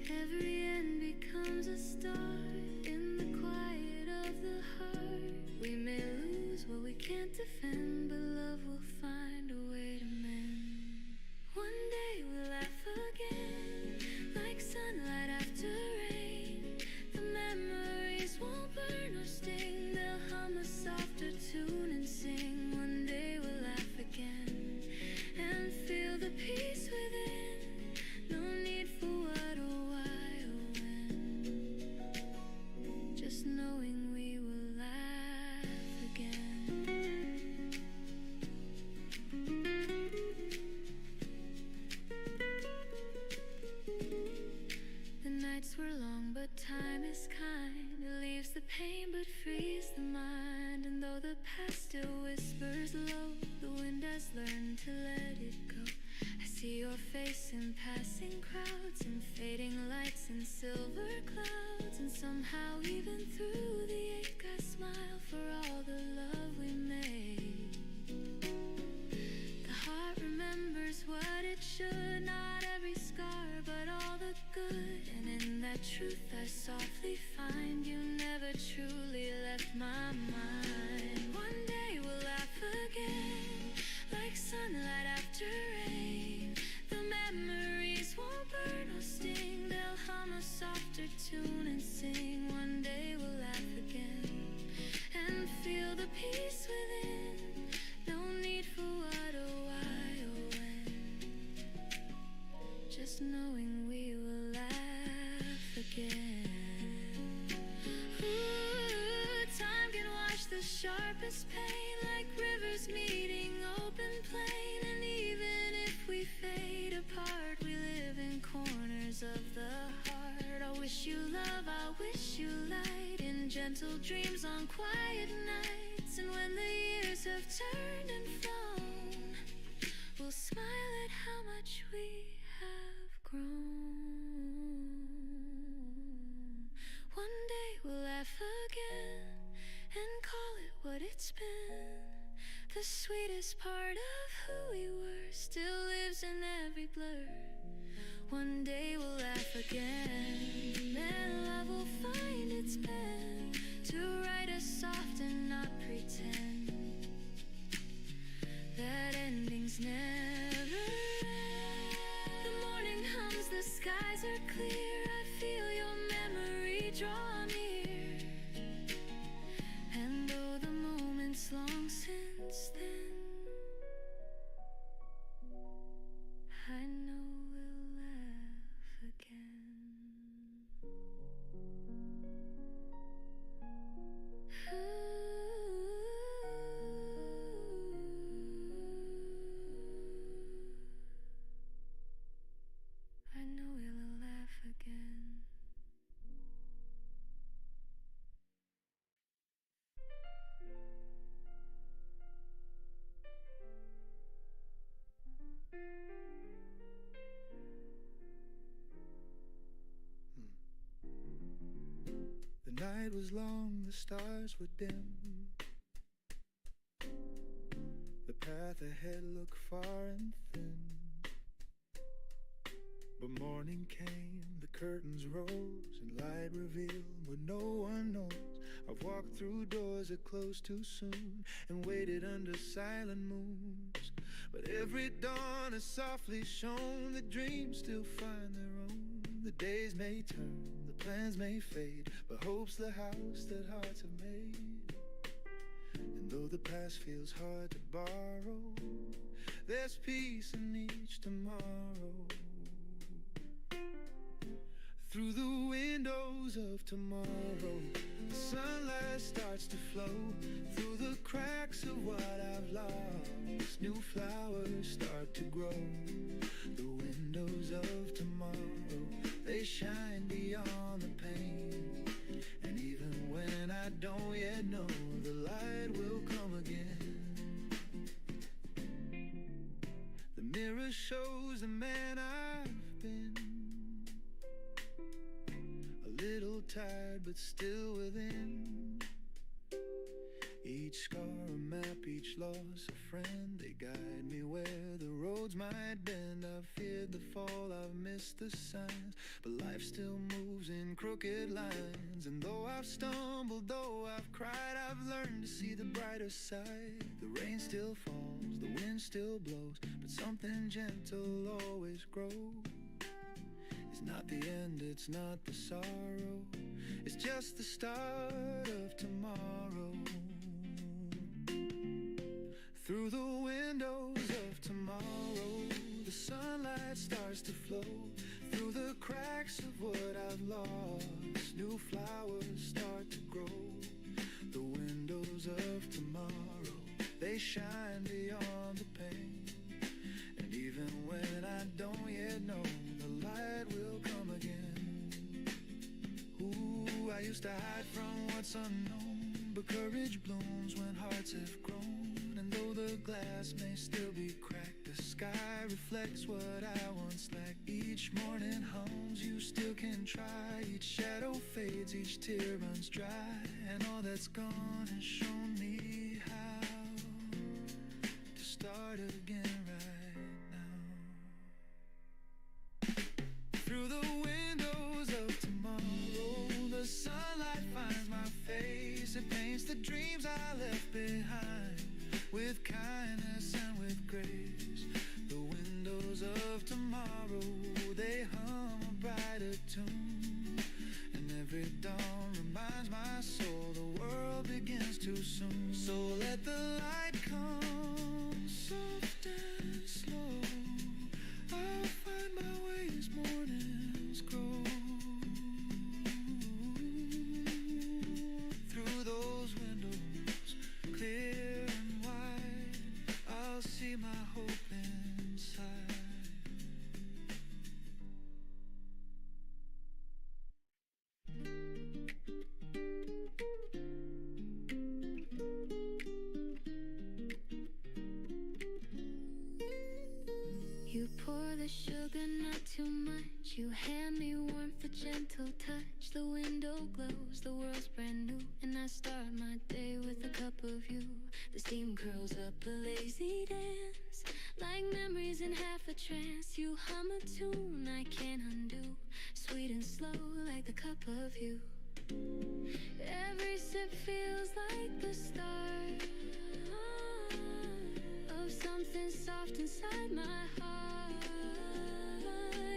Every end becomes a start in the quiet of the heart. We may lose what we can't defend, but love will find a way to mend. One day we'll laugh again, like sunlight after rain. The memories won't burn or sting, they'll hum a softer tune and sing. One day we'll laugh again and feel the peace within. No need for what or why or when, just knowing we will laugh again. The nights were long, but time is kind. It leaves the pain but frees the mind. And though the past still whispers low, the wind has learned to let it go. I see your face in passing crowds, in fading lights and silver clouds. And somehow even through the ache I smile for all the love we made. The heart remembers what it should, not every scar but all the good. And in that truth I softly find you never truly left my mind. One day we'll laugh again, like sunlight after rain. The memories won't burn or sting, they'll hum a softer tune and sing. One day we'll laugh again and feel the peace within. No need for what or why or when, just knowing we will laugh again. Ooh, time can wash the sharpest pain, like rivers meeting open plain. And even if we fade apart, we live in corners of the heart. I wish you love, I wish you light, in gentle dreams on quiet nights. And when the years have turned and flown, we'll smile at how much we have grown. One day we'll laugh again and call it what it's been. The sweetest part of who we were still lives in every blur. One day we'll laugh again, and love will find its pen to write us soft and not pretend that endings never end. The morning hums, the skies are clear. I feel your memory draw near. And though the moment's long since then, I know we'll laugh again. was long, the stars were dim. The path ahead looked far and thin. But morning came, the curtains rose, and light revealed what no one knows. I've walked through doors that closed too soon, and waited under silent moons. But every dawn has softly shown that dreams still find their own. The days may turn, the plans may fade, but hope's the house that hearts have made. And though the past feels hard to borrow, there's peace in each tomorrow. Through the windows of tomorrow, the sunlight starts to flow. Through the cracks of what I've lost, new flowers start to grow. The windows of tomorrow, they shine beyond the pain. And even when I don't yet know, the light will come again. The mirror shows the man I've been, a little tired but still within. Each scar a map, each loss a friend. They guide me where the roads might bend. I've feared the fall, I've missed the signs, but life still moves in crooked lines. And though I've stumbled, though I've cried, I've learned to see the brighter side. The rain still falls, the wind still blows, but something gentle always grows. It's not the end, it's not the sorrow, it's just the start of tomorrow. Through the windows of tomorrow, the sunlight starts to flow. Through the cracks of what I've lost, new flowers start to grow. The windows of tomorrow, they shine beyond the pain. And even when I don't yet know, the light will come again. Ooh, I used to hide from what's unknown, but courage blooms when hearts have grown. And though the glass may still be cracked, the sky reflects what I once lacked. Each morning hums, you still can try. Each shadow fades, each tear runs dry. And all that's gone has shown me how to start again right now. Through the windows of tomorrow, the sunlight finds my face. It paints the dreams I left behind with kindness and with grace. The windows of tomorrow, they hum a brighter tune. And every dawn reminds my soul the world begins too soon. So let the light come soft and slow. I'll find my way as mornings grow. Through those windows, clear and wide, I'll see my hope inside. You pour the sugar, not too much. You hand me warmth, a gentle touch. The window glows, the world's brand new, and I start my day with a cup of you. The steam curls up a lazy dance, like memories in half a trance. You hum a tune I can't undo, sweet and slow like the cup of you. Every sip feels like the start of something soft inside my heart.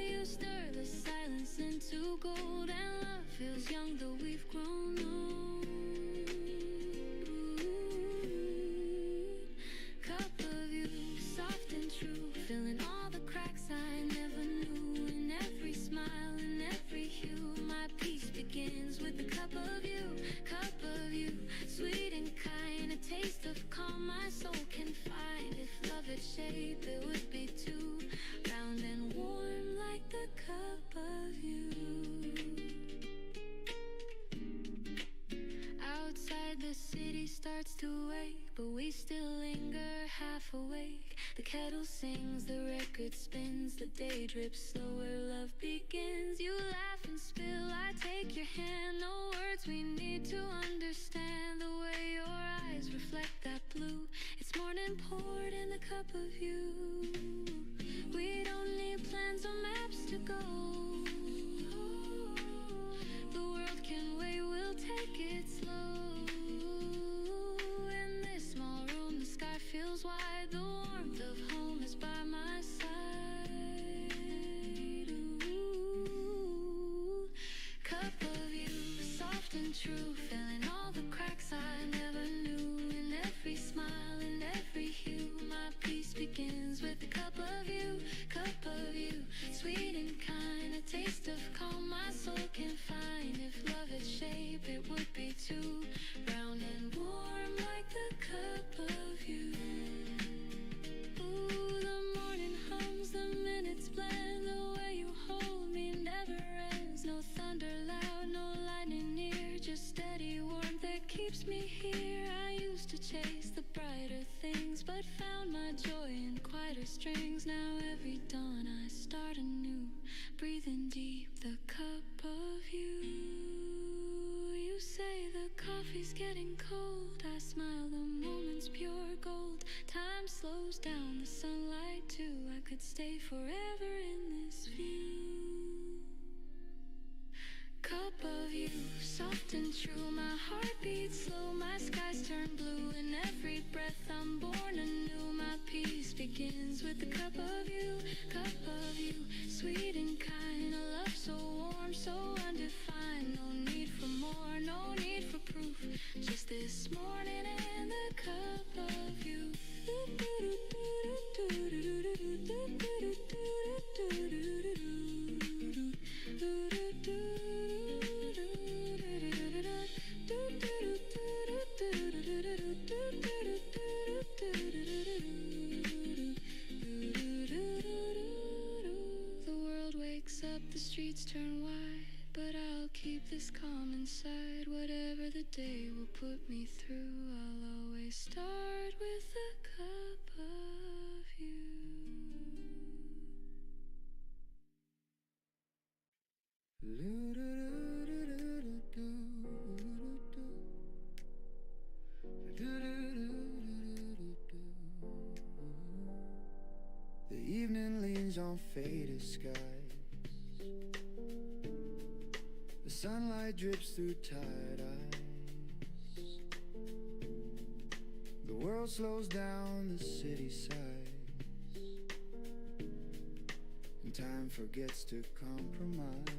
You stir the silence into gold, and love feels young though we've grown old. Cup of you, soft and true, filling all the cracks I never knew. In every smile, in every hue, my peace begins with a cup of you. Cup of you, sweet and kind, a taste of calm my soul can find. If love had shape, it would be too round and warm like the cup of you. Outside the city starts to wake, but we still linger half awake. The kettle sings, the record spins, the day drips slower, love begins. You laugh and spill, I take your hand, no words hearts, we need to understand the way your eyes reflect that blue. It's morning poured in the cup of you. We don't need plans or maps to go. The world can wait, we'll take it slow. In this small room, the sky feels wide. The warmth of home is by my side. Ooh. Cup of you, soft and true, filling all the cracks I never knew. In every smile and every hue, my peace begins with a cup of you. Cup of you, sweet and kind, a taste of calm my soul can find. If love had shape, it would be too round and warm like the cup of you. Ooh, the morning hums, the minutes blend. The way you hold me never ends. No thunder loud, no lightning near, just steady warmth that keeps me here. I used to chase the brighter things, but found my joy in quieter strings. Now every dawn I start anew, breathing deep the cup of you. You say the coffee's getting cold, I smile, the moment's pure gold. Time slows down, the sunlight too, I could stay forever in this view. Cup of you, soft and true, my heart beats slow, my skies turn blue. In every breath I'm born anew, my peace begins with the cup of you. Cup of you, sweet and kind, a love so warm, so undefined. No need for more, no need for proof, just this morning and the cup of you. The world wakes up, the streets turn wide, but I'll keep this calm inside. Whatever the day will put me through, I'll always start with a cup of you. The evening leans on faded skies. The sunlight drips through tired eyes. The world slows down, the city sighs, and time forgets to compromise.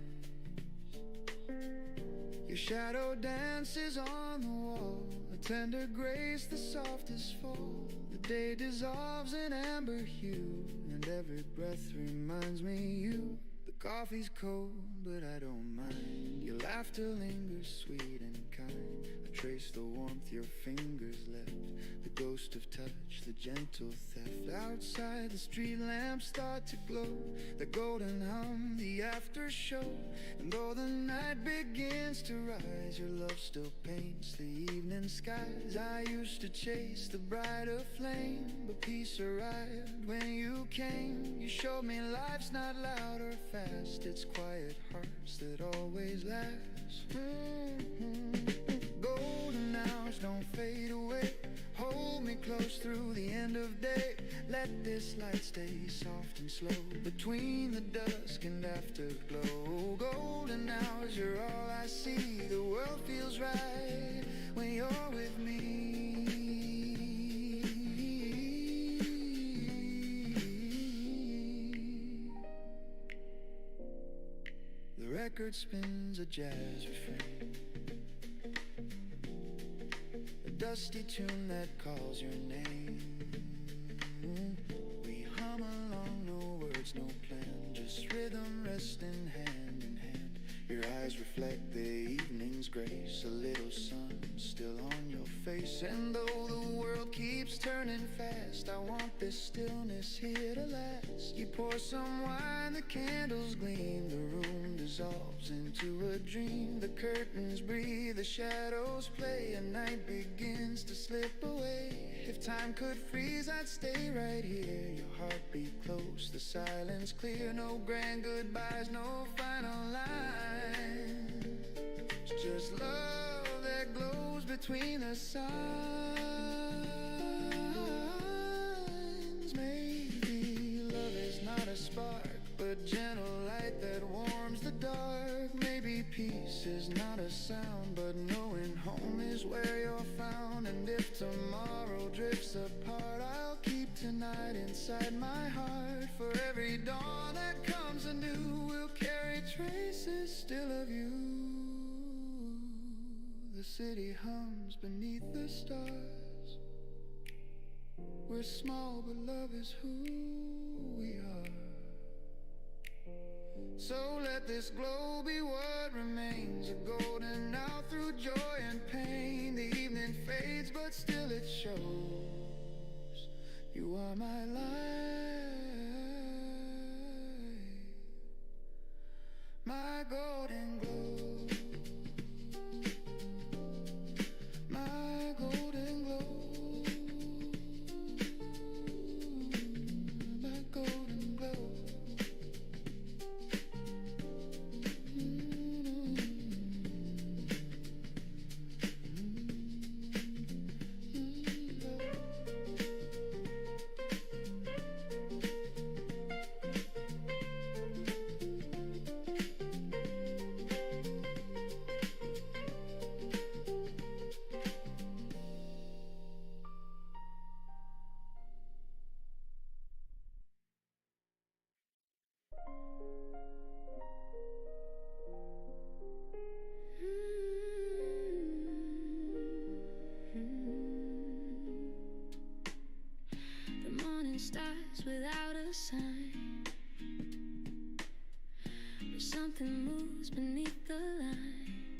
Your shadow dances on the wall, a tender grace, the softest fall. The day dissolves in amber hue, and every breath reminds me you. The coffee's cold, but I don't mind. Your laughter lingers sweet and kind. I trace the warmth your fingers left, the ghost of touch, the gentle theft. Outside the street lamps start to glow, the golden hum, the after show. And though the night begins to rise, your love still paints the evening skies. I used to chase the brighter flame, but peace arrived when you came. You showed me life's not loud or fast, it's quiet hearts that always last. Golden hours don't fade away, hold me close through the end of day. Let this light stay soft and slow between the dusk and afterglow. Golden hours, you're all I see. The world feels right when you're with me. The record spins a jazz refrain, a dusty tune that calls your name. We hum along, no words, no plan, just rhythm resting hand in hand. Your eyes reflect the evening's grace, a little sun still on your face. And though the world keeps turning fast, I want this stillness here to last. You pour some wine, the candles gleam, the room dissolves into a dream. The curtains breathe, the shadows play, a night begins to slip away. If time could freeze, I'd stay right here. Your heartbeat close, the silence clear. No grand goodbyes, no final line, just love. between the signs. Maybe love is not a spark, but gentle light that warms the dark. Maybe peace is not a sound, but knowing home is where you're found. And if tomorrow drifts apart, I'll keep tonight inside my heart. For every dawn that comes anew will carry traces still of you. The city hums beneath the stars. We're small, but love is who we are. So let this glow be what remains, a golden hour through joy and pain. The evening fades, but still it shows you are my light, my golden glow, my golden glow, my golden glow. The morning starts without a sign, but something moves beneath the line.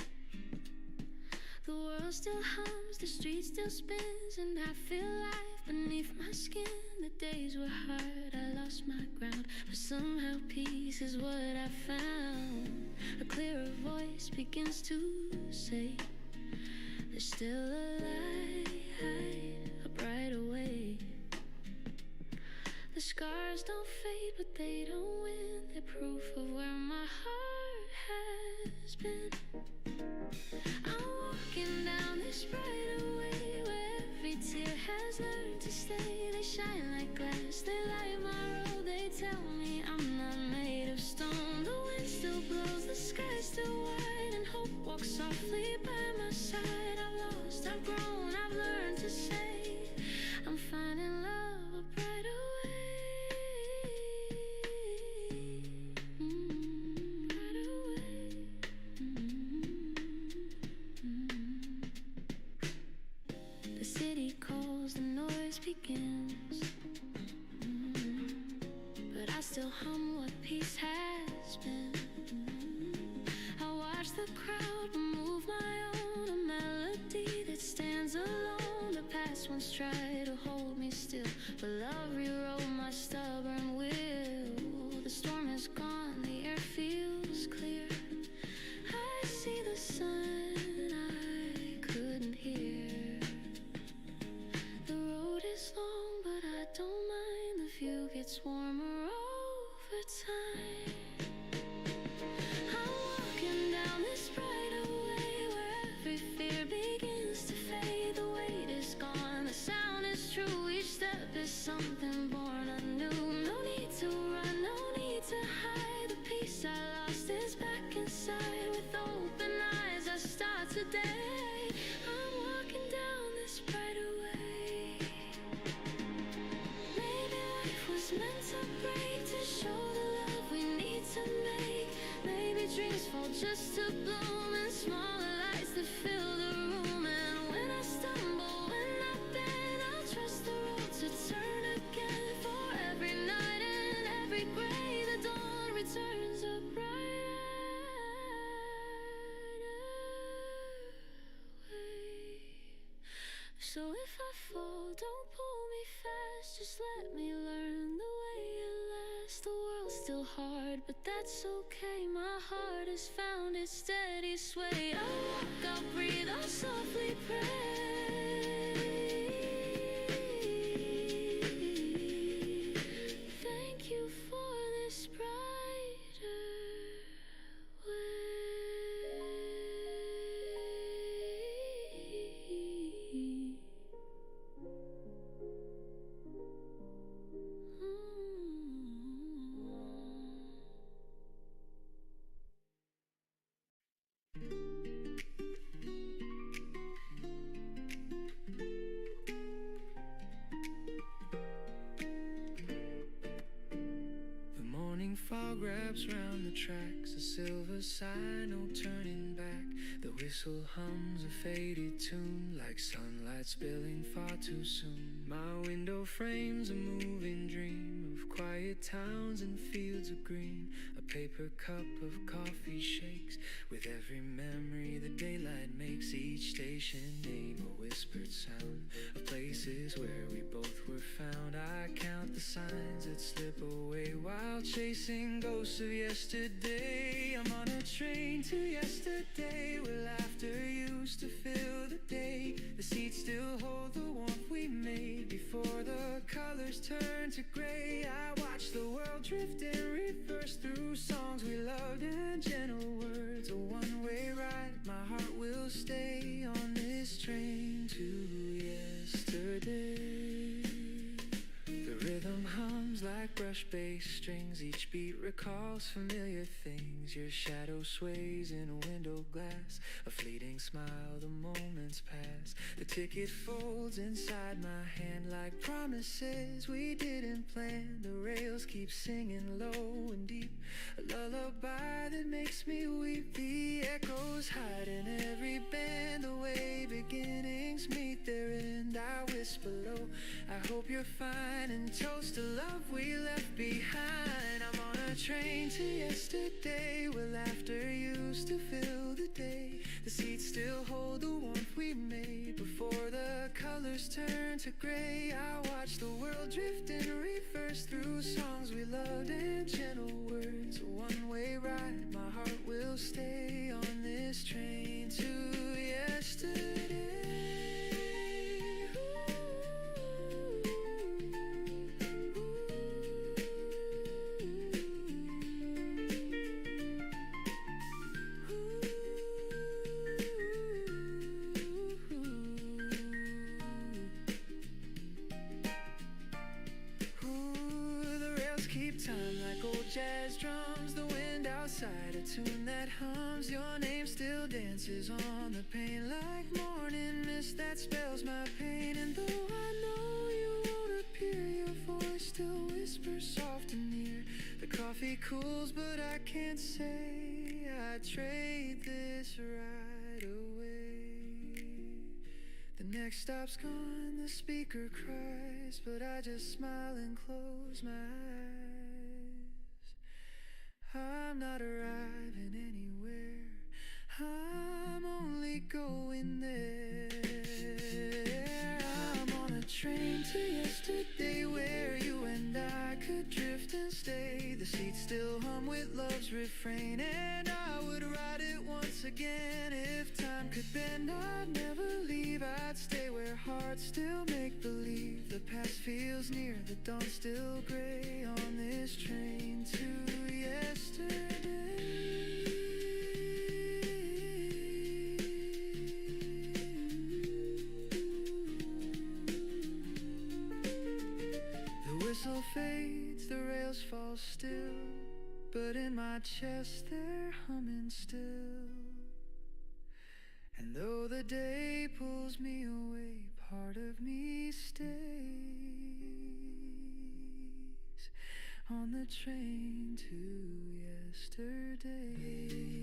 The world still hums, the street still spins, and I feel life beneath my skin. The days were hard, I lost my ground, but somehow peace is what I found. A clearer voice begins to say, there's still a light, a brighter way. The scars don't fade, but they don't win. They're proof of where my heart has been. I'm walking down this brighter way, where every tear has learned to stay. They shine like glass, they light my road. They tell me I'm not made of stone. The wind still blows, the sky's still wide, and hope walks softly by my side. I've lost, I've grown, I've learned to say I'm finding love a brighter way. Brighter way. The city calls, the noise begins, but I still hum what peace has been. I watch the crowd remove my own, a melody that stands alone. The past once tried to hold me still, but love rewrote my stubborn will. The storm is gone, the air feels clear. I see the sun I couldn't hear. The road is long, but I don't mind. The view gets warmer over time. I'm walking down this brighter way, where every fear begins to fade. The weight is gone, the sound is true. Each step is something born anew. No need to run, no need to hide. The peace I lost is back inside. With open eyes I start today. I'm walking down this brighter way. Maybe life was meant to break, to show the love we need to make. Maybe dreams fall just to bloom, and smaller lights that fill the room. And when I stumble, when I bend, I'll trust the road to turn again. For every night and every gray, the dawn returns a brighter way. So if I fall, don't pull me fast, just let me learn the way it lasts. The world's still hard, but that's okay. My heart has found its steady sway. I'll walk, I'll breathe, I'll softly pray. Thank you for this brighter way. curves round the tracks, a silver sign, no turning back. The whistle hums a faded tune, like sunlight spilling far too soon. My window frames a moving dream of quiet towns and fields of green. A paper cup of coffee shakes with every memory the daylight makes. Each station name a whispered sound of places where we both were found. I count the signs that slip away while chasing ghosts of yesterday. I'm on a train to yesterday where laughter used to fill the day. The seats still hold the warmth we made before the colors turned to gray. I watch the world drift in reverse through songs we loved and gentle words. A one-way ride, my heart will stay on this train to yesterday. The rhythm hums like brush bass strings. Each beat recalls familiar things. Your shadow sways in a window glass. A fleeting smile, the moments pass. The ticket folds inside my hand like promises we didn't plan. The rails keep singing low and deep, a lullaby that makes me weep. The echoes hide in every bend, the way beginnings meet their end. I whisper low, I hope you're fine, and toast to love we left behind. I'm on a train to yesterday where laughter used to fill the day. The seats still hold the warmth we made before the colors turn to gray. I watch the world drift in reverse through songs we loved and gentle words. A one-way ride, my heart will stay on this train to yesterday. Keep time like old jazz drums. The wind outside, a tune that hums. Your name still dances on the pane like morning mist that spells my pain. And though I know you won't appear, your voice still whispers soft and near. The coffee cools, but I can't say I'd trade this right away. The next stop's gone, the speaker cries, but I just smile and close my eyes. I'm not arriving anywhere, I'm only going there. I'm on a train to yesterday where you and I could drift and stay. The seats still hum with love's refrain, and I would ride it once again. If time could bend, I'd never leave. I'd stay where hearts still make believe. The past feels near, the dawn's still gray on this train to yesterday. The whistle fades, the rails fall still, but in my chest they're humming still. And though the day pulls me away, part of me stays on the train to yesterday.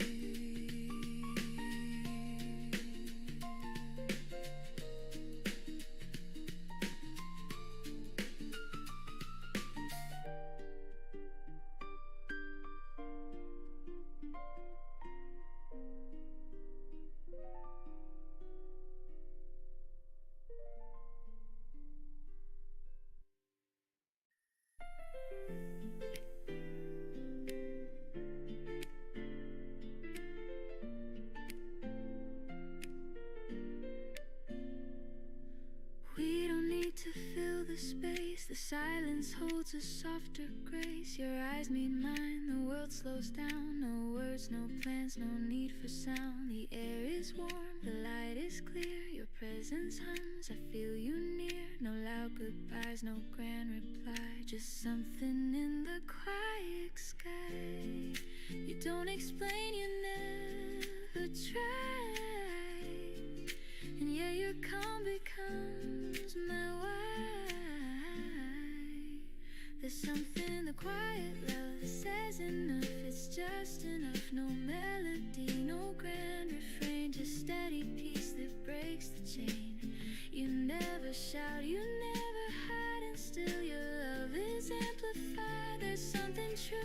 We don't need to fill the space. The silence holds a softer grace. Your eyes meet mine, the world slows down. No words, no plans, no need for sound. The air is warm, the light is clear. Your presence hums, I feel you near. No loud goodbyes, no grand reply, just something in the quiet sky. You don't explain, you never try, and yeah, your calm becomes my why. There's something the quiet love says enough is just enough. No melody, no grand refrain, just steady peace that breaks the chain. You never shout, you never hide, and still your love is amplified. There's something true,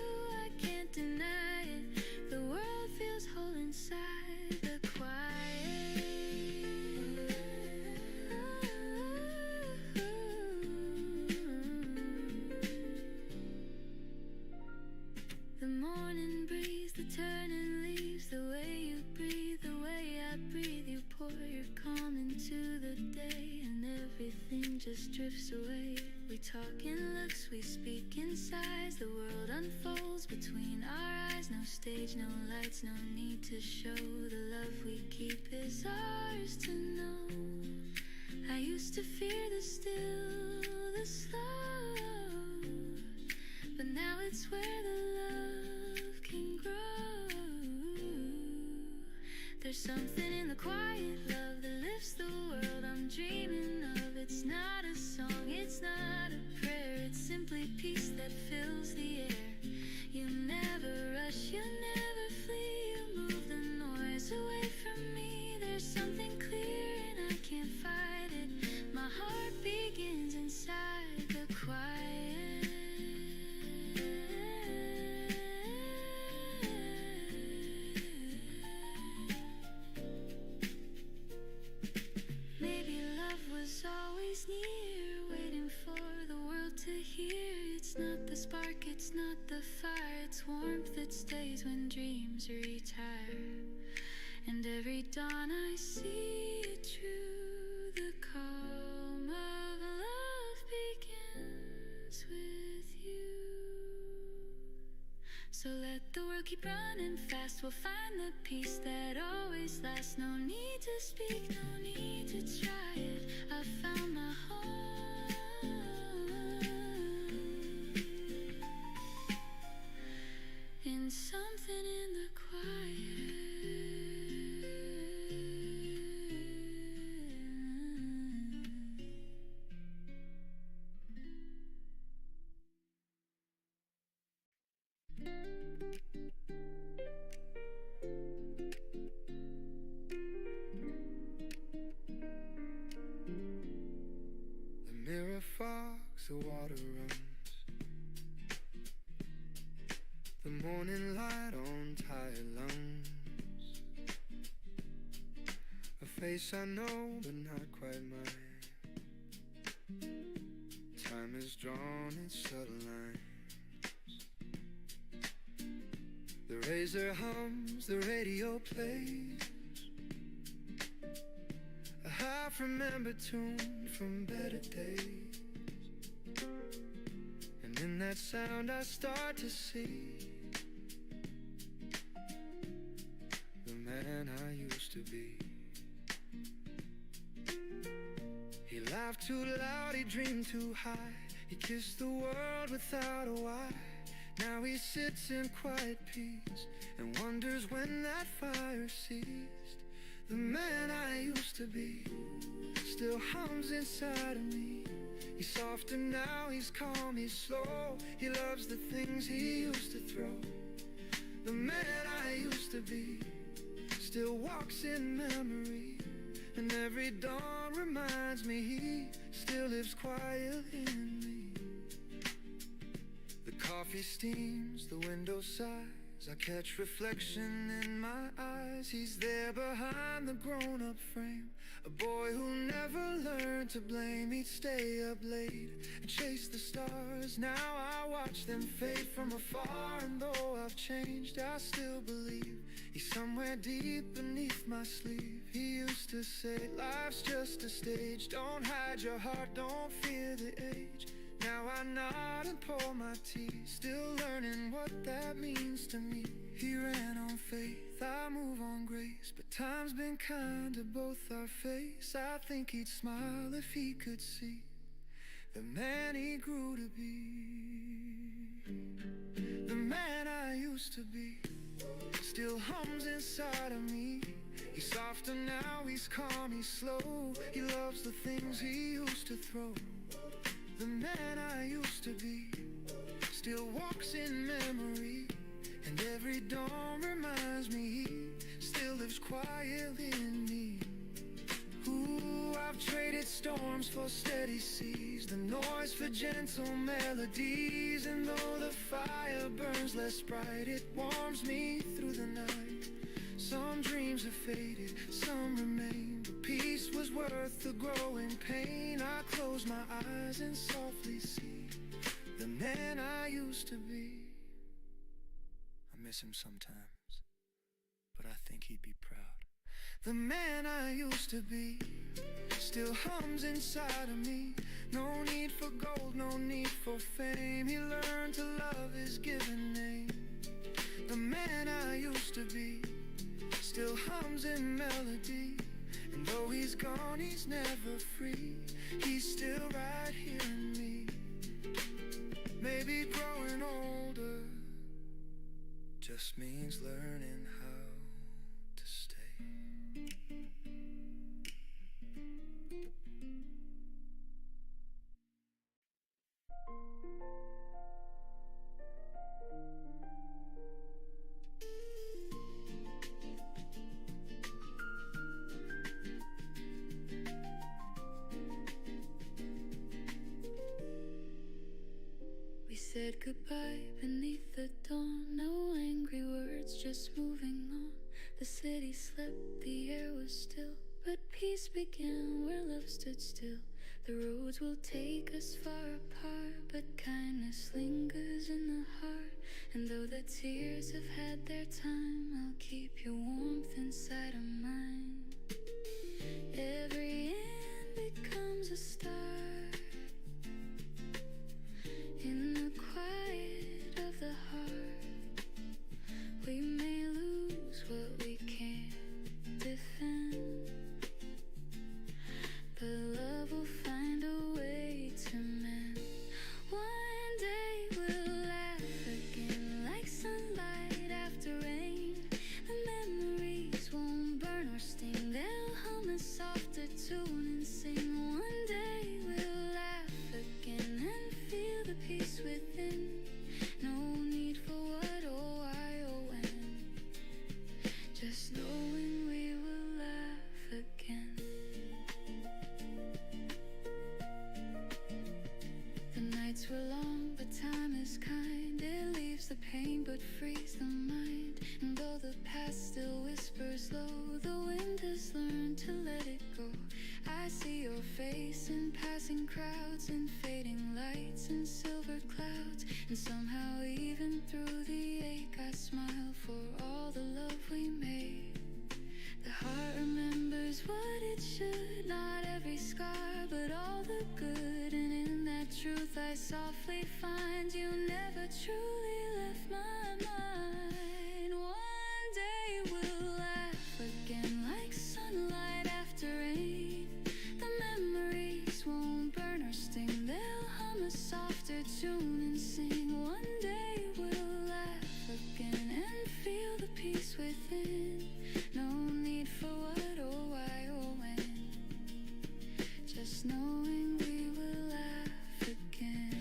I can't deny it. The world feels whole inside the quiet. The morning breeze, the turning leaves, the way you breathe, the way I breathe. You pour your calm into the day, and everything just drifts away. We talk in looks, we speak in sighs. The world unfolds between our eyes. No stage, no lights, no need to show. The love we keep is ours to know. I used to fear the still, the slow, but now it's where the love can grow. There's something in the quiet love that lifts the world I'm dreaming of. It's not a song, it's not a prayer, it's simply peace that fills the air. You never rush, you never flee, you move the noise away from me. There's something clear and I can't fight it. My heart begins inside the quiet. Maybe love was always near, waiting for the world to hear. It's not the spark, it's not the fire, it's warmth that stays when dreams retire. And every dawn I see it true. The calm of love begins with you. So let the world keep running fast, we'll find the peace that always lasts. No need to speak, no need to try it. I found my home in something in the quiet. The mirror fogs, the water runs, the morning light on tired lungs. A face I know but not quite mine. Time has drawn its subtle lines. The razor hums, the radio plays a half-remembered tune from better days. And in that sound I start to see the man I used to be. He laughed too loud, he dreamed too high, he kissed the world without a why. Now he sits in quiet peace and wonders when that fire ceased. The man I used to be still hums inside of me. He's softer now, he's calm, he's slow. He loves the things he used to throw. The man I used to be still walks in memory, and every dawn reminds me he still lives quiet in me. The coffee steams, the window sighs, I catch reflection in my eyes. He's there behind the grown-up frame, a boy who never learned to blame. He'd stay up late and chase the stars. Now I watch them fade from afar, and though I've changed, I still believe he's somewhere deep beneath my sleeve. He used to say, life's just a stage, don't hide your heart, don't fear the age. Now I nod and pour my tea, still learning what that means to me. He ran on faith, I move on grace, but time's been kind to both our face. I think he'd smile if he could see the man he grew to be. The man I used to be still hums inside of me. He's softer now, he's calm, he's slow. He loves the things he used to throw. The man I used to be still walks in memory, And every dawn reminds me he still lives quietly in me. Ooh, I've traded storms for steady seas, the noise for gentle melodies. And though the fire burns less bright, it warms me through the night. Some dreams have faded, some remain, but peace was worth the growing pain. I close my eyes and softly see the man I used to be. I miss him sometimes, but I think he'd be proud. The man I used to be still hums inside of me. No need for gold, no need for fame. He learned to love his given name. The man I used to be still hums in melody. And though he's gone, he's never free. He's still right here in me. Maybe growing older just means learning how to stay. We said goodbye beneath the dawn. No angry words, just moving on. The city slept, the air was still, but peace began where love stood still. The roads will take us far apart, but kindness lingers in the heart. And though the tears have had their time, I'll keep your warmth inside of mine. Every end becomes a start. In the quiet of the heart, we may lose what we can't defend, but love will find a way to mend. One day we'll laugh again like sunlight after rain. The memories won't burn or sting, they'll hum a softer tune and sing. One day we'll laugh again and feel the peace within. No need for what or why or when, just knowing we will laugh again. The nights were long, but time is kind. It leaves the pain but frees the mind. And though the past still whispers low, the wind has learned to let it go. I see your face in passing crowds, and fading lights and silver clouds. And somehow even through the ache I smile for all the love we made. The heart remembers what it should, not every scar but all the good. And in that truth I softly find you never truly left my mind. One day we'll laugh again like sunlight after rain. The memories won't burn or sting, they'll hum a softer tune and sing. One day we'll laugh again and feel the peace within. No need for what or why or when, just knowing we will laugh again.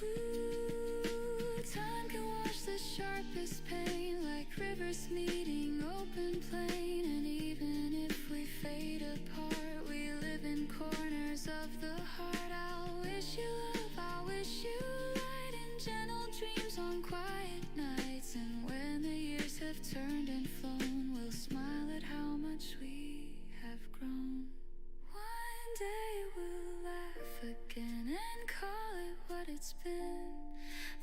Ooh, time can wash the sharpest pain like rivers meeting open plain. And even if we fade apart, we live in corners of the heart. I'll wish you love, I'll wish you light and gentle dreams on quiet nights. And when the years have turned and flown, we'll smile at how much we have grown. One day we'll laugh again and call it what it's been.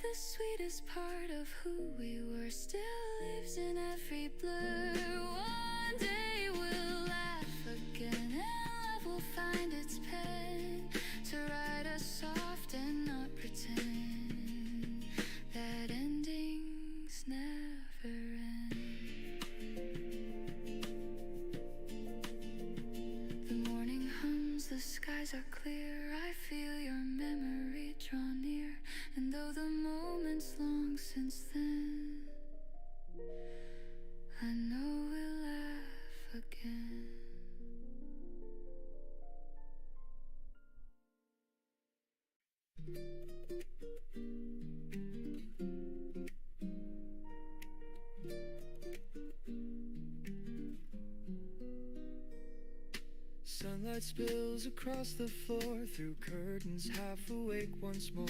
The sweetest part of who we were still lives in every blur. One day we'll laugh again and love will find its pen to write us soft and not pretend that endings never end. The morning hums, the skies are clear. I feel your memory draw near. And though the moment's long since then, I know we'll laugh again. Sunlight spills across the floor, through curtains, half awake once more.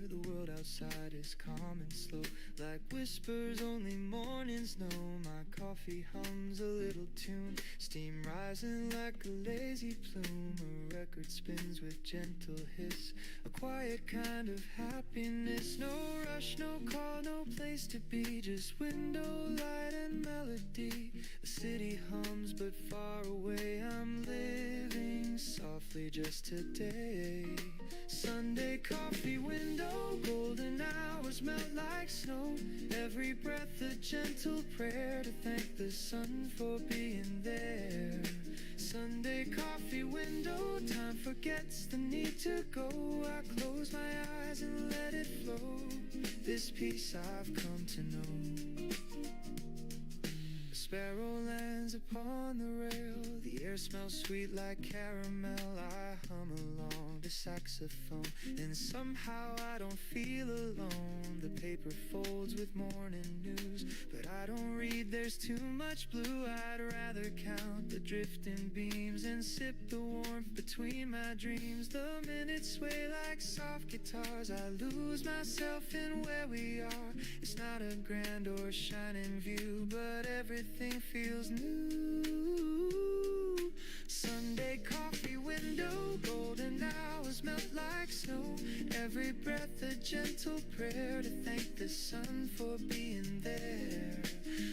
The world outside is calm and slow, like whispers only mornings know. My coffee hums a little tune, steam rising like a lazy plume. A record spins with gentle hiss, a quiet kind of happiness. No rush, no call, no place to be, just window light and melody. The city hums but far away, I'm living softly just today. Sunday coffee window, golden hours melt like snow. Every breath a gentle prayer to thank the sun for being there. Sunday coffee window, time forgets the need to go. I close my eyes and let it flow, this peace I've come to know. A sparrow lands upon the rail, the air smells sweet like caramel. I hum along the saxophone, and somehow I don't feel alone. The paper folds with morning news, but I don't read, there's too much blue. I'd rather count the drifting beams and sip the warmth between my dreams. The minutes sway like soft guitars, I lose myself in where we are. It's not a grand or shining view, but everything feels new. Sunday coffee window, golden hours melt like snow. Every breath a gentle prayer to thank the sun for being there.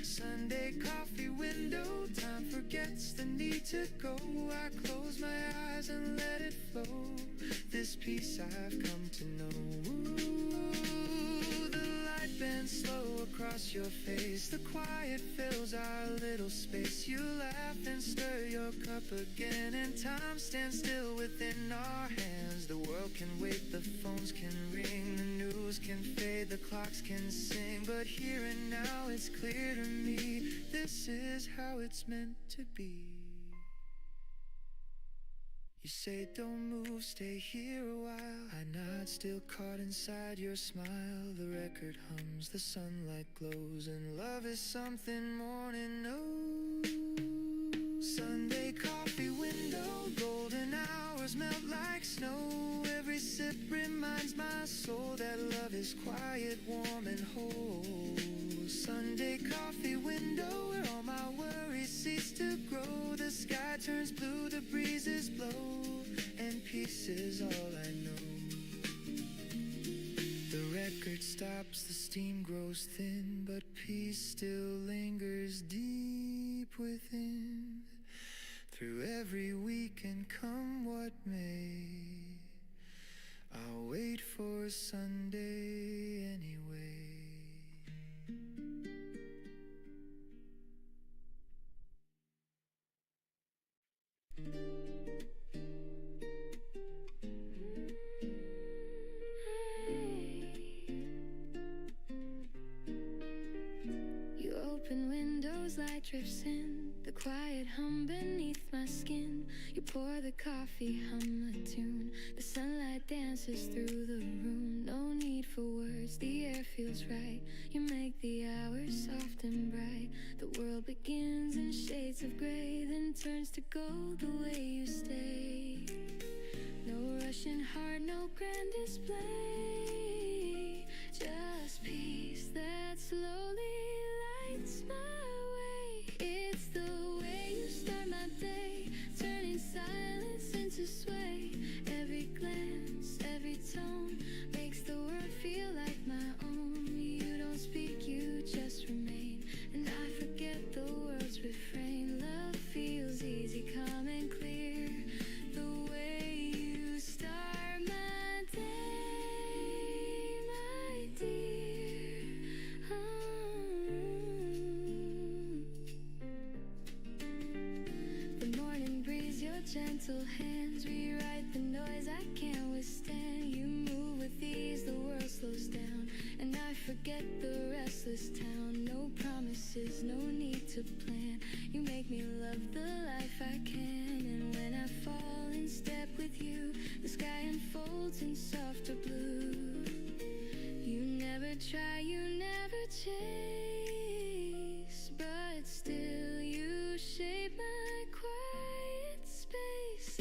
Sunday coffee window, time forgets the need to go. I close my eyes and let it flow, this peace I've come to know. Ooh, the light bends slow across your face, the quiet fills our little space. You laugh and stir your cup again, and time stands still within our hands. The world can wait, the phones can ring, the news can fade, the clocks can sing, but here and now it's clear to me, this is how it's meant to be. You say don't move, stay here a while. I nod, still caught inside your smile. The record hums, the sunlight glows, and love is something morning knows. Sunday coffee window, golden hours melt like snow. Every sip reminds my soul that love is quiet, warm and whole. Sunday coffee window, where all my worries cease to grow. The sky turns blue, the breezes blow, and peace is all I know. The record stops, the steam grows thin, but peace still lingers deep within. Through every week and come what may, I'll wait for Sunday anyway. You open windows, light drifts in, the quiet hum beneath my skin. You pour the coffee, hum a tune, the sunlight dances through the room. No need for words, the air feels right. You make the hours soft and bright. The world begins in shades of gray, then turns to gold the way you stay. No rushing heart, no grand display, just peace that slowly lights my way. It's the way you start my day, turning silence into sway. Every glance, every tone makes the world feel like my own. You don't speak, you just remain, and I forget the world's refrain. Love feels easy, calm and clear, the way you start my day, my dear. The morning breeze, your gentle hands rewrite the noise I can't withstand. You move with ease, the world slows down, and I forget the restless town. No promises, no need to plan. You make me love the life I can, and when I fall in step with you, the sky unfolds in softer blue. You never try, you never chase, but still you shape my quiet space.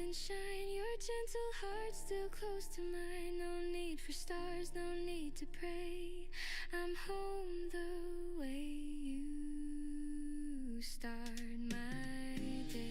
and shine. Your gentle heart still close to mine. No need for stars, no need to pray. I'm home the way you start my day.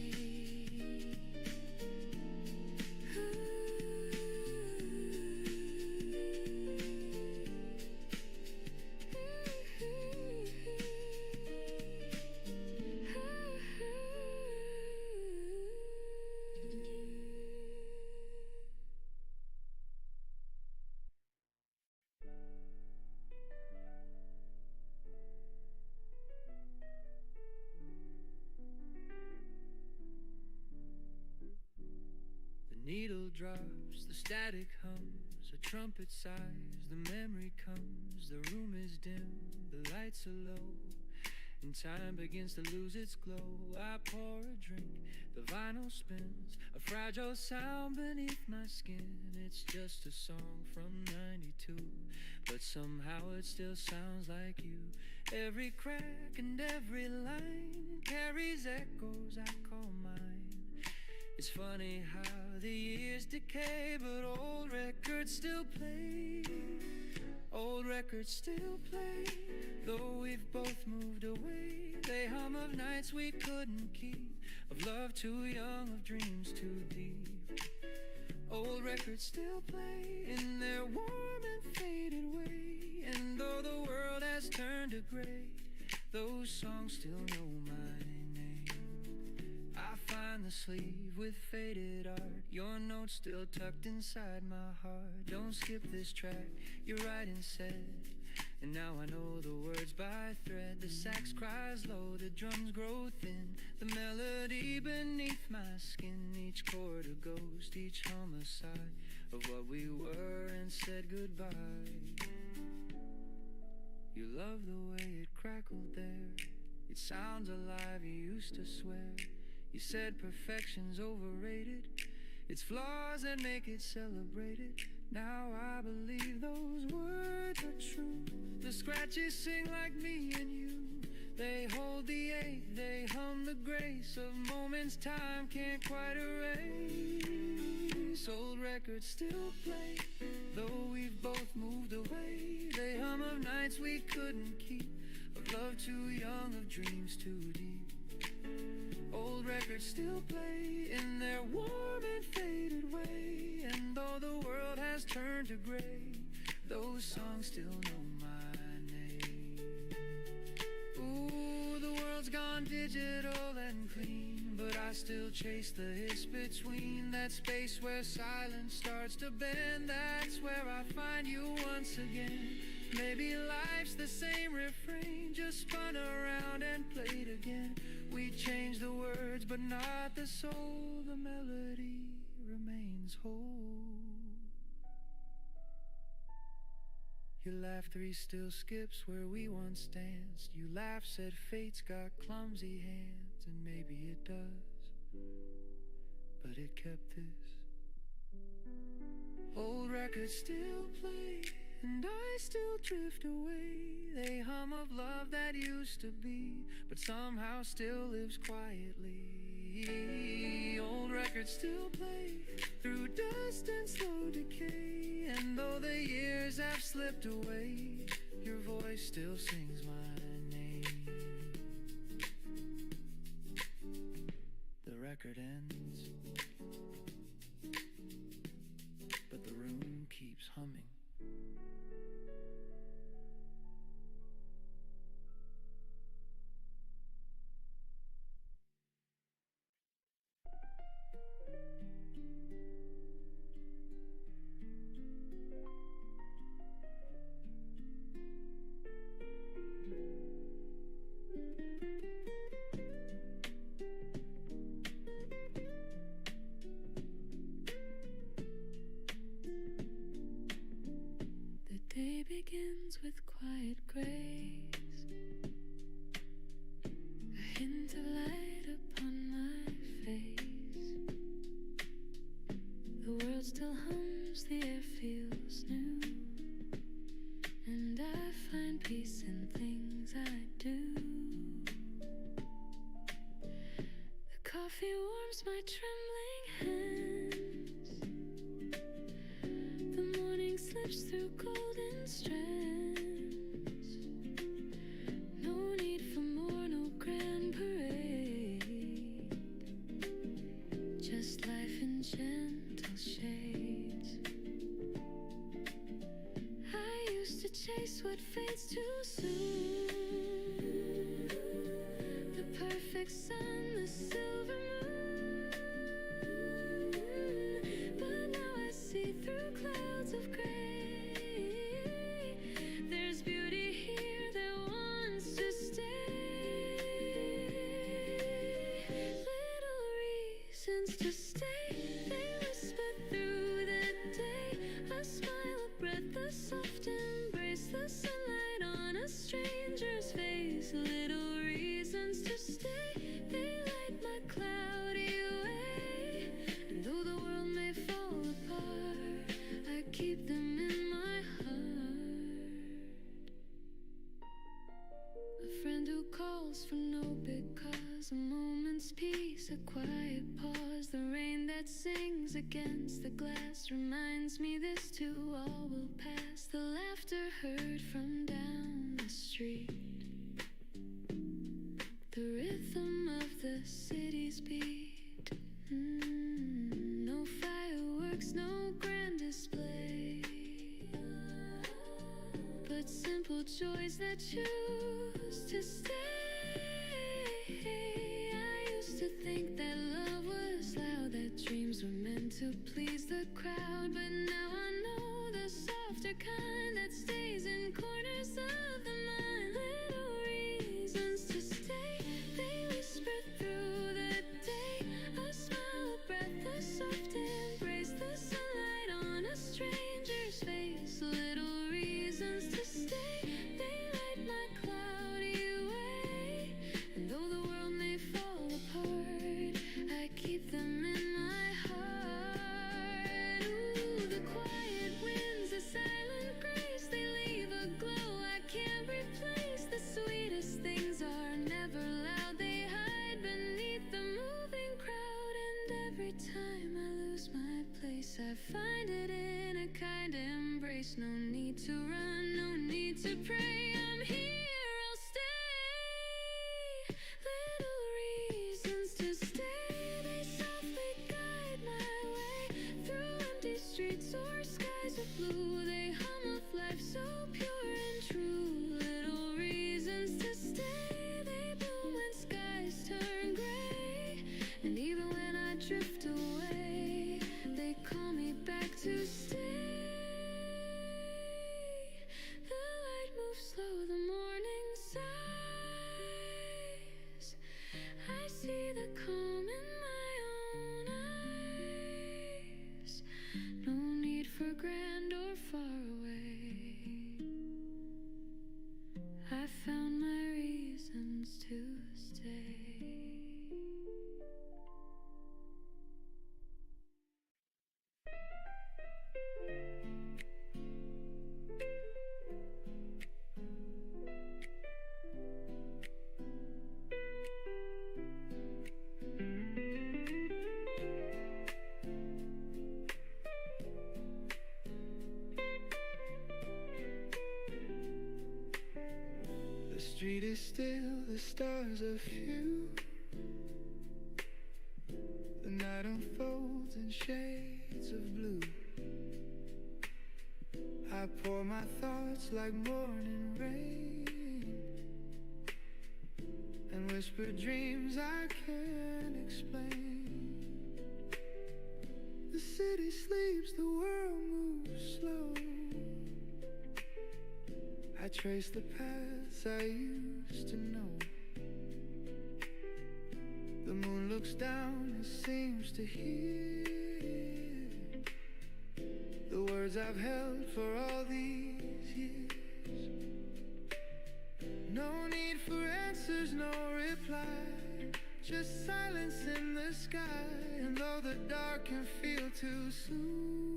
Needle drops, the static hums, a trumpet sighs, the memory comes, the room is dim, the lights are low, and time begins to lose its glow. I pour a drink, the vinyl spins, a fragile sound beneath my skin. It's just a song from 92, but somehow it still sounds like you. Every crack and every line carries echoes I call mine. It's funny how the years decay, but old records still play. Old records still play, though we've both moved away. They hum of nights we couldn't keep, of love too young, of dreams too deep. Old records still play in their warm and faded way. And though the world has turned to gray, those songs still know my name. I find the sleeve with faded art, your notes still tucked inside my heart. Don't skip this track, you're right and said. And now I know the words by thread. The sax cries low, the drums grow thin, the melody beneath my skin. Each chord a ghost, each hum a sigh of what we were and said goodbye. You love the way it crackled there. It sounds alive, you used to swear. You said perfection's overrated, it's flaws that make it celebrated. Now I believe those words are true. The scratches sing like me and you. They hold the ache, they hum the grace of moments time can't quite erase. Old records still play, though we've both moved away. They hum of nights we couldn't keep, of love too young, of dreams too deep. Old records still play in their warm and faded way. And though the world has turned to gray, those songs still know my name. Ooh, the world's gone digital and clean, but I still chase the hiss between. That space where silence starts to bend, that's where I find you once again. Maybe life's the same refrain, just spun around and played again. We change the words, but not the soul. The melody remains whole. Your laugh 3 still skips where we once danced. You laugh, said fate's got clumsy hands, and maybe it does, but it kept this. Old records still play, and I still drift away. They hum of love that used to be, but somehow still lives quietly. Old records still play through dust and slow decay. And though the years have slipped away, your voice still sings my name. The record ends, but the room keeps humming. Day begins with quiet grace, a hint of light upon my face. The world still hums, the air feels new, and I find peace in things I do. The coffee warms my trembling hands. The morning slips through golden strands. No need for more, no grand parade. Just life in gentle shades. I used to chase what fades too soon. The perfect sun, the silver moon. But now I see through clouds of gray. There's beauty here that wants to stay. Little reasons to stay, they whisper through the day. A smile, a breath, a soft embrace, the sunlight on a stranger's face. Little reasons to stay, they light my cloudy way. And though the world may fall apart, I keep them in my heart. A friend who calls for no big cause, a moment's peace, a quiet pause. The rain that sings against the glass reminds me this too all will pass. The laughter heard from down the street, the rhythm of the city's beat. No fireworks, no grand display, but simple joys that choose to stay. I used to think that love was loud, that dreams were meant to please the crowd. But now I know the softer kind that stays in corners of the mind. Little reasons to stay, they whisper through the day. A smile, a breath, a soft embrace, the sunlight on a stranger's face. Little reasons to stay, they light my cloudy way. And though the world may fall apart, I keep them in my heart. Ooh, the quiet winds, the silent grace, they leave a glow I can't replace. The sweetest things are never loud, they hide beneath the moving crowd. And every time I lose my place, I find it in a kind embrace. No need to run, no need to pray, I'm here, I'll stay. Little reasons to stay, they softly guide my way. Through empty streets or skies of blue, they hum of life so pure and true. Little reasons to stay, they bloom when skies turn gray. And even when I drift away, they call me back to stay. The light moves slow, the morning sighs. I see the calm in my own eyes. No need for grand or far away. I found my reasons to stay. The street is still, the stars are few. The night unfolds in shades of blue. I pour my thoughts like morning rain and whisper dreams I can't explain. The city sleeps, the world moves slow. I trace the paths I used to know. The moon looks down and seems to hear the words I've held for all these years. No need for answers, no reply, just silence in the sky. And though the dark can feel too soon,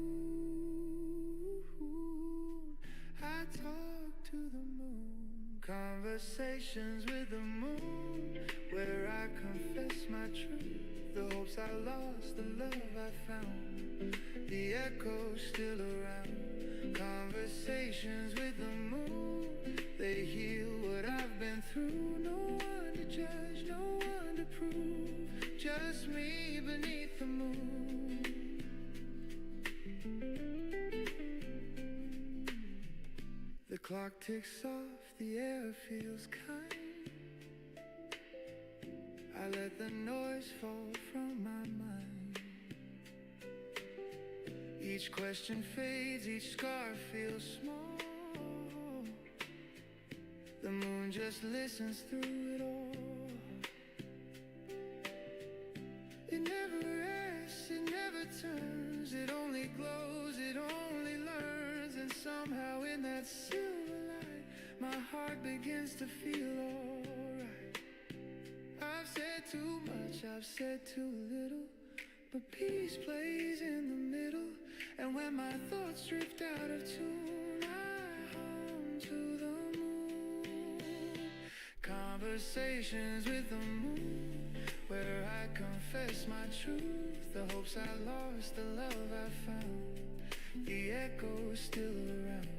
I talk to the moon, conversations with the moon, where I confess my truth, the hopes I I lost the love I found. The echo's still around. Conversations with the moon, they heal what I've been through. No one to judge, no one to prove, just me beneath the moon. The clock ticks off, the air feels kind. I let the noise fall from my mind. Each question fades, each scar feels small. The moon just listens through it all. It never rests, it never turns. It only glows, it only learns. And somehow in that silver light, my heart begins to feel alright. I've said too much, I've said too little, but peace plays in the middle. And when my thoughts drift out of tune, I hum to the moon. Conversations with the moon, where I confess my truth. The hopes I lost, the love I found, the echo's still around.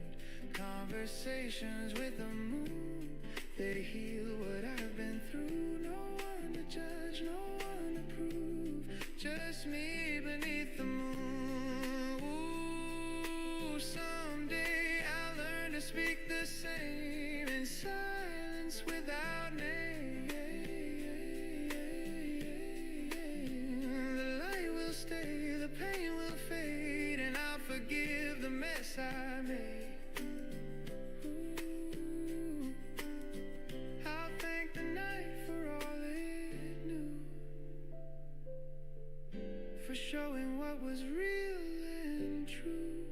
Conversations with the moon, they heal what I've been through. No one to judge, no one to prove, just me beneath the moon. Ooh, someday I'll learn to speak the same in silence without name. The light will stay, the pain will fade, and I'll forgive the mess I made. Showing what was real and true.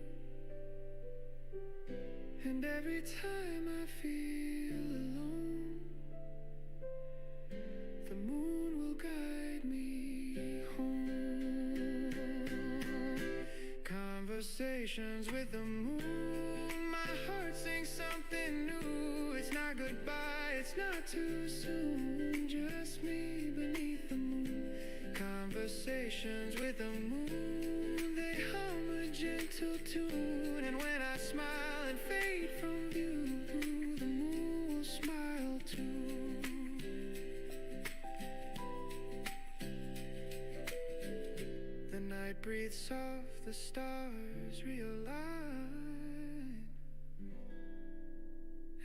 And every time I feel alone, the moon will guide me home. Conversations with the moon, my heart sings something new. It's not goodbye, it's not too soon, just me beneath the moon. Conversations with the moon, they hum a gentle tune. And when I smile and fade from view, the moon will smile too. The night breathes soft, the stars realign,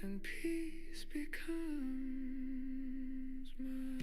and peace becomes mine.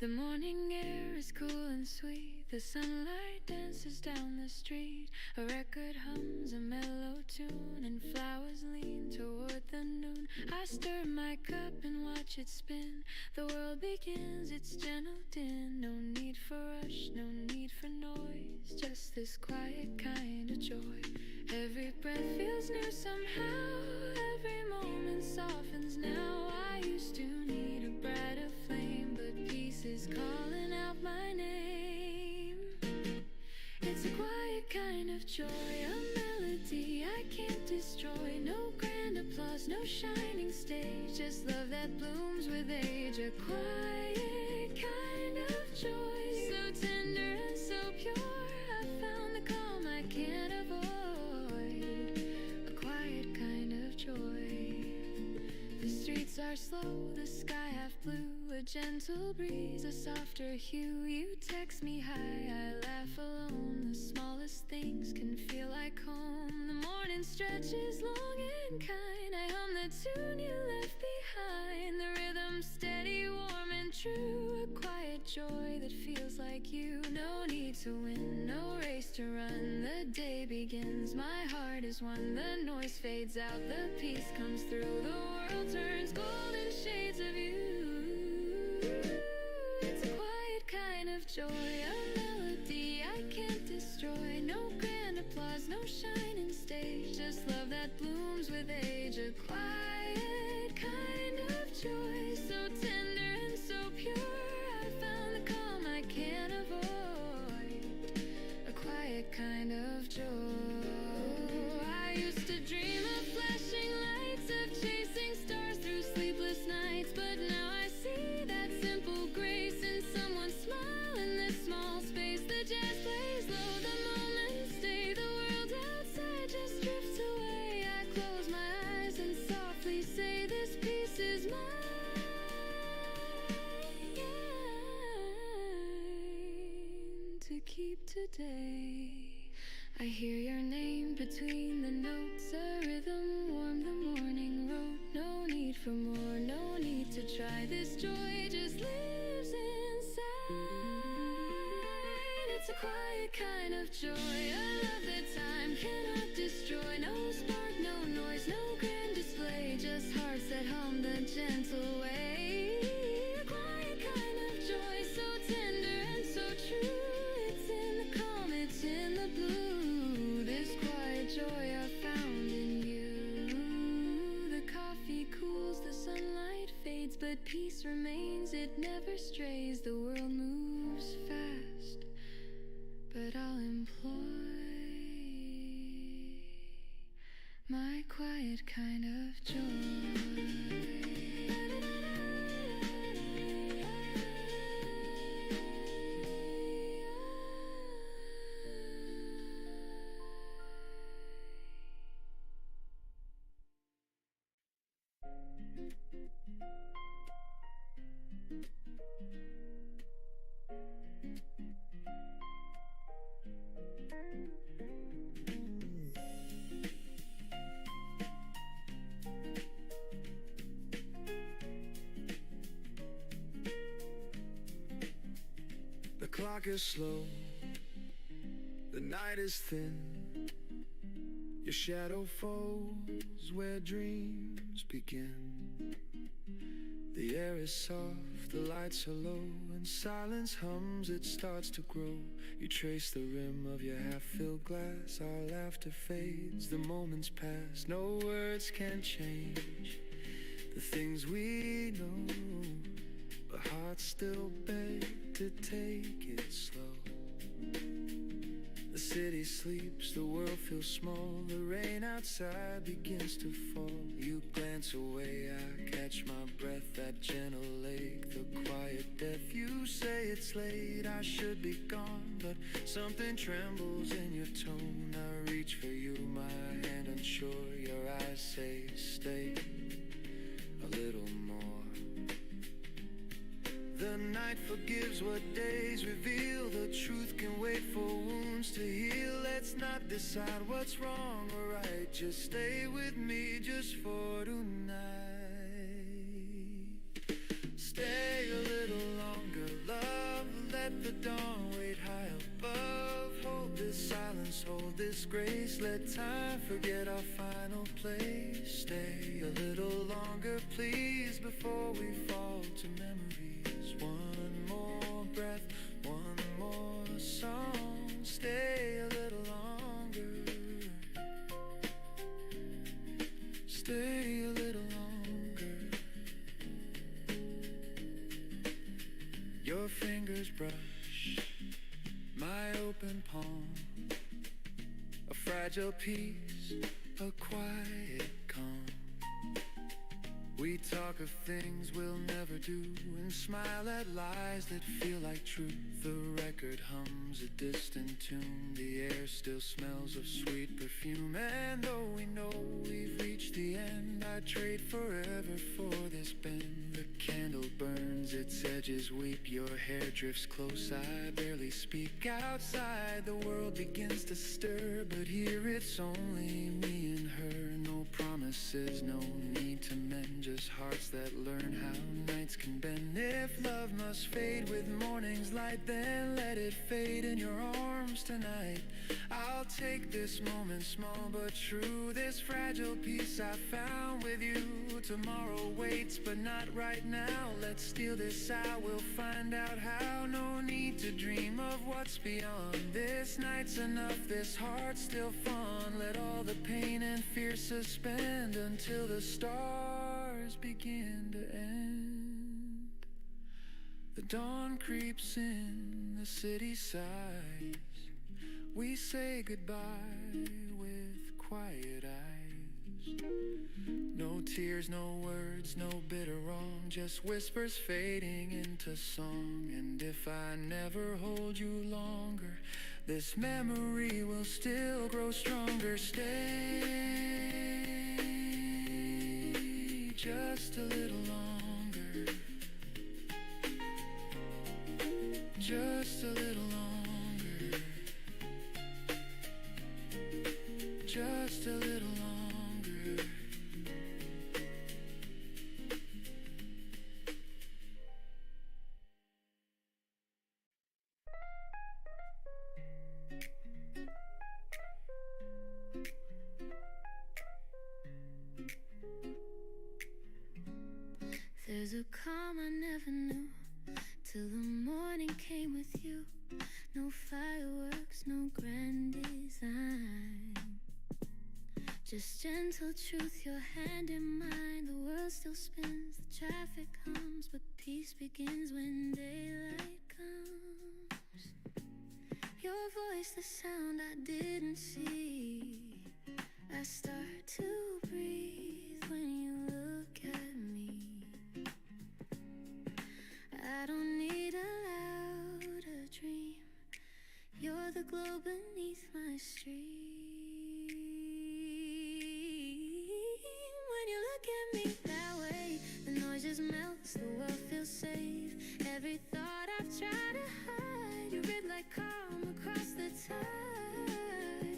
The morning air is cool and sweet. The sunlight dances down the street. A record hums a mellow tune, and flowers lean toward the noon. I stir my cup and watch it spin. The world begins its gentle din. No need for rush, no need for noise, just this quiet kind of joy. Every breath feels new somehow. Every moment softens now. I used to need a brighter flame, but peace is calling out my name. It's a quiet kind of joy, a melody I can't destroy. No grand applause, no shining stage, just love that blooms with age. A quiet kind of joy, so tender and so pure. I found the calm I can't avoid. A quiet kind of joy. The streets are slow, the sky half blue, a gentle breeze, a softer hue. You text me hi, I laugh alone. The smallest things can feel like home. The morning stretches long and kind. I hum the tune you left behind. The rhythm steady, warm and true. A quiet joy that feels like you. No need to win, no race to run. The day begins, my heart is one. The noise fades out, the peace comes through. The world turns golden shades of you. It's a quiet kind of joy, a melody I can't destroy. No grand applause, no shining stage, just love that blooms with age. A quiet kind of joy, so tender and so pure. I found the calm I can't avoid, a quiet kind of joy. I used to dream of flashing lights, of chasing stars through sleepless nights, but now I see that simple grace in someone's smile in this small space. The jazz plays low, the moments stay, the world outside just drifts away. I close my eyes and softly say, this peace is mine to keep today. I hear your name between the notes, a rhythm warm the morning road. No need for more, no need to try. This joy just lives inside. It's a quiet kind of joy, a love that time cannot destroy. No spark, no noise, no grand display, just hearts that hum the gentle way. A quiet kind of joy, so tender and so true. It's in the calm, it's in the blue. This quiet joy I found in you. The coffee cools, the sunlight fades, but peace remains, it never strays. The world moves fast, but I'll employ my quiet kind of joy. The clock is slow, the night is thin. Your shadow falls where dreams begin. The air is soft, the lights are low, and silence hums, it starts to grow. You trace the rim of your half-filled glass, our laughter fades, the moments pass. No words can change the things we know, but hearts still beg to take it slow. The city sleeps, the world feels small, the rain outside begins to fall. You glance away, I catch my breath, that gentle lake, the quiet death. You say it's late, I should be gone, but something trembles in your tone. I reach for you, my hand unsure, your eyes say stay a little more. The night forgives what days reveal. The truth can wait for wounds to heal. Let's not decide what's wrong or right. Just stay with me just for tonight. Stay a little longer, love. Let the dawn wait high above. Hold this silence, hold this grace. Let time forget our final place. Stay a little longer, please, before we fall to memories. One more breath, one more song. Stay a little longer. Stay a little longer. Your fingers brush my open palm. A fragile piece, a quiet calm. We talk of things we'll never do and smile at lies that feel like truth. The record hums a distant tune. The air still smells of sweet perfume. And though we know we've reached the end, I'd trade forever for this bend. The candle burns, its edges weep. Your hair drifts close, I barely speak. Outside the world begins to stir, but here it's only me and her. No promise promises, no need to mend, just hearts that learn how nights can bend. If love must fade with morning's light, then let it fade in your arms tonight. I'll take this moment, small but true, this fragile piece I found with you. Tomorrow waits, but not right now. Let's steal this out, we'll find out how. No need to dream of what's beyond. This night's enough, this heart's still fun. Let all the pain and fear suspend until the stars begin to end. The dawn creeps in, the city sighs. We say goodbye with quiet eyes. No tears, no words, no bitter wrong, just whispers fading into song. And if I never hold you longer, this memory will still grow stronger. Stay just a little longer, just a little longer, just a little longer. There's a calm I never knew till the morning came with you. No fireworks, no grand design, just gentle truth, your hand in mine. The world still spins, the traffic hums, but peace begins when daylight comes. Your voice, the sound I didn't see. I start to breathe when you look at me. I don't need a louder dream. You're the glow beneath my stream. When you look at me that way, the noise just melts, the world feels safe. Every thought I've tried to hide, you rip like calm across the tide.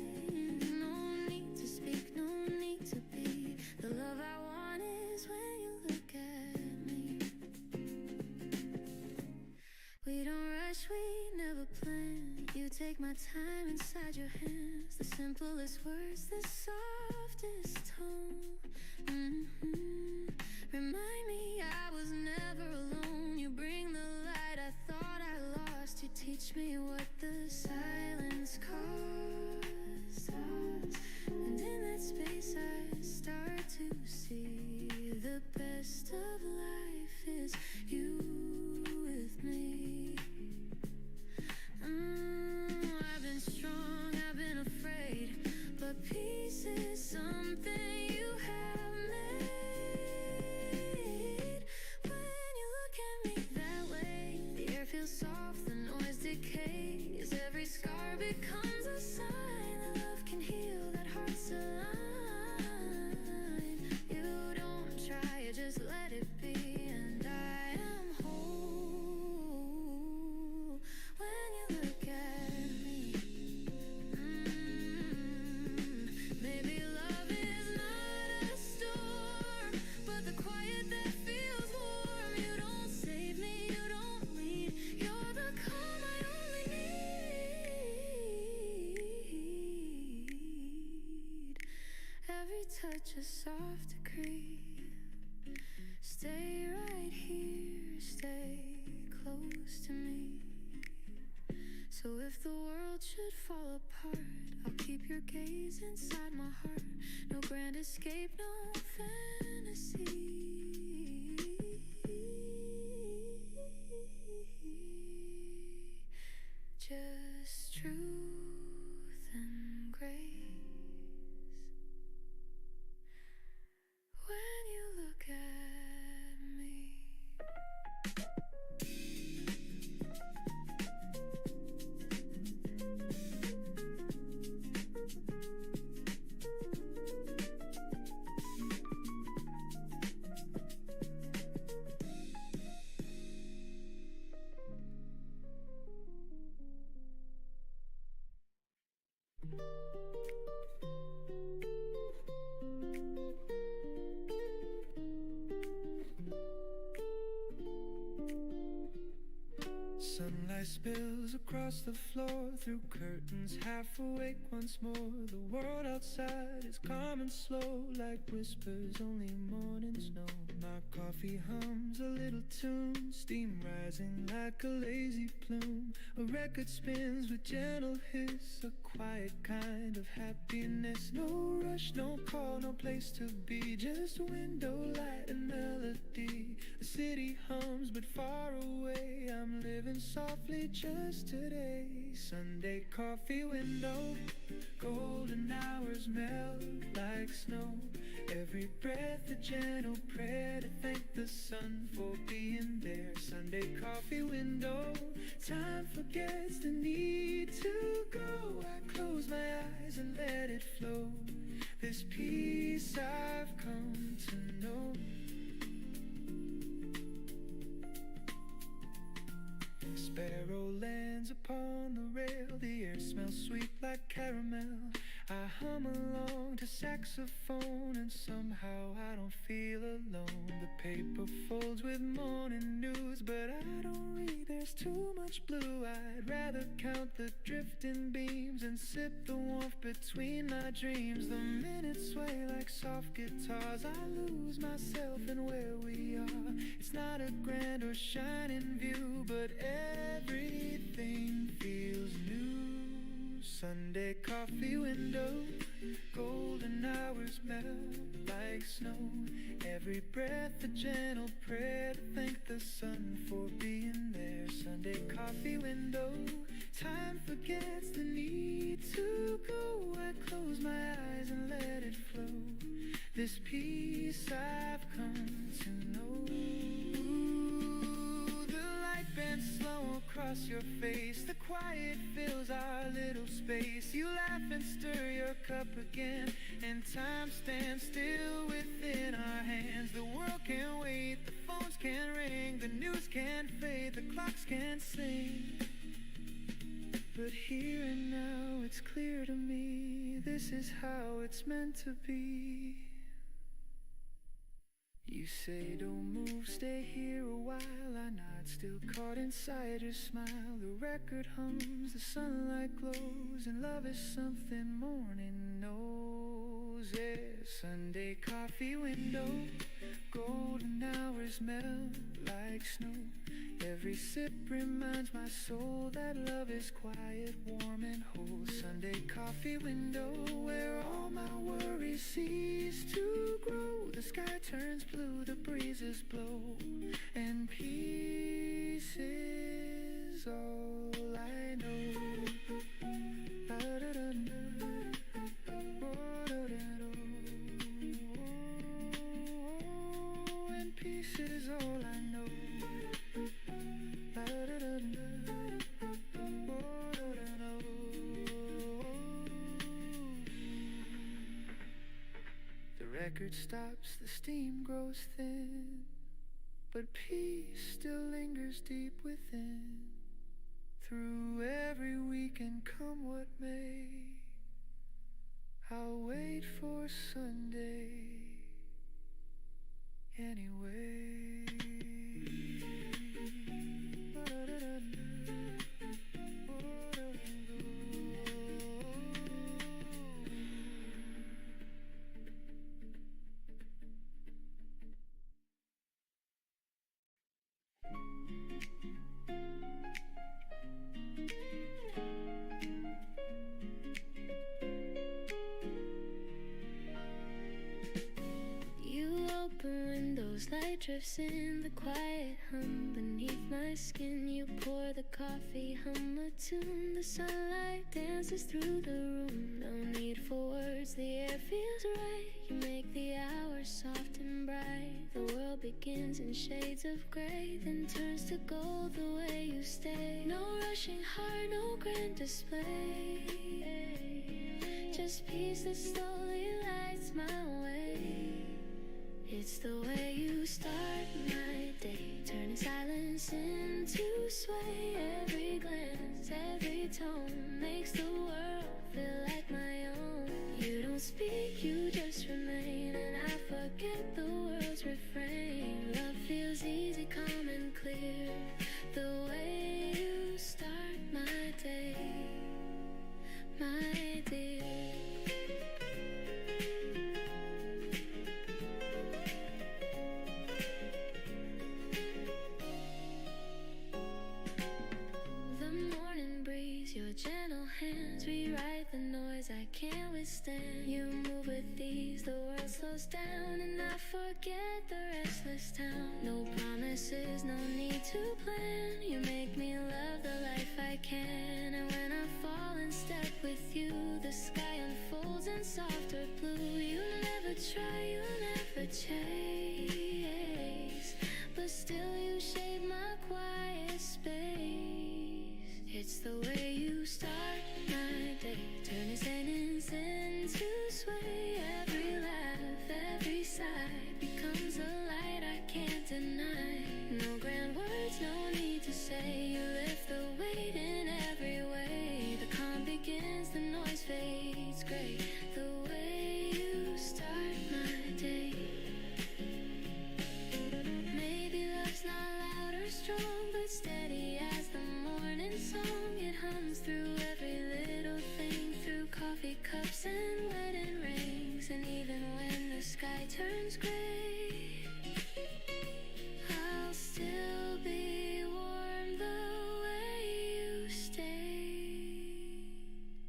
No need to speak, no need to be. The love I want is when you look at me. We don't rush, we never plan. You take my time inside your hands. The simplest words, the softest tone. Remind me I was never alone. You bring the light I thought I lost. You teach me what the silence costs. And in that space I start to see the best of life is you with me. I've been strong, I've been afraid, but peace is something you have made. When you look at me that way, the air feels soft, the noise decays. Every scar becomes a sign that love can heal, that heart's aligned. You don't try, you just let it be, and I am whole. When you look at me, maybe love is not a storm, but the quiet that feels warm. You don't save me, you don't lead, you're the calm I only need. Every touch a soft decree. Stay right here, stay close to me. So if the world should fall apart, I'll keep your gaze inside my heart. No grand escape, no fantasy. Just truth and grace. When you look at me. across the floor, through curtains, half awake once more. The world outside is calm and slow, like whispers only mornings know. My coffee hums a little tune, steam rising like a lazy plume. A record spins with gentle hiss, a quiet kind of happiness. No rush, no call, no place to be, just window light and melody. The city hums but far away, I'm living softly just today. Sunday coffee window, golden hours melt like snow. Every breath a gentle prayer to thank the sun for being there. Sunday coffee window, time forgets the need to go. I close my eyes and let it flow, this peace I've come to know. Sparrow lands upon the rail, the air smells sweet like caramel. I hum along to saxophone and somehow I don't feel alone. The paper folds with morning news, but I don't read, there's too much blue. I'd rather count the drifting beams and sip the warmth between my dreams. The minutes sway like soft guitars, I lose myself in where we are. It's not a grand or shining view, but everything feels new. Sunday coffee window, golden hours melt like snow. Every breath a gentle prayer to thank the sun for being there. Sunday coffee window, time forgets the need to go. I close my eyes and let it flow, this peace I've come to know. Ooh, the light bends slow across your face, the quiet fills our little space. You laugh and stir your cup again, and time stands still within our hands. The world can't wait, the phones can't ring, the news can't fade, the clocks can't sing. But here and now it's clear to me, this is how it's meant to be. You say don't move, stay here a while. I nod, still caught inside your smile. The record hums, the sunlight glows, and love is something morning knows. Yeah, Sunday coffee window, golden hours melt like snow. Every sip reminds my soul that love is quiet, warm and whole. Sunday coffee window, where all my worries cease to grow. The sky turns blue, the breezes blow, and peace is all I know. And peace is all I know. The record stops, the steam grows thin, but peace still lingers deep within. Through every week and come what may, I'll wait for Sunday anyway. Light drifts in, the quiet hum beneath my skin. You pour the coffee, hum a tune. The sunlight dances through the room. No need for words, the air feels right. You make the hours soft and bright. The world begins in shades of gray, then turns to gold the way you stay. No rushing heart, no grand display, just peace that slowly lights my way. It's the way you start my day, turning silence into sway. Every glance, every tone makes the world feel like my own. You don't speak, you just remain, and I forget the world's refrain. Love feels easy, calm and clear, the way you start my understand. You move with ease, the world slows down, and I forget the restless town. No promises, no need to plan. You make me love the life I can. And when I fall in step with you, the sky unfolds in softer blue. You never try, you never chase, but still you shape my quiet space. It's the way you start my day, turn a sentence into sway. Every laugh, every sigh becomes a light I can't deny. No grand words, no need to say. You lift the weight in every way. The calm begins, the noise fades gray. The way you start my day. Maybe love's not loud or strong, but steady as the morning song. It hums through every little thing, through coffee cups and wedding rings. And even when the sky turns gray, I'll still be warm the way you stay.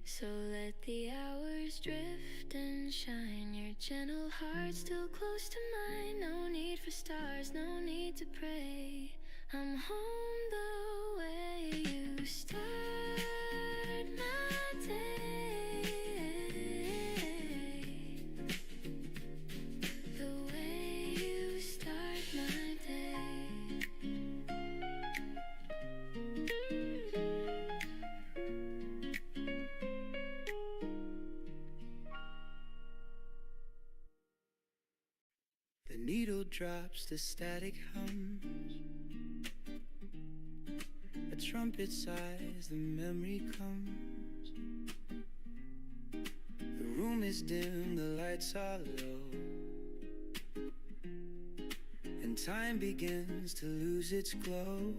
So let the hours drift and shine, your gentle heart still close to mine. No need for stars, no need to pray. I'm home the way you start my day. The way you start my day. The needle drops, the static hums. A trumpet sighs, the memory comes. The room is dim, the lights are low, and time begins to lose its glow.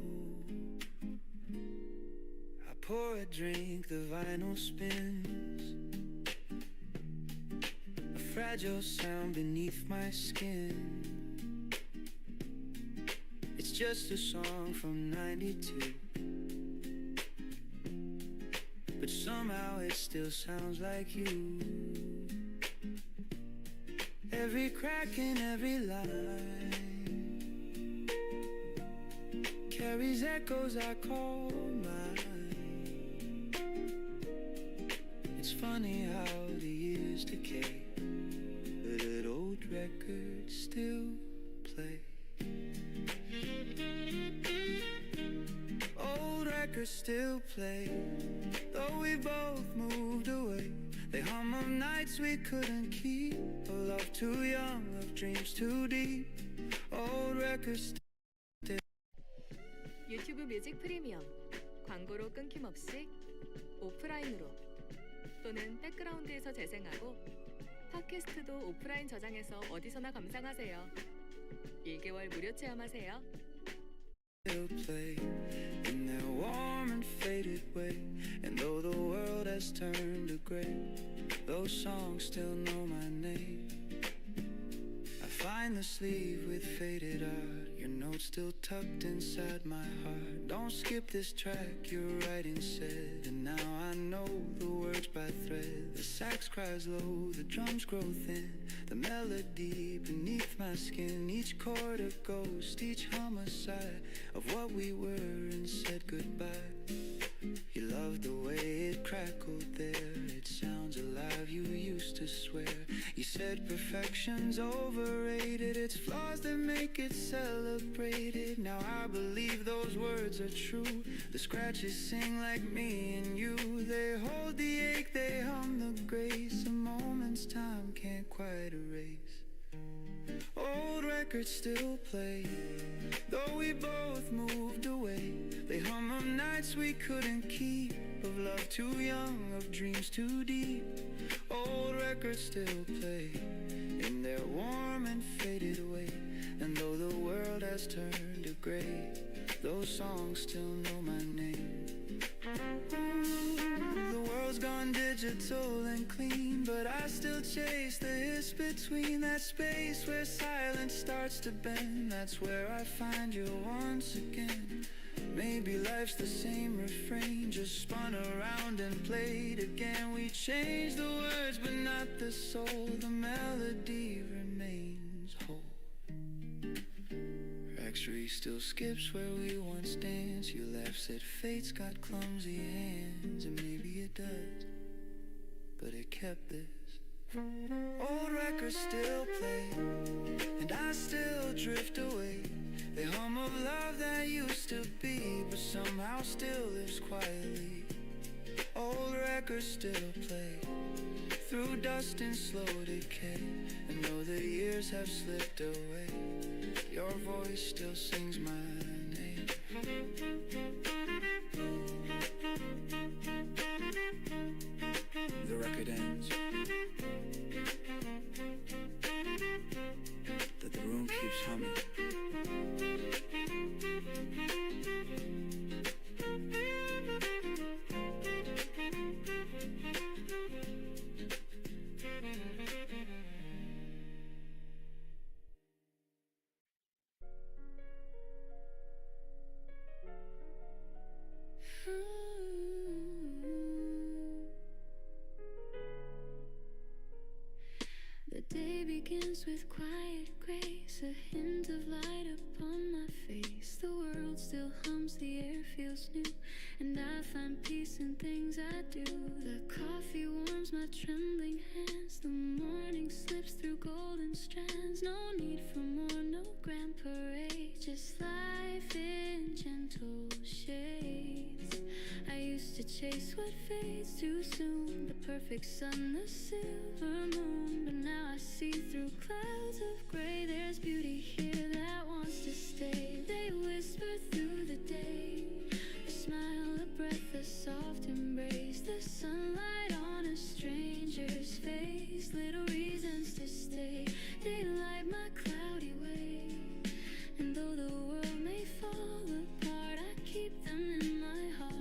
I pour a drink, the vinyl spins, a fragile sound beneath my skin. It's just a song from '92, but somehow it still sounds like you. Every crack in every line carries echoes I call mine. It's funny how the years decay, but that old record still play. Old records still play, though we both moved away. They hum of nights we couldn't keep, of love too young, of dreams too deep. Old records still. 유튜브 뮤직 프리미엄 광고로 끊김없이 오프라인으로 또는 백그라운드에서 재생하고 팟캐스트도 오프라인 저장해서 어디서나 감상하세요. 1개월 무료 체험하세요. Still play in their warm and faded way, and though the world has turned to gray, those songs still know my name. I find the sleeve with faded art, your notes still tucked inside my heart. Don't skip this track, your writing said, and now I know the words by thread. The sax cries low, the drums grow thin, the melody beneath my skin. Each chord a ghost, each homicide of what we were and said goodbye. You loved the way it crackled there, it sounds alive, you used to swear. You said perfection's overrated, it's flaws that make it celebrated. Now I believe those words are true. The scratches sing like me and you. They hold the ache, they hum the grace. A moment's time can't quite erase. Old records still play, though we both moved away. They hum of nights we couldn't keep, of love too young, of dreams too deep. Old records still play in their warm and faded way, and though the world has turned to gray, those songs still know my name. The world's gone digital and clean, but I still chase the hiss between. That space where silence starts to bend, that's where I find you once again. Maybe life's the same refrain, just spun around and played again. We changed the words but not the soul, the melody remains whole. X-ray still skips where we once danced. You laughed, said fate's got clumsy hands, and maybe it does, but it kept this. Old records still play, and I still drift away. They hum of love that used to be, but somehow still lives quietly. Old records still play, through dust and slow decay. And though the years have slipped away, your voice still sings my name. The record ends, that the room keeps humming. The day begins with quiet grace, a hint of light upon my face. The world still hums, the air feels new, and I find peace in things I do. The coffee warms my trembling hands, the morning slips through golden strands. No need for more, no grand parade, just life in gentle shades. I used to chase what fades too soon, the perfect sun, the silver moon, but now I see through clouds of gray. There's beauty here that wants to stay. They whisper through the day, a smile, a breath, a soft embrace, the sunlight on a stranger's face. Little reasons to stay, they light my cloudy way. And though the world may fall apart, I keep them in my heart.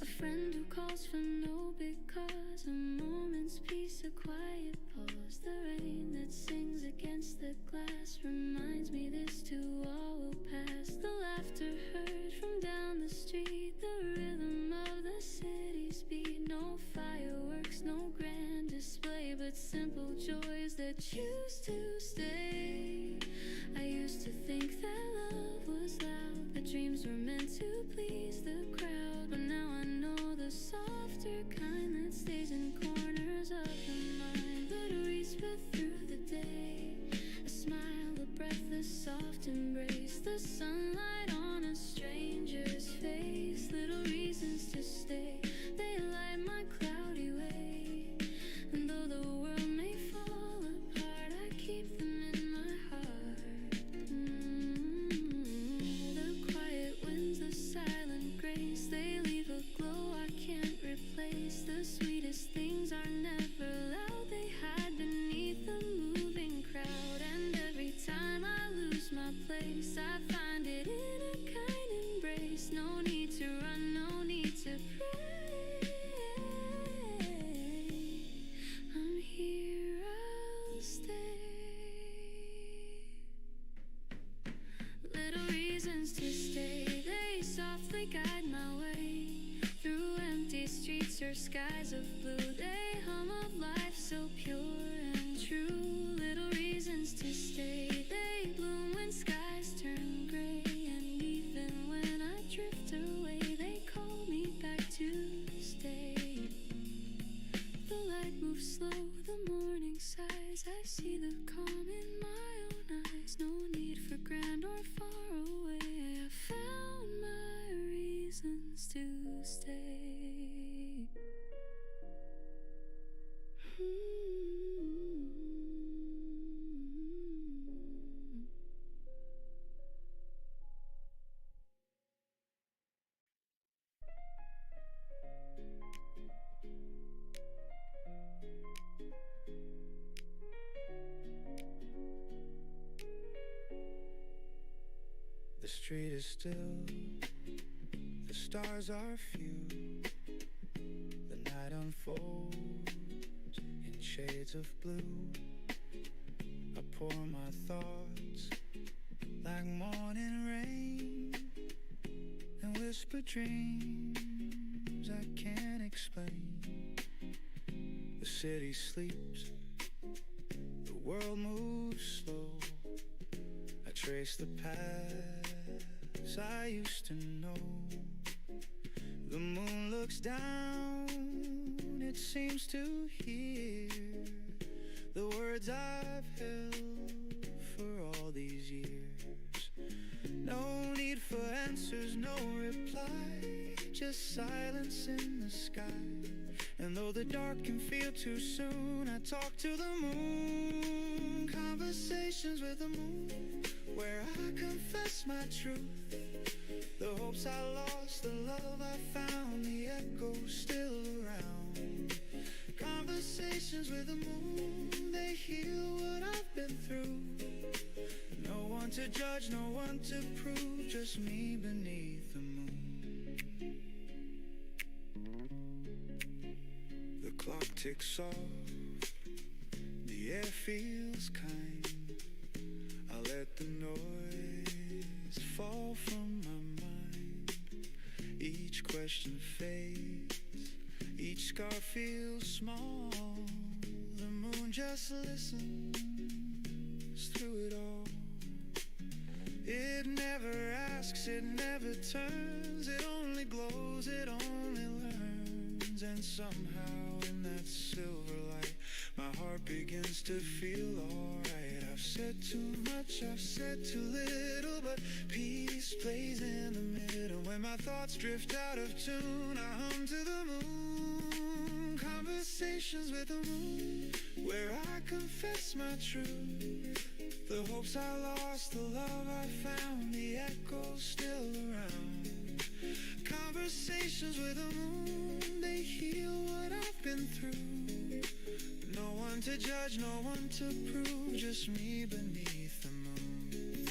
A friend who calls for no big cause, a moment's peace, a quiet pause. The rain that sings against the glass reminds me this too all will pass. The laughter heard from down the street, the rhythm of the city's beat. No fireworks, no grand display, but simple joys that choose to stay. I used to think that love was loud, that dreams were meant to please the crowd, but now I know the softer kind that stays in corners of the mind. Little whisper through the day, a smile, a breath, a soft embrace, the sunlight on a stranger's face. Little reasons to stay, they light my cloudy way. And though the world may fall apart, I keep them in my heart. The quiet winds, the silent grace, they leave a glow I can't replace. The sweetest things are never loud, they hide beneath the moving crowd. And every time I lose my place, I find it in a kind embrace. No need to run, no need to pray. I'm here, I'll stay. Little reasons to stay, they softly guide my way through empty streets or skies of blue. They hum of life so pure and true. Little reasons to stay, they bloom when skies turn gray. And even when I drift away, they call me back to stay. The light moves slow, the morning sighs, I see the calm in my own eyes. No need for grand or far away, I found my reasons to stay. The street is still, the stars are few, the night unfolds in shades of blue. I pour my thoughts like morning rain and whisper dreams I can't explain. The city sleeps, the world moves slow. I trace the paths I used to know. The moon looks down, it seems to hear the words I've held for all these years. No need for answers, no reply, just silence in the sky. And though the dark can feel too soon, I talk to the moon. Conversations with the moon, where I confess my truth. The hopes I lost, the love I found, the echo still around. Conversations with the moon, they heal what I've been through. No one to judge, no one to prove, just me beneath the moon. The clock ticks off, the air feels kind. I let the noise fall from my mind. Each question fades, each scar feels small. The moon just listens through it all. It never asks, it never turns. It only glows, it only learns. And somehow in that silver light, my heart begins to feel alright. I've said too much, I've said too little, but peace plays in the middle. When my thoughts drift out of tune, I hum to the moon. Conversations with the moon, where I confess my truth. The hopes I lost, the love I found, the echoes still around. Conversations with the moon, they heal what I've been through. No one to judge, no one to prove, just me beneath the moon.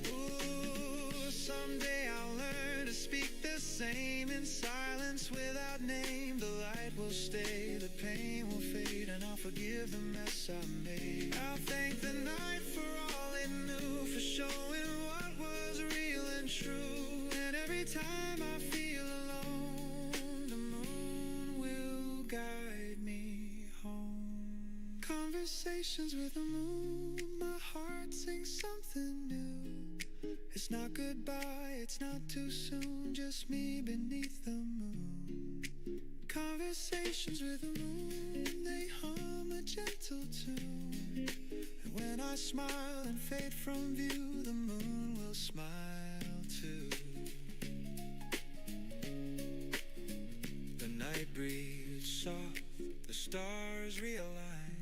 Ooh, someday I'll learn to speak the same in silence without name. The light will stay, the pain will fade, and I'll forgive the mess I made. I'll thank the night for all it knew, for showing what was real and true. And every time I feel alone, the moon will guide me home. Conversations with the moon, my heart sings something new. It's not goodbye, it's not too soon, just me beneath the moon. Conversations with the moon, they hum a gentle tune. And when I smile and fade from view, the moon will smile too. The night breeze soft, the stars realign,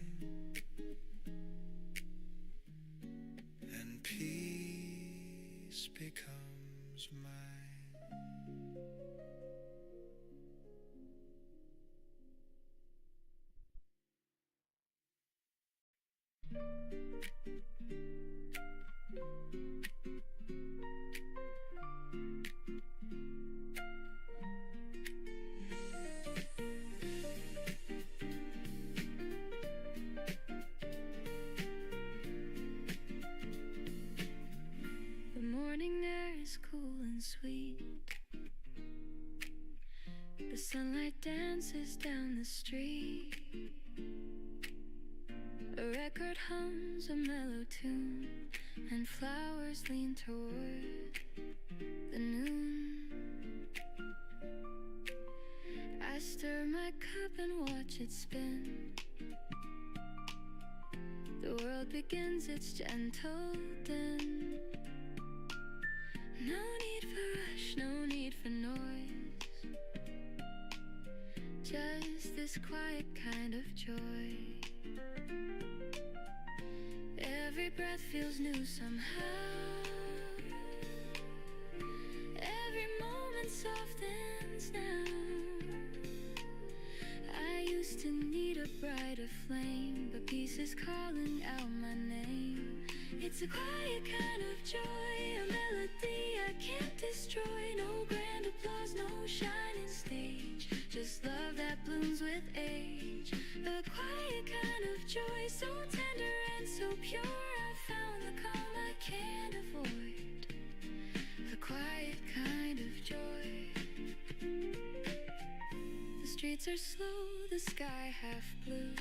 and peace becomes mine. The morning air is cool and sweet. The sunlight dances down the street. A record hums a mellow tune, and flowers lean toward the noon. I stir my cup and watch it spin. The world begins its gentle din. No need for rush, no need for noise, just this quiet kind of joy. Every breath feels new somehow. Every moment softens now. I used to need a brighter flame, but peace is calling out my name. It's a quiet kind of joy, a melody I can't destroy. No grand applause, no shining stage, just love that blooms with age. A quiet kind of joy, so tender and so pure. I found the calm I can't avoid. quiet kind of joy. The streets are slow, the sky half blue.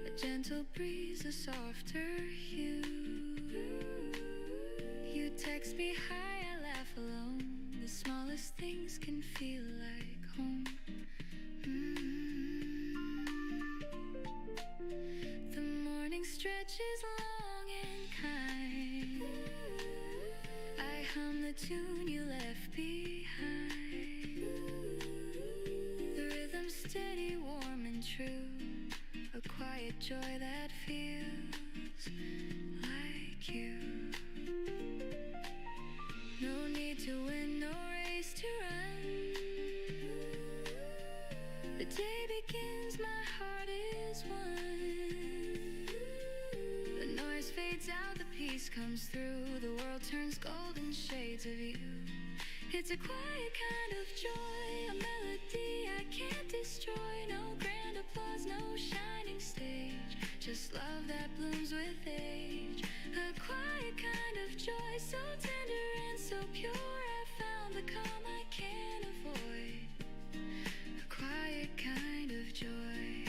A gentle breeze, a softer hue. You text me hi, I laugh alone. The smallest things can feel like home. The morning stretches long and kind. I hum the tune you left behind. The rhythm steady, warm and true. A quiet joy that feels like you. No need to win, no race to run. The day begins, my heart is won. The noise fades out, the peace comes through. The world turns golden shades of you. It's a quiet kind of joy, a melody I can't destroy. No grand applause, no shining stage, just love that blooms with age. A quiet kind of joy, so tender and so pure. I found the calm I can't avoid. A quiet kind of joy.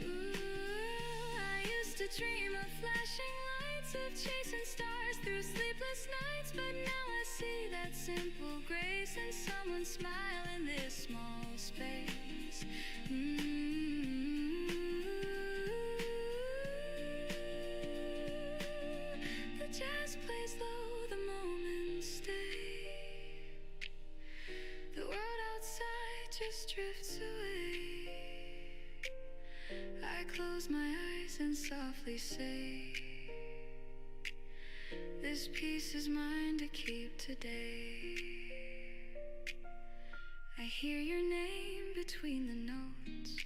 Ooh, I used to dream of flashing lights, of chasing stars through sleepless nights, but now I see that simple grace and someone smile in this small space. The jazz plays low, the moments stay. The world outside just drifts away. I close my eyes and softly say, this peace is mine to keep today. I hear your name between the notes.